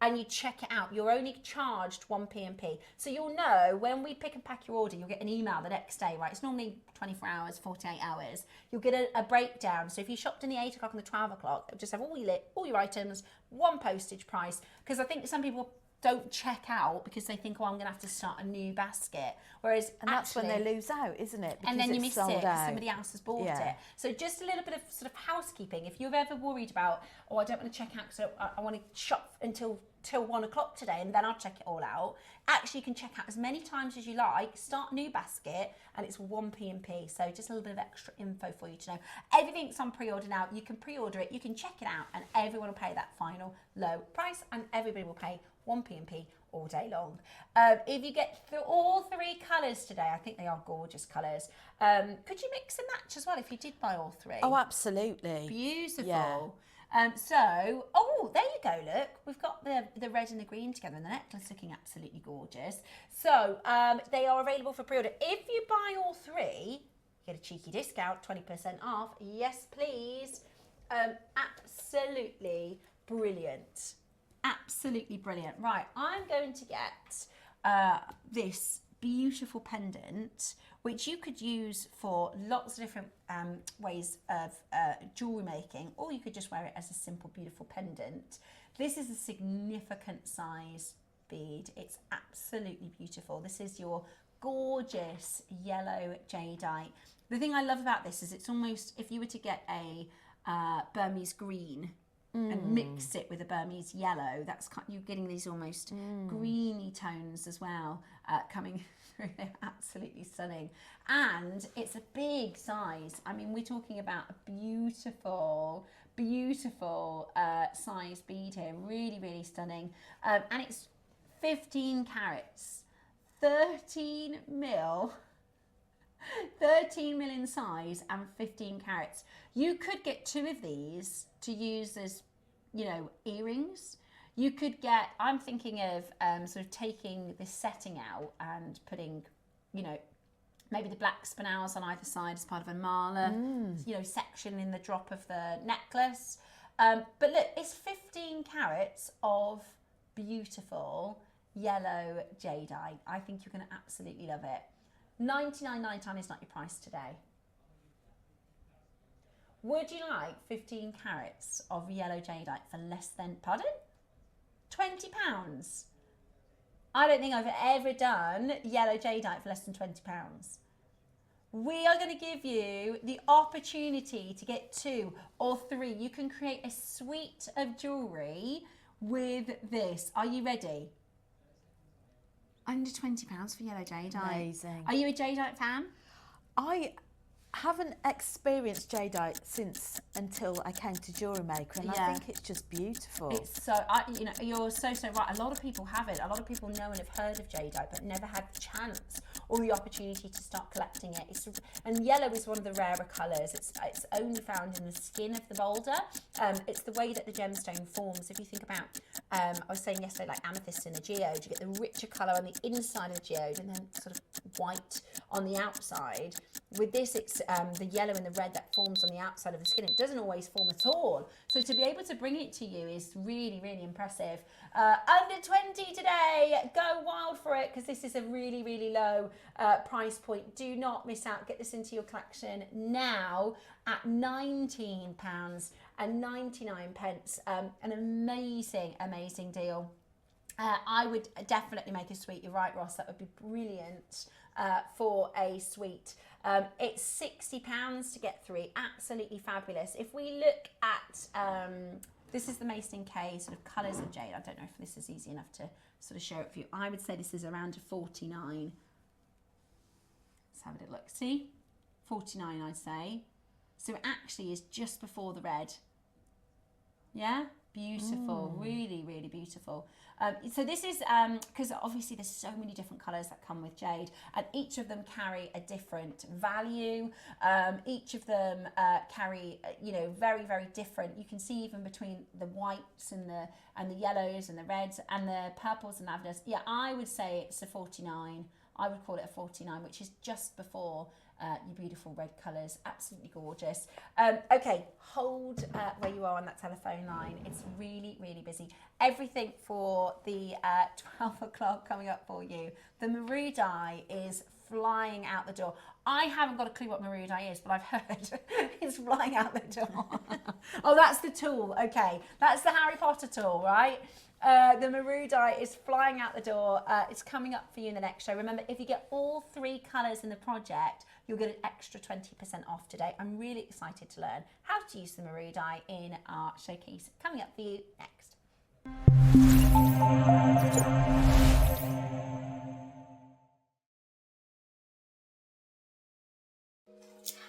and you check it out, you're only charged 1 P&P. So you'll know when we pick and pack your order, you'll get an email the next day, right? It's normally 24 hours, 48 hours. You'll get a breakdown. So if you shopped in the 8 o'clock and the 12 o'clock, it'll just have all your items, one postage price. Because I think some people don't check out because they think, oh, I'm going to have to start a new basket. Whereas that's when they lose out, isn't it? Because and then you miss it because somebody else has bought Yeah. it. So just a little bit of sort of housekeeping. If you're ever worried about, oh, I don't want to check out because I want to shop till 1 o'clock today and then I'll check it all out. Actually, you can check out as many times as you like, start a new basket, and it's 1 P&P. So just a little bit of extra info for you to know. Everything's on pre-order now. You can pre-order it, you can check it out, and everyone will pay that final low price, and everybody will pay 1 P&P all day long. If you get through all 3 colours today, I think they are gorgeous colours. Could you mix and match as well if you did buy all 3? Oh, absolutely. Beautiful. Yeah. There you go, look. We've got the red and the green together, and the necklace looking absolutely gorgeous. So they are available for pre-order. If you buy all 3, you get a cheeky discount, 20% off. Yes, please. Absolutely brilliant. Absolutely brilliant. Right, I'm going to get this beautiful pendant, which you could use for lots of different ways of jewellery making, or you could just wear it as a simple, beautiful pendant. This is a significant size bead. It's absolutely beautiful. This is your gorgeous yellow jadeite. The thing I love about this is it's almost, if you were to get a Burmese green and mix it with a Burmese yellow, that's you're getting these almost greeny tones as well coming through. They're absolutely stunning, and it's a big size. I mean, we're talking about a beautiful size bead here. Really, really stunning, and it's 15 carats, 13 mil in size, and 15 carats. You could get 2 of these to use as, earrings. You could get, I'm thinking of sort of taking this setting out and putting, maybe the black spinels on either side as part of a mala, section in the drop of the necklace. But look, it's 15 carats of beautiful yellow jadeite. I think you're going to absolutely love it. $99.99 is not your price today. Would you like 15 carats of yellow jadeite for less than, pardon? £20? I don't think I've ever done yellow jadeite for less than £20. We are going to give you the opportunity to get 2 or 3. You can create a suite of jewellery with this. Are you ready? Under £20 for yellow jadeite. Amazing. Are you a jadeite fan? I haven't experienced jadeite until I came to JewelleryMaker, and I think it's just beautiful. It's so, you know, you're so right. A lot of people have it. A lot of people know and have heard of jadeite, but never had the chance or the opportunity to start collecting it. And yellow is one of the rarer colours. It's only found in the skin of the boulder. It's the way that the gemstone forms. If you think about, I was saying yesterday, like amethyst in a geode, you get the richer colour on the inside of the geode and then sort of white on the outside. With this, it's the yellow and the red that forms on the outside of the skin. It doesn't always form at all. So to be able to bring it to you is really, really impressive. Under 20 today, go wild for it, because this is a really, really low price point. Do not miss out. Get this into your collection now at £19.99. An amazing, amazing deal. I would definitely make a suite. You're right, Ross. That would be brilliant for a suite. It's £60 to get 3. Absolutely fabulous. If we look at, this is the Mason K sort of colours of jade. I don't know if this is easy enough to sort of show it for you. I would say this is around a 49. Let's have a look. See? 49, I'd say. So it actually is just before the red. Yeah? Beautiful. Really, really beautiful. So this is, because obviously there's so many different colours that come with jade, and each of them carry a different value. Each of them carry, you know, very, very different. You can see even between the whites and the yellows and the reds and the purples and lavenders. Yeah, I would say it's a 49. I would call it a 49, which is just before your beautiful red colours. Absolutely gorgeous. Okay, hold where you are on that telephone line. It's really, really busy. Everything for the 12 o'clock coming up for you. The Maru dye is flying out the door. I haven't got a clue what Maru dye is, but I've heard it's flying out the door. Oh, that's the tool. Okay, that's the Harry Potter tool, right? The Maru dye is flying out the door. It's coming up for you in the next show. Remember, if you get all 3 colours in the project, you'll get an extra 20% off today. I'm really excited to learn how to use the Maru dye in our showcase. Coming up for you next.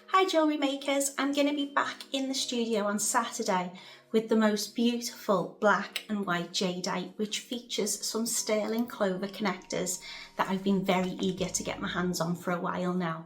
Hi jewellery makers, I'm going to be back in the studio on Saturday with the most beautiful black and white jadeite, which features some sterling clover connectors that I've been very eager to get my hands on for a while now.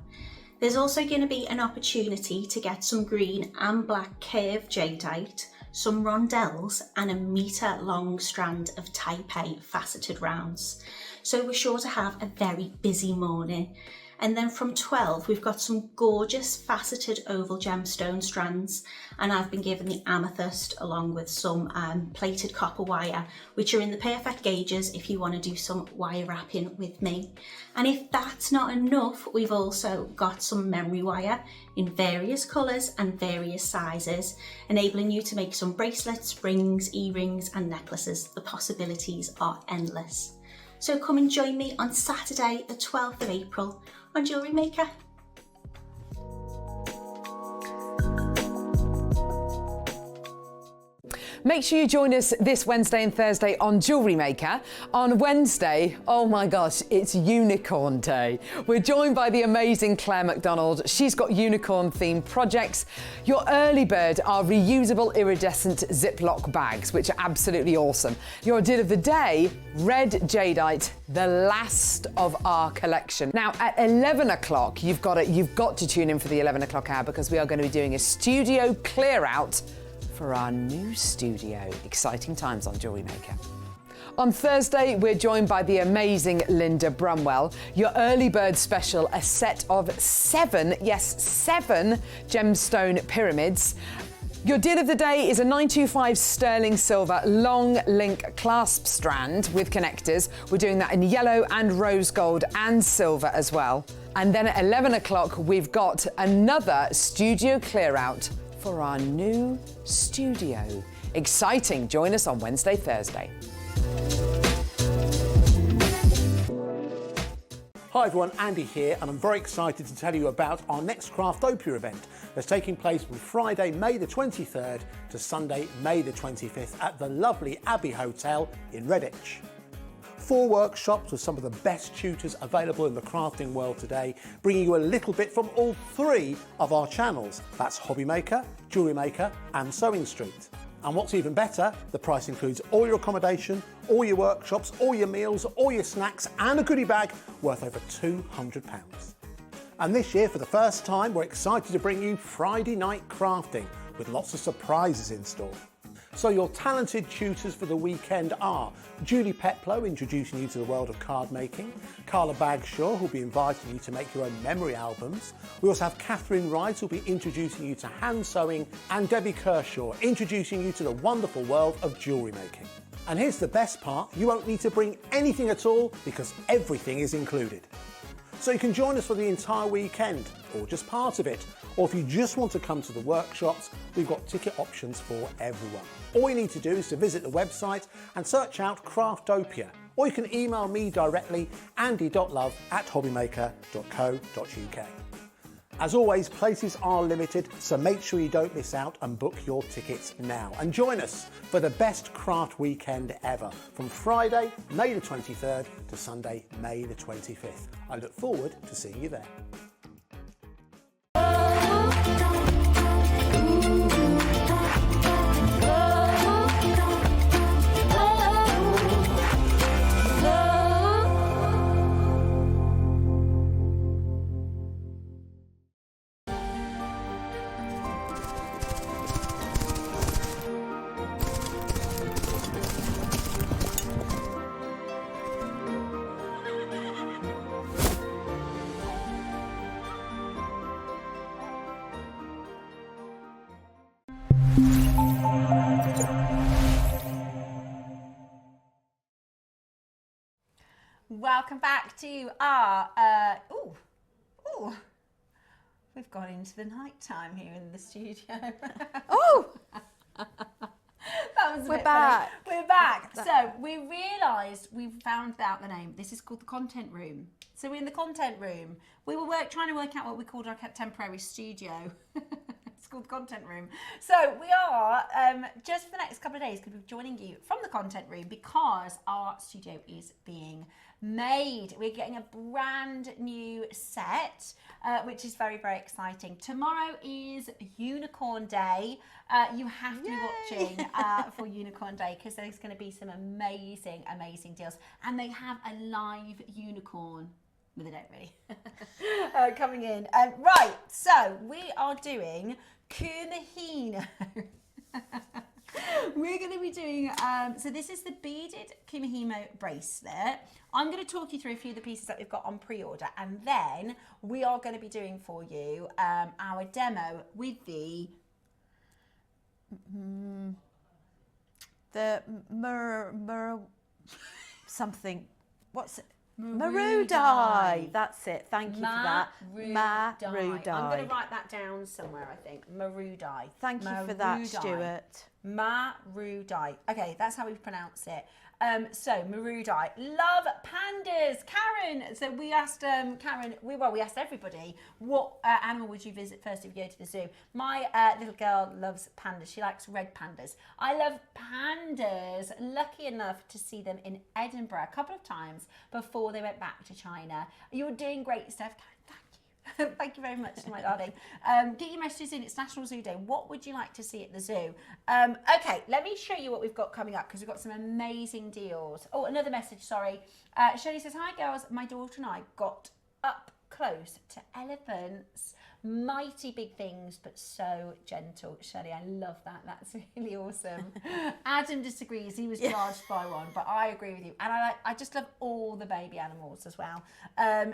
There's also going to be an opportunity to get some green and black curved jadeite, some rondelles and a metre long strand of Type A faceted rounds. So we're sure to have a very busy morning. And then from 12, we've got some gorgeous faceted oval gemstone strands, and I've been given the amethyst along with some plated copper wire, which are in the perfect gauges if you want to do some wire wrapping with me. And if that's not enough, we've also got some memory wire in various colours and various sizes, enabling you to make some bracelets, rings, earrings and necklaces. The possibilities are endless. So come and join me on Saturday, the 12th of April on Jewellery Maker. Make sure you join us this Wednesday and Thursday on Jewellery Maker. On Wednesday, oh my gosh, it's Unicorn Day. We're joined by the amazing Claire McDonald. She's got unicorn themed projects. Your early bird are reusable iridescent Ziploc bags, which are absolutely awesome. Your deal of the day, red jadeite, the last of our collection. Now at 11 o'clock, you've got to tune in for the 11 o'clock hour, because we are going to be doing a studio clear out for our new studio. Exciting times on Jewellery Maker. On Thursday, we're joined by the amazing Linda Brumwell. Your early bird special, a set of 7 gemstone pyramids. Your deal of the day is a 925 sterling silver long link clasp strand with connectors. We're doing that in yellow and rose gold and silver as well. And then at 11 o'clock, we've got another studio clear out for our new studio. Exciting. Join us on Wednesday, Thursday. Hi everyone, Andy here, and I'm very excited to tell you about our next Craftopia event that's taking place from Friday, May the 23rd to Sunday, May the 25th at the lovely Abbey Hotel in Redditch. 4 workshops with some of the best tutors available in the crafting world today, bringing you a little bit from all 3 of our channels. That's Hobby Maker, Jewellery Maker and Sewing Street. And what's even better, the price includes all your accommodation, all your workshops, all your meals, all your snacks and a goodie bag worth over £200. And this year, for the first time, we're excited to bring you Friday night crafting with lots of surprises in store. So your talented tutors for the weekend are Julie Peplow, introducing you to the world of card making, Carla Bagshaw, who'll be inviting you to make your own memory albums. We also have Catherine Wright, who'll be introducing you to hand sewing, and Debbie Kershaw, introducing you to the wonderful world of jewellery making. And here's the best part, you won't need to bring anything at all because everything is included. So you can join us for the entire weekend, or just part of it. Or if you just want to come to the workshops, we've got ticket options for everyone. All you need to do is to visit the website and search out Craftopia. Or you can email me directly, andy.love@hobbymaker.co.uk. As always, places are limited, so make sure you don't miss out and book your tickets now. And join us for the best craft weekend ever, from Friday, May the 23rd to Sunday, May the 25th. I look forward to seeing you there. Welcome back to our, we've gone into the night time here in the studio. Oh! That was a We're bit back. Funny. We're back. So we realised we found out the name. This is called the content room. So we're in the content room. We were trying to work out what we called our temporary studio. It's called the content room. So we are, just for the next couple of days, going to be joining you from the content room because our studio is being made. We're getting a brand new set, which is very, very exciting. Tomorrow is Unicorn Day. You have to be watching for Unicorn Day because there's going to be some amazing, amazing deals. And they have a live unicorn. But they don't really. Coming in. Right, so we are doing Kumihimo. We're going to be doing, so this is the beaded Kumihimo bracelet. I'm going to talk you through a few of the pieces that we've got on pre-order, and then we are going to be doing for you our demo with the something. What's it? Marudai. That's it. Thank you for that. Marudai. I'm going to write that down somewhere, I think. Marudai. Thank you for that, Stuart. Marudai. Okay, that's how we pronounce it. So Marudai. Love pandas. Karen. So we asked Karen, we asked everybody, what animal would you visit first if you go to the zoo? My little girl loves pandas. She likes red pandas. I love pandas. Lucky enough to see them in Edinburgh a couple of times before they went back to China. You're doing great stuff, Karen. Thank you very much, my darling. Get your messages in. It's National Zoo Day. What would you like to see at the zoo? Okay, let me show you what we've got coming up because we've got some amazing deals. Oh, another message, sorry. Shirley says, hi girls, my daughter and I got up close to elephants. Mighty big things, but so gentle. Shirley, I love that. That's really awesome. Adam disagrees. He was charged by one, but I agree with you. And I just love all the baby animals as well.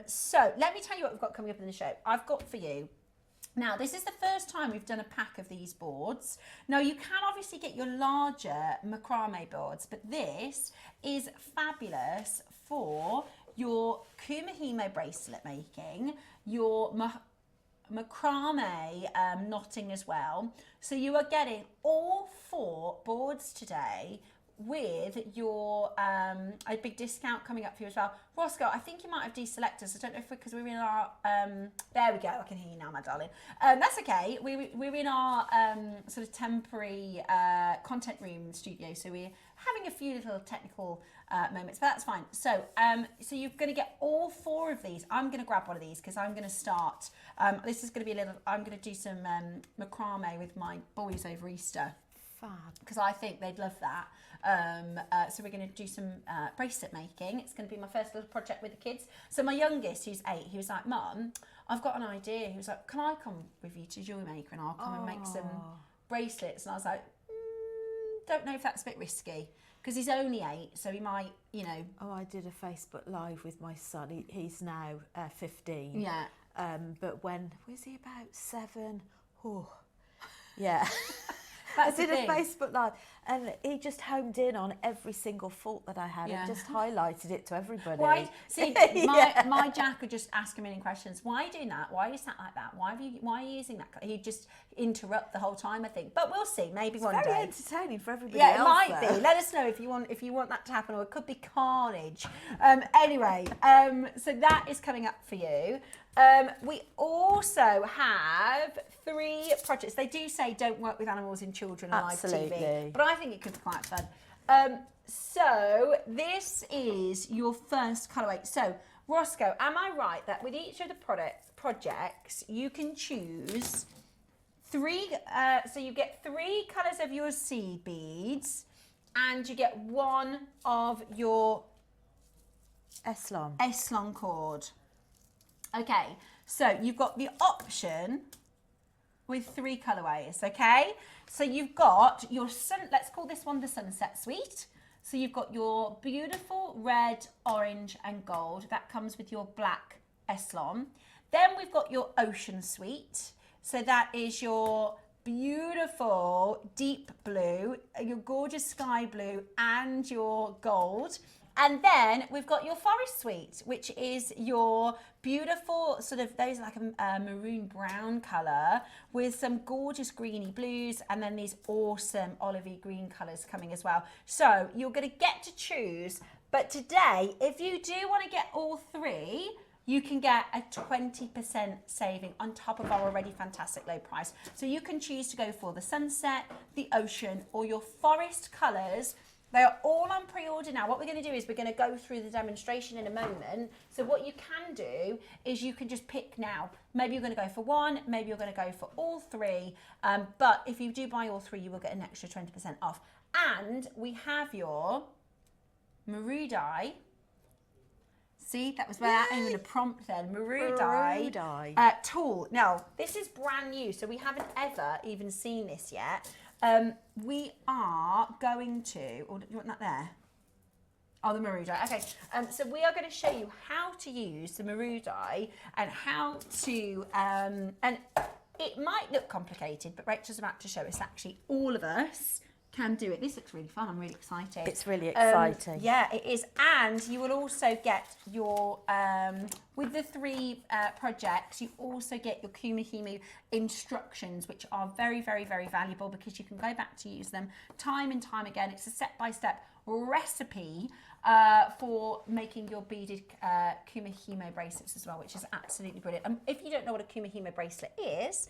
So let me tell you what we've got coming up in the show. I've got for you. Now, this is the first time we've done a pack of these boards. Now, you can obviously get your larger macrame boards, but this is fabulous for your Kumihimo bracelet making, your macrame knotting as well. So you are getting all 4 boards today with your a big discount coming up for you as well. Roscoe, I think you might have deselected us. I don't know if because we're in our there we go. I can hear you now, my darling. That's okay. We're in our sort of temporary content room studio, so we're having a few little technical moments, but that's fine. So so you're going to get all 4 of these. I'm going to grab one of these because I'm going to start. This is going to be a little. I'm going to do some macrame with my boys over Easter. Because I think they'd love that. So we're going to do some bracelet making. It's going to be my first little project with the kids. So my youngest, who's 8, he was like, Mum, I've got an idea. He was like, can I come with you to JewelleryMaker and I'll come and make some bracelets? And I was like, don't know if that's a bit risky. Because he's only 8, so he might, you know. Oh, I did a Facebook Live with my son. He's now 15. Yeah. But when was he about 7? Oh, yeah. I That's did the a thing. Facebook Live and he just homed in on every single fault that I had and just highlighted it to everybody. Why? See, my Jack would just ask a million questions. Why are you doing that? Why is that like that? Why are you using that? He'd just interrupt the whole time, I think. But we'll see. Maybe one Very day. entertaining for everybody Yeah, it else. might be. Let us know if you want that to happen, or it could be carnage. Anyway, so that is coming up for you. We also have 3 projects. They do say don't work with animals and children on live TV, but I think it could be quite fun. So this is your first colourway. So Roscoe, am I right that with each of the projects you can choose 3? So you get 3 colours of your seed beads, and you get 1 of your Eslon cord. Okay, so you've got the option with 3 colourways, okay? So you've got your let's call this one the Sunset Suite. So you've got your beautiful red, orange and gold. That comes with your black Eslon. Then we've got your Ocean Suite. So that is your beautiful deep blue, your gorgeous sky blue and your gold. And then we've got your Forest Suite, which is your beautiful sort of, those like a maroon brown colour with some gorgeous greeny blues and then these awesome olivey green colours coming as well. So you're going to get to choose. But today, if you do want to get all 3, you can get a 20% saving on top of our already fantastic low price. So you can choose to go for the sunset, the ocean or your forest colours. They are all on pre-order now. What we're going to do is we're going to go through the demonstration in a moment. So what you can do is you can just pick now. Maybe you're going to go for 1, maybe you're going to go for all 3. But if you do buy all 3, you will get an extra 20% off. And we have your Marudai. See, that was without even a prompt then. Marudai tool. Now, this is brand new, so we haven't ever even seen this yet. We are going to, or do you want that there? Oh, the Marudai. Okay, so we are going to show you how to use the Marudai and how to, and it might look complicated, but Rachel's about to show us actually all of us can do it. This looks really fun. I'm really excited. It's really exciting. Yeah, it is. And you will also get your, with the 3 projects, you also get your Kumihimo instructions, which are very, very, very valuable because you can go back to use them time and time again. It's a step-by-step recipe for making your beaded Kumihimo bracelets as well, which is absolutely brilliant. If you don't know what a Kumihimo bracelet is,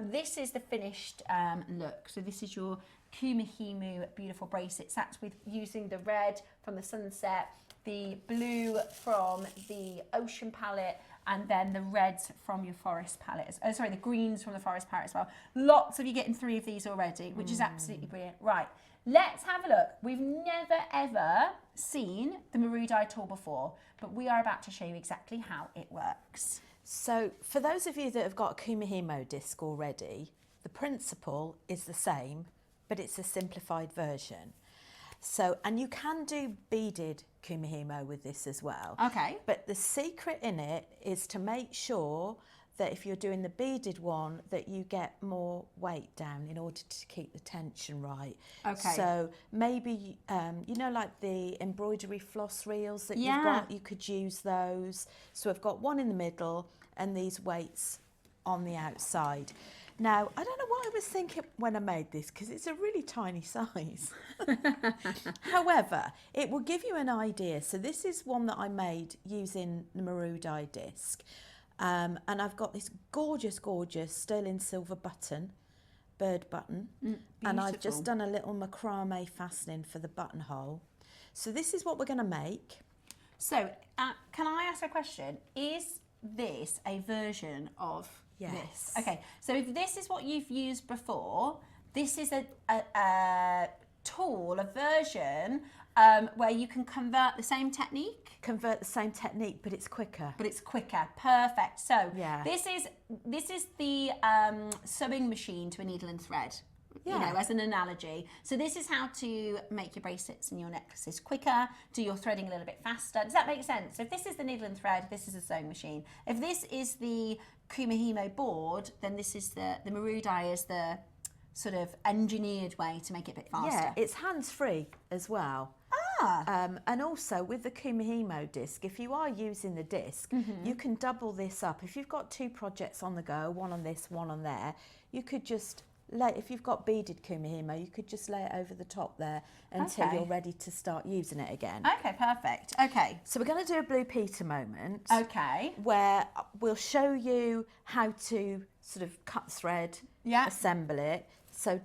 this is the finished look. So this is your Kumihimo beautiful bracelets. That's with using the red from the sunset, the blue from the ocean palette, and then the reds from your forest palette. Oh, sorry, the greens from the forest palette as well. Lots of you getting 3 of these already, which is absolutely brilliant. Right, let's have a look. We've never ever seen the Marudai tool before, but we are about to show you exactly how it works. So for those of you that have got a Kumihimo disc already, the principle is the same, but it's a simplified version. So, and you can do beaded Kumihimo with this as well. Okay. But the secret in it is to make sure that if you're doing the beaded one, that you get more weight down in order to keep the tension right. Okay. So maybe, you know, like the embroidery floss reels that you've got, you could use those. So I've got one in the middle and these weights on the outside. Now, I don't know what I was thinking when I made this because it's a really tiny size. However, it will give you an idea. So this is one that I made using the Maru die disc. And I've got this gorgeous, gorgeous sterling silver button, bird button. And I've just done a little macrame fastening for the buttonhole. So this is what we're going to make. So can I ask a question? Is this a version of this? Okay, so if this is what you've used before, this is a tool, a version where you can convert the same technique. Convert the same technique, but it's quicker. But it's quicker. Perfect. So yeah. this is the sewing machine to a needle and thread. Yeah. You know, as an analogy. So this is how to make your bracelets and your necklaces quicker, do your threading a little bit faster. Does that make sense? So if this is the needle and thread, this is a sewing machine. If this is the Kumihimo board, then this is the Maru die is the sort of engineered way to make it a bit faster. Yeah, it's hands-free as well. And also with the Kumihimo disc, if you are using the disc, you can double this up. If you've got two projects on the go, one on this, one on there, you could just if you've got beaded Kumihimo, you could just lay it over the top there until you're ready to start using it again. Okay, perfect. Okay. So we're going to do a Blue Peter moment. Okay. Where we'll show you how to sort of cut thread, assemble it. So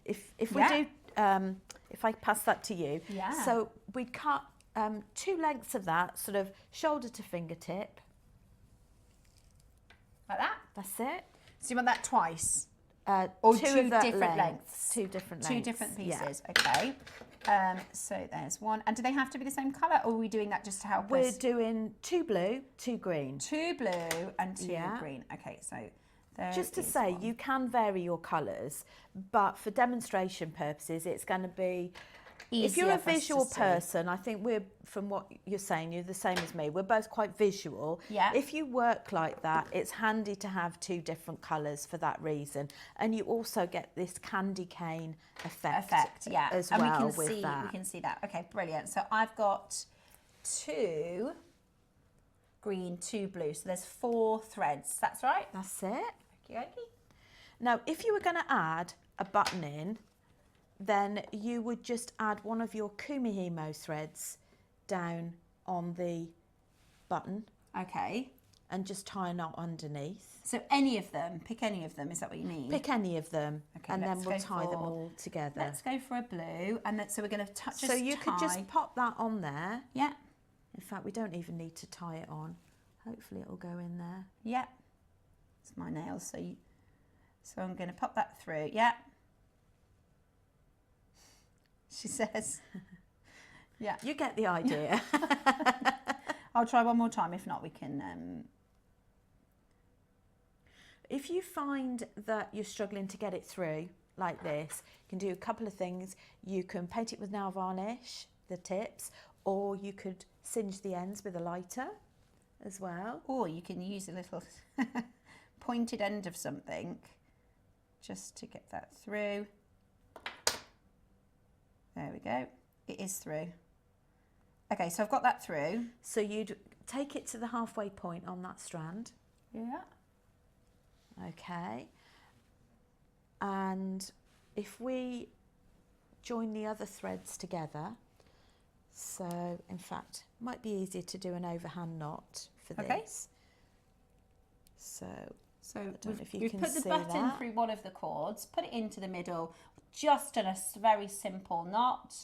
if we do, if I pass that to you. Yeah. So we cut 2 lengths of that, sort of shoulder to fingertip. Like that? That's it. So you want that twice? Or two different lengths. 2 different lengths. 2 different pieces, okay. So there's one. And do they have to be the same colour, or are we doing that just to help We're us? doing 2 blue, 2 green. 2 blue and 2 green. Okay, so there just to is say, one. you can vary your colours, but for demonstration purposes, it's going to be... If you're a visual person, I think from what you're saying, you're the same as me. We're both quite visual. Yeah. If you work like that, it's handy to have 2 different colours for that reason. And you also get this candy cane effect as and well we can see that. Okay, brilliant. So I've got 2 green, 2 blue. So there's 4 threads. That's right? That's it. Okay. Now, if you were going to add a button in, then you would just add one of your Kumihimo threads down on the button. Okay. And just tie a knot underneath. So any of them, pick any of them, is that what you mean? Pick any of them, okay, and then we'll tie them all together. Let's go for a blue, and so we're going to touch. So you could just pop that on there. Yeah. In fact, we don't even need to tie it on. Hopefully it'll go in there. Yeah. It's my nails, so I'm going to pop that through. Yeah. She says. Yeah. You get the idea. I'll try one more time. If not, we can... If you find that you're struggling to get it through like this, you can do a couple of things. You can paint it with nail varnish, the tips, or you could singe the ends with a lighter as well. Or you can use a little pointed end of something just to get that through. There we go. It is through. Okay, so I've got that through. So you'd take it to the halfway point on that strand. Yeah. Okay. And if we join the other threads together, so in fact, it might be easier to do an overhand knot for this. So we've put the button through one of the cords, put it into the middle, just done a very simple knot,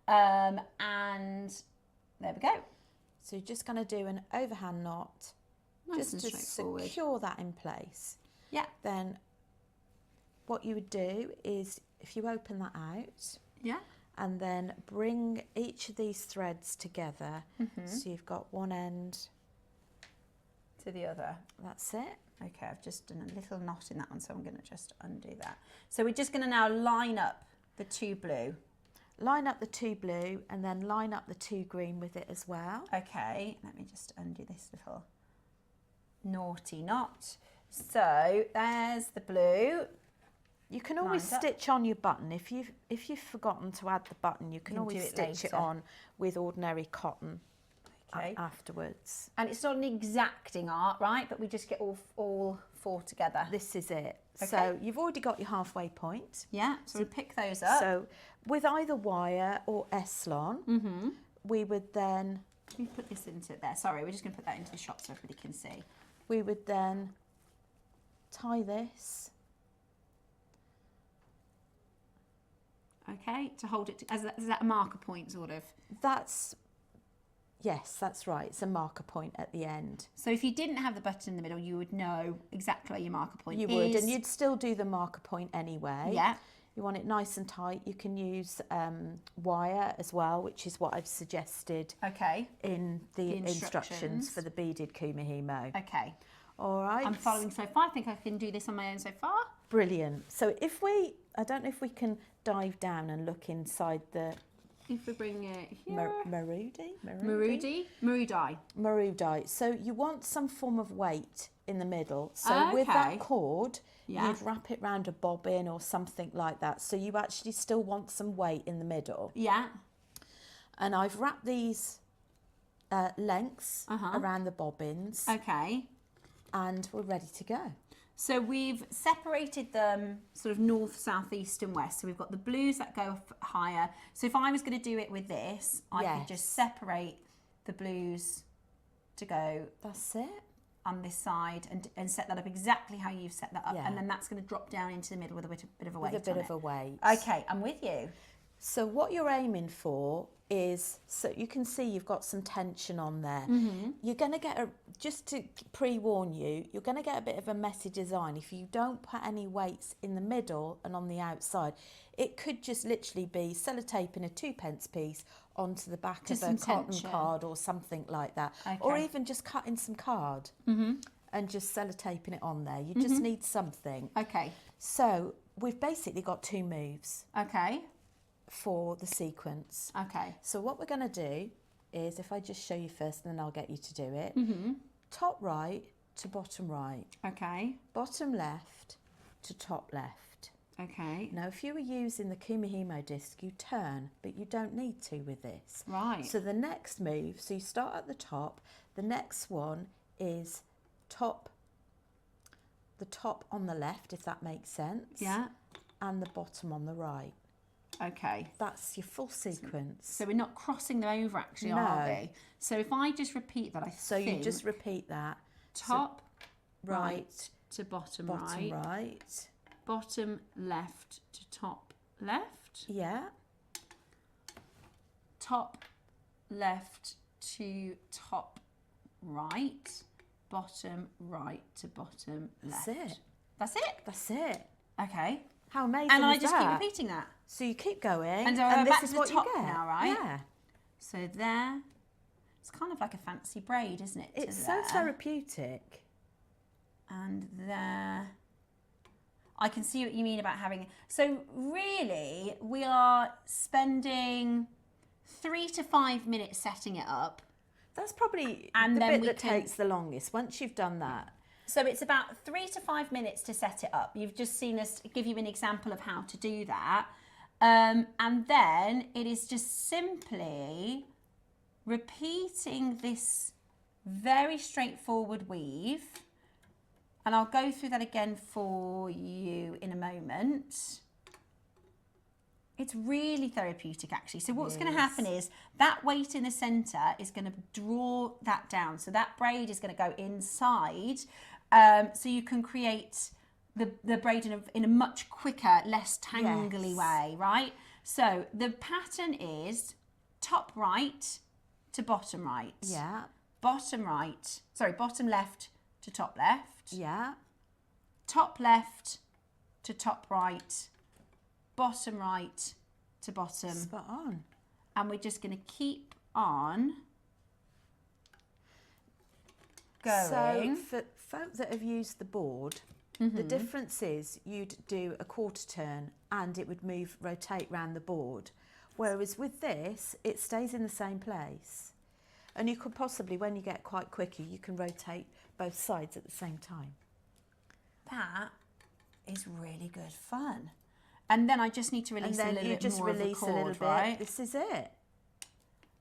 and there we go. So you're just going to do an overhand knot, nice just and to straightforward. secure that in place. Yeah. Then what you would do is, if you open that out, and then bring each of these threads together, so you've got one end to the other. That's it. Okay, I've just done a little knot in that one, so I'm going to just undo that. So we're just going to now line up the 2 blue. Line up the 2 blue and then line up the 2 green with it as well. Okay, let me just undo this little naughty knot. So there's the blue. You can always stitch on your button. If you've forgotten to add the button, you can always stitch it on with ordinary cotton. Okay. Afterwards. And it's not an exacting art, right? But we just get all four together. This is it. Okay. So you've already got your halfway point. Yeah, so we pick those up. So with either wire or Eslon, we would then... Let me put this into there. Sorry, we're just going to put that into the shot so everybody can see. We would then tie this. Okay, to hold it, is that a marker point sort of? Yes, that's right. It's a marker point at the end. So if you didn't have the button in the middle, you would know exactly where your marker point is. You would, and you'd still do the marker point anyway. Yeah. You want it nice and tight. You can use wire as well, which is what I've suggested in the instructions for the beaded Kumihimo. Okay. All right. I'm following so far. I think I can do this on my own so far. Brilliant. So if we, I don't know if we can dive down and look inside the... If we bring it here. Marudi. So you want some form of weight in the middle. So with that cord, you'd wrap it round a bobbin or something like that. So you actually still want some weight in the middle. Yeah. And I've wrapped these lengths around the bobbins. Okay. And we're ready to go. So we've separated them sort of north, south, east and west. So we've got the blues that go higher. So if I was going to do it with this, I could just separate the blues to go That's it. on this side and set that up exactly how you've set that up. Yeah. And then that's going to drop down into the middle with a bit of a weight With a bit of a weight. Okay, I'm with you. So what you're aiming for is, so you can see you've got some tension on there. You're going to get just to pre-warn you, you're going to get a bit of a messy design if you don't put any weights in the middle and on the outside. It could just literally be sellotaping a 2p piece onto the back Just of a some cotton tension. card or something like that. Or even just cutting some card and just sellotaping it on there. You just need something. Okay. So we've basically got two moves. Okay. For the sequence. Okay. So what we're going to do is, if I just show you first and then I'll get you to do it. Top right to bottom right. Okay. Bottom left to top left. Okay. Now if you were using the Kumihimo disc, you turn, but you don't need to with this. Right. So the next move, so you start at the top, the next one is the top on the left, if that makes sense. Yeah. And the bottom on the right. Okay. That's your full sequence. So we're not crossing them over actually, are we? So if I just repeat that, you just repeat that. Top right to bottom right. Bottom left to top left. Yeah. Top left to top right. Bottom right to bottom left. That's it. That's it? That's it. Okay. How amazing And I is just that? keep repeating that. So you keep going, and this is to what the top you get now, right? Yeah. So there, it's kind of like a fancy braid, isn't it? It's so therapeutic. And there, I can see what you mean about having. So really, we are spending 3 to 5 minutes setting it up. That's probably And the then bit we that can- takes the longest. Once you've done that. So it's about 3 to 5 minutes to set it up. You've just seen us give you an example of how to do that. And then it is just simply repeating this very straightforward weave. And I'll go through that again for you in a moment. It's really therapeutic actually. So what's going to happen is that weight in the center is going to draw that down. So that braid is going to go inside. So you can create the braid in a much quicker, less tangly way, right? So the pattern is top right to bottom right. Yeah. Bottom left to top left. Yeah. Top left to top right. Bottom right to bottom. Spot on. And we're just going to keep on going. So for folk that have used the board, the difference is you'd do a quarter turn and it would rotate round the board. Whereas with this, it stays in the same place. And you could possibly, when you get quite quicker, you can rotate both sides at the same time. That is really good fun. And then I just need to release a little bit more of the cord, right? This is it.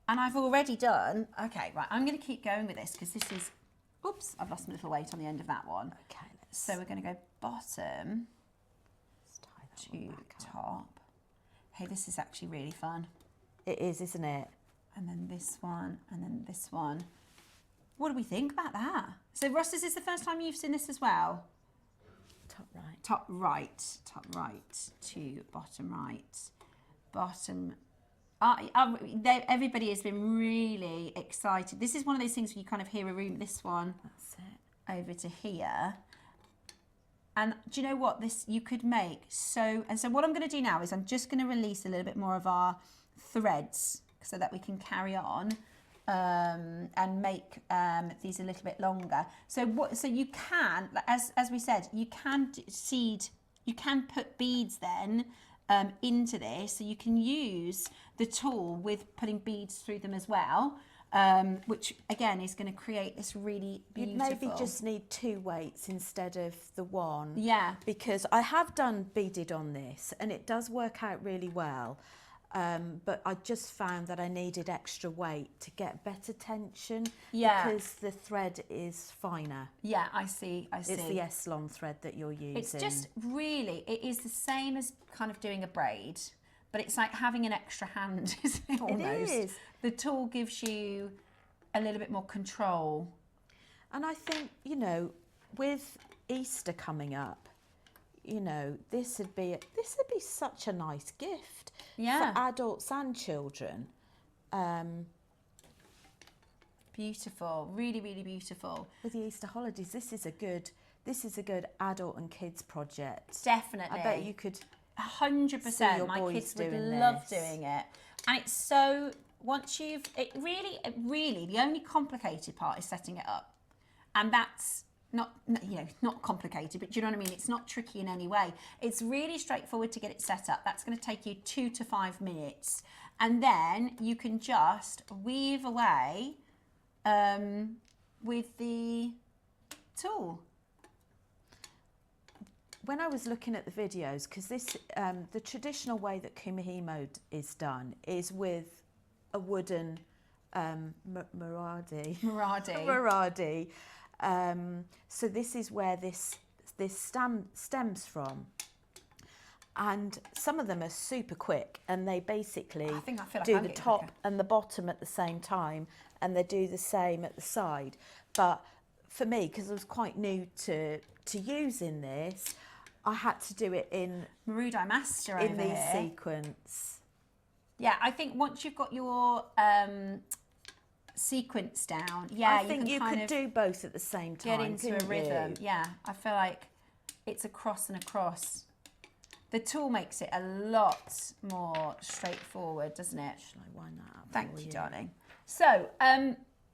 And I've already done, okay, right, I'm going to keep going with this because this is, oops, I've lost a little weight on the end of that one. Okay, So we're going to go bottom Let's tie that to one back up. top. Hey, this is actually really fun. It is, isn't it? And then this one, and then this one. What do we think about that? So Ross, is this the first time you've seen this as well? Top right. Top right to bottom right. Bottom. Everybody has been really excited. This is one of those things where you kind of hear a room. This one. That's it. Over to here. And do you know what this you could make? So what I'm going to do now is I'm just going to release a little bit more of our threads so that we can carry on and make these a little bit longer. So you can, as we said, you can put beads then into this, so you can use the tool with putting beads through them as well. Which again is going to create this really beautiful. You'd maybe just need 2 weights instead of the 1. Yeah. Because I have done beaded on this and it does work out really well. But I just found that I needed extra weight to get better tension. Yeah. Because the thread is finer. Yeah, I see. It's the Eslon thread that you're using. It's just really, it is the same as kind of doing a braid, but it's like having an extra hand, isn't it, almost? It is. The tool gives you a little bit more control. And I think, you know, with Easter coming up, you know, this would be such a nice gift for adults and children. Beautiful, really, really beautiful. With the Easter holidays, this is a good adult and kids project. Definitely. I bet you could 100%. My kids would love doing it. And it's so, the only complicated part is setting it up. And that's not complicated, but do you know what I mean? It's not tricky in any way. It's really straightforward to get it set up. That's going to take you 2 to 5 minutes. And then you can just weave away with the tool. When I was looking at the videos, because this, the traditional way that Kumihimo is done is with a wooden muradi. So this is where this stems from. And some of them are super quick and they basically do the top and the bottom at the same time, and they do the same at the side. But for me, because I was quite new to using this, I had to do it in Marudai Master in these sequence. Yeah, I think once you've got your sequence down, I think you could do both at the same time. Get into a rhythm. Yeah, I feel like it's across and across. The tool makes it a lot more straightforward, doesn't it? Shall I wind that up? Thank you, darling. So,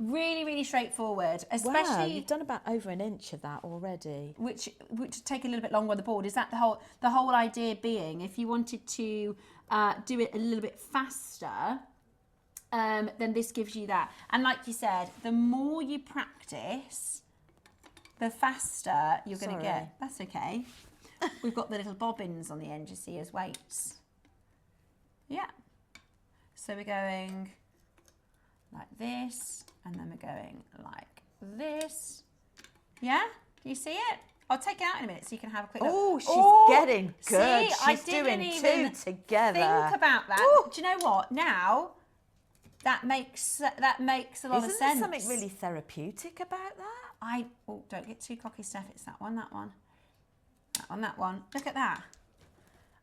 really, really straightforward, especially. Wow, you've done about over an inch of that already. Which take a little bit longer on the board. Is that the whole idea being, if you wanted to do it a little bit faster, then this gives you that. And like you said, the more you practice, the faster you're going to get. That's okay. We've got the little bobbins on the end, you see, as weights. Yeah. So we're going like this, and then we're going like this. Yeah? Do you see it? I'll take it out in a minute so you can have a quick look. Oh, she's getting good. See, she's doing 2 together. Think about that. Ooh. Do you know what? Now, that makes a lot of sense. Isn't there something really therapeutic about that? Don't get too cocky, Steph. It's that one. That one. Look at that.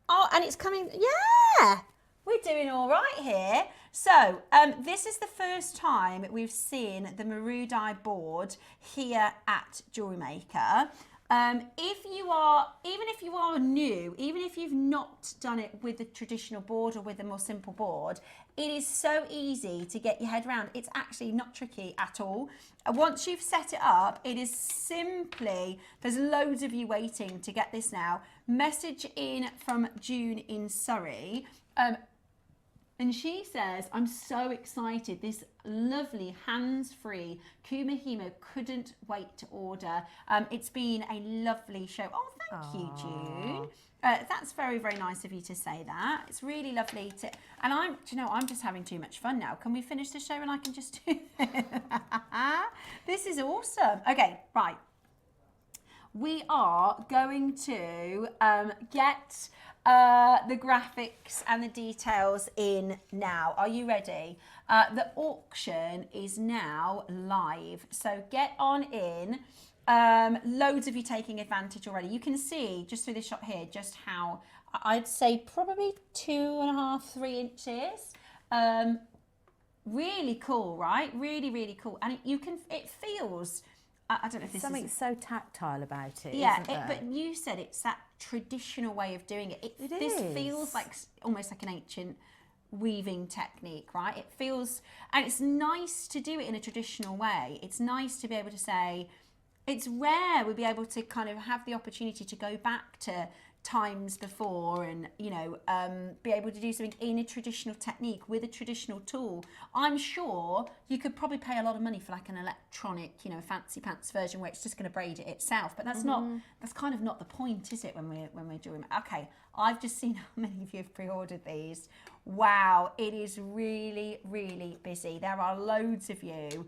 Oh, and it's coming. Yeah, we're doing all right here. So this is the first time we've seen the Marudai board here at JewelleryMaker. Even if you are new, even if you've not done it with the traditional board or with a more simple board, it is so easy to get your head around. It's actually not tricky at all. Once you've set it up, it is simply, there's loads of you waiting to get this now. Message in from June in Surrey. And she says, I'm so excited. This lovely hands-free Kumihimo, couldn't wait to order. It's been a lovely show. Oh, thank you, June. That's very, very nice of you to say that. It's really lovely to, and I'm just having too much fun now. Can we finish the show and I can just do this? This is awesome. Okay, right. we are going to get the graphics and the details in now. Are you ready? The auction is now live, so get on in. Loads of you taking advantage already. You can see just through this shot here just how, I'd say probably 2.5, 3 inches. Really cool, right? Really, really cool. And it feels, I don't know if this something is so tactile about it. yeah, isn't there? but you said it's that traditional way of doing it. This feels like almost like an ancient weaving technique, right? It feels, and it's nice to do it in a traditional way. It's nice to be able to say, it's rare we'll be able to kind of have the opportunity to go back to times before and, you know, be able to do something in a traditional technique with a traditional tool. I'm sure you could probably pay a lot of money for like an electronic, you know, fancy pants version where it's just going to braid it itself, but that's not, that's kind of not the point, is it, when we're doing it? Okay, I've just seen how many of you have pre-ordered these. Wow, it is really, really busy. There are loads of you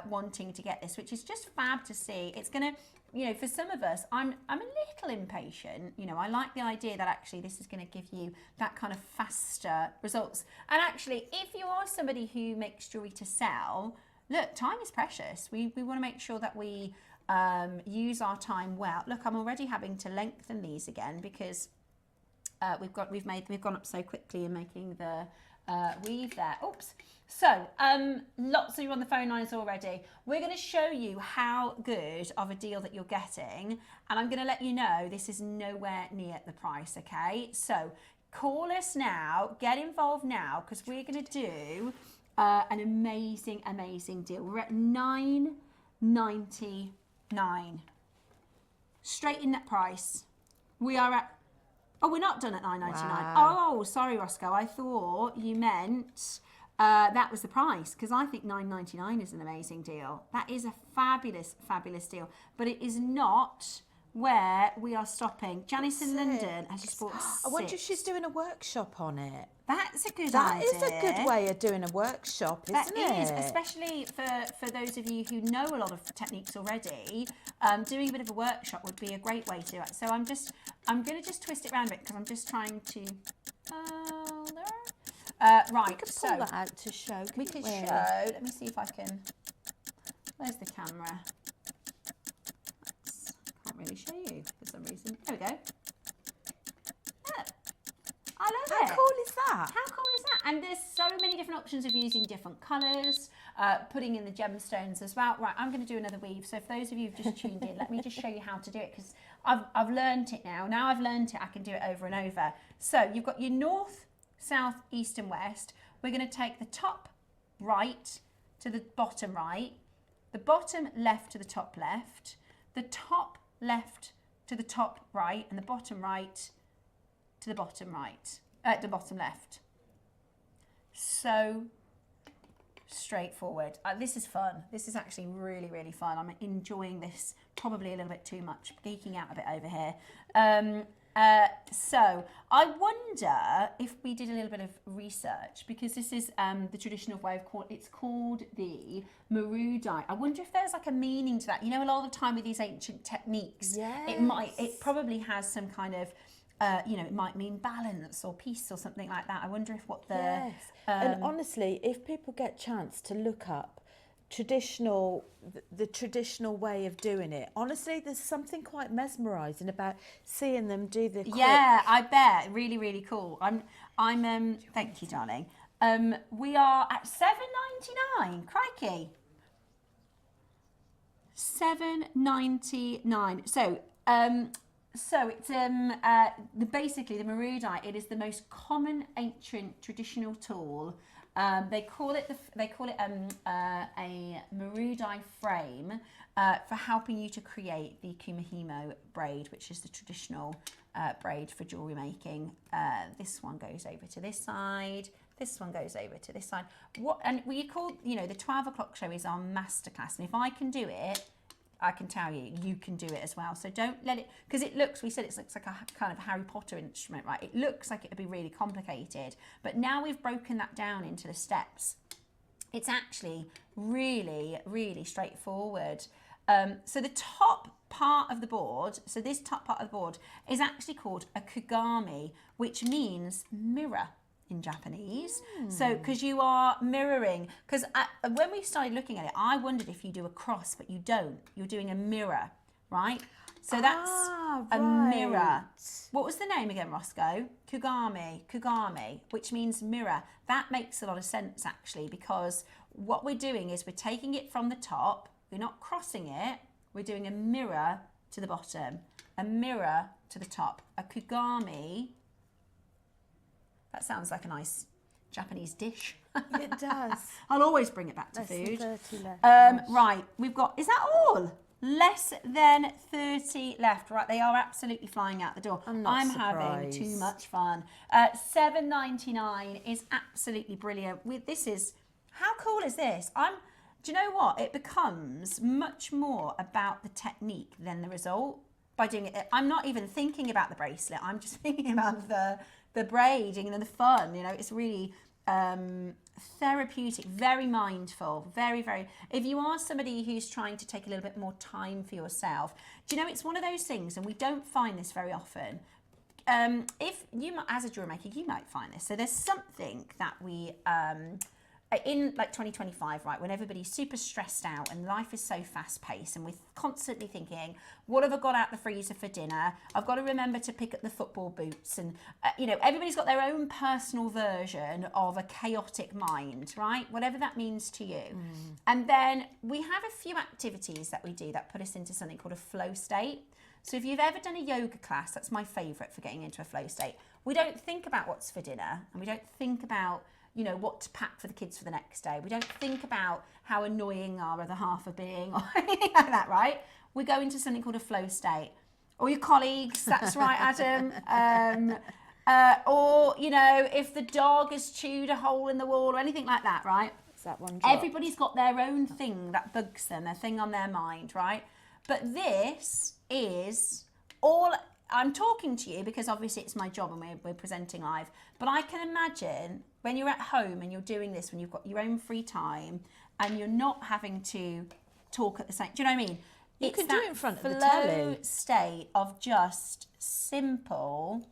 wanting to get this, which is just fab to see. It's going to, you know, for some of us, I'm a little impatient. You know, I like the idea that actually this is going to give you that kind of faster results. And actually, if you are somebody who makes jewellery to sell, look, time is precious. We want to make sure that we use our time well. Look, I'm already having to lengthen these again because we've gone up so quickly in making the weave there. Oops. So lots of you on the phone lines already. We're going to show you how good of a deal that you're getting, and I'm going to let you know this is nowhere near the price. Okay, so call us now, get involved now, because we're going to do an amazing deal. We're at $9.99 straight in net price. We are at, oh, we're not done at $9.99. Wow. Oh, sorry, Roscoe. I thought you meant that was the price, because I think $9.99 is an amazing deal. That is a fabulous, fabulous deal. But it is not where we are stopping. Janice in London has just bought 6. I wonder if she's doing a workshop on it. That's a good That idea. is a good way of doing a workshop, isn't it? That is, especially for those of you who know a lot of techniques already. Doing a bit of a workshop would be a great way to do it. So I'm going to just twist it around a bit because I'm just trying to. Right. We could pull that out to show. We could show. Let me see if I can. Where's the camera? Can't really show you for some reason. There we go. Look. I love it. How cool is that? How cool is that? And there's so many different options of using different colours, putting in the gemstones as well. Right, I'm going to do another weave. So for those of you who've just tuned in, let me just show you how to do it, because I've learned it now. Now I've learned it, I can do it over and over. So you've got your north, south, east and west. We're going to take the top right to the bottom right, the bottom left to the top left, the top left to the top right, and the bottom right to the bottom right, the bottom left. So straightforward. This is fun. This is actually really, really fun. I'm enjoying this probably a little bit too much, geeking out a bit over here. So I wonder if we did a little bit of research, because this is the traditional way of it's called the Matte-O-Licious. I wonder if there's like a meaning to that. You know, a lot of the time with these ancient techniques, it probably has some kind of you know, it might mean balance or peace or something like that. I wonder if what the... Yes. And honestly, if people get chance to look up the traditional way of doing it, honestly, there's something quite mesmerising about seeing them do the quick... Yeah, I bet. Really, really cool. Thank you, darling. We are at $7.99. Crikey. $7.99. So it's basically the Matte-O-Licious. It is the most common ancient traditional tool. They call it a Matte-O-Licious frame for helping you to create the Kumihimo braid, which is the traditional braid for jewellery making. This one goes over to this side. This one goes over to this side. We call, you know, the 12 o'clock show is our masterclass, and if I can do it, I can tell you, you can do it as well. So don't let it, because it looks, we said it looks like a kind of Harry Potter instrument, right? It looks like it would be really complicated, but now we've broken that down into the steps. It's actually really, really straightforward. So the top part of the board, so this top part of the board, is actually called a kugami, which means mirror in Japanese. So, because you are mirroring, because when we started looking at it, I wondered if you do a cross, but you don't. You're doing a mirror, right? So that's a mirror. What was the name again, Roscoe? Kugami, which means mirror. That makes a lot of sense, actually, because what we're doing is we're taking it from the top, we're not crossing it, we're doing a mirror to the bottom, a mirror to the top. A kugami, that sounds like a nice Japanese dish. It does. I'll always bring it back to Less than food. 30 left. Right, we've got, is that all? Less than 30 left. Right, they are absolutely flying out the door. I'm having too much fun. $7.99 is absolutely brilliant. This is, how cool is this? Do you know what? It becomes much more about the technique than the result by doing it. I'm not even thinking about the bracelet. I'm just thinking about the braiding and the fun. You know, it's really therapeutic, very mindful, very. If you are somebody who's trying to take a little bit more time for yourself, do you know, it's one of those things, and we don't find this very often. If you, as a jewelry maker, you might find this. So there's something that we in like 2025, right, when everybody's super stressed out and life is so fast paced and we're constantly thinking, what have I got out the freezer for dinner? I've got to remember to pick up the football boots, and you know, everybody's got their own personal version of a chaotic mind, right? Whatever that means to you. And then we have a few activities that we do that put us into something called a flow state. So if you've ever done a yoga class, that's my favorite for getting into a flow state. We don't think about what's for dinner, and we don't think about, you know, what to pack for the kids for the next day. We don't think about how annoying our other half are being or anything like that, right? We go into something called a flow state. Or your colleagues, that's right, Adam. Or, you know, if the dog has chewed a hole in the wall or anything like that, right? Is that one drop? Everybody's got their own thing that bugs them, their thing on their mind, right? But this is all... I'm talking to you because obviously it's my job and we're presenting live, but I can imagine when you're at home and you're doing this, when you've got your own free time and you're not having to talk at the same, do you know what I mean? You It's can do that it in front of the flow telly. state of just simple.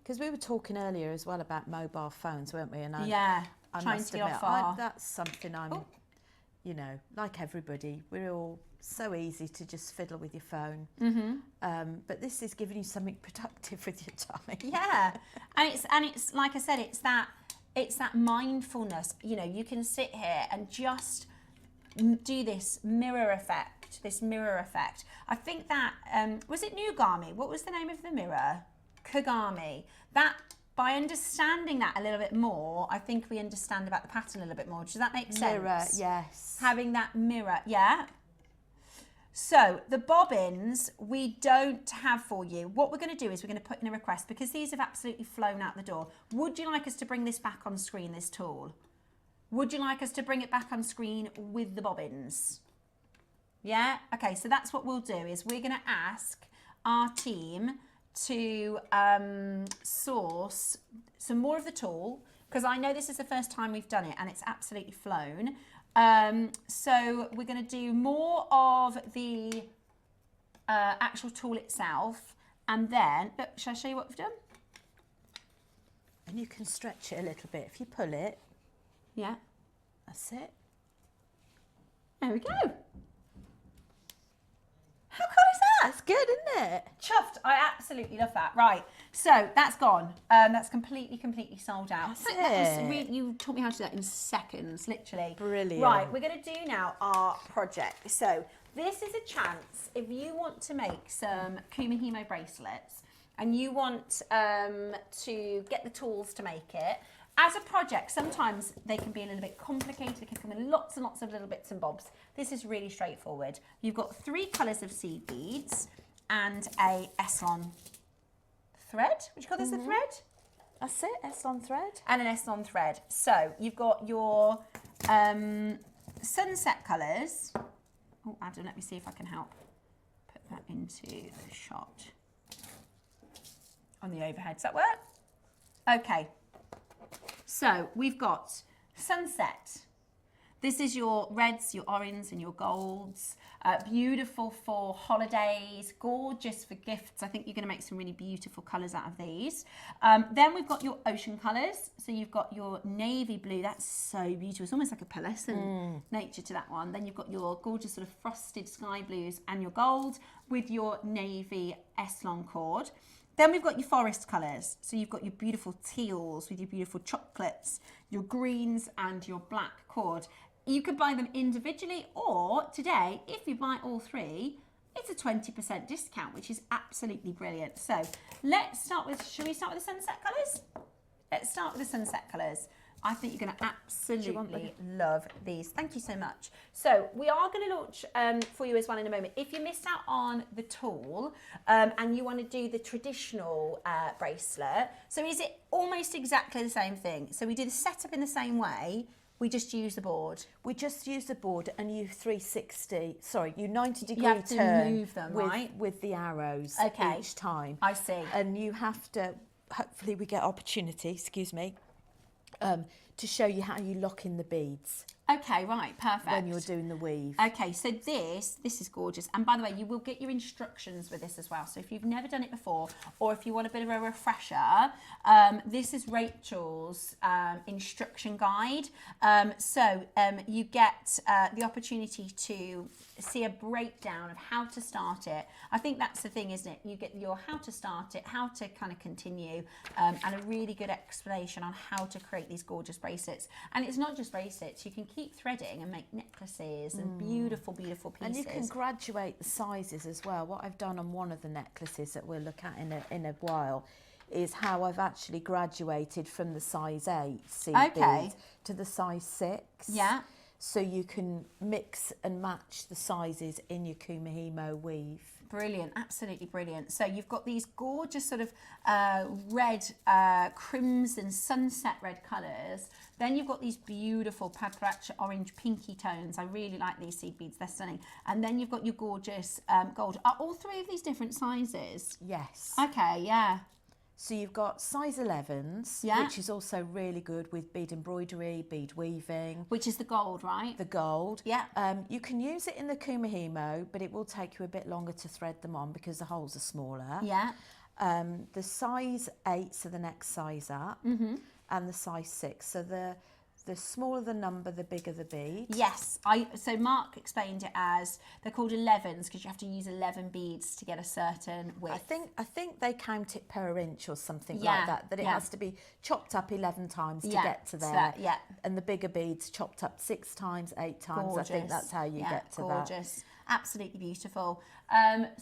Because we were talking earlier as well about mobile phones, weren't we? And Yeah, I trying must to get admit, off our... that's something you know, like everybody, we're all so easy to just fiddle with your phone. But this is giving you something productive with your time. Yeah, and it's like I said, it's that mindfulness. You know, you can sit here and just do this mirror effect. I think that was it Nugami? What was the name of the mirror? Kugami. That, by understanding that a little bit more, I think we understand about the pattern a little bit more. Does that make sense? Mirror, yes. Having that mirror, yeah. So the bobbins we don't have for you. What we're going to do is we're going to put in a request, because these have absolutely flown out the door. Would you like us to bring this back on screen, this tool? Would you like us to bring it back on screen with the bobbins? Yeah? Okay, so that's what we'll do, is we're going to ask our team to source some more of the tool, because I know this is the first time we've done it and it's absolutely flown. So we're going to do more of the actual tool itself, and then, look, shall I show you what we've done? And you can stretch it a little bit. If you pull it, Yeah, that's it. there we go. How cool is that? That's good, isn't it? Chuffed. I absolutely love that. Right, so that's gone. That's completely sold out. That's That was it. you taught me how to do that in seconds, literally. Brilliant. Right, we're going to do now our project. So this is a chance, if you want to make some Kumihimo bracelets and you want to get the tools to make it, as a project, sometimes they can be a little bit complicated. They can come in lots and lots of little bits and bobs. This is really straightforward. You've got 3 colours of seed beads and a S-on thread. Would you call this a thread? That's it, S-on thread. And an S-on thread. So you've got your sunset colours. Oh, Adam, let me see if I can help put that into the shot on the overhead. Does that work? Okay. So we've got sunset. This is your reds, your oranges and your golds. Beautiful for holidays, gorgeous for gifts. I think you're going to make some really beautiful colours out of these. Then we've got your ocean colours. So you've got your navy blue. That's so beautiful. It's almost like a pearlescent nature to that one. Then you've got your gorgeous sort of frosted sky blues and your gold with your navy S-long cord. Then we've got your forest colours. So you've got your beautiful teals with your beautiful chocolates, your greens and your black cord. You could buy them individually, or today, if you buy all three, it's a 20% discount, which is absolutely brilliant. So let's start with, should we start with the sunset colours? Let's start with the sunset colours. I think you're going to absolutely love these. Thank you so much. So we are going to launch for you as well in a moment. If you missed out on the tool and you want to do the traditional bracelet, so is it almost exactly the same thing? So we do the setup in the same way. We just use the board. We just use the board and you 360, sorry, you 90-degree you have to turn move them, with, right? with the arrows each time. I see. And you have to, hopefully we get opportunity, excuse me, to show you how you lock in the beads. Okay, right, perfect. When you're doing the weave. Okay, so this is gorgeous. And by the way, you will get your instructions with this as well. So if you've never done it before, or if you want a bit of a refresher, this is Rachel's instruction guide. You get the opportunity to see a breakdown of how to start it. I think that's the thing, isn't it? You get your how to start it, how to kind of continue, and a really good explanation on how to create these gorgeous bracelets. And it's not just bracelets, you can keep threading and make necklaces and beautiful, beautiful pieces. And you can graduate the sizes as well. What I've done on one of the necklaces that we'll look at in a while is how I've actually graduated from the size 8 seed beads to the size 6. Yeah. So you can mix and match the sizes in your Kumihimo weave. Brilliant, absolutely brilliant. So you've got these gorgeous sort of red, crimson, sunset red colours. Then you've got these beautiful paprika orange pinky tones. I really like these seed beads, they're stunning. And then you've got your gorgeous gold. Are all three of these different sizes? Yes. Okay, yeah. So you've got size 11s, which is also really good with bead embroidery, bead weaving. Which is the gold, right? The gold. Yeah. You can use it in the Kumihimo, but it will take you a bit longer to thread them on because the holes are smaller. Yeah. The size 8s are the next size up, and the size 6. So the smaller the number, the bigger the bead. Yes, so Mark explained it as they're called 11s because you have to use 11 beads to get a certain width. I think they count it per inch or something like that. That it has to be chopped up 11 times to get to there. And the bigger beads chopped up 6 times, 8 times. Gorgeous. I think that's how you get to that. Gorgeous. Absolutely beautiful.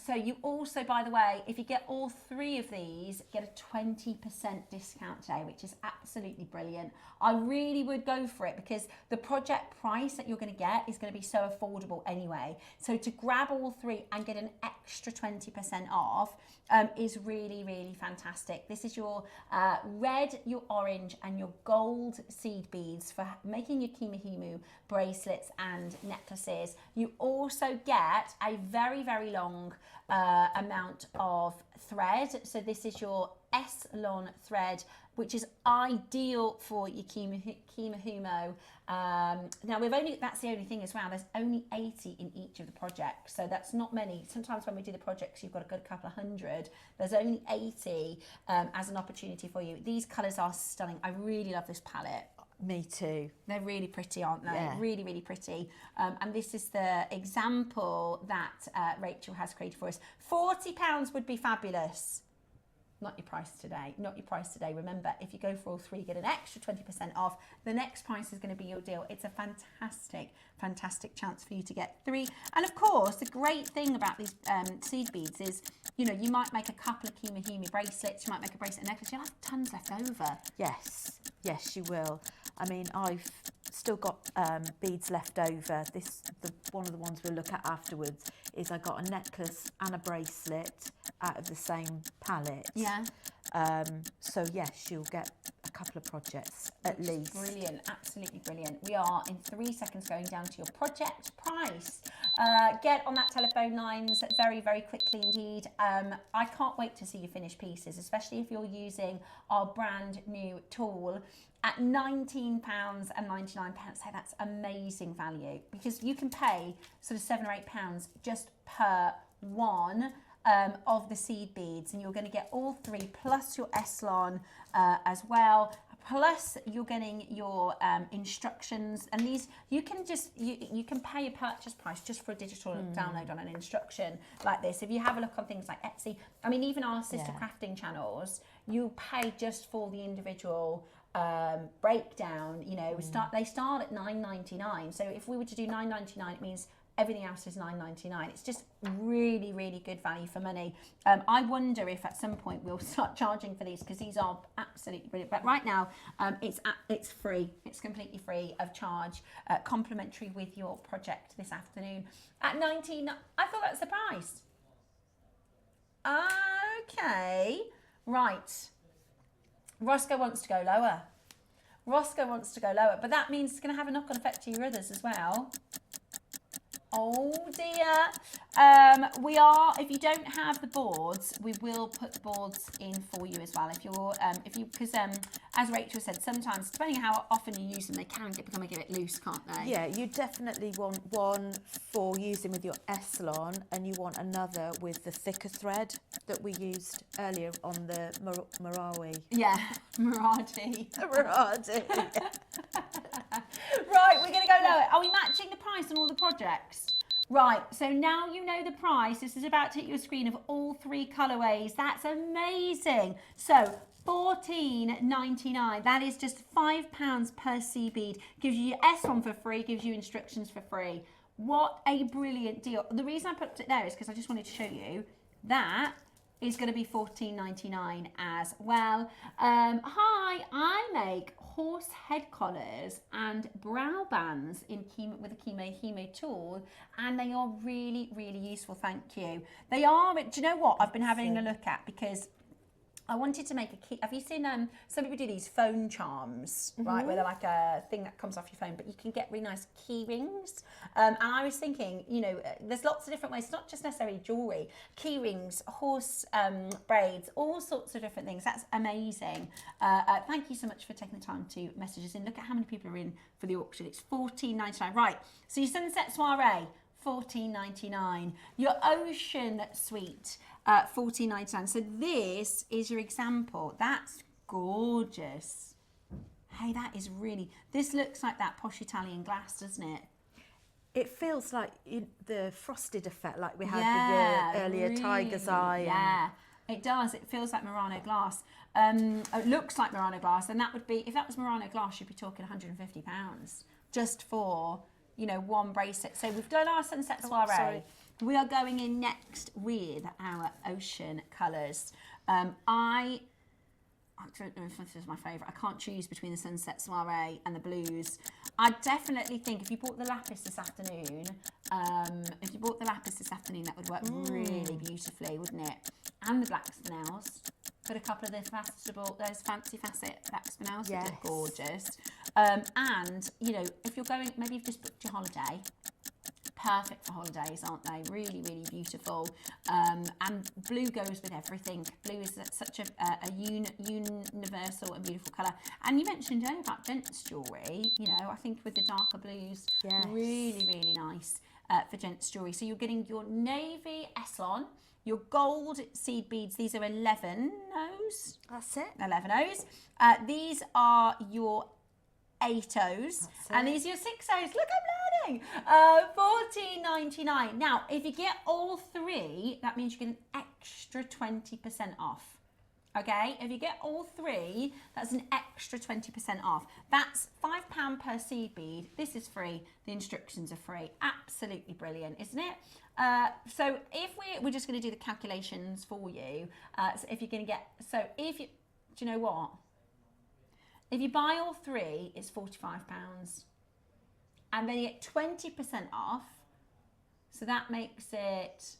So you also, by the way, if you get all 3 of these, get a 20% discount today, which is absolutely brilliant. I really would go for it because the project price that you're going to get is going to be so affordable anyway. So to grab all 3 and get an extra 20% off is really, really fantastic. This is your red, your orange and your gold seed beads for making your Kumihimo bracelets and necklaces. You also get a very, very long amount of thread. So this is your S-long thread, which is ideal for your Kumihimo. Now that's the only thing as well. There's only 80 in each of the projects, so that's not many. Sometimes when we do the projects, you've got a good couple of hundred. There's only 80 as an opportunity for you. These colours are stunning. I really love this palette. Me too. They're really pretty, aren't they? Yeah. Really, really pretty. And this is the example that Rachel has created for us. £40 would be fabulous. Not your price today, not your price today. Remember, if you go for all 3, get an extra 20% off. The next price is going to be your deal. It's a fantastic, fantastic chance for you to get 3. And of course, the great thing about these seed beads is, you know, you might make a couple of Kumihimo bracelets, you might make a bracelet and necklace, you'll have tons left over. Yes, yes, you will. I mean, I've still got beads left over. One of the ones we'll look at afterwards is I got a necklace and a bracelet out of the same palette. Yeah. So yes, you'll get a couple of projects at least. Brilliant, absolutely brilliant. We are in 3 seconds going down to your project price. Get on that telephone lines very, very quickly indeed. I can't wait to see your finished pieces, especially if you're using our brand new tool at £19.99. So that's amazing value, because you can pay sort of £7 or £8 just per one of the seed beads, and you're going to get all 3 plus your Eslon as well, plus you're getting your instructions, and these you can just you can pay a purchase price just for a digital download on an instruction like this. If you have a look on things like Etsy, I mean, even our sister crafting channels, you pay just for the individual breakdown. You know, they start at £9.99. So if we were to do £9.99, it means everything else is £9.99. It's just really, really good value for money. I wonder if at some point we'll start charging for these, because these are absolutely brilliant. But right now, it's free. It's completely free of charge, complimentary with your project this afternoon at 19. I thought that's the price. Okay, right. Roscoe wants to go lower. Roscoe wants to go lower, but that means it's going to have a knock-on effect to your others as well. Oh dear. We are, if you don't have the boards, we will put the boards in for you as well. Because as Rachel said, sometimes depending on how often you use them, they can become a bit loose, can't they? Yeah, you definitely want one for using with your Eslon, and you want another with the thicker thread that we used earlier on the Marawi. Yeah, Maradi. Maradi. Right, we're going to go lower. Are we matching the price on all the projects? Right, so now you know the price. This is about to hit your screen of all 3 colourways. That's amazing. So £14.99. That is just £5 per sea bead. Gives you your S1 for free, gives you instructions for free. What a brilliant deal. The reason I put it there is because I just wanted to show you that is going to be £14.99 as well. Hi, I make horse head collars and brow bands with a Kumihimo tool, and they are really, really useful. Thank you. They are. Do you know what I've been having a look at, because I wanted to make a key. Have you seen some people do these phone charms, right, where they're like a thing that comes off your phone, but you can get really nice key rings. And I was thinking, you know, there's lots of different ways, not just necessarily jewellery, key rings, horse braids, all sorts of different things. That's amazing. Thank you so much for taking the time to message us in. Look at how many people are in for the auction. It's £14.99. Right, so your sunset soiree, £14.99. Your ocean suite, £14.99. So this is your example. That's gorgeous. Hey, that is really, this looks like that posh Italian glass, doesn't it? It feels like the frosted effect like we had with the earlier really, Tiger's Eye. Yeah, it does. It feels like Murano glass. It looks like Murano glass, and that would be, if that was Murano glass, you'd be talking £150 just for, you know, one bracelet. So we've done our sunset soiree. We are going in next with our ocean colours. I don't know if this is my favourite. I can't choose between the sunset soiree and the blues. I definitely think if you bought the Lapis this afternoon, that would work really beautifully, wouldn't it? And the black Spinels. Put a couple of those fancy facet black Spinels, yes, look gorgeous. And, you know, if you're going, maybe you've just booked your holiday, perfect for holidays, aren't they? Really, really beautiful. And blue goes with everything. Blue is such a universal and beautiful colour. And you mentioned earlier about gents jewellery, you know, I think with the darker blues, yes, really, really nice for gents jewellery. So you're getting your navy Eslon, your gold seed beads. These are 11 O's. That's it. 11 O's. These are your 8 O's. And these are your 6 O's. Look, I'm learning. £14.99. Now, if you get all 3, that means you get an extra 20% off. Okay, if you get all 3, that's an extra 20% off. That's £5 per seed bead. This is free. The instructions are free. Absolutely brilliant, isn't it? So if we're just going to do the calculations for you. So if you're going to get, do you know what? If you buy all 3, it's £45. And then you get 20% off. So that makes it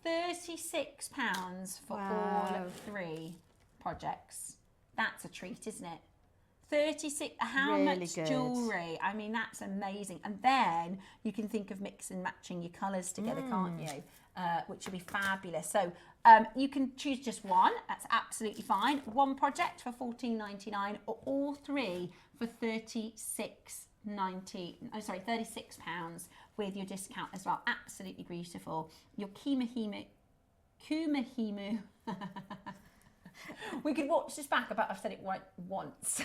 £36 for all 3 projects. That's a treat, isn't it? 36, how Really much good. jewellery? I mean, that's amazing. And then you can think of mix and matching your colours together, can't you? Which would be fabulous. So you can choose just one, that's absolutely fine. One project for $14.99 or all three for £36 with your discount as well. Absolutely beautiful. Your Kumihimo. We could watch this back, but I've said it right once.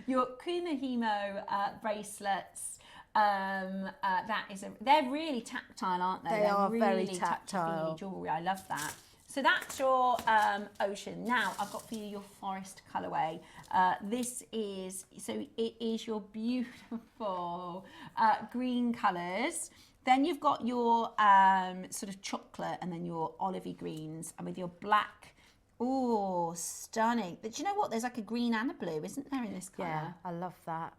Your Kumihimo bracelets. They're really tactile, aren't they? They are really very tactile. touchy-feely jewellery. I love that. So that's your ocean. Now I've got for you your forest colourway. It is your beautiful green colours. Then you've got your sort of chocolate and then your olivey greens, and with your black. Oh, stunning. But do you know what? There's like a green and a blue, isn't there, in this colour? Yeah, I love that.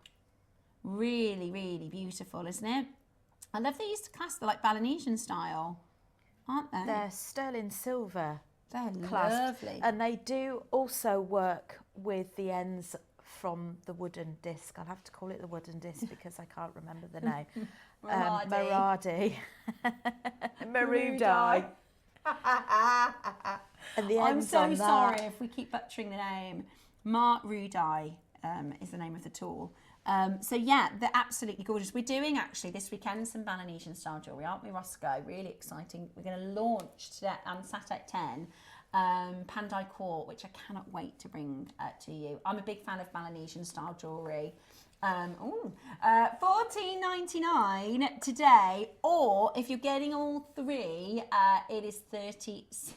Really, really beautiful, isn't it? I love these to class, they're like Balinesian style, aren't they? They're sterling silver. They're clasped, lovely. and they do also work with the ends from the wooden disc. I'll have to call it the wooden disc because I can't remember the name. Maradi. Marudi. And the I'm ends so on that. sorry if we keep butchering the name. Marudi is the name of the tool. So yeah, they're absolutely gorgeous. We're doing actually this weekend some Balinesian style jewellery, aren't we, Roscoe? Really exciting. We're going to launch today on Saturday at 10 Pandai Court, which I cannot wait to bring to you. I'm a big fan of Balinesian style jewellery. $14.99 today, or if you're getting all three, it is £36.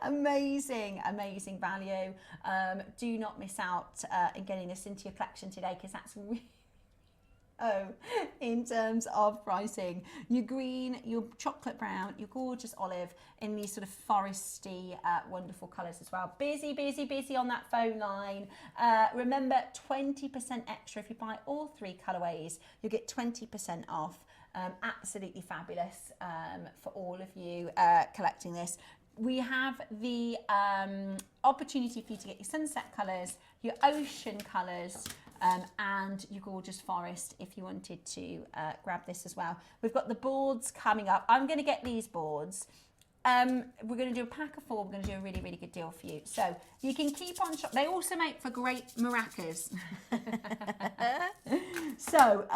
Amazing value. Do not miss out in getting this into your collection today, because that's really in terms of pricing. Your green, your chocolate brown, your gorgeous olive in these sort of foresty wonderful colours as well. Busy on that phone line. Remember, 20% extra if you buy all three colourways. You'll get 20% off. Absolutely fabulous for all of you collecting this. We have the opportunity for you to get your sunset colours, your ocean colours, and your gorgeous forest if you wanted to grab this as well. We've got the boards coming up. I'm going to get these boards. We're going to do a pack of 4. We're going to do a really, really good deal for you. So you can keep on shopping. They also make for great maracas. So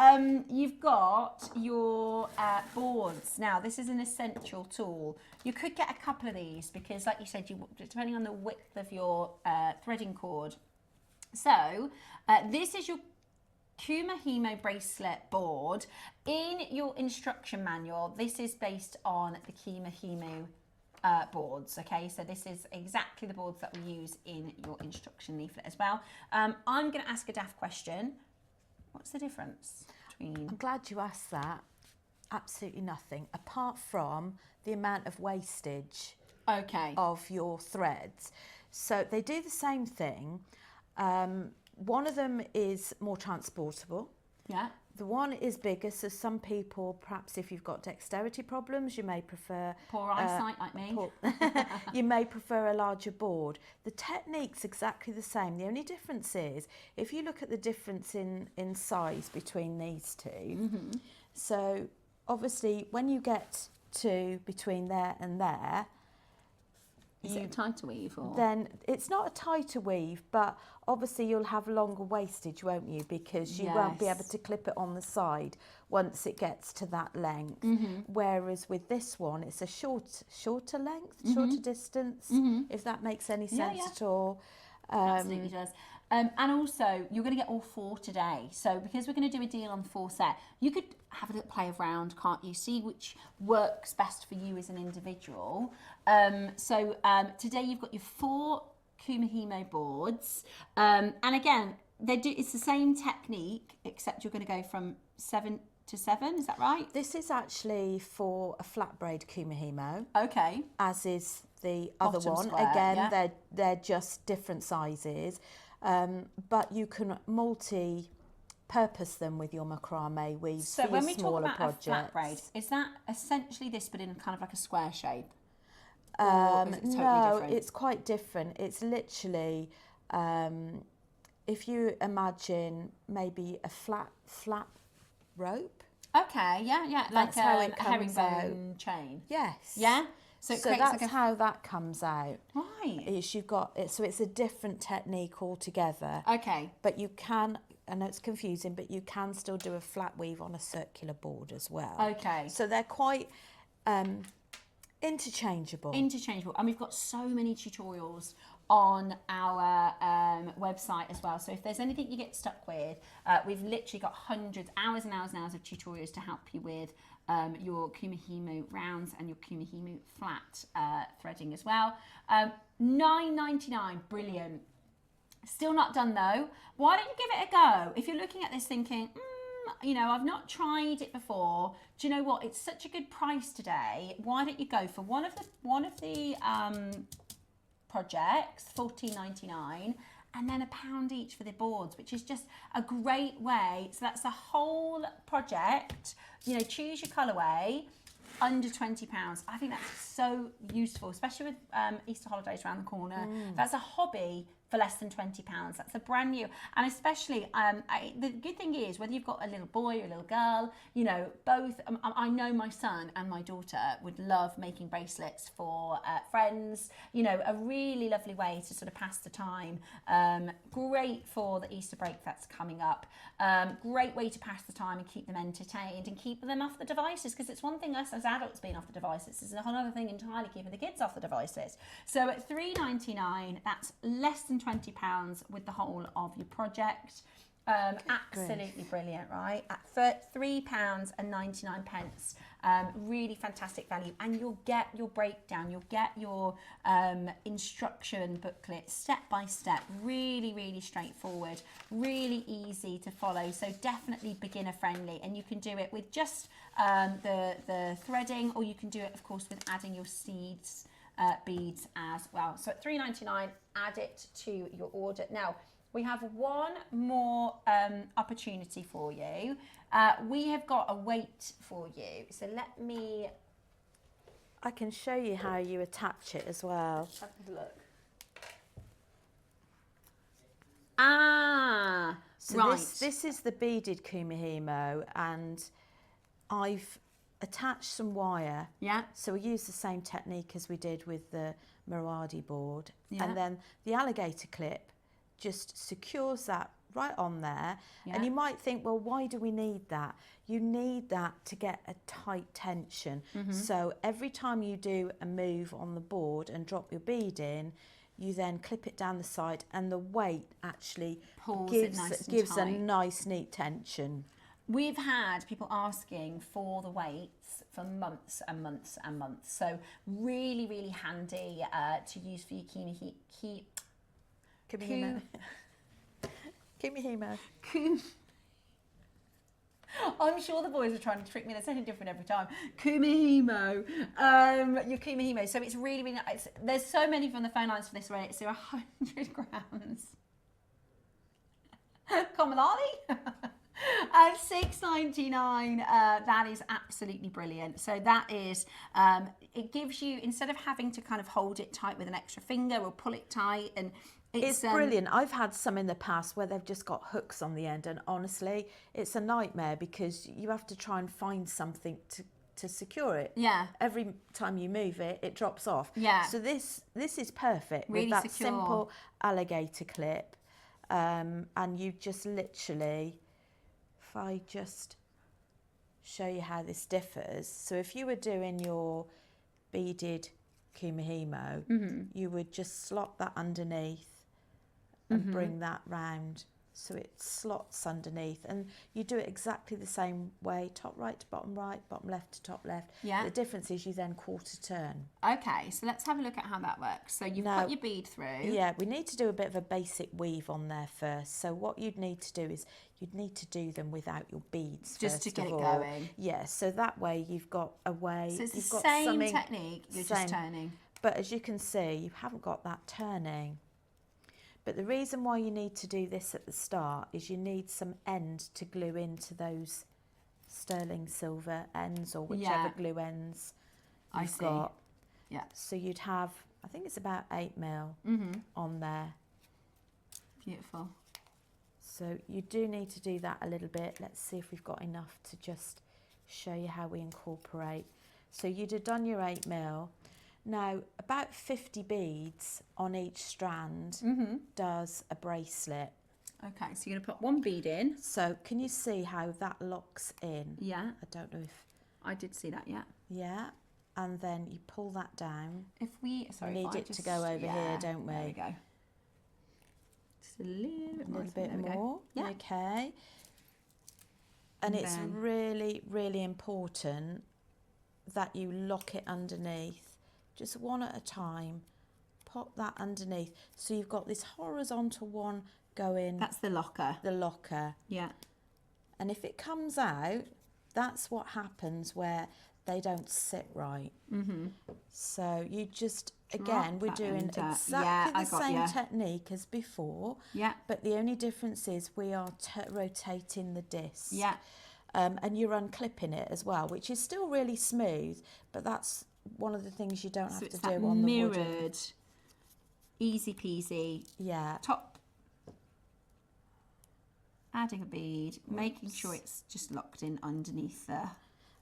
you've got your boards. Now, this is an essential tool. You could get a couple of these because, like you said, depending on the width of your threading cord. So this is your Kumihimo bracelet board. In your instruction manual, this is based on the Kumihimo boards, okay? So this is exactly the boards that we use in your instruction leaflet as well. I'm going to ask a daft question. What's the difference between... I'm glad you asked that. Absolutely nothing, apart from the amount of wastage of your threads. So they do the same thing. One of them is more transportable. Yeah. The one is bigger, so some people, perhaps if you've got dexterity problems, you may prefer... Poor eyesight like me. You may prefer a larger board. The technique's exactly the same. The only difference is, if you look at the difference in size between these two, so obviously when you get to between there and there, Is it a tighter weave? Or? Then it's not a tighter weave, but obviously you'll have longer wastage, won't you? Because you won't be able to clip it on the side once it gets to that length. Whereas with this one, it's a shorter length, shorter distance, if that makes any sense at all. Absolutely does. And also, you're going to get all 4 today. So because we're going to do a deal on the 4 set, you could have a little play around, can't you? See which works best for you as an individual. Today you've got your 4 Kumihimo boards. And again, it's the same technique, except you're going to go from 7 to 7, is that right? This is actually for a flat braid Kumihimo. Okay. As is the other Bottom one. square, Again, they're just different sizes. But you can multi-purpose them with your macrame weaves So for when your we talk smaller about projects. a flat braid, is that essentially this but in kind of like a square shape? Or is it totally no, different? it's quite different. It's literally, if you imagine maybe a flat rope. Okay, yeah, like That's how a it comes herringbone chain. Yes. Yeah. So, it So creates that's like a how that comes out. right. You've got it. So it's a different technique altogether. Okay. But you can. I know it's confusing, but you can still do a flat weave on a circular board as well. Okay. So they're quite interchangeable. Interchangeable, and we've got so many tutorials on our website as well. So if there's anything you get stuck with, we've literally got hundreds, hours and hours and hours of tutorials to help you with your Kumihimo rounds and your Kumihimo flat threading as well. $9.99, brilliant. Still not done though. Why don't you give it a go? If you're looking at this thinking, you know, I've not tried it before. Do you know what? It's such a good price today. Why don't you go for one of the projects, $14.99, and then £1 each for the boards, which is just a great way. So that's the whole project. You know, choose your colourway. Under £20. I think that's so useful, especially with Easter holidays around the corner. That's a hobby for less than £20. That's a brand new, and especially the good thing is whether you've got a little boy or a little girl, you know, both. I know my son and my daughter would love making bracelets for friends. You know, a really lovely way to sort of pass the time. Great for the Easter break that's coming up. Great way to pass the time and keep them entertained and keep them off the devices, because it's one thing us as adults being off the devices, it's another thing entirely keeping the kids off the devices. So at $3.99, that's less than £20 with the whole of your project. Absolutely brilliant, right? At £3.99, really fantastic value, and you'll get your breakdown, you'll get your instruction booklet step by step, really straightforward, really easy to follow, so definitely beginner friendly, and you can do it with just the threading, or you can do it of course with adding your seeds, beads as well. So at $3.99, add it to your order. Now we have one more opportunity for you. We have got a weight for you. So let me... I can show you how you attach it as well. Have a look. Ah, so right. This is the beaded Kumihimo, and I've attached some wire. Yeah. So we use the same technique as we did with the Miradi board. Yeah. And then the alligator clip just secures that right on there. Yeah. And you might think, well, why do we need that? You need that to get a tight tension. So every time you do a move on the board and drop your bead in, you then clip it down the side, and the weight actually gives a nice, neat tension. We've had people asking for the weights for months and months and months. So really handy to use for your Kumihimo. I'm sure the boys are trying to trick me. They're saying different every time. Kumihimo. Your Kumihimo. So it's really nice. There's so many from the phone lines for this weight. So 100 grams. Kamalani. At $6.99, that is absolutely brilliant. So that is, it gives you, instead of having to kind of hold it tight with an extra finger or pull it tight, and it's brilliant. I've had some in the past where they've just got hooks on the end, and honestly, it's a nightmare because you have to try and find something to secure it. Yeah. Every time you move it, it drops off. Yeah. So this is perfect really with that secure. simple alligator clip, and you just literally. If I just show you how this differs. So if you were doing your beaded Kumihimo, you would just slot that underneath and bring that round so it slots underneath, and you do it exactly the same way, top right to bottom right, bottom left to top left. Yeah. The difference is you then quarter turn. Okay, so let's have a look at how that works. So you've put your bead through. Yeah, we need to do a bit of a basic weave on there first. So what you'd need to do is you'd need to do them without your beads just to get it all. going. Yeah, so that way you've got a way. So it's you've the got same something technique, you're just turning. But as you can see, you haven't got that turning. But the reason why you need to do this at the start is you need some end to glue into those sterling silver ends, or whichever glue ends you've got. Yeah. So you'd have, I think it's about 8mm on there. Beautiful. So you do need to do that a little bit. Let's see if we've got enough to just show you how we incorporate. So you'd have done your 8mm. Now, about 50 beads on each strand does a bracelet. Okay, so you're going to put one bead in. So can you see how that locks in? Yeah. I don't know if... I did see that, yeah. Yeah. And then you pull that down. If we... Sorry, we need it to go over here, don't we? There we go. Just a little bit more. A little bit There we go. more. Yeah. Okay. And it's then- really, really important that you lock it underneath. Just one at a time. Pop that underneath. So you've got this horizontal one going... That's the locker. The locker. Yeah. And if it comes out, that's what happens where they don't sit right. So you just, again, we're that doing end up. exactly Yeah, I the got same ya. technique as before. Yeah. But the only difference is we are rotating the disc. Yeah. And you're unclipping it as well, which is still really smooth, but that's one of the things you don't So have it's to do that on the mirrored, wooden. easy peasy. Yeah. Top. Adding a bead, making sure it's just locked in underneath the...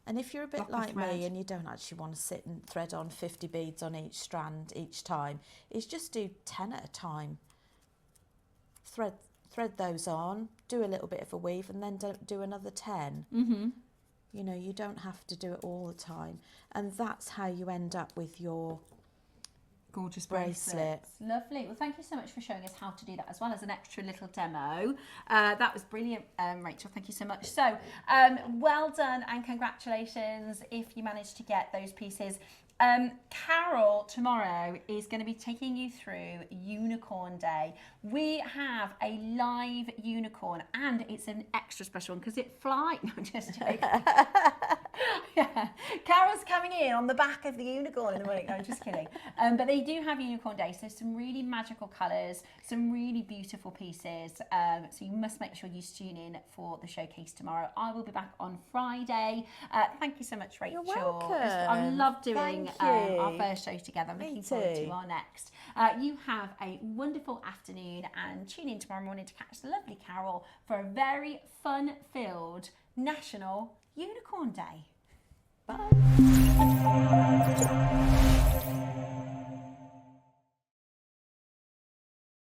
And if you're a bit Block of like thread. me and you don't actually want to sit and thread on 50 beads on each strand each time, is just do 10 at a time. Thread those on, do a little bit of a weave, and then don't do another 10. You know, you don't have to do it all the time. And that's how you end up with your gorgeous bracelet. bracelets. Lovely. Well, thank you so much for showing us how to do that, as well as an extra little demo. That was brilliant, Rachel. Thank you so much. So, well done and congratulations if you managed to get those pieces. Carol tomorrow is going to be taking you through Unicorn Day. We have a live unicorn, and it's an extra special one because it flies. No, I'm just joking. Yeah. Carol's coming in on the back of the unicorn in the morning. No, I'm just kidding. But they do have Unicorn Day, so some really magical colours, some really beautiful pieces. So you must make sure you tune in for the showcase tomorrow. I will be back on Friday. Thank you so much, Rachel. You're welcome. I love doing Thank you. our first show together. I'm Me looking forward too. to our next. You have a wonderful afternoon and tune in tomorrow morning to catch the lovely Carol for a very fun-filled National Unicorn Day. Bye.